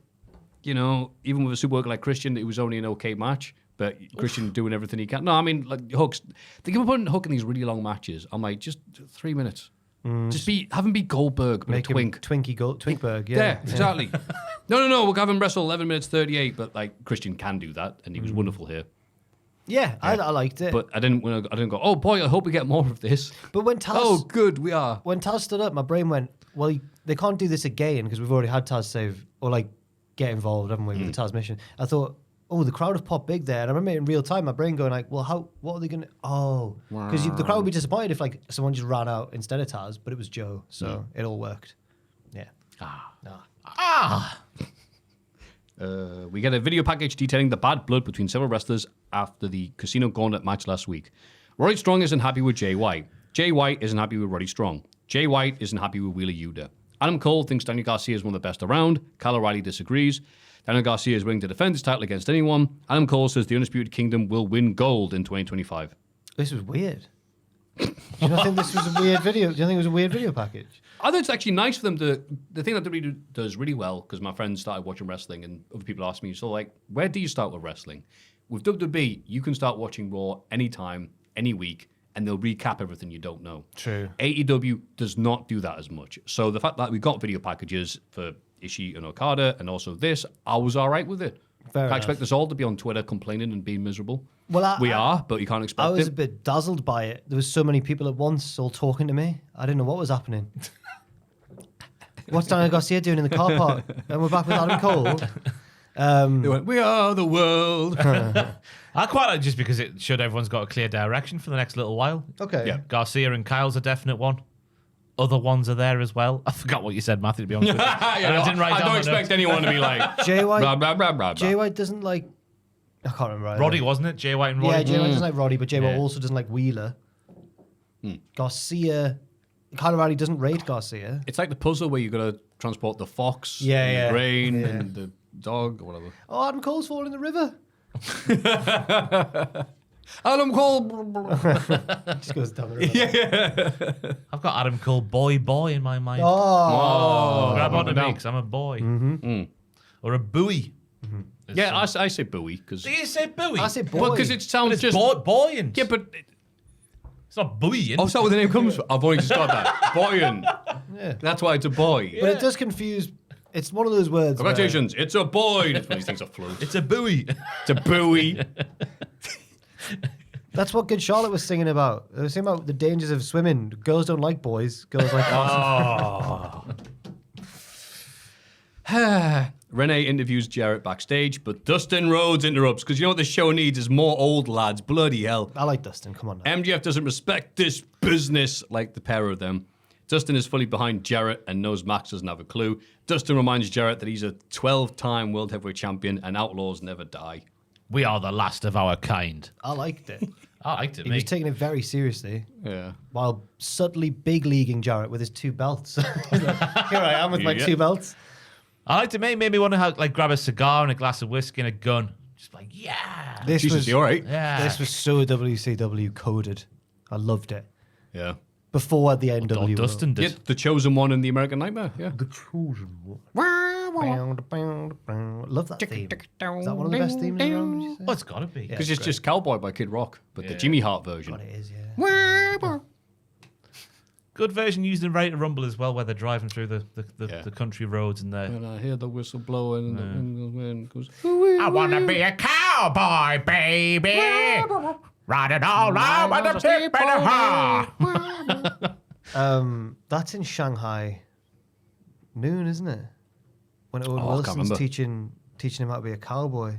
even with a super worker like Christian, it was only an okay match. But Christian doing everything he can. No, I mean, like they keep putting Hook in these really long matches. I'm like, just 3 minutes. Just have him be Goldberg, but Make a twink. him Twinkberg, yeah. Yeah, exactly. No, we'll have him wrestle 11 minutes 38. But like Christian can do that, and he was wonderful here. Yeah, I liked it. But I didn't go, oh boy, I hope we get more of this. But when Taz... Oh, good, we are. When Taz stood up, my brain went, well, they can't do this again because we've already had Taz save or like get involved, haven't we, with the Taz mission. I thought, oh, the crowd have popped big there. And I remember in real time, my brain going like, well, what are they going to... Oh. Because the crowd would be disappointed if like someone just ran out instead of Taz, but it was Joe. So it all worked. Yeah. We get a video package detailing the bad blood between several wrestlers after the Casino Gauntlet match last week. Roddy Strong isn't happy with Jay White. Jay White isn't happy with Roddy Strong. Jay White isn't happy with Wheeler Yuta. Adam Cole thinks Daniel Garcia is one of the best around. Kyle O'Reilly disagrees. Daniel Garcia is willing to defend his title against anyone. Adam Cole says the Undisputed Kingdom will win gold in 2025. This was weird. Do you not think this was a weird video? Do you think it was a weird video package? I think it's actually nice for them to... The thing that WWE does really well, because my friends started watching wrestling and other people ask me, so like, where do you start with wrestling? With WWE, you can start watching Raw anytime, any week, and they'll recap everything you don't know. True. AEW does not do that as much. So the fact that we got video packages for Ishii and Okada, and also this, I was all right with it. Fair I enough. expect us all to be on Twitter complaining and being miserable. Well, we are, but you can't expect I was it. a bit dazzled by it. There was so many people at once all talking to me. I didn't know what was happening. What's Daniel Garcia doing in the car park? And we're back with Adam Cole. They went, we are the world. I quite like just because it showed everyone's got a clear direction for the next little while. Okay. Yeah. Garcia and Kyle's a definite one. Other ones are there as well. I forgot what you said, Maffew, to be honest with you. I don't expect anyone to be like, Jay White. blah, blah, blah, blah, Jay blah. White doesn't like. I can't remember. Either. Roddy, wasn't it? Jay White and Roddy? Yeah, Jay White doesn't like Roddy, but Jay White Yeah. also doesn't like Wheeler. Garcia. Kyle O'Reilly doesn't rate Garcia. It's like the puzzle where you got to transport the fox, Yeah, and yeah. the grain, Yeah. and the dog, or whatever. Oh, Adam Cole's falling in the river. Adam Cole. Just goes down the river. I've got Adam Cole boy in my mind. Oh. Grab onto me down. because I'm a boy. Or a buoy. Yeah, I say buoy because. Do you say buoy? I say boy. Well, because it sounds It's just. buoyant. Yeah, but. It's not buoyant. Oh, is that where the name comes from? I've only just got that. Buoyant. Yeah. That's why it's a boy. But it does confuse. It's one of those words. where- Congratulations, it's a boy. That's when these things are float. It's a buoy. It's a buoy. That's what Good Charlotte was singing about. They were singing about the dangers of swimming. Girls don't like boys. Girls like Renee interviews Jarrett backstage, but Dustin Rhodes interrupts because you know what the show needs is more old lads. Bloody hell. I like Dustin. Come on now. MJF doesn't respect this business like the pair of them. Dustin is fully behind Jarrett and knows Max doesn't have a clue. Dustin reminds Jarrett that he's a 12-time World Heavyweight Champion and outlaws never die. We are the last of our kind. I liked it. I liked it, He was taking it very seriously Yeah. while subtly big leaguing Jarrett with his 2 belts. He's like, here I am with my 2 belts. I liked it. Made me want to grab a cigar and a glass of whiskey and a gun. Just like, yeah. This Jesus, was you all right? Yeah. This was so WCW coded. I loved it. Yeah. Before the Oh, NW. Dustin Yeah, did. the chosen one in the American Nightmare. Yeah. Love that theme. Is that one of the best themes around? Would you say? Oh, it's got to be. Because it's just Cowboy by Kid Rock, but the Jimmy Hart version. God, it is, yeah. Good version used in Ready to Rumble as well, where they're driving through the country roads and they're. And I hear the whistle blowing and the wind goes. I want to be a cowboy, baby. Riding all out with a tip and a ha. That's in Shanghai Noon, isn't it? When Owen I can't Wilson's remember. teaching him how to be a cowboy.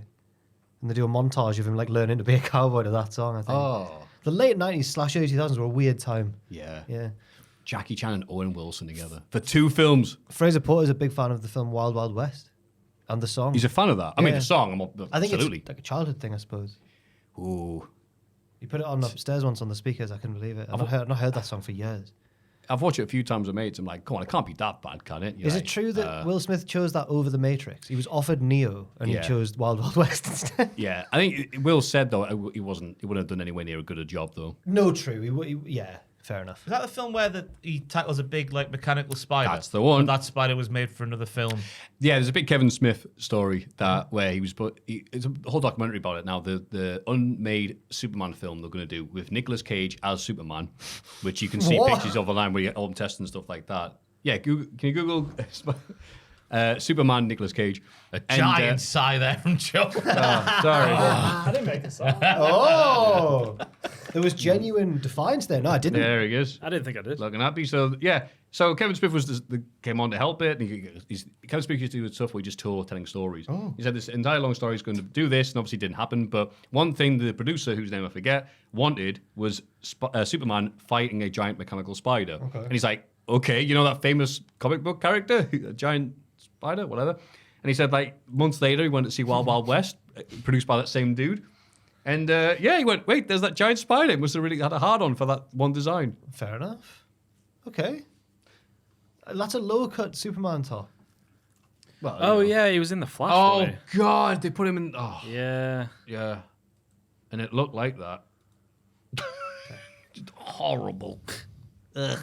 And they do a montage of him like learning to be a cowboy to that song, I think. Oh. The late 90s / early 2000s were a weird time. Yeah. Yeah. Jackie Chan and Owen Wilson together for 2 films. Fraser Porter's a big fan of the film Wild Wild West and the song. He's a fan of that. I mean, Yeah. the song. I think absolutely. it's like a childhood thing, I suppose. Ooh. You put it on upstairs once on the speakers, I couldn't believe it. I've not heard that song for years. I've watched it a few times with mates. I'm like, come on, it can't be that bad, can it? You're Is like, it true that Will Smith chose that over The Matrix? He was offered Neo and Yeah. he chose Wild Wild West instead. Yeah, I think Will said though he wouldn't have done anywhere near a good a job though. No, true. Yeah, fair enough. Is that the film where he tackles a big mechanical spider? That's the one. But that spider was made for another film. Yeah, there's a big Kevin Smith story where he was it's a whole documentary about it now. The unmade Superman film they're going to do with Nicolas Cage as Superman, which you can see What? pictures of online where you get all tests and stuff like that. Yeah, can you Google Superman Nicolas Cage? A giant sigh there from Joe. Sorry. I didn't make this up. Oh! There was genuine defiance there. No, I didn't. There he is. I didn't think I did. Looking happy. So yeah. So Kevin Smith came on to help it. And Kevin Smith used to do stuff where he just tour telling stories. Oh. He said this entire long story is going to do this, and obviously didn't happen. But one thing the producer, whose name I forget, wanted was Superman fighting a giant mechanical spider. Okay. And he's like, okay, you know that famous comic book character, a giant spider, whatever. And he said months later he went to see Wild Wild West, produced by that same dude. And he went, wait, there's that giant spider. He must have really had a hard-on for that one design. Fair enough. Okay. That's a low-cut Superman top. Well, Oh, yeah, he was in The Flash. Oh, wasn't God, they put him in... Oh, he? Yeah. yeah. And it looked like that. Just horrible. Ugh.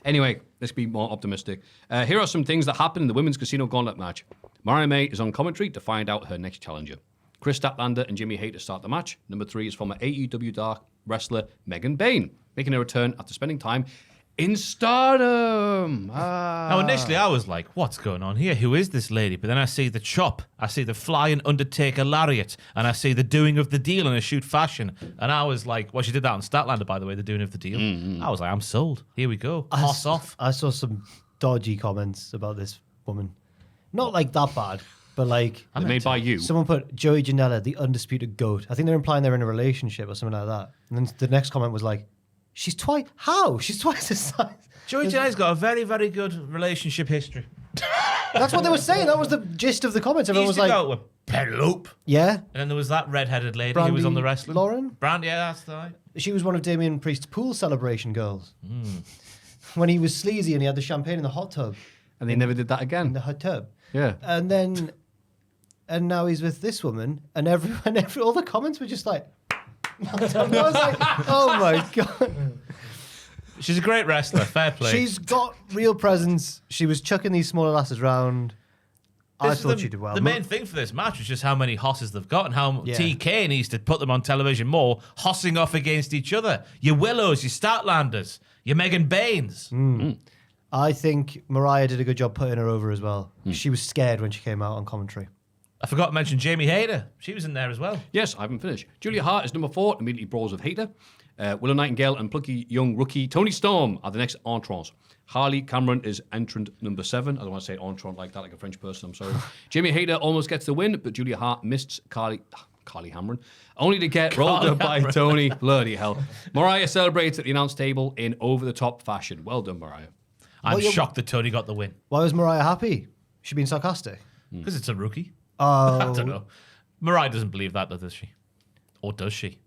Anyway, let's be more optimistic. Here are some things that happened in the Women's Casino Gauntlet match. Mariah May is on commentary to find out her next challenger. Chris Statlander and Jimmy Hayter start the match. Number 3 is former AEW Dark wrestler Megan Bain, making a return after spending time in Stardom. Now, initially, I was like, what's going on here? Who is this lady? But then I see the chop, I see the flying Undertaker lariat, and I see the doing of the deal in a shoot fashion. And I was like, well, she did that on Statlander, by the way, the doing of the deal. I was like, I'm sold. Here we go. Hoss off. I saw some dodgy comments about this woman. Not like that bad, but like They're made by you. someone put Joey Janela, the undisputed GOAT. I think they're implying they're in a relationship or something like that. And then the next comment was like, she's twice. How? She's twice his size. Joey Janela's got a very, very good relationship history. That's what they were saying. That was the gist of the comments. He Everyone used was to like, go with Penelope. yeah. And then there was that redheaded lady who was on the wrestling. Lauren? Brandy, yeah, that's right. She was one of Damien Priest's pool celebration girls. When he was sleazy and he had the champagne in the hot tub. And they never did that In again. the hot tub. Yeah. And now he's with this woman, and all the comments were just like, I was like, oh my God. She's a great wrestler. Fair play. She's got real presence. She was chucking these smaller lasses round. I This is thought she did well. The main thing for this match was just how many hosses they've got and how Yeah. TK needs to put them on television more, hossing off against each other. Your Willows, your Statlanders, your Megan Baines. I think Mariah did a good job putting her over as well. She was scared when she came out on commentary. I forgot to mention Jamie Hayter. She was in there as well. Yes, I haven't finished. Julia Hart is number 4, immediately brawls with Hater. Willow Nightingale and plucky young rookie Tony Storm are the next entrants. Harley Cameron is entrant number 7. I don't want to say entrant like that, like a French person, I'm sorry. Jamie Hayter almost gets the win, but Julia Hart missed Carly Cameron, only to get rolled up by Tony. Bloody hell. Mariah celebrates at the announce table in over-the-top fashion. Well done, Mariah. I'm shocked that Tony got the win Why was Mariah happy? She being sarcastic? because it's a rookie. Oh, I don't know. Mariah doesn't believe that, though, does she? Or does she?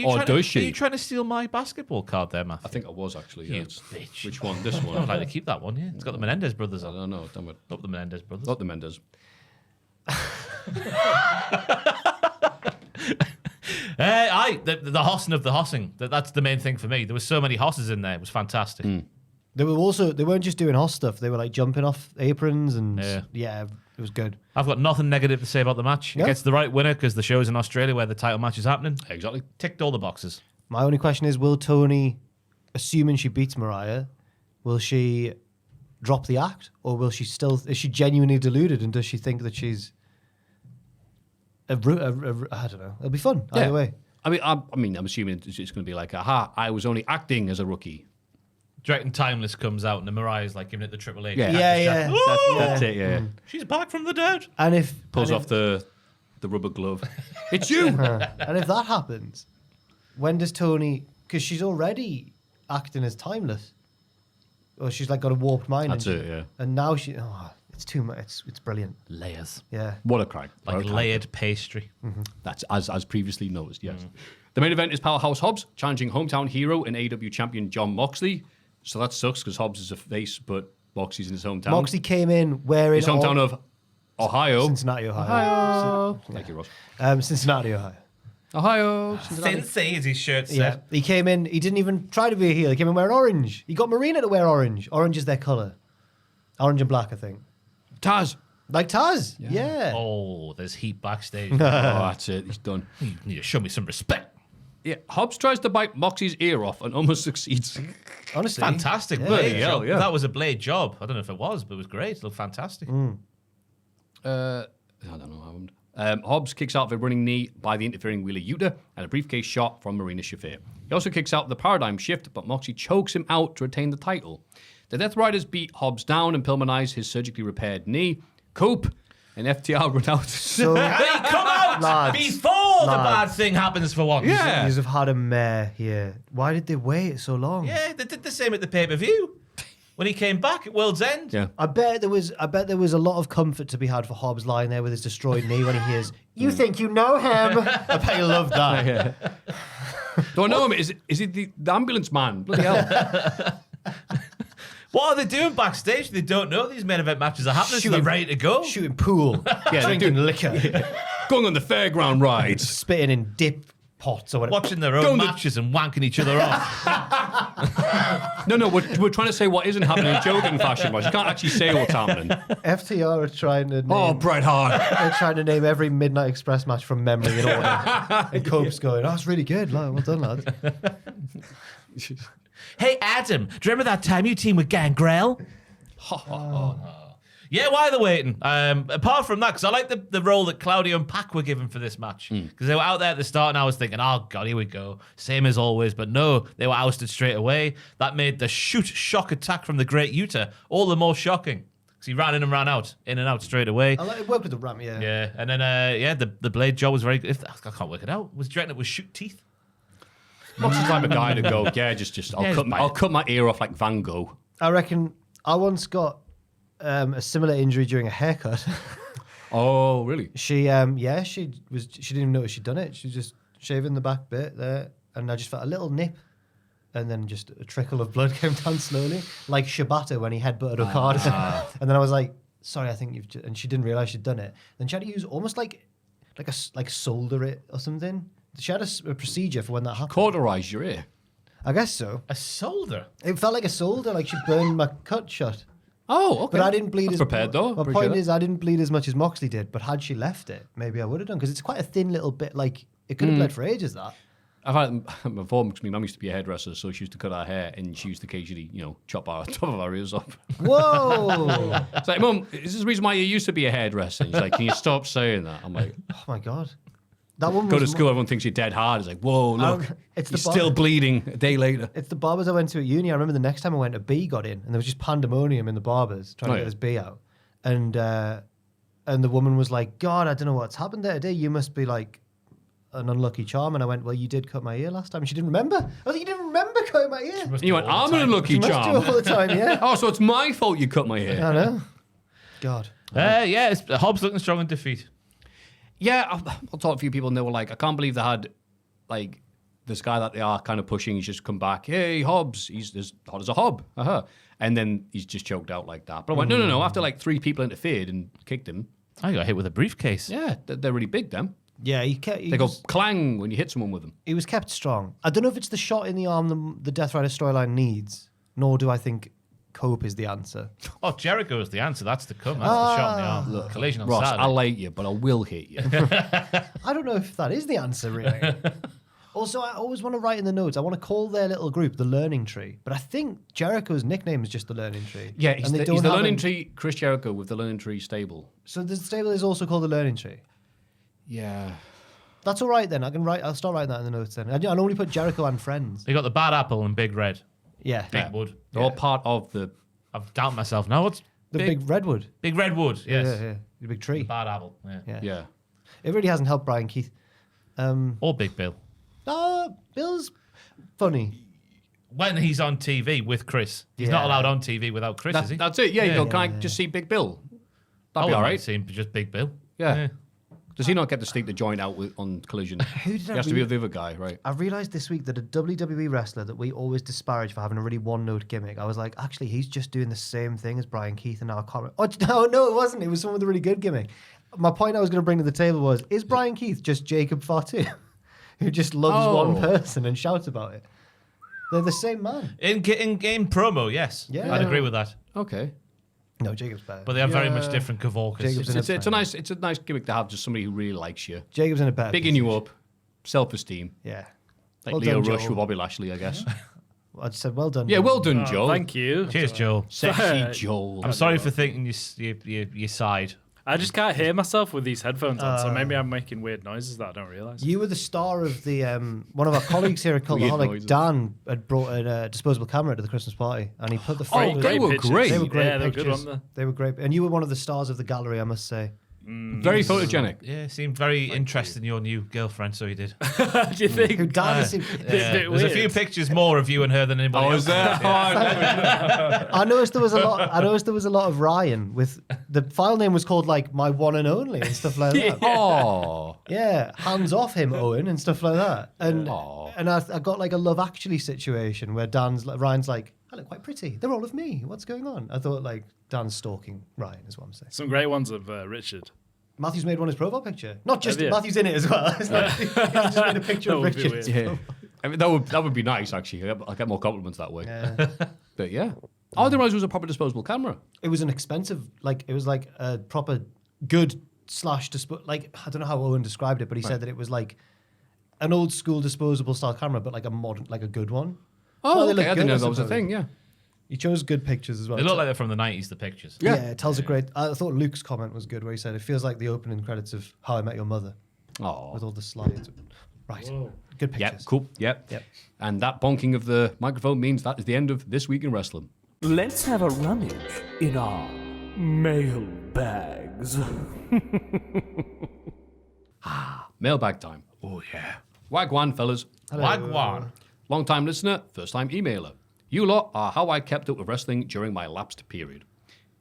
Or does she? Are you trying to steal my basketball card there, Maffew? I think I was actually, You yes. bitch. Which one? This I'd one? like to keep that one, yeah. It's got the Menendez brothers I on it. don't know, damn it. Not the Menendez brothers. Not the Mendes. The hossing of the hossing. That's the main thing for me. There was so many hosses in there. It was fantastic. they weren't just doing hoss stuff. They were like jumping off aprons and Yeah. it was good. I've got nothing negative to say about the match. Yeah. It gets the right winner because the show's in Australia where the title match is happening. Exactly. Ticked all the boxes. My only question is, will Tony, assuming she beats Mariah, will she drop the act, or is she genuinely deluded, and does she think that she's I don't know. It'll be fun either way. I'm assuming it's going to be like, aha, I was only acting as a rookie. Do you reckon Timeless comes out and then Mariah's like giving it the Triple H? Yeah. Yeah. That's it, yeah. She's back from the dead. And if Pulls and off the rubber glove. It's you! and if that happens, when does Tony? Because she's already acting as Timeless, or she's like got a warped mind. That's and it, yeah. And now it's too much. It's brilliant. Layers. Yeah. What a crack. Like What a crack. layered pastry. That's as previously noticed, yes. The main event is Powerhouse Hobbs challenging hometown hero and AEW champion Jon Moxley. So that sucks because Hobbs is a face, but Moxley's in his hometown. Moxley came in wearing His hometown of Ohio. Cincinnati, Ohio. Thank you, Ross. Cincinnati, Ohio. Ohio. Cincy is his shirt set. Yeah, he came in. He didn't even try to be a heel. He came in wearing orange. He got Marina to wear orange. Orange is their color. Orange and black, I think. Taz. Like Taz. Yeah. Oh, there's heat backstage. Oh, that's it. He's done. You need to show me some respect. Yeah, Hobbs tries to bite Moxie's ear off and almost succeeds. Honestly, Fantastic Yeah. blade Bloody hell, job. yeah. That was a blade job. I don't know if it was, but it was great. It looked fantastic. I don't know how. Hobbs kicks out of a running knee by the interfering Wheeler Yuta and a briefcase shot from Marina Shafir. He also kicks out the paradigm shift, but Moxie chokes him out to retain the title. The Death Riders beat Hobbs down and Pillmanize his surgically repaired knee. Cope and FTR run out. So They come out Lads. before the Lads. bad thing happens for once. Yeah. you have had a mare here. Why did they wait so long? Yeah, they did the same at the pay-per-view. When he came back at World's End. Yeah. I bet there was a lot of comfort to be had for Hobbs lying there with his destroyed knee when he hears, "You think you know him?" I bet he loved that. Do I know him? Is it the ambulance man? Bloody hell. What are they doing backstage? They don't know these main event matches are happening, so they're ready to go. Shooting pool, drinking liquor, Going on the fairground rides. spitting in dip pots or whatever. Watching their own Going to- matches and wanking each other off. No, we're trying to say what isn't happening in joking fashion, but you can't actually say what's happening. FTR are trying to name, Oh, Bret Hart. they're trying to name every Midnight Express match from memory in order. And Cope's going, "Oh, it's really good. Like, well done, lads." Hey, Adam, do you remember that time you teamed with Gangrel? Yeah, why are they waiting? Apart from that, because I like the role that Claudio and Pac were given for this match. Because they were out there at the start, and I was thinking, oh, God, here we go. Same as always. But no, they were ousted straight away. That made the shock attack from the Great Yuta all the more shocking. Because he ran in and ran out, in and out straight away. I like it worked with the ramp, yeah. Yeah, and then, the blade job was very good. I can't work it out. Do you reckon it was shoot teeth? What's the type of guy to go, I'll cut my ear off like Van Gogh. I reckon I once got a similar injury during a haircut. Oh, really? She didn't even notice she'd done it. She was just shaving the back bit there, and I just felt a little nip, and then just a trickle of blood came down slowly, like Shibata when he headbutted Okada. And then I was like, "Sorry, I think you've." And she didn't realize she'd done it. Then she had to use almost like solder it or something. She had a procedure for when that happened. Cauterize your ear. I guess so. A solder? It felt like a solder, like she burned my cut shut. Oh, okay. But I didn't bleed That's as prepared though. My point is, I didn't bleed as much as Moxley did. But had she left it, maybe I would have done, because it's quite a thin little bit. Like it could have bled for ages. That I've had before, because my mum used to be a hairdresser, so she used to cut our hair, and she used to occasionally, chop our top of our ears off. Whoa! It's like, Mum, is this the reason why you used to be a hairdresser? And she's like, can you stop saying that? I'm like, Oh my god, that one. go to school, everyone thinks you're dead hard. It's like, whoa, look, it's you're the still bleeding a day later. It's the barbers I went to at uni. I remember the next time I went, a bee got in, and there was just pandemonium in the barbers trying to get this bee out. And the woman was like, "God, I don't know what's happened there today. You must be like an unlucky charm." And I went, "Well, you did cut my ear last time." And she didn't remember. I was like, "You didn't remember cutting my ear?" And you went, I'm an unlucky She must charm. do it all the time, yeah. Oh, so it's my fault you cut my hair. I know. God. It's Hobbs looking strong in defeat. Yeah, I'll talk to a few people, and they were like, I can't believe they had, like, this guy that they are kind of pushing. He's just come back. Hey, Hobbs, he's as hot as a hob. And then he's just choked out like that. But I went, no. After like 3 people interfered and kicked him. I got hit with a briefcase. Yeah, they're really big, them. Yeah, They go clang when you hit someone with them. He was kept strong. I don't know if it's the shot in the arm the Death Rider storyline needs, nor do I think Cope is the answer. Oh, Jericho is the answer. That's the come. That's the shot in the arm. Look, collision on Ross, Saturday. I'll hate you, but I will hit you. I don't know if that is the answer, really. Also, I always want to write in the notes, I want to call their little group the Learning Tree. But I think Jericho's nickname is just the Learning Tree. Yeah, he's the Learning Tree, Chris Jericho with the Learning Tree stable. So the stable is also called the Learning Tree? Yeah. That's all right then. I'll start writing that in the notes then. I normally put Jericho and friends. You got the Bad Apple and Big Red. Yeah. Big Wood. They're all part of the... I've doubted myself now. What's The big redwood. Big Redwood, yes. Yeah. The big tree. The Bad Apple, Yeah. It really hasn't helped Brian Keith. Or Big Bill. Bill's funny. When he's on TV with Chris. He's not allowed on TV without Chris, is he? That's it. Yeah, you go, can I just see Big Bill? That'd be all right. See him just Big Bill. Yeah. Does he not get to stick the joint out on Collision? Who did He has to be with the other guy, right? I realised this week that a WWE wrestler that we always disparage for having a really one-note gimmick, I was like, actually, he's just doing the same thing as Brian Keith, and now I can't... Oh, no, it wasn't. It was someone with a really good gimmick. My point I was going to bring to the table was, is Brian Keith just Jacob Fatu, who just loves one person and shouts about it? They're the same man. In game promo, yes. Yeah. I'd agree with that. Okay. No, Jacob's better. But they have very much different cavalcas. Jacob's It's a nice gimmick to have, just somebody who really likes you. Jacob's in a better Bigging you up, self-esteem. Yeah. Like Well Leo done, Rush Joel. with Bobby Lashley, I guess. I just said, well done. Yeah, well done, Joel. Thank you. Cheers, Joel. Sexy Joel. I'm sorry for thinking you sighed. I just can't hear myself with these headphones on, so maybe I'm making weird noises that I don't realise. You were the star of the one of our colleagues here at Cultaholic, noises. Dan, had brought a disposable camera to the Christmas party, and he put the photos. they were pictures. great. They were great Yeah, they were pictures. good, weren't They were great, and you were one of the stars of the gallery, I must say. Very photogenic. Yeah, seemed very interested in your new girlfriend, so he did. they? Do you think? Who Dan seemed- There's a few pictures more of you and her than anybody else. Oh, is there? I noticed there was a lot. I noticed there was a lot of Ryan with the file name was called like my one and only and stuff like that. Oh. Yeah, hands off him, Owen, and stuff like that. And Aw. and I got like a Love Actually situation where Ryan's like, I look quite pretty. They're all of me. What's going on? I thought like Dan's stalking Ryan is what I'm saying. Some great ones of Richard. Matthew's made one his profile picture. Not just Have you? Matthew's in it as well. It's not, he just made a picture That of would be Richard. weird. Yeah. I mean, that would be nice, actually. I'll get more compliments that way. Yeah. But yeah. I didn't realize it was a proper disposable camera. It was an expensive, like it was like a proper good like I don't know how Owen described it, but he said that it was like an old school disposable style camera, but like a modern, like a good one. Oh, Well, they okay. look I didn't good, know I that was a suppose. thing, yeah. He chose good pictures as well. They look like they're from the 90s, the pictures. Yeah, it tells a great... I thought Luke's comment was good where he said, it feels like the opening credits of How I Met Your Mother Oh. with all the slides. Right. Good pictures. Yep, cool. Yep. Yep. And that bonking of the microphone means that is the end of This Week in Wrestling. Let's have a rummage in our mailbags. Mailbag time. Oh, yeah. Wagwan, fellas. Wagwan. Long-time listener, first-time emailer. You lot are how I kept up with wrestling during my lapsed period.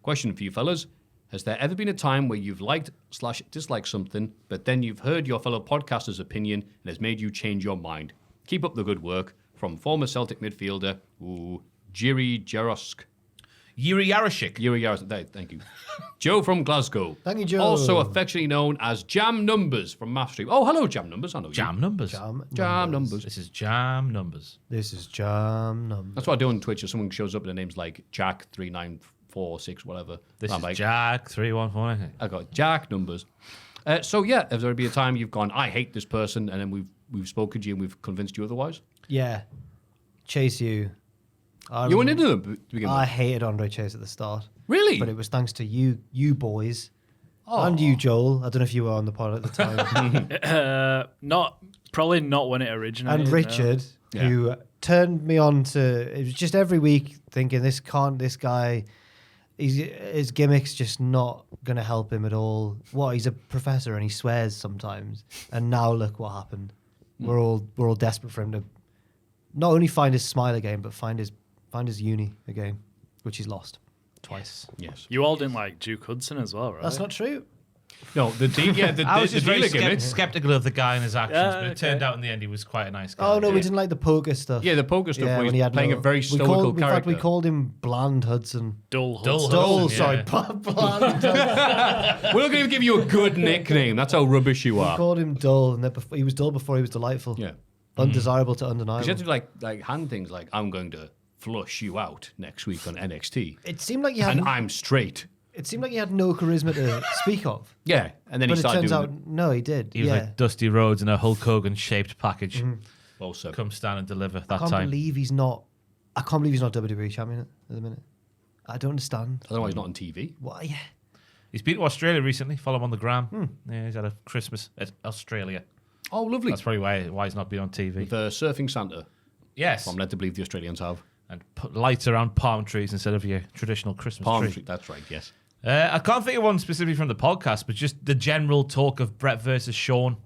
Question for you fellas. Has there ever been a time where you've liked/disliked something, but then you've heard your fellow podcaster's opinion and has made you change your mind? Keep up the good work. From former Celtic midfielder, Jiri Jarosk. Yuri Yarashik. Yuri Jarosk, thank you. Joe from Glasgow. Thank you, Joe. Also affectionately known as Jam Numbers from Maffew. Oh, hello, Jam Numbers. I know you. Jam numbers. Jam Numbers. This is jam numbers. This is Jam Numbers. That's what I do on Twitch. If someone shows up and their name's like Jack3946, whatever. This I'm is like, Jack 314. I got Jack Numbers. So yeah, has there been a time you've gone, I hate this person, and then we've spoken to you and we've convinced you otherwise? Yeah. Chase U. You went into them to begin I with. hated Andre Chase at the start. Really? But it was thanks to you boys. And you, Joel. I don't know if you were on the pod at the time. Probably not when it originated. And Richard, who turned me on to... It was just every week thinking, this guy... his gimmick's just not going to help him at all. He's a professor and he swears sometimes. And now look what happened. We're all desperate for him to not only find his smile again, but find his uni again, which he's lost twice. Yes. You all didn't like Duke Hudson as well, right? That's not true. No, the I was just very dealer gimmick. skeptical of the guy and his actions, Yeah, but it turned out in the end he was quite a nice guy. Oh no, we didn't like the poker stuff. Yeah, the poker stuff where when he's playing a very stoical In fact, we character. called him Bland Hudson. Dull Dull Hudson. Dull, Hudson, sorry, yeah. Bland. We're not going to give you a good nickname. That's how rubbish you We are. called him Dull, and he was dull before he was delightful. Yeah. Undesirable to Because undeniable. you have to like hand things like, I'm going to flush you out next week on NXT. It seemed like you had. And I'm straight. It seemed like he had no charisma to speak of. Yeah. And then But he it started turns doing out, no, he did. He was like Dusty Rhodes in a Hulk Hogan shaped package. also. Come stand and deliver that I can't time. believe he's not. I can't believe he's not WWE champion at the minute. I don't understand. I don't know why he's not on TV. Why? Yeah. He's been to Australia recently. Follow him on the gram. Yeah, he's had a Christmas at Australia. Oh, lovely. That's probably why he's not been on TV. The surfing Santa. Yes. I'm led to believe the Australians have. And put lights around palm trees instead of your traditional Christmas Palm tree. Tree. That's right, yes. I can't think of one specifically from the podcast, but just the general talk of Brett versus Sean.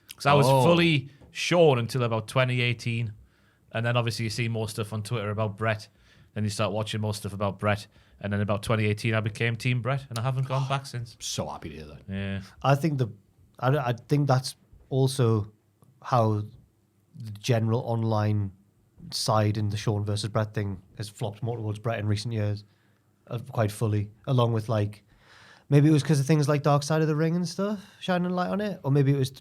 Because I was fully Sean until about 2018. And then obviously you see more stuff on Twitter about Brett. Then you start watching more stuff about Brett. And then about 2018 I became Team Brett. And I haven't gone back since. So happy to hear that. Yeah. I think I think that's also how the general online side in the Sean versus Brett thing has flopped more towards Brett in recent years, quite fully. Along with maybe it was because of things like Dark Side of the Ring and stuff shining a light on it, or maybe it was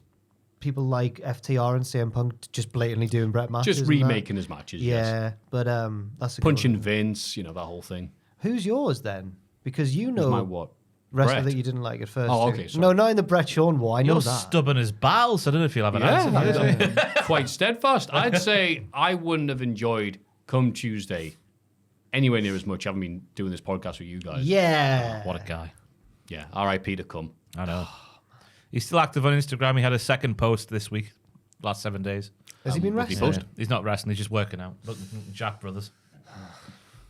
people like FTR and CM Punk just blatantly doing Brett matches, Just remaking his matches. Yeah, Yes. but that's a good Punching one. Vince, that whole thing. Who's yours then? Because you Who's know my what? wrestler Brett. that you didn't like at first. Oh, too. okay, sorry. No, not in the Brett Sean war. I know You're that. stubborn as bowels. I don't know if you'll have an answer. Yeah, quite steadfast. I'd say I wouldn't have enjoyed Come Tuesday anywhere near as much. I haven't been doing this podcast with you guys. Yeah. What a guy. Yeah, R.I.P. to Come. I know. He's still active on Instagram. He had a second post this week, last 7 days. Has he been what did wrestling? he post? He's not wrestling. He's just working out. Look, Jack Brothers.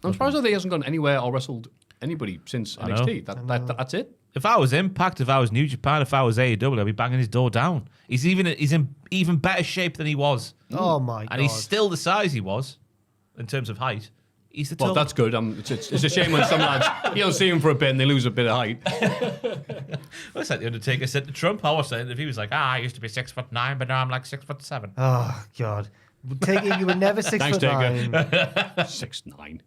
I'm surprised that he hasn't gone anywhere or wrestled anybody since I know. NXT. That's it. If I was Impact, if I was New Japan, if I was AEW, I'd be banging his door down. He's in even better shape than he was. Oh my god. And he's still the size he was in terms of height. He's the Well, tall. that's good. It's a shame when some lads, you don't see him for a bit and they lose a bit of height. It's like the Undertaker said to Trump. I was saying if he was like, I used to be 6'9", but now I'm like 7'7". Oh god. Take it. You were never 6'9". Taker. 6'9".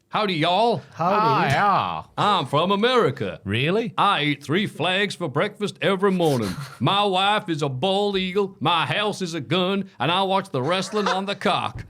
Howdy, y'all. Howdy. yeah. I'm from America. Really? I eat 3 flags for breakfast every morning. My wife is a bald eagle, my house is a gun, and I watch the wrestling on the cock.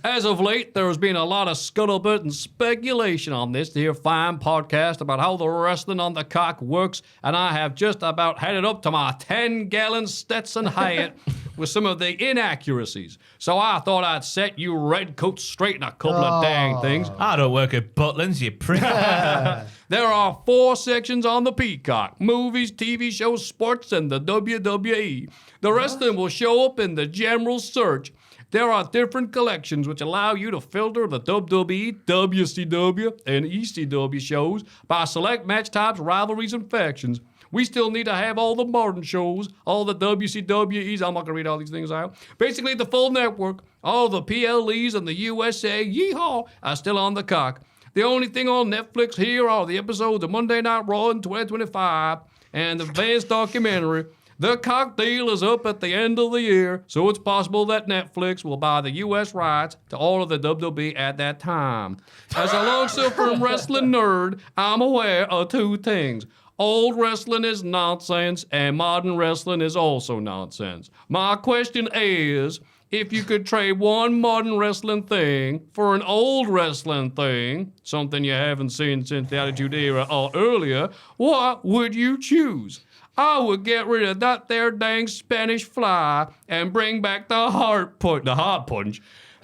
As of late, there has been a lot of scuttlebutt and speculation on this here fine podcast about how the wrestling on the cock works, and I have just about had it up to my 10-gallon Stetson Hyatt with some of the inaccuracies. So I thought I'd set you redcoats straight in a couple of dang things. I don't work at Butlins, you prick. There are 4 sections on the Peacock: movies, TV shows, sports, and the WWE. The rest of them will show up in the general search. There are different collections which allow you to filter the WWE, WCW, and ECW shows by select match types, rivalries, and factions. We still need to have all the modern shows, all the WCWs. I'm not going to read all these things out. Basically, the full network, all the PLEs and the USA, yeehaw, are still on the cock. The only thing on Netflix here are the episodes of Monday Night Raw in 2025 and the advanced documentary. The cock deal is up at the end of the year, so it's possible that Netflix will buy the U.S. rights to all of the WWE at that time. As a long-suffering wrestling nerd, I'm aware of 2 things. Old wrestling is nonsense, and modern wrestling is also nonsense. My question is, if you could trade one modern wrestling thing for an old wrestling thing, something you haven't seen since the Attitude Era or earlier, what would you choose? I would get rid of that there dang Spanish fly and bring back the heart punch.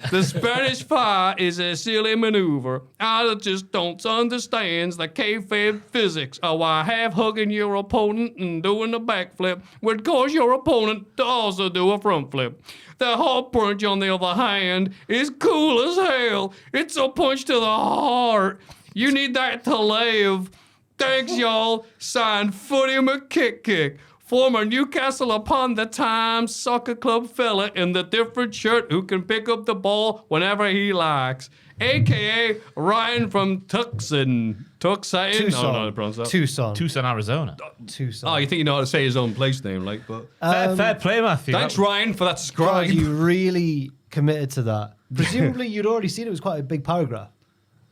The Spanish fly is a silly maneuver. I just don't understand the kayfabe physics of why half-hugging your opponent and doing a backflip would cause your opponent to also do a front flip. The heart punch, on the other hand, is cool as hell. It's a punch to the heart. You need that to live. Thanks, y'all. Signed Footy McKick, former Newcastle upon the Times soccer club fella in the different shirt who can pick up the ball whenever he likes. A.K.A. Ryan from Tucson. I don't know how to pronounce that. Tucson, Arizona. Tucson. Oh, you think you know how to say his own place name, like, but... Fair play, Maffew. Thanks, Ryan, for that God, subscribe. you really committed to that. Presumably, you'd already seen it was quite a big paragraph.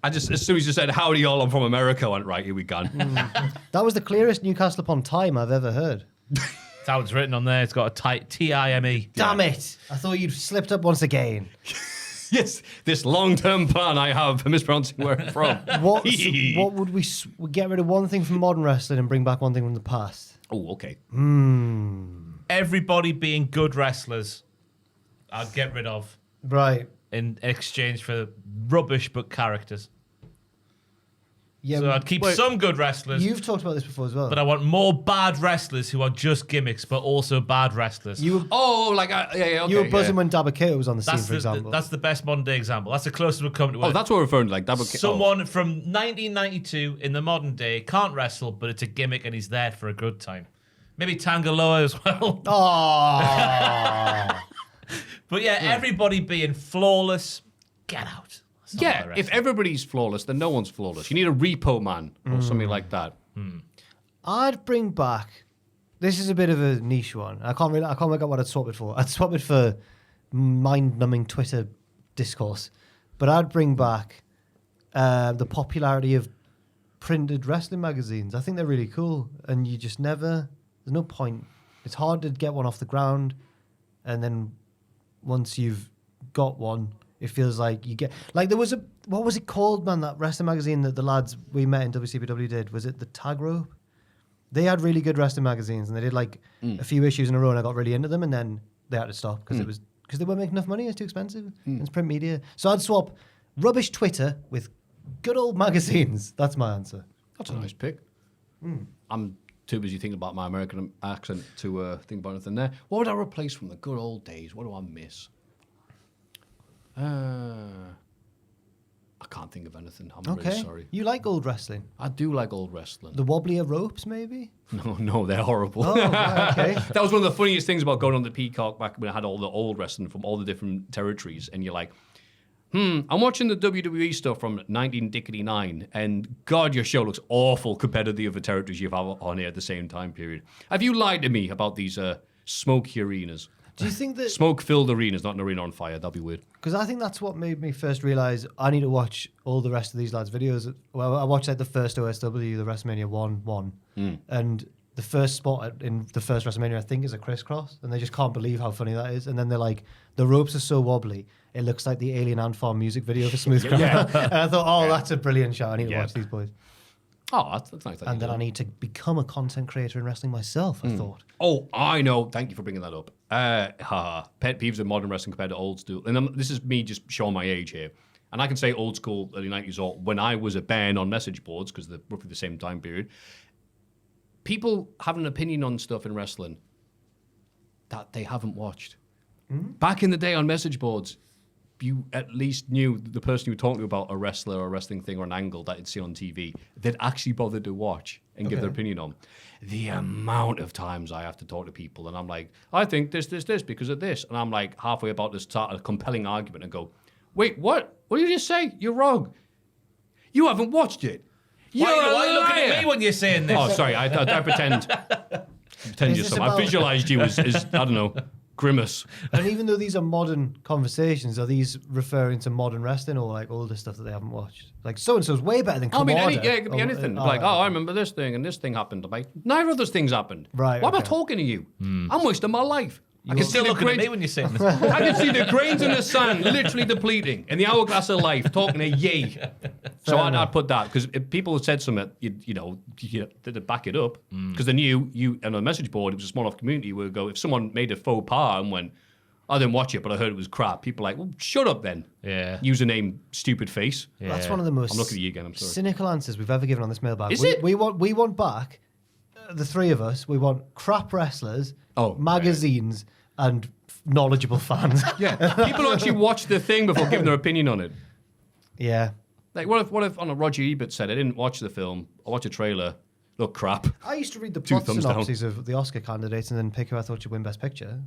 I just, as soon as you said, howdy y'all, I'm from America, I went, right, here we go. That was the clearest Newcastle upon Time I've ever heard. That's how it's written on there. It's got a tight T-I-M-E. Damn it! I thought you'd slipped up once again. Yes, this long-term plan I have for mispronouncing where I'm from. What would we get rid of one thing from modern wrestling and bring back one thing from the past? Oh, okay. Everybody being good wrestlers, I'd get rid of Right. in exchange for rubbish but characters. Yeah. So I'd keep some good wrestlers, You've talked about this before as well. but I want more bad wrestlers who are just gimmicks but also bad wrestlers. You were, Oh, like, okay. you were buzzing when Dabba-Kato was on the scene, That's for example. that's the best modern day example. That's the closest we've come to it. Oh, that's what we're referring to, like, double. Someone from 1992 in the modern day can't wrestle, but it's a gimmick and he's there for a good time. Maybe Tangaloa as well. Oh. But yeah, everybody being flawless, get out. That's not Yeah, my if wrestling. everybody's flawless, then no one's flawless. You need a repo man or something like that. I'd bring back. This is a bit of a niche one. I can't work out what I'd swap it for. I'd swap it for mind-numbing Twitter discourse, but I'd bring back the popularity of printed wrestling magazines. I think they're really cool, and you just never. There's no point. It's hard to get one off the ground, and then once you've got one, it feels like you get like there was a what was it called, man? That wrestling magazine that the lads we met in WCPW did. Was it the Tag Rope? They had really good wrestling magazines, and they did like a few issues in a row, and I got really into them, and then they had to stop because they weren't making enough money. It's too expensive. It's print media, so I'd swap rubbish Twitter with good old magazines. That's my answer. That's a nice pick. I'm too busy thinking about my American accent to think about anything there. What would I replace from the good old days? What do I miss? I can't think of anything. I'm really sorry. You like old wrestling? I do like old wrestling. The wobblier ropes, maybe? No, they're horrible. Oh, right, okay. That was one of the funniest things about going on the Peacock back when I had all the old wrestling from all the different territories, and you're like, I'm watching the WWE stuff from 1999, and God, your show looks awful compared to the other territories you've had on here at the same time period. Have you lied to me about these smoky arenas? Do you think that... Smoke-filled arenas, not an arena on fire. That'd be weird. Because I think that's what made me first realise I need to watch all the rest of these lads' videos. Well, I watched like the first OSW, the WrestleMania 1, and the first spot in the first WrestleMania, I think, is a crisscross, and they just can't believe how funny that is. And then they're like, the ropes are so wobbly, it looks like the Alien Ant Farm music video for Smooth Criminal. And I thought, that's a brilliant show. I need to watch these boys. Oh, that's nice. And then I need to become a content creator in wrestling myself, I thought. Oh, I know. Thank you for bringing that up. Pet peeves of modern wrestling compared to old school. And this is me just showing my age here. And I can say old school, early 90s, or when I was a ban on message boards, because they're roughly the same time period. People have an opinion on stuff in wrestling that they haven't watched. Back in the day on message boards, you at least knew the person you were talking about, a wrestler or a wrestling thing or an angle that you'd see on TV, they'd actually bothered to watch and give their opinion on. The amount of times I have to talk to people and I'm like, I think this, because of this. And I'm like halfway about to start a compelling argument and go, wait, what? What did you just say? You're wrong. You haven't watched it. Why are you looking at me when you're saying this? Oh, sorry. I pretend you're something. I visualized you as I don't know, Grimace. And even though these are modern conversations, are these referring to modern wrestling or like older stuff that they haven't watched? Like so and so's way better than Kamada. It could be anything. Like, I remember this thing and this thing happened. I'm like, neither of those things happened. Right. Why am I talking to you? I'm wasting my life. I can still look at me when you're saying this. I can see the grains in the sand literally depleting in the hourglass of life, talking to ye. So I'd put that, because if people had said something, they'd back it up, because they knew you, and on the message board, it was a small enough community where go, if someone made a faux pas and went, I didn't watch it, but I heard it was crap, people are like, well, shut up then. Yeah. Username, stupid face. Yeah. That's one of the most I'm looking at you again, I'm sorry. cynical answers we've ever given on this mailbag. Is it? We want back, the three of us, we want crap wrestlers, magazines, and knowledgeable fans. Yeah, people who actually watch the thing before giving their opinion on it. Yeah. Like, what if on a Roger Ebert said, I didn't watch the film, I watched a trailer, look crap. I used to read the Two plot thumbs down. synopses of the Oscar candidates and then pick who I thought should win Best Picture.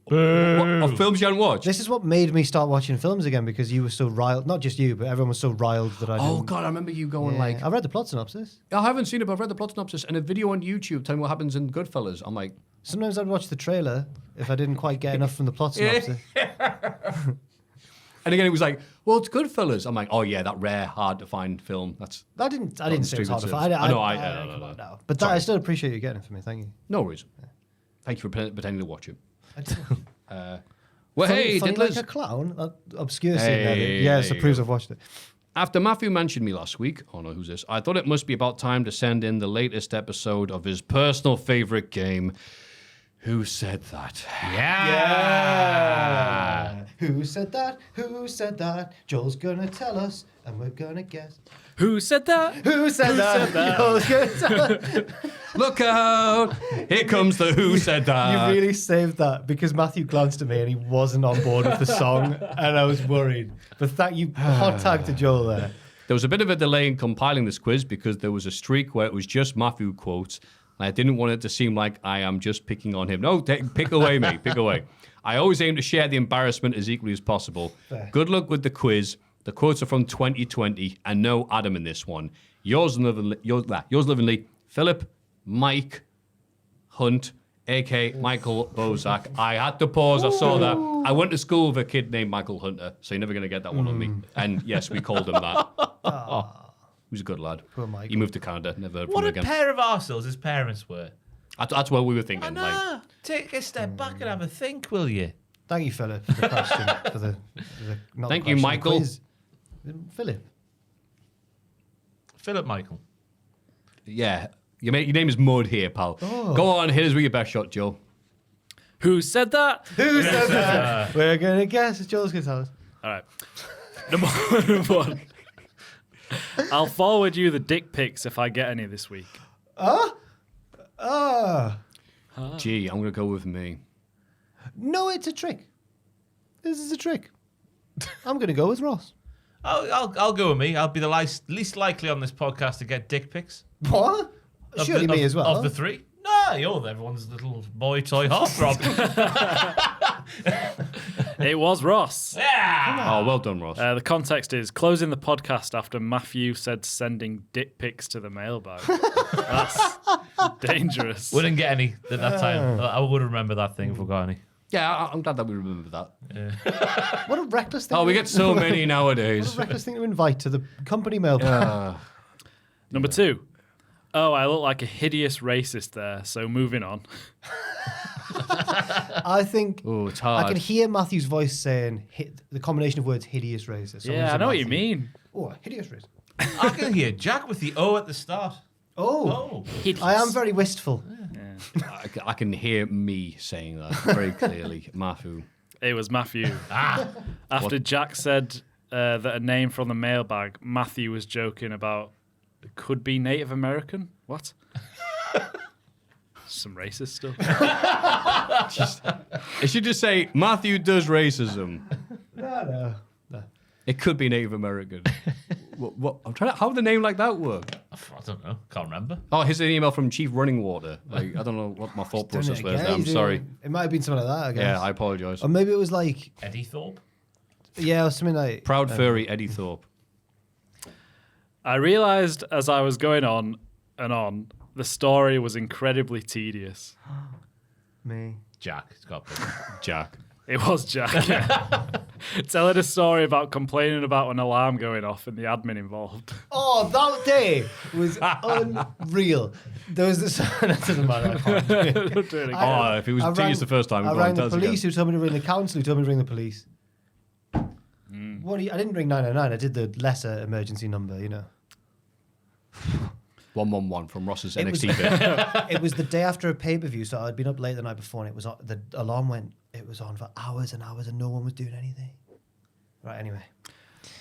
What, of films you haven't watched? This is what made me start watching films again, because you were so riled. Not just you, but everyone was so riled that I didn't. Oh, God, I remember you going like... I read the plot synopsis. I haven't seen it, but I've read the plot synopsis and a video on YouTube telling me what happens in Goodfellas. I'm like... Sometimes I'd watch the trailer if I didn't quite get enough from the plot synopsis. And again, it was like, well, it's Goodfellas. I'm like, oh yeah, that rare, hard to find film. I didn't say it was hard to find. No. But I still appreciate you getting it for me. Thank you. No worries. Thank you for pretending to watch it. Well, hey, funny Diddlers. like a clown. That obscure scene. Hey, Yes, there it you proves go. I've watched it. After Maffew mentioned me last week, oh no, who's this? I thought it must be about time to send in the latest episode of his personal favorite game. Who said that? Yeah. Who said that? Who said that? Joel's gonna tell us, and we're gonna guess. Who said that? Who said that? Joel's gonna tell us. Look out! Here comes the Who Said That. You really saved that, because Maffew glanced at me and he wasn't on board with the song, and I was worried. But thank you, hot tag to Joel there. There was a bit of a delay in compiling this quiz because there was a streak where it was just Maffew quotes. And I didn't want it to seem like I am just picking on him. No, pick away, mate. Pick away. I always aim to share the embarrassment as equally as possible. Fair. Good luck with the quiz. The quotes are from 2020, and no Adam in this one. Yours lovingly, Philip Mike Hunt, a.k.a. Michael Bozak. I had to pause. I saw that. I went to school with a kid named Michael Hunter, so you're never going to get that one on me. And yes, we called him that. He was a good lad. Poor Michael. He moved to Canada. Never heard What from a him again. pair of arseholes his parents were. That's what we were thinking. Nah, take a step back and have a think, will you? Thank you, Philip, for the question. for the not Thank the you, question, the Michael. quiz. Philip. Philip Michael. Yeah. Your name is Mud here, pal. Oh. Go on, hit us with your best shot, Joe. Who said that? Who said that? We're gonna guess. Joel's gonna tell us. All right. Number one. I'll forward you the dick pics if I get any this week. Gee, I'm going to go with me. No, it's a trick. This is a trick. I'm gonna go with Ross. I'll go with me. I'll be the least likely on this podcast to get dick pics. What? Surely me as well. Of the three? No, you're everyone's little boy toy heartthrob. It was Ross. Yeah. Oh, well done, Ross. The context is closing the podcast after Maffew said sending dick pics to the mailbag. That's dangerous. We didn't get any at that time. I would remember that thing if we got any. Yeah, I'm glad that we remember that. What a reckless thing. Oh, we get so many What nowadays. a reckless thing to invite to the company mailbag. Number two. Oh, I look like a hideous racist there, so moving on. I think Oh, it's hard. I can hear Matthew's voice saying the combination of words hideous racist. So Yeah, I know what you mean. Oh, hideous racist. I can hear Jack with the O at the start. Oh, Oh. Hideous. I am very wistful. I can hear me saying that very clearly. Maffew. It was Maffew. After Jack said that a name from the mailbag, Matthew was joking about it could be Native American. What? Some racist stuff. It should just say Matthew does racism. No. It could be Native American. what? I'm trying to. How would a name like that work? I don't know. Can't remember. Oh, here's an email from Chief Running Water. Like, I don't know what my thought process was there. I'm sorry. It might have been something like that, I guess. Yeah, I apologise. Or maybe it was like, Eddie Thorpe. or something like... Proud furry Eddie Thorpe. I realised as I was going on and on, the story was incredibly tedious. Me. Jack. It's got Jack. It was Jack. Yeah. Telling a story about complaining about an alarm going off and the admin involved. Oh, that day was unreal. There was this... That doesn't matter. I can't do it. If it was tedious the first time, I rang the police who told me to ring the council who told me to ring the police. I didn't ring 999. I did the lesser emergency number, 111 from Ross's NXT bit. It was the day after a pay-per-view, so I'd been up late the night before, and it was the alarm went. It was on for hours and hours, and no one was doing anything. Right, anyway.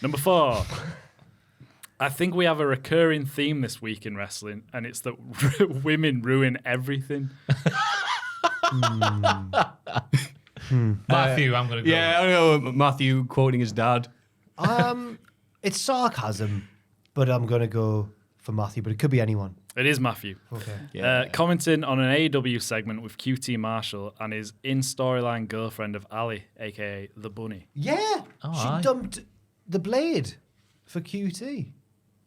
Number 4. I think we have a recurring theme this week in wrestling, and it's that women ruin everything. Maffew, I'm going to go. Yeah, I know Matthew quoting his dad. It's sarcasm, but I'm going to go for Matthew, but it could be anyone. It is Maffew. Okay. Yeah. Commenting on an AEW segment with QT Marshall and his in-storyline girlfriend of Ali, a.k.a. The Bunny. Yeah. She aye. dumped the blade for QT.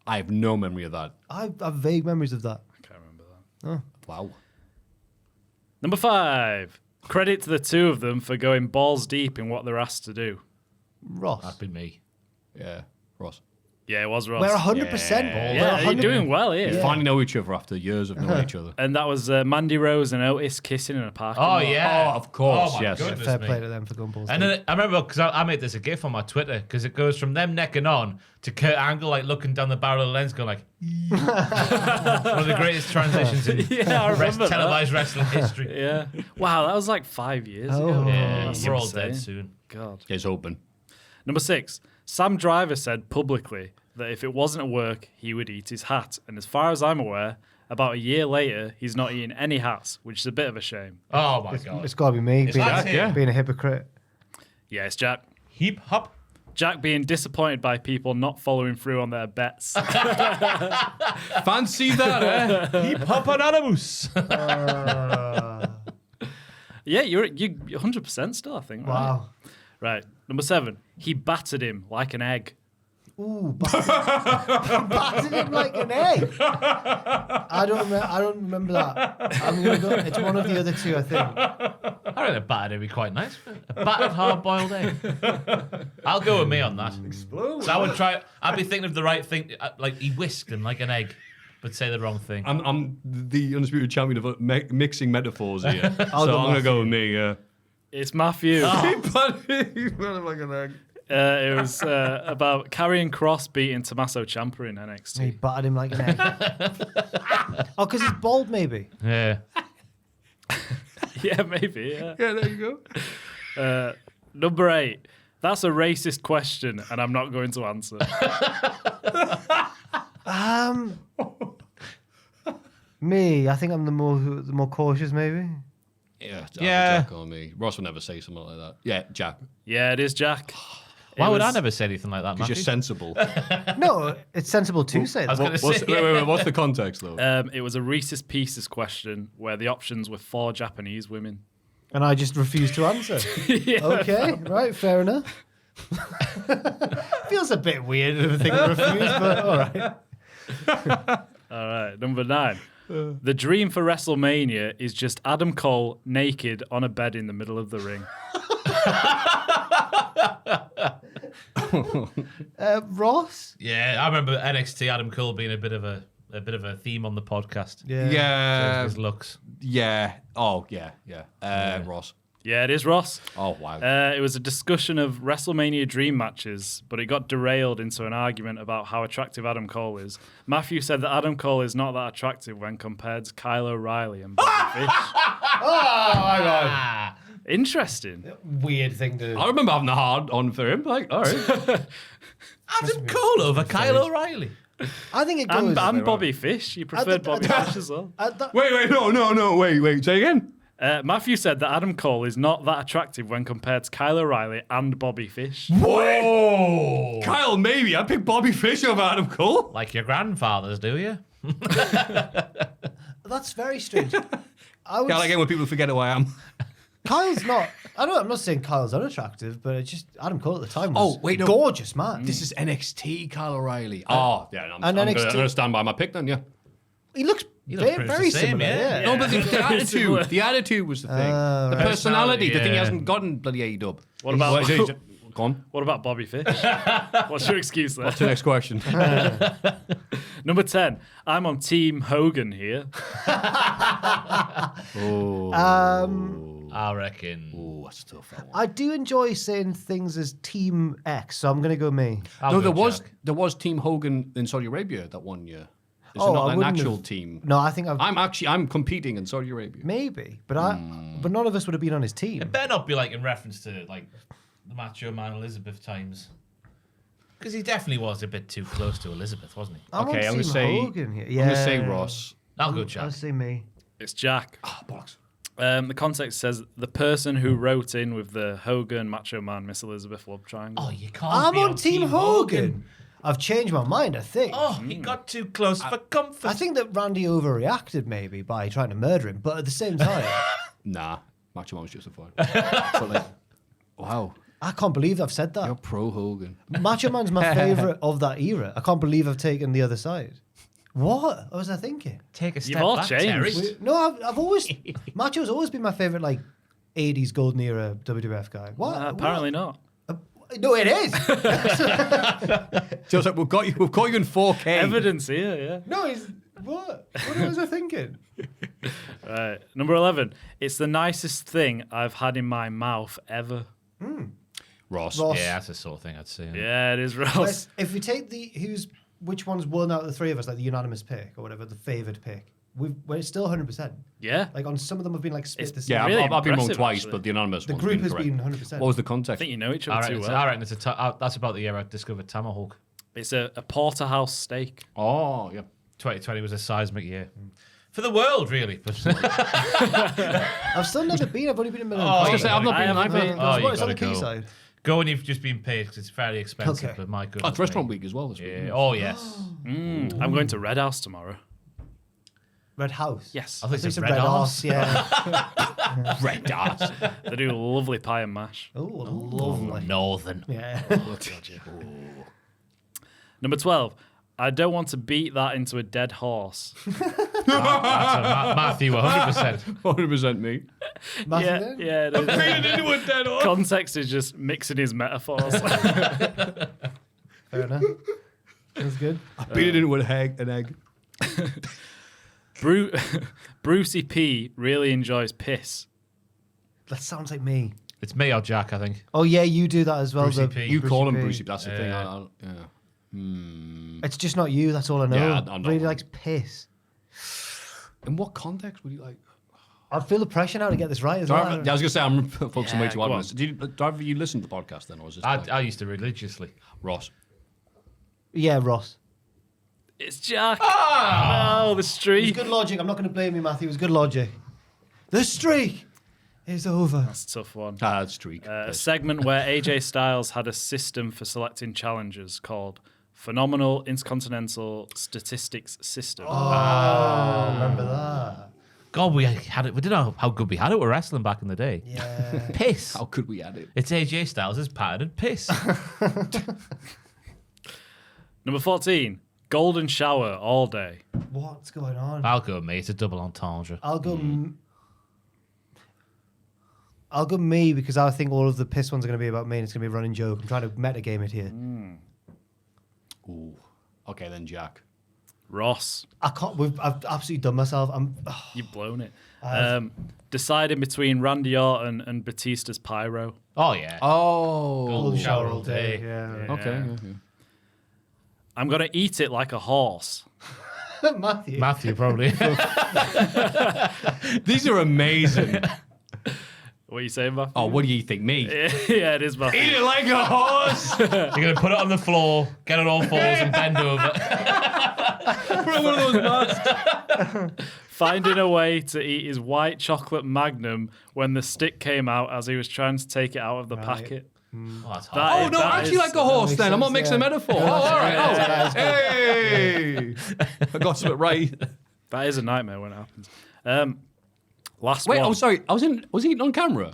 I have no memory of that. I have vague memories of that. I can't remember that. Wow. Number 5. Credit to the two of them for going balls deep in what they're asked to do. Ross. That'd be me. Yeah, Ross. Yeah, it was Ross. We're 100%. Yeah, you're doing well here. We finally know each other after years of knowing each other. And that was Mandy Rose and Otis kissing in a parking Oh, lot. yeah. Oh, of course, my yes. goodness Fair me. play to them for going balls And deep. then I remember because I made this a gif on my Twitter because it goes from them necking on to Kurt Angle like looking down the barrel of the lens going like one of the greatest transitions in I remember televised wrestling history. Yeah. Wow, that was like 5 years Oh. ago. Yeah, That's we're all insane. dead soon. God. It's open. Number 6. Sam Driver said publicly that if it wasn't at work, he would eat his hat. And as far as I'm aware, about a year later, he's not eating any hats, which is a bit of a shame. Oh my god. It's got to be me It's like him. being a hypocrite. Yeah, it's Jack. Heap hop. Jack being disappointed by people not following through on their bets. Fancy that, eh? Heap hop anonymous. Yeah, you're 100% still, I think. Right? Wow. Right. Number 7. He battered him like an egg. Ooh, battered him like an egg. I don't remember that. I'm gonna go. It's one of the other two, I think. I reckon a battered would be quite nice. A battered hard-boiled egg. I'll go with me on that. Explode. So I would try. I'd be thinking of the right thing. Like he whisked him like an egg, but say the wrong thing. I'm the undisputed champion of mixing metaphors here. So I'll go I'm going to go with me, yeah. It's Maffew. like an egg. It was about Karrion Kross beating Tommaso Ciampa in NXT. He battered him like an egg. Oh, because he's bald, maybe. Yeah. Yeah, maybe. Yeah. Yeah, there you go. Number 8. That's a racist question, and I'm not going to answer. Me, I think I'm the more cautious, maybe. Yeah, Yeah. Jack on me. Ross would never say something like that. Yeah, Jack. Yeah, it is Jack. Why It would I was- never say anything like that, Because you're Matthew? sensible. No, it's sensible to say I was that. going to say. Wait, what's the context, though? It was a Reese's Pieces question where the options were 4 Japanese women. And I just refused to answer. Okay, right, fair enough. Feels a bit weird of a thing to refuse, but all right. All right, number 9. The dream for WrestleMania is just Adam Cole naked on a bed in the middle of the ring. Ross? Yeah, I remember NXT Adam Cole being a bit of a theme on the podcast. Yeah. yeah. His looks. Yeah. Oh, yeah. Ross. Yeah, it is Ross. Oh, wow. It was a discussion of WrestleMania dream matches, but it got derailed into an argument about how attractive Adam Cole is. Maffew said that Adam Cole is not that attractive when compared to Kyle O'Reilly and Bobby Fish. Oh my god. Interesting. Weird thing to. I remember having a hard on for him. Like, all right. Adam Cole over Kyle O'Reilly. I think it goes. And Bobby Fish. You preferred Bobby Fish as well. Wait, no, wait. Say again. Maffew said that Adam Cole is not that attractive when compared to Kyle O'Reilly and Bobby Fish. Whoa! Kyle, maybe. I picked Bobby Fish over Adam Cole. Like your grandfathers, do you? That's very strange. I would Yeah, again, when people forget who I am. Kyle's not. I'm not saying Kyle's unattractive, but it's just Adam Cole at the time was no. gorgeous man. This is NXT, Kyle O'Reilly. Oh, yeah. I'm and going NXT to stand by my pick then, yeah. He looks He looks very, pretty very the same, similar. yeah. No, but the attitude was the thing. The personality, the thing he hasn't gotten bloody AEW. What about Go on. what about Bobby Fish? What's your excuse there? What's the next question? Number 10. I'm on Team Hogan here. I reckon. Oh, that's a tough one. I do enjoy saying things as Team X, so I'm going to go me. No, there was Team Hogan in Saudi Arabia that one year. Is it I not an wouldn't actual have- team? No, I think I'm competing in Saudi Arabia. maybe, but but none of us would have been on his team. It better not be like in reference to like the Macho Man Elizabeth times. Because he definitely was a bit too close to Elizabeth, wasn't he? I'm Okay, on I'm gonna Team say Hogan here. I'm gonna say Yeah. Ross. I'll go I'll Jack. say me. It's Jack. Oh, bollocks. The context says the person who wrote in with the Hogan, Macho Man, Miss Elizabeth love triangle. Oh, you can't I'm be on Team Hogan. I've changed my mind, I think. Oh, he got too close for comfort. I think that Randy overreacted maybe by trying to murder him, but at the same time, Nah, Macho Man was justified. But like, wow, I can't believe I've said you're that. pro Hogan. Macho Man's my favourite of that era. I can't believe I've taken the other side. What was I thinking? Take a step You've all back, changed. Terry. No, I've always Macho's always been my favourite like 80s golden era WWF guy. What? Apparently not. No, it is. Just like we've got you in 4K. Evidence here, yeah. No, he's what? What was I thinking? Right. Number 11. It's the nicest thing I've had in my mouth ever. Ross. Ross. Yeah, that's the sort of thing I'd say. Yeah, it is Ross. If we take which one's won out of the three of us, like the unanimous pick or whatever, the favoured pick, we're still 100%. Yeah. Like on some of them have been like split the same. Yeah, Really I've been wrong impressive, twice, actually. but the anonymous The one's group has correct. been 100%. What was the I context? think you know each I other reckon, too I well. reckon that's about the year I discovered Tomahawk. It's a porterhouse steak. Oh, yeah. 2020 was a seismic year. For the world, really. But I've still never been. I've only been in Milan. I was gonna say, I've not I been haven't live. been. Oh, you It's on the gotta go. quayside. go when you've just been paid because it's fairly expensive. Okay. But my goodness. Oh, it's Restaurant me. Week as well this week. Yeah. Oh, yes. I'm going to Red House tomorrow. Red House. Yes. I think It's it's a Red red Arse. arse, yeah. Red Dart. They do lovely pie and mash. Oh, lovely. Northern. Yeah. Number 12. I don't want to beat that into a dead horse. That's a Maffew 100%. 100% me. Matthew Yeah, then? yeah. it is. into a dead horse. Context is just mixing his metaphors. Fair enough. That's good. Beat it into an egg. Brucey P really enjoys piss. That sounds like me. It's me or Jack, I think. Oh yeah, you do that as well. Brucey the P. You call him P. Brucey, but that's the thing. Yeah. Yeah. It's just not you. That's all I know. Yeah, I'm not really one. likes piss. In what context would you like? I feel the pressure now to get this right as well. I was going to say, I'm focusing way too hard go on on. this. Driver, you listen to the podcast then, or was it I used to religiously. Ross? Yeah, Ross. It's Jack. Oh, the It was streak. good logic. I'm not going to blame you, Matthew. It was good logic. The streak is over. That's a tough one. That's streak. A segment where AJ Styles had a system for selecting challengers called Phenomenal Intercontinental Statistics System. Oh, remember that? God, we had it. We didn't know how good we had it with wrestling back in the day. Yeah. Piss. How could we add it? It's AJ Styles' patented piss. Number 14. Golden shower all day. What's going on? I'll go, mate. It's a double entendre. I'll go. I'll go me because I think all of the piss ones are going to be about me and it's going to be a running joke. I'm trying to metagame it here. Ooh. Okay, then Jack. Ross, I've absolutely done myself. you've blown it. Deciding between Randy Orton and Batista's Pyro. Oh, yeah. Oh. Golden shower all day. Yeah. Okay. I'm going to eat it like a horse. Maffew. Maffew, probably. These are amazing. What are you saying, Maffew? Oh, what do you think? Me? Yeah, it is Maffew. Eat it like a horse. You're going to put it on the floor, get on all fours, and bend over. Put on one of those masks. Finding a way to eat his white chocolate Magnum when the stick came out as he was trying to take it out of the packet. Oh, that's hard. That Oh, is- no, that actually is- like a horse makes then. I'm not sense, mixing a yeah. metaphor. Oh, all right. Oh, hey. I got something right. That is a nightmare when it happens. Last Wait, one. I'm sorry. Was he eating on camera?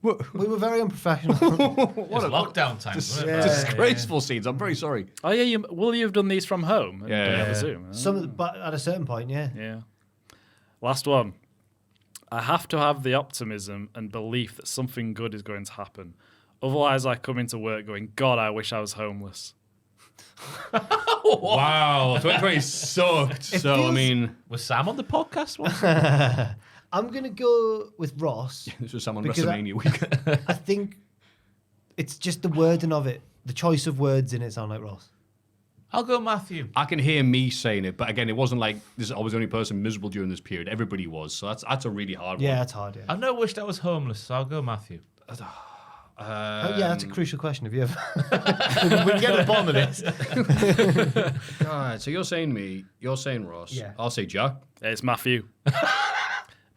We were very unprofessional. It's lockdown time. wasn't it? Disgraceful scenes. I'm very sorry. Oh, yeah, will you have done these from home? Yeah. Don't have a Zoom? But at a certain point, yeah. Yeah. Last one. I have to have the optimism and belief that something good is going to happen. Otherwise, I come into work going, God, I wish I was homeless. Wow. 2020 sucked. So, I feels- mean, Was Sam on the podcast once? I'm going to go with Ross. this was someone Because WrestleMania week. I think it's just the wording of it. The choice of words in it sound like Ross. I'll go Maffew. I can hear me saying it, but again, it wasn't like this. I was the only person miserable during this period. Everybody was, so that's a really hard Yeah, one. it's hard, yeah. I've never wished I was homeless, so I'll go Maffew. Yeah, that's a crucial question. Have you ever... we can get to the bottom of this. God, so you're saying me, you're saying Ross. Yeah. I'll say Jack. It's Maffew.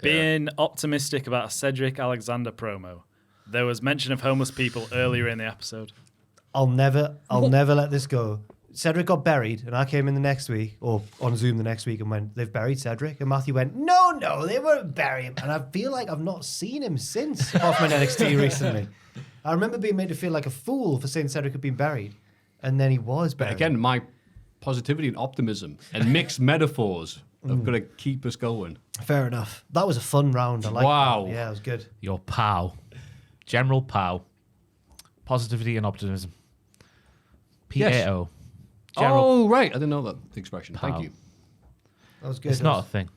Being optimistic about a Cedric Alexander promo. There was mention of homeless people earlier in the episode. I'll never let this go. Cedric got buried, and I came in the next week, or on Zoom the next week, and went, they've buried Cedric. And Maffew went, no, they won't bury him. And I feel like I've not seen him since, apart from in NXT recently. I remember being made to feel like a fool for saying Cedric had been buried. And then he was buried. Again, my positivity and optimism and mixed metaphors have got to keep us going. Fair enough. That was a fun round. I like Wow. that. Yeah, it was good. Your POW. General POW. Positivity and optimism. Yes. PAO. General. Oh, right. I didn't know that expression. Pow. Thank you. That was good. It's not a thing.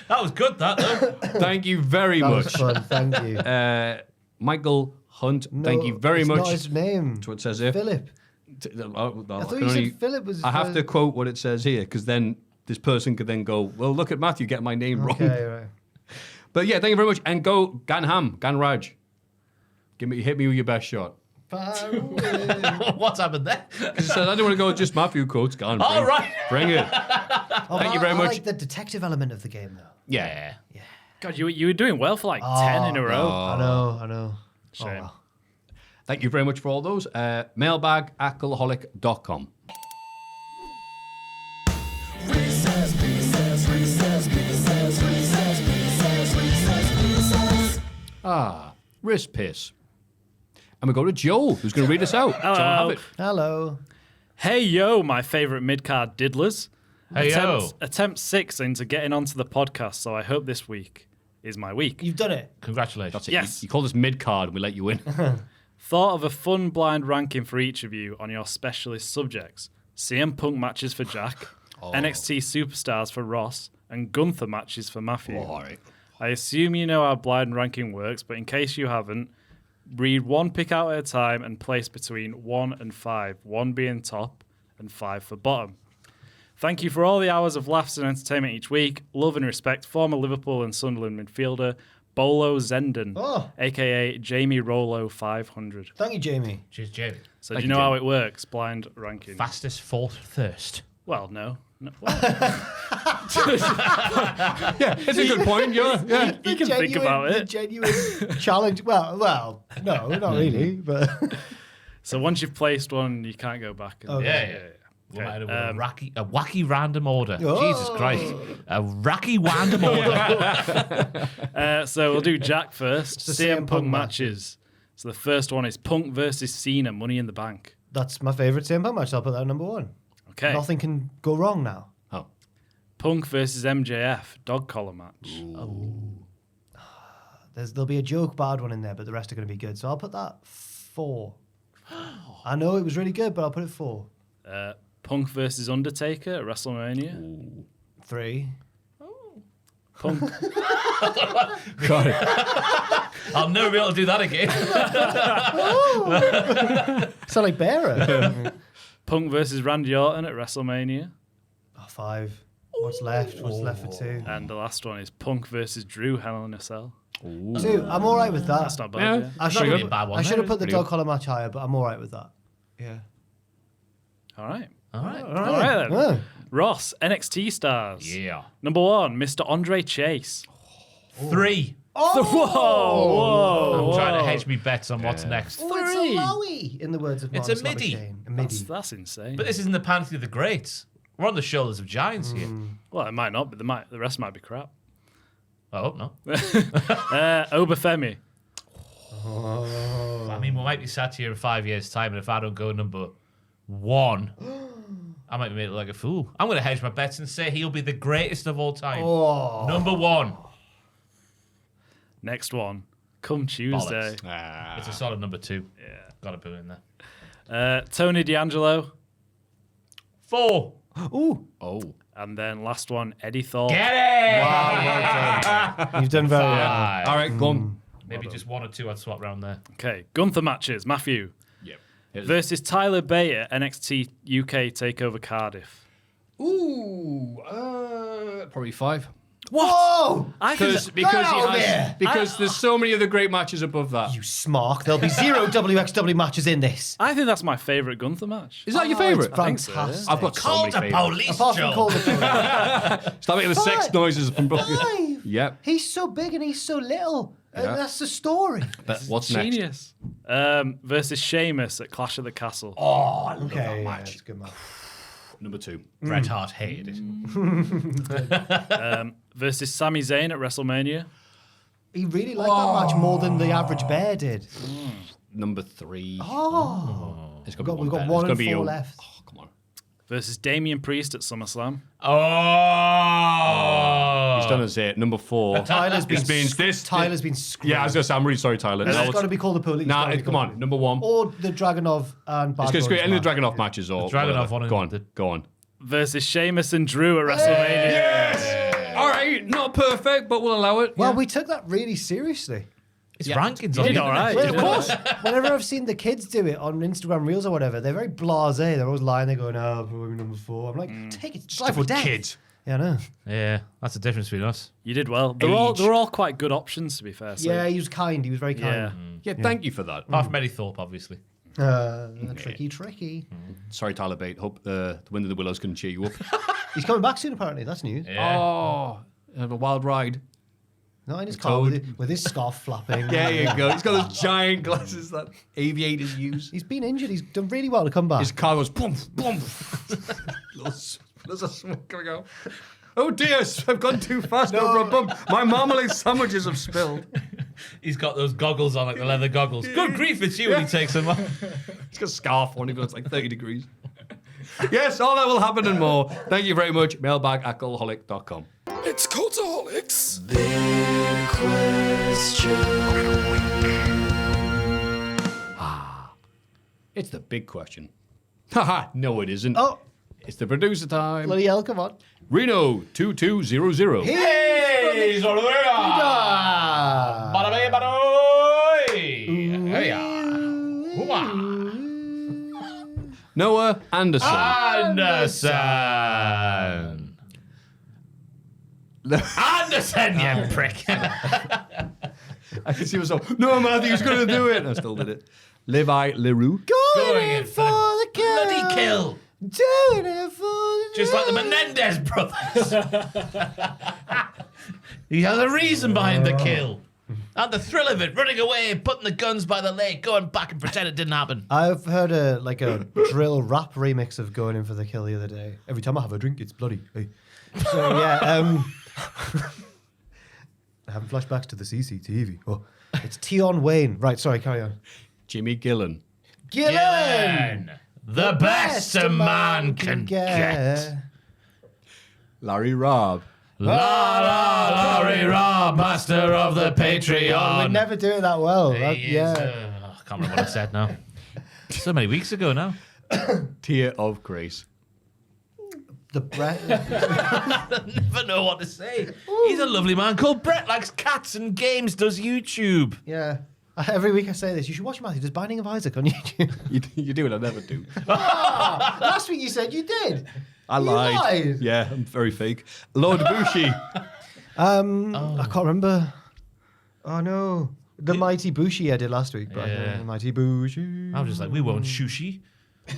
That was good, that, though. Thank you very That much. was fun. Thank you. Michael Hunt, thank you No, very it's much. Not his name. That's what it says here. Philip. I thought you said Philip was I have first. to quote what it says here because then this person could then go, well, look at Matthew, get my name wrong. Okay, right. But yeah, thank you very much. And go Gan Raj. Hit me with your best shot. Far away. What's happened there? Because it says, I don't want to go just Matthew quotes. Go on, All right. Bring it. Oh, Thank you I very much. like the detective element of the game, though. Yeah. God, you were doing well for like 10 in a row. I know. Shame. Oh, well. Thank you very much for all those. Mailbag@cultaholic.com. Wrist piss. And we go to Joel, who's going to read us out. Joel, have it. Hello. Hey, yo, my favourite mid-card diddlers. Hey, yo. Attempt 6 into getting onto the podcast, so I hope this week is my week. You've done it. Congratulations. That's it. Yes. You called us mid-card and we let you in. Thought of a fun blind ranking for each of you on your specialist subjects. CM Punk matches for Jack, NXT Superstars for Ross, and Gunther matches for Maffew. All right. I assume you know how blind ranking works, but in case you haven't, read one pick out at a time and place between 1 and 5, 1 being top and 5 for bottom. Thank you for all the hours of laughs and entertainment each week. Love and respect, former Liverpool and Sunderland midfielder Bolo Zenden, a.k.a. Jamie Rollo 500. Thank you, Jamie. Cheers, Jamie. So Thank do you you, know how Jamie. it works, blind ranking? Fastest fourth thirst. Well, no. Well, Yeah, it's a good point. Yeah. you can think about The it. genuine challenge. Well, no, not really, but So once you've placed one, you can't go back. And, Okay. Yeah. We Okay, might have a wacky random order. Oh. Jesus Christ. A wacky random order. So we'll do Jack first. The CM CM Punk Punk matches. So the first one is Punk versus Cena, Money in the Bank. that's my favourite CM Punk match. I'll put that at number 1. Okay. Nothing can go wrong now. Oh. Punk versus MJF, dog collar match. There'll be a joke bad one in there, but the rest are going to be good. So I'll put that 4. I know it was really good, but I'll put it 4. Punk versus Undertaker at WrestleMania. 3. Punk. Got it. I'll never be able to do that again. Sound like Bearer. Punk versus Randy Orton at WrestleMania. 5. What's left? What's left for 2? And the last one is Punk versus Drew Hell in a Cell. 2. I'm all right with that. That's not bad. Yeah. Yeah. I Not really a bad one. I should have put the Pretty dog good. collar match higher, but I'm all right with that. Yeah. All right. All right. All right then. Yeah. Ross, NXT stars. Yeah. Number 1, Mr. Andre Chase. 3. Whoa. I'm trying to hedge me bets on what's next. Oh, it's a 3. lowy, in the words of It's Marcus a midi. Labuschagne. A midi. That's insane. But this isn't the pantheon of the greats. We're on the shoulders of giants here. Well, it might not, but the rest might be crap. I hope not. Obafemi. I mean, we might be sat here in 5 years' time, and if I don't go number 1, I might be made look like a fool. I'm going to hedge my bets and say he'll be the greatest of all time. Number 1. Next one. Come Tuesday. It's a solid number 2. Yeah. Got to put it in there. Tony D'Angelo. 4. Ooh. Oh. And then last one, Eddie Thorpe. Get it! You've done very well. Five. All right, go on. Maybe just 1 or 2 I'd swap around there. Okay. Gunther matches. Maffew. Yep. Versus Tyler Bate at NXT UK TakeOver Cardiff. Ooh. Probably 5. Whoa! I think Because there's so many other great matches above that. You smark. There'll be 0 WXW matches in this. I think that's my favourite Gunther match. Is that your favourite? It's fantastic. I've got so many favorites. police, Apart from Call the Police. Stop making the sex 5. noises from both. 5. Yep. He's so big and he's so little. Yeah. And that's the story. But what's next? Genius. Versus Sheamus at Clash of the Castle. Oh, I love Okay, that yeah, match. it's a good match. Number 2. Bret Hart hated it. Versus Sami Zayn at WrestleMania. He really liked that match more than the average bear did. Number 3. Oh. It's gonna be We've got better. 1 It's and gonna be 4 a- left. Oh, come on. Versus Damian Priest at SummerSlam. Oh! He's done us it. Number 4. Tyler's been this. Tyler's been screwed. Yeah, I was gonna say, I'm really sorry, Tyler. It's got to be Call the Police. Nah, It's gotta be come Call on. the Number 1. Or the Dragunov and Bad It's going to Boys be any of the match. Dragunov matches or Dragunov whatever. one Go on. and Go on. Versus Sheamus and Drew at WrestleMania. Yes! All right. Not perfect, but we'll allow it. Well, we took that really seriously. It's rankings You on did the all right. Well, You of did all course, whenever I've seen the kids do it on Instagram Reels or whatever, they're very blasé. They're always lying there going, oh, probably number 4. I'm like, take it, life or death. kids. Yeah, I know. Yeah, that's the difference between us. You did well. They're all quite good options, to be fair. So. Yeah, he was kind. He was very Yeah. kind. Yeah, thank you for that. Apart from Eddie Thorpe, obviously. Tricky. Sorry, Tyler Bate. Hope the Wind of the Willows can cheer you up. He's coming back soon, apparently. That's news. Yeah. Oh, have a wild ride. Not in his car with his scarf flapping. There you go. He's got those giant glasses that aviators use. He's been injured. He's done really well to come back. His car goes boom, boom. There's a smoke coming out. Oh dear, I've gone too fast over a bump. My marmalade sandwiches have spilled. He's got those goggles on, like the leather goggles. Good grief, it's you when he takes them off. He's got a scarf on, even though it's like 30 degrees. Yes, all that will happen and more. Thank you very much. Mailbag at cultaholic.com. It's Cultaholics. It's the big question. Haha, no it isn't. Oh, It's the producer time. bloody hell, come on. Reno 2200. Hey, Noah Anderson. Anderson, you prick. I can see myself. No, Matthew's going to do it. And I still did it. Levi Leroux. Going in for the bloody kill. Doing it for the Just like the Menendez brothers. He has a reason behind the kill. And the thrill of it, running away, putting the guns by the lake, going back and pretend it didn't happen. I've heard a drill rap remix of Going In for the Kill the other day. Every time I have a drink, it's bloody. Hey. So yeah, having flashbacks to the CCTV. Oh, it's Tion Wayne. Right, sorry, carry on. Jimmy Gillen. Gillen! The best a man can get. Larry Robb. Larry Robb, master of the Patreon. We never do it that well. He is, Yeah. I can't remember what I said now. So many weeks ago now. Tear of grace. The Brett. Never know what to say. He's a lovely man called Brett, likes cats and games, does YouTube. Yeah. Every week I say this. You should watch Matthew does Binding of Isaac on YouTube. You do it, I never do. Last week you said you did. I lied. Yeah, I'm very fake. Lord Bushi. I can't remember. Oh no. The Mighty Bushi I did last week. But Yeah. Mighty Bushi. I was just like, we won't sushi.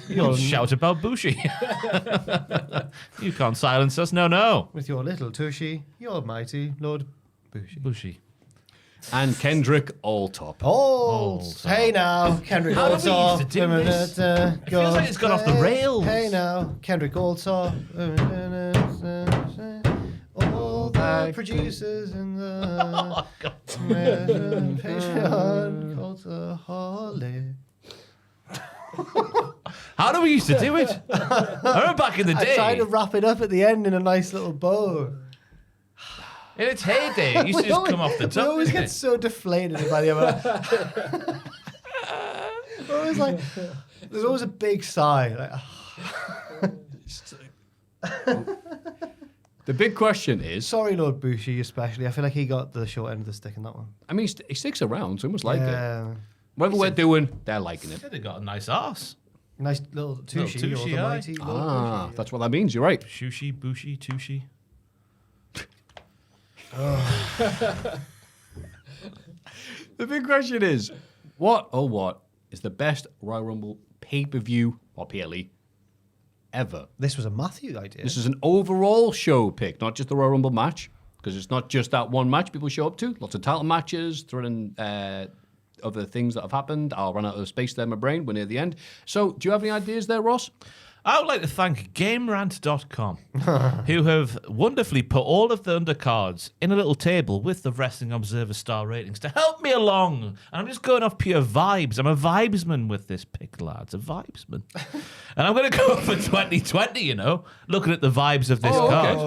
You'll shout about Bushi. You can't silence us. No. With your little tushy, your mighty Lord Bushi. Bushi. And Kendrick Alltop. Oh, hey now, Kendrick How do we Alltop. used to do this? It feels like it's gone off the rails. Hey now, Kendrick Alltop. All the producers in the Patreon Cultaholic. How do we used to do it? I remember back in the I day. tried to wrap it up at the end in a nice little bow. In its heyday, it used to just come off the top. We always didn't get it? so deflated by the other. We're always like, there's always a big sigh. Like, The big question is, sorry, Lord Bushi, especially. I feel like he got the short end of the stick in that one. I mean, he sticks around, so he must like it. Yeah. Whatever we're doing, they're liking it. They got a nice arse. Nice little tushy. tushy, or the aye. mighty Lord Ah, Bushi. that's what that means. You're right. Shushi, Bushi, Tushi. The big question is, what is the best Royal Rumble pay-per-view or PLE ever? This was a Maffew idea. This is an overall show pick, not just the Royal Rumble match, because it's not just that one match people show up to. Lots of title matches, thrown in other things that have happened. I'll run out of space there in my brain. We're near the end. So, do you have any ideas there, Ross? I would like to thank GameRant.com, who have wonderfully put all of the undercards in a little table with the Wrestling Observer star ratings to help me along. And I'm just going off pure vibes. I'm a vibesman with this pick, lads. A vibesman. And I'm going to go for 2020, looking at the vibes of this card.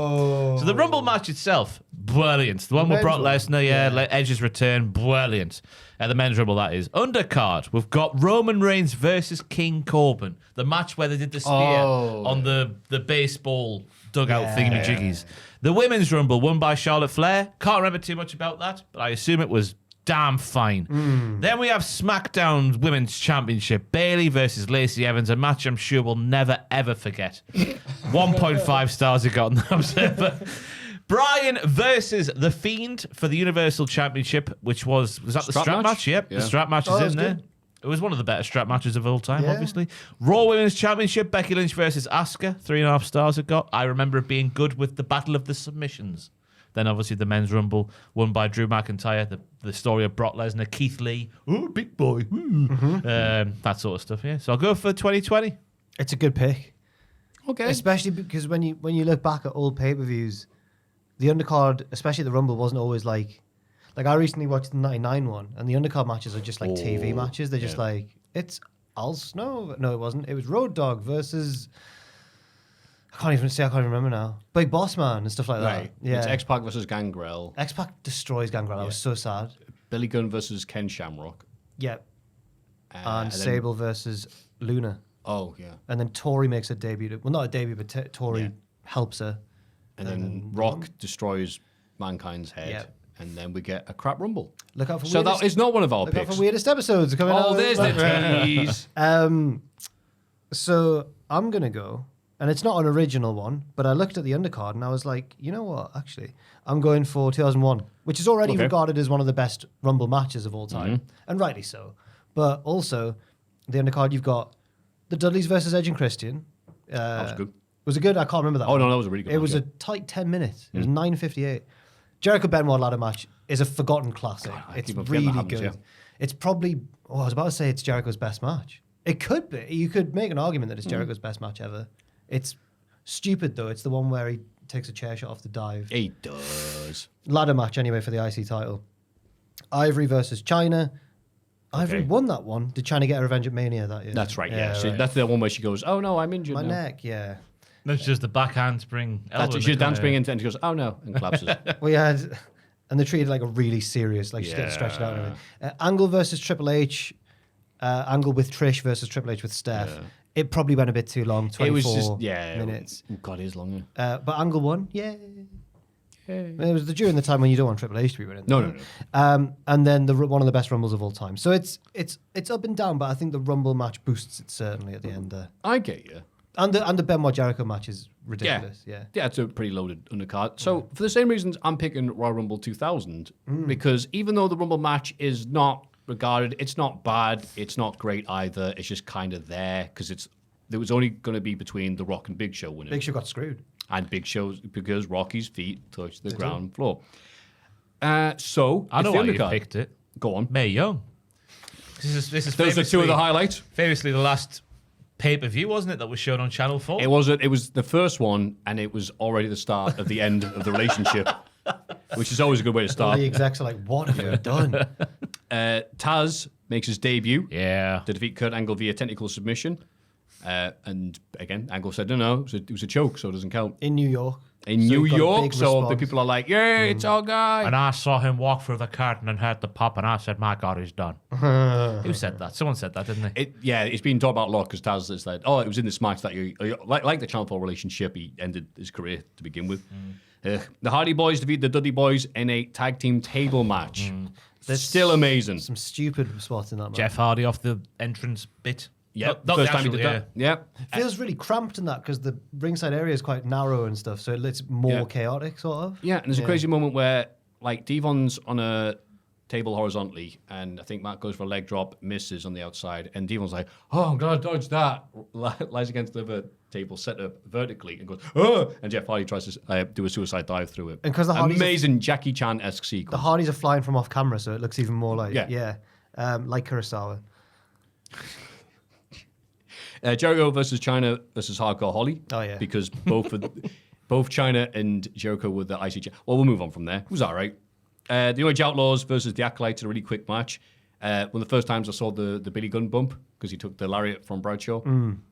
So the Rumble match itself, brilliant. The one with Brock Lesnar, Edge's return, brilliant. The men's Rumble, that is. Undercard, we've got Roman Reigns versus King Corbin. The match where they did the spear on the baseball dugout thingamajiggies. The women's Rumble, won by Charlotte Flair. Can't remember too much about that, but I assume it was damn fine. Then we have SmackDown Women's Championship. Bayley versus Lacey Evans, a match I'm sure we'll never, ever forget. 1.5 stars it got on the Observer. Bryan versus The Fiend for the Universal Championship, which was that the strap match? Yep, Yeah. the strap match is in there. good. It was one of the better strap matches of all time, Yeah. obviously. Raw Women's Championship, Becky Lynch versus Asuka, 3.5 stars it got. I remember it being good with the Battle of the Submissions. Then obviously the Men's Rumble, won by Drew McIntyre, the story of Brock Lesnar, Keith Lee, oh, big boy, that sort of stuff, yeah. So I'll go for 2020. It's a good pick. Okay. Especially because when you look back at old pay-per-views, the undercard, especially the Rumble, wasn't always like I recently watched the 99 one, and the undercard matches are just like TV matches. They're just like, it's Al Snow. No, it wasn't. It was Road Dogg versus, I can't even remember now. Big Boss Man and stuff like that. Right. Yeah. It's X-Pac versus Gangrel. X-Pac destroys Gangrel. I was so sad. Billy Gunn versus Ken Shamrock. Yeah. And then- Sable versus Luna. Oh, yeah. And then Tori makes a debut. Well, not a debut, but Tori Yeah. helps her. And then Rock destroys Mankind's head. Yeah. And then we get a crap Rumble. Look out for So weirdest, that is not one of our look out picks. for weirdest episodes coming out. Oh, there's the tease. So I'm gonna go, and it's not an original one, but I looked at the undercard and I was like, you know what? Actually, I'm going for 2001, which is already Okay. regarded as one of the best Rumble matches of all time, and rightly so. But also, the undercard you've got the Dudleys versus Edge and Christian. That was good. Was it good? I can't remember that. Oh, one. no, that was a really good It one, was yeah. a tight 10 minutes. It was 9:58. Jericho Benoit ladder match is a forgotten classic. I It's keep on forgetting really that happens, good. yeah. It's probably. Oh, I was about to say it's Jericho's best match. It could be. You could make an argument that it's Jericho's best match ever. It's stupid though. It's the one where he takes a chair shot off the dive. He does. Ladder match anyway for the IC title. Ivory versus China. Ivory won that one. Did China get a revenge at Mania that year? That's right, yeah. So right. that's the one where she goes, oh, no, I'm injured My now. neck, yeah. That's just the back handspring. That's it. She's dancing into it and she goes, oh, no, and collapses. We had, and they treated it like a really serious, like she's getting stretched out and everything. Angle versus Triple H. Angle with Trish versus Triple H with Steph. Yeah. It probably went a bit too long, 24 minutes. Oh, God, it is longer. But Angle won, It was during the time when you don't want Triple H to be winning. No. And then one of the best Rumbles of all time. So it's up and down, but I think the Rumble match boosts it certainly at the end there. I get you. And the Benoit Jericho match is ridiculous. Yeah, it's a pretty loaded undercard. So for the same reasons, I'm picking Royal Rumble 2000 because even though the Rumble match is not regarded, it's not bad, it's not great either. It's just kind of there because there was only going to be between The Rock and Big Show winning. Big Show got screwed. And Big Show's because Rocky's feet touched the ground floor. So I know why you picked it. Go on, Mae Young. This is those are two of the highlights. Famously, the last pay-per-view, wasn't it, that was shown on Channel 4? It was the first one, and it was already the start of the end of the relationship, which is always a good way to start. All the execs are like, what have you done? Taz makes his debut to defeat Kurt Angle via technical submission. And again, Angle said, no, it was a choke, so it doesn't count. In New York. In New York, so the people are like, yeah, it's our guy. And I saw him walk through the curtain and heard the pop, and I said, my God, he's done. Who said that? Someone said that, didn't they? It's been talked about a lot because Taz is like, it was in this match that like the Channel 4 relationship, he ended his career to begin with. The Hardy Boys defeat the Dudley Boys in a tag team table match. That's still amazing. Some stupid spots in that match. Jeff Hardy off the entrance bit. Yep, first time he did that. Yep. It feels really cramped in that because the ringside area is quite narrow and stuff, so it's more chaotic, sort of. Yeah, and there's a crazy moment where, like, Devon's on a table horizontally, and I think Matt goes for a leg drop, misses on the outside, and Devon's like, I'm going to dodge that. Lies against the other table set up vertically and goes, and Jeff Hardy tries to do a suicide dive through it. And because the Hardys amazing Jackie Chan-esque sequence. The Hardys are flying from off camera, so it looks even more like, like Kurosawa. Jericho versus China versus Hardcore Holly. Oh, yeah. Because both China and Jericho were the IC. Well, we'll move on from there. It was all right. The New Age Outlaws versus the Acolytes, a really quick match. One of the first times I saw the Billy Gunn bump because he took the lariat from Bradshaw.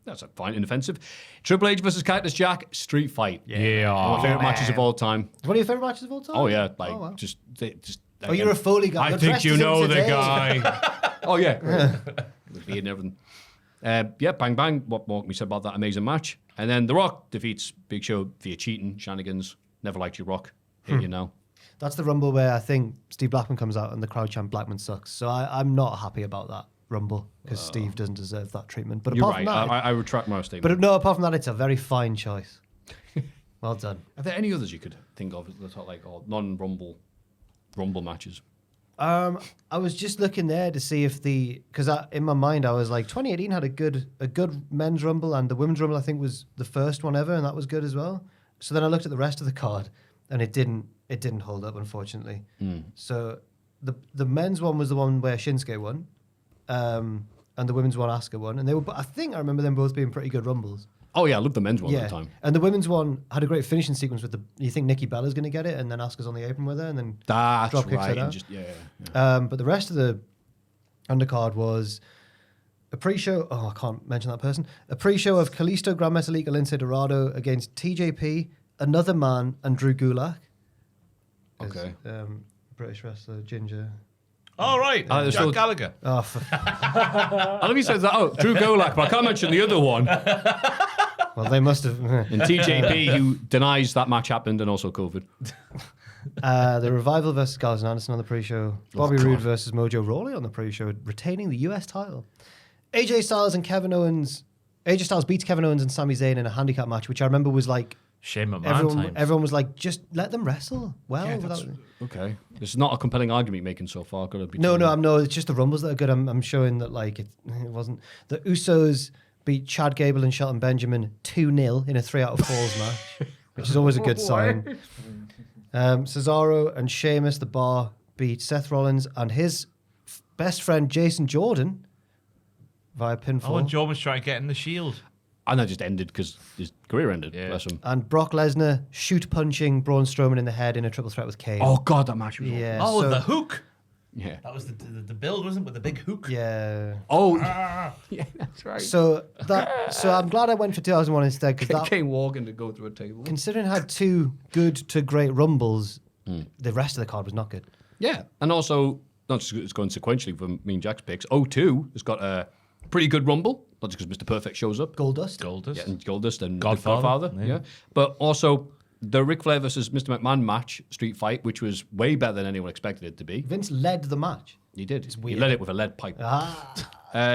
That's fine, inoffensive. Triple H versus Cactus Jack, street fight. Yeah. One of my favorite matches of all time. One of your favorite matches of all time? Oh, yeah. You're a Foley guy. I think you know the guy. Oh, yeah. With beard and everything. Bang bang. What more can we say about that amazing match? And then The Rock defeats Big Show via cheating, shenanigans. Never liked you, Rock. Hate you now. That's the Rumble where I think Steve Blackman comes out and the crowd chant Blackman sucks. So I'm not happy about that Rumble because Steve doesn't deserve that treatment. But You're apart right. from that, I retract my statement. But no, apart from that, it's a very fine choice. Well done. Are there any others you could think of that are like non-Rumble matches? I was just looking there to see if because in my mind I was like 2018 had a good men's Rumble, and the women's Rumble I think was the first one ever, and that was good as well. So then I looked at the rest of the card, and it didn't hold up, unfortunately. So the men's one was the one where Shinsuke won, and the women's one Asuka won, and I think I remember them both being pretty good Rumbles. Oh yeah, I loved the men's one at the time. And the women's one had a great finishing sequence with you think Nikki Bella's going to get it, and then Asuka's on the apron with her, and then that's drop kicks her down. But the rest of the undercard was a pre-show. Oh, I can't mention that person. A pre-show of Kalisto, Gran Metalik, Lince Dorado against TJP, Another Man, and Drew Gulak. Okay. British wrestler Ginger. All right. Jack Gallagher. Oh, I love you said that. Oh, Drew Gulak, but I can't mention the other one. Well, they must have. And TJP, who denies that match happened, and also COVID. The Revival versus Gallows and Anderson on the pre-show. Bobby Roode versus Mojo Rawley on the pre-show, retaining the US title. AJ Styles beats Kevin Owens and Sami Zayn in a handicap match, which I remember was like Shane McMahon everyone was like, just let them wrestle. Well, okay. It's not a compelling argument you're making so far. No. It's just the Rumbles that are good. I'm showing that like it wasn't. The Usos beat Chad Gable and Shelton Benjamin 2-0 in a 3 out of 4s match, which is always a good sign. Cesaro and Sheamus, the Bar, beat Seth Rollins and his best friend Jason Jordan via pinfall. Oh, and Jordan was trying to get in the Shield. And that just ended because his career ended. Yeah. Bless him. And Brock Lesnar punching Braun Strowman in the head in a triple threat with Kane. Oh God, that match was awesome. The hook. Yeah, that was the build, wasn't it, with the big hook? Yeah. Oh, yeah, that's right. So I'm glad I went for 2001 instead because that Kane walking to go through a table. Considering it had 2 good to great Rumbles, the rest of the card was not good. Yeah, and also not just it's going sequentially from me and Jack's picks. 02 has got a pretty good Rumble, not just because Mr. Perfect shows up. Goldust. Yeah, and Goldust and Godfather, Godfather. Yeah. But also the Ric Flair versus Mr. McMahon match, Street Fight, which was way better than anyone expected it to be. Vince led the match. He did. It's He weird. led it with a lead pipe.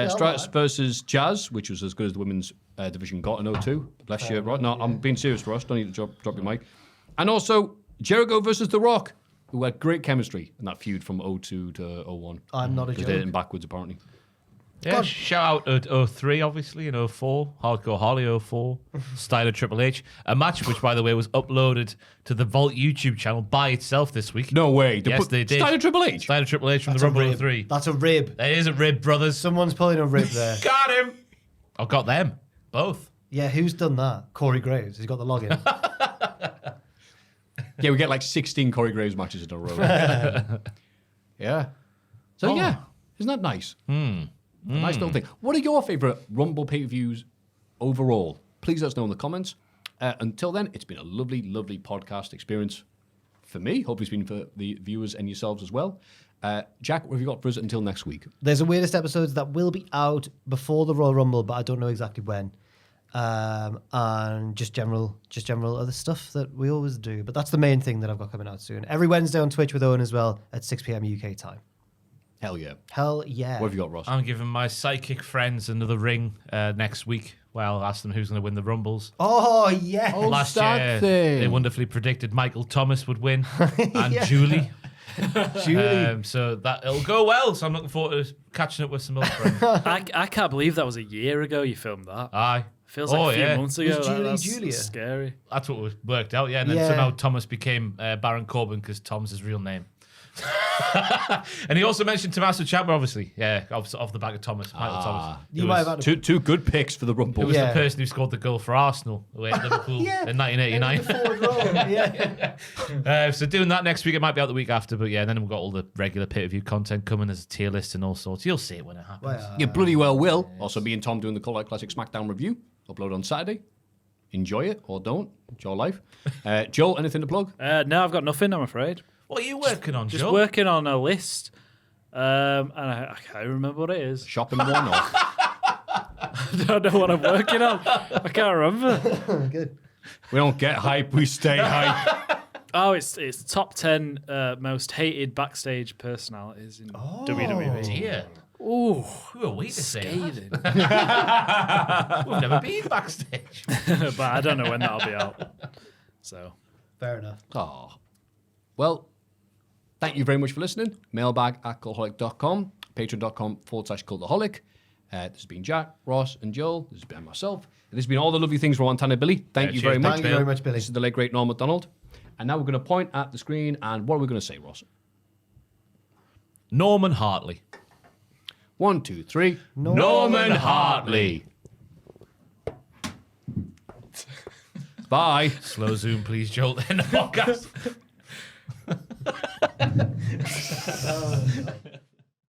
Stratus versus Jazz, which was as good as the women's division got in 02. Bless you, Rod. No, I'm being serious, Ross. Don't need to drop your mic. And also Jericho versus The Rock, who had great chemistry in that feud from 02 to 01. I'm not a Because they did it joke. in backwards, apparently. Yeah, shout out 03, obviously, in 04. Hardcore Holly 04. Styler Triple H. A match which, by the way, was uploaded to the Vault YouTube channel by itself this week. No way. Yes, they did. Styler Triple H? Styler Triple H from That's the a Rumble rib. 03. That's a rib. It is a rib, brothers. Someone's pulling a rib there. Got him. I've got them. Both. Yeah, who's done that? Corey Graves. He's got the login. Yeah, we get like 16 Corey Graves matches in a row. Yeah. So, yeah. Isn't that nice? A nice little thing. What are your favourite Rumble pay-per-views overall? Please let us know in the comments. Until then, it's been a lovely, lovely podcast experience for me. Hopefully it's been for the viewers and yourselves as well. Jack, what have you got for us until next week? There's a weirdest episodes that will be out before the Royal Rumble, but I don't know exactly when. And just general other stuff that we always do. But that's the main thing that I've got coming out soon. Every Wednesday on Twitch with Owen as well at 6 p.m. UK time. Hell yeah. Hell yeah. What have you got, Ross? I'm giving my psychic friends another ring next week. Well, I'll ask them who's going to win the Rumbles. Oh, yeah. Last year, they wonderfully predicted Michael Thomas would win and Yeah. Julie. Julie. So that it'll go well. So I'm looking forward to catching up with some other friends. I can't believe that was a year ago you filmed that. Aye. Feels like a few months ago. Was Julie That's Julia? scary. That's what was worked out, yeah. And then Yeah. somehow Thomas became Baron Corbin because Tom's his real name. And he also mentioned Tommaso Ciampa, obviously. Yeah, off the back of Thomas, Michael Thomas. You Who might was- have had Two good picks for the Rumble. Who was Yeah. the person who scored the goal for Arsenal away at Liverpool Yeah. in 1989? forward row. Yeah. So doing that next week, it might be out the week after, but yeah, then we've got all the regular pay-per-view content coming as a tier list and all sorts. You'll see it when it happens. Well, You bloody well will. Also, me and Tom doing the Cultaholic Classic SmackDown review. Upload on Saturday. Enjoy it or don't. It's your life. Joel, anything to plug? No, I've got nothing, I'm afraid. What are you working on, Just Joe? working on a list. And I can't remember what it is. Shopping one or? I don't know what I'm working on. I can't remember. good. We don't get hype, we stay hype. Oh, it's top 10 most hated backstage personalities in WWE. Dear. Ooh, Who are we to say scathing. that? We've never been backstage. But I don't know when that'll be out. So, Fair enough. Oh. Well, thank you very much for listening. Mailbag at cultaholic.com, patreon.com/cultaholic. This has been Jack, Ross, and Joel. This has been myself. And this has been all the lovely things from Montana Billy. Thank you cheers. very much. Thank you very much, Billy. This is the late, great Norm MacDonald. And now we're going to point at the screen, and what are we going to say, Ross? Norman Hartley. 1, 2, 3. Norman Hartley. Bye. Slow zoom, please, Joel. End the podcast.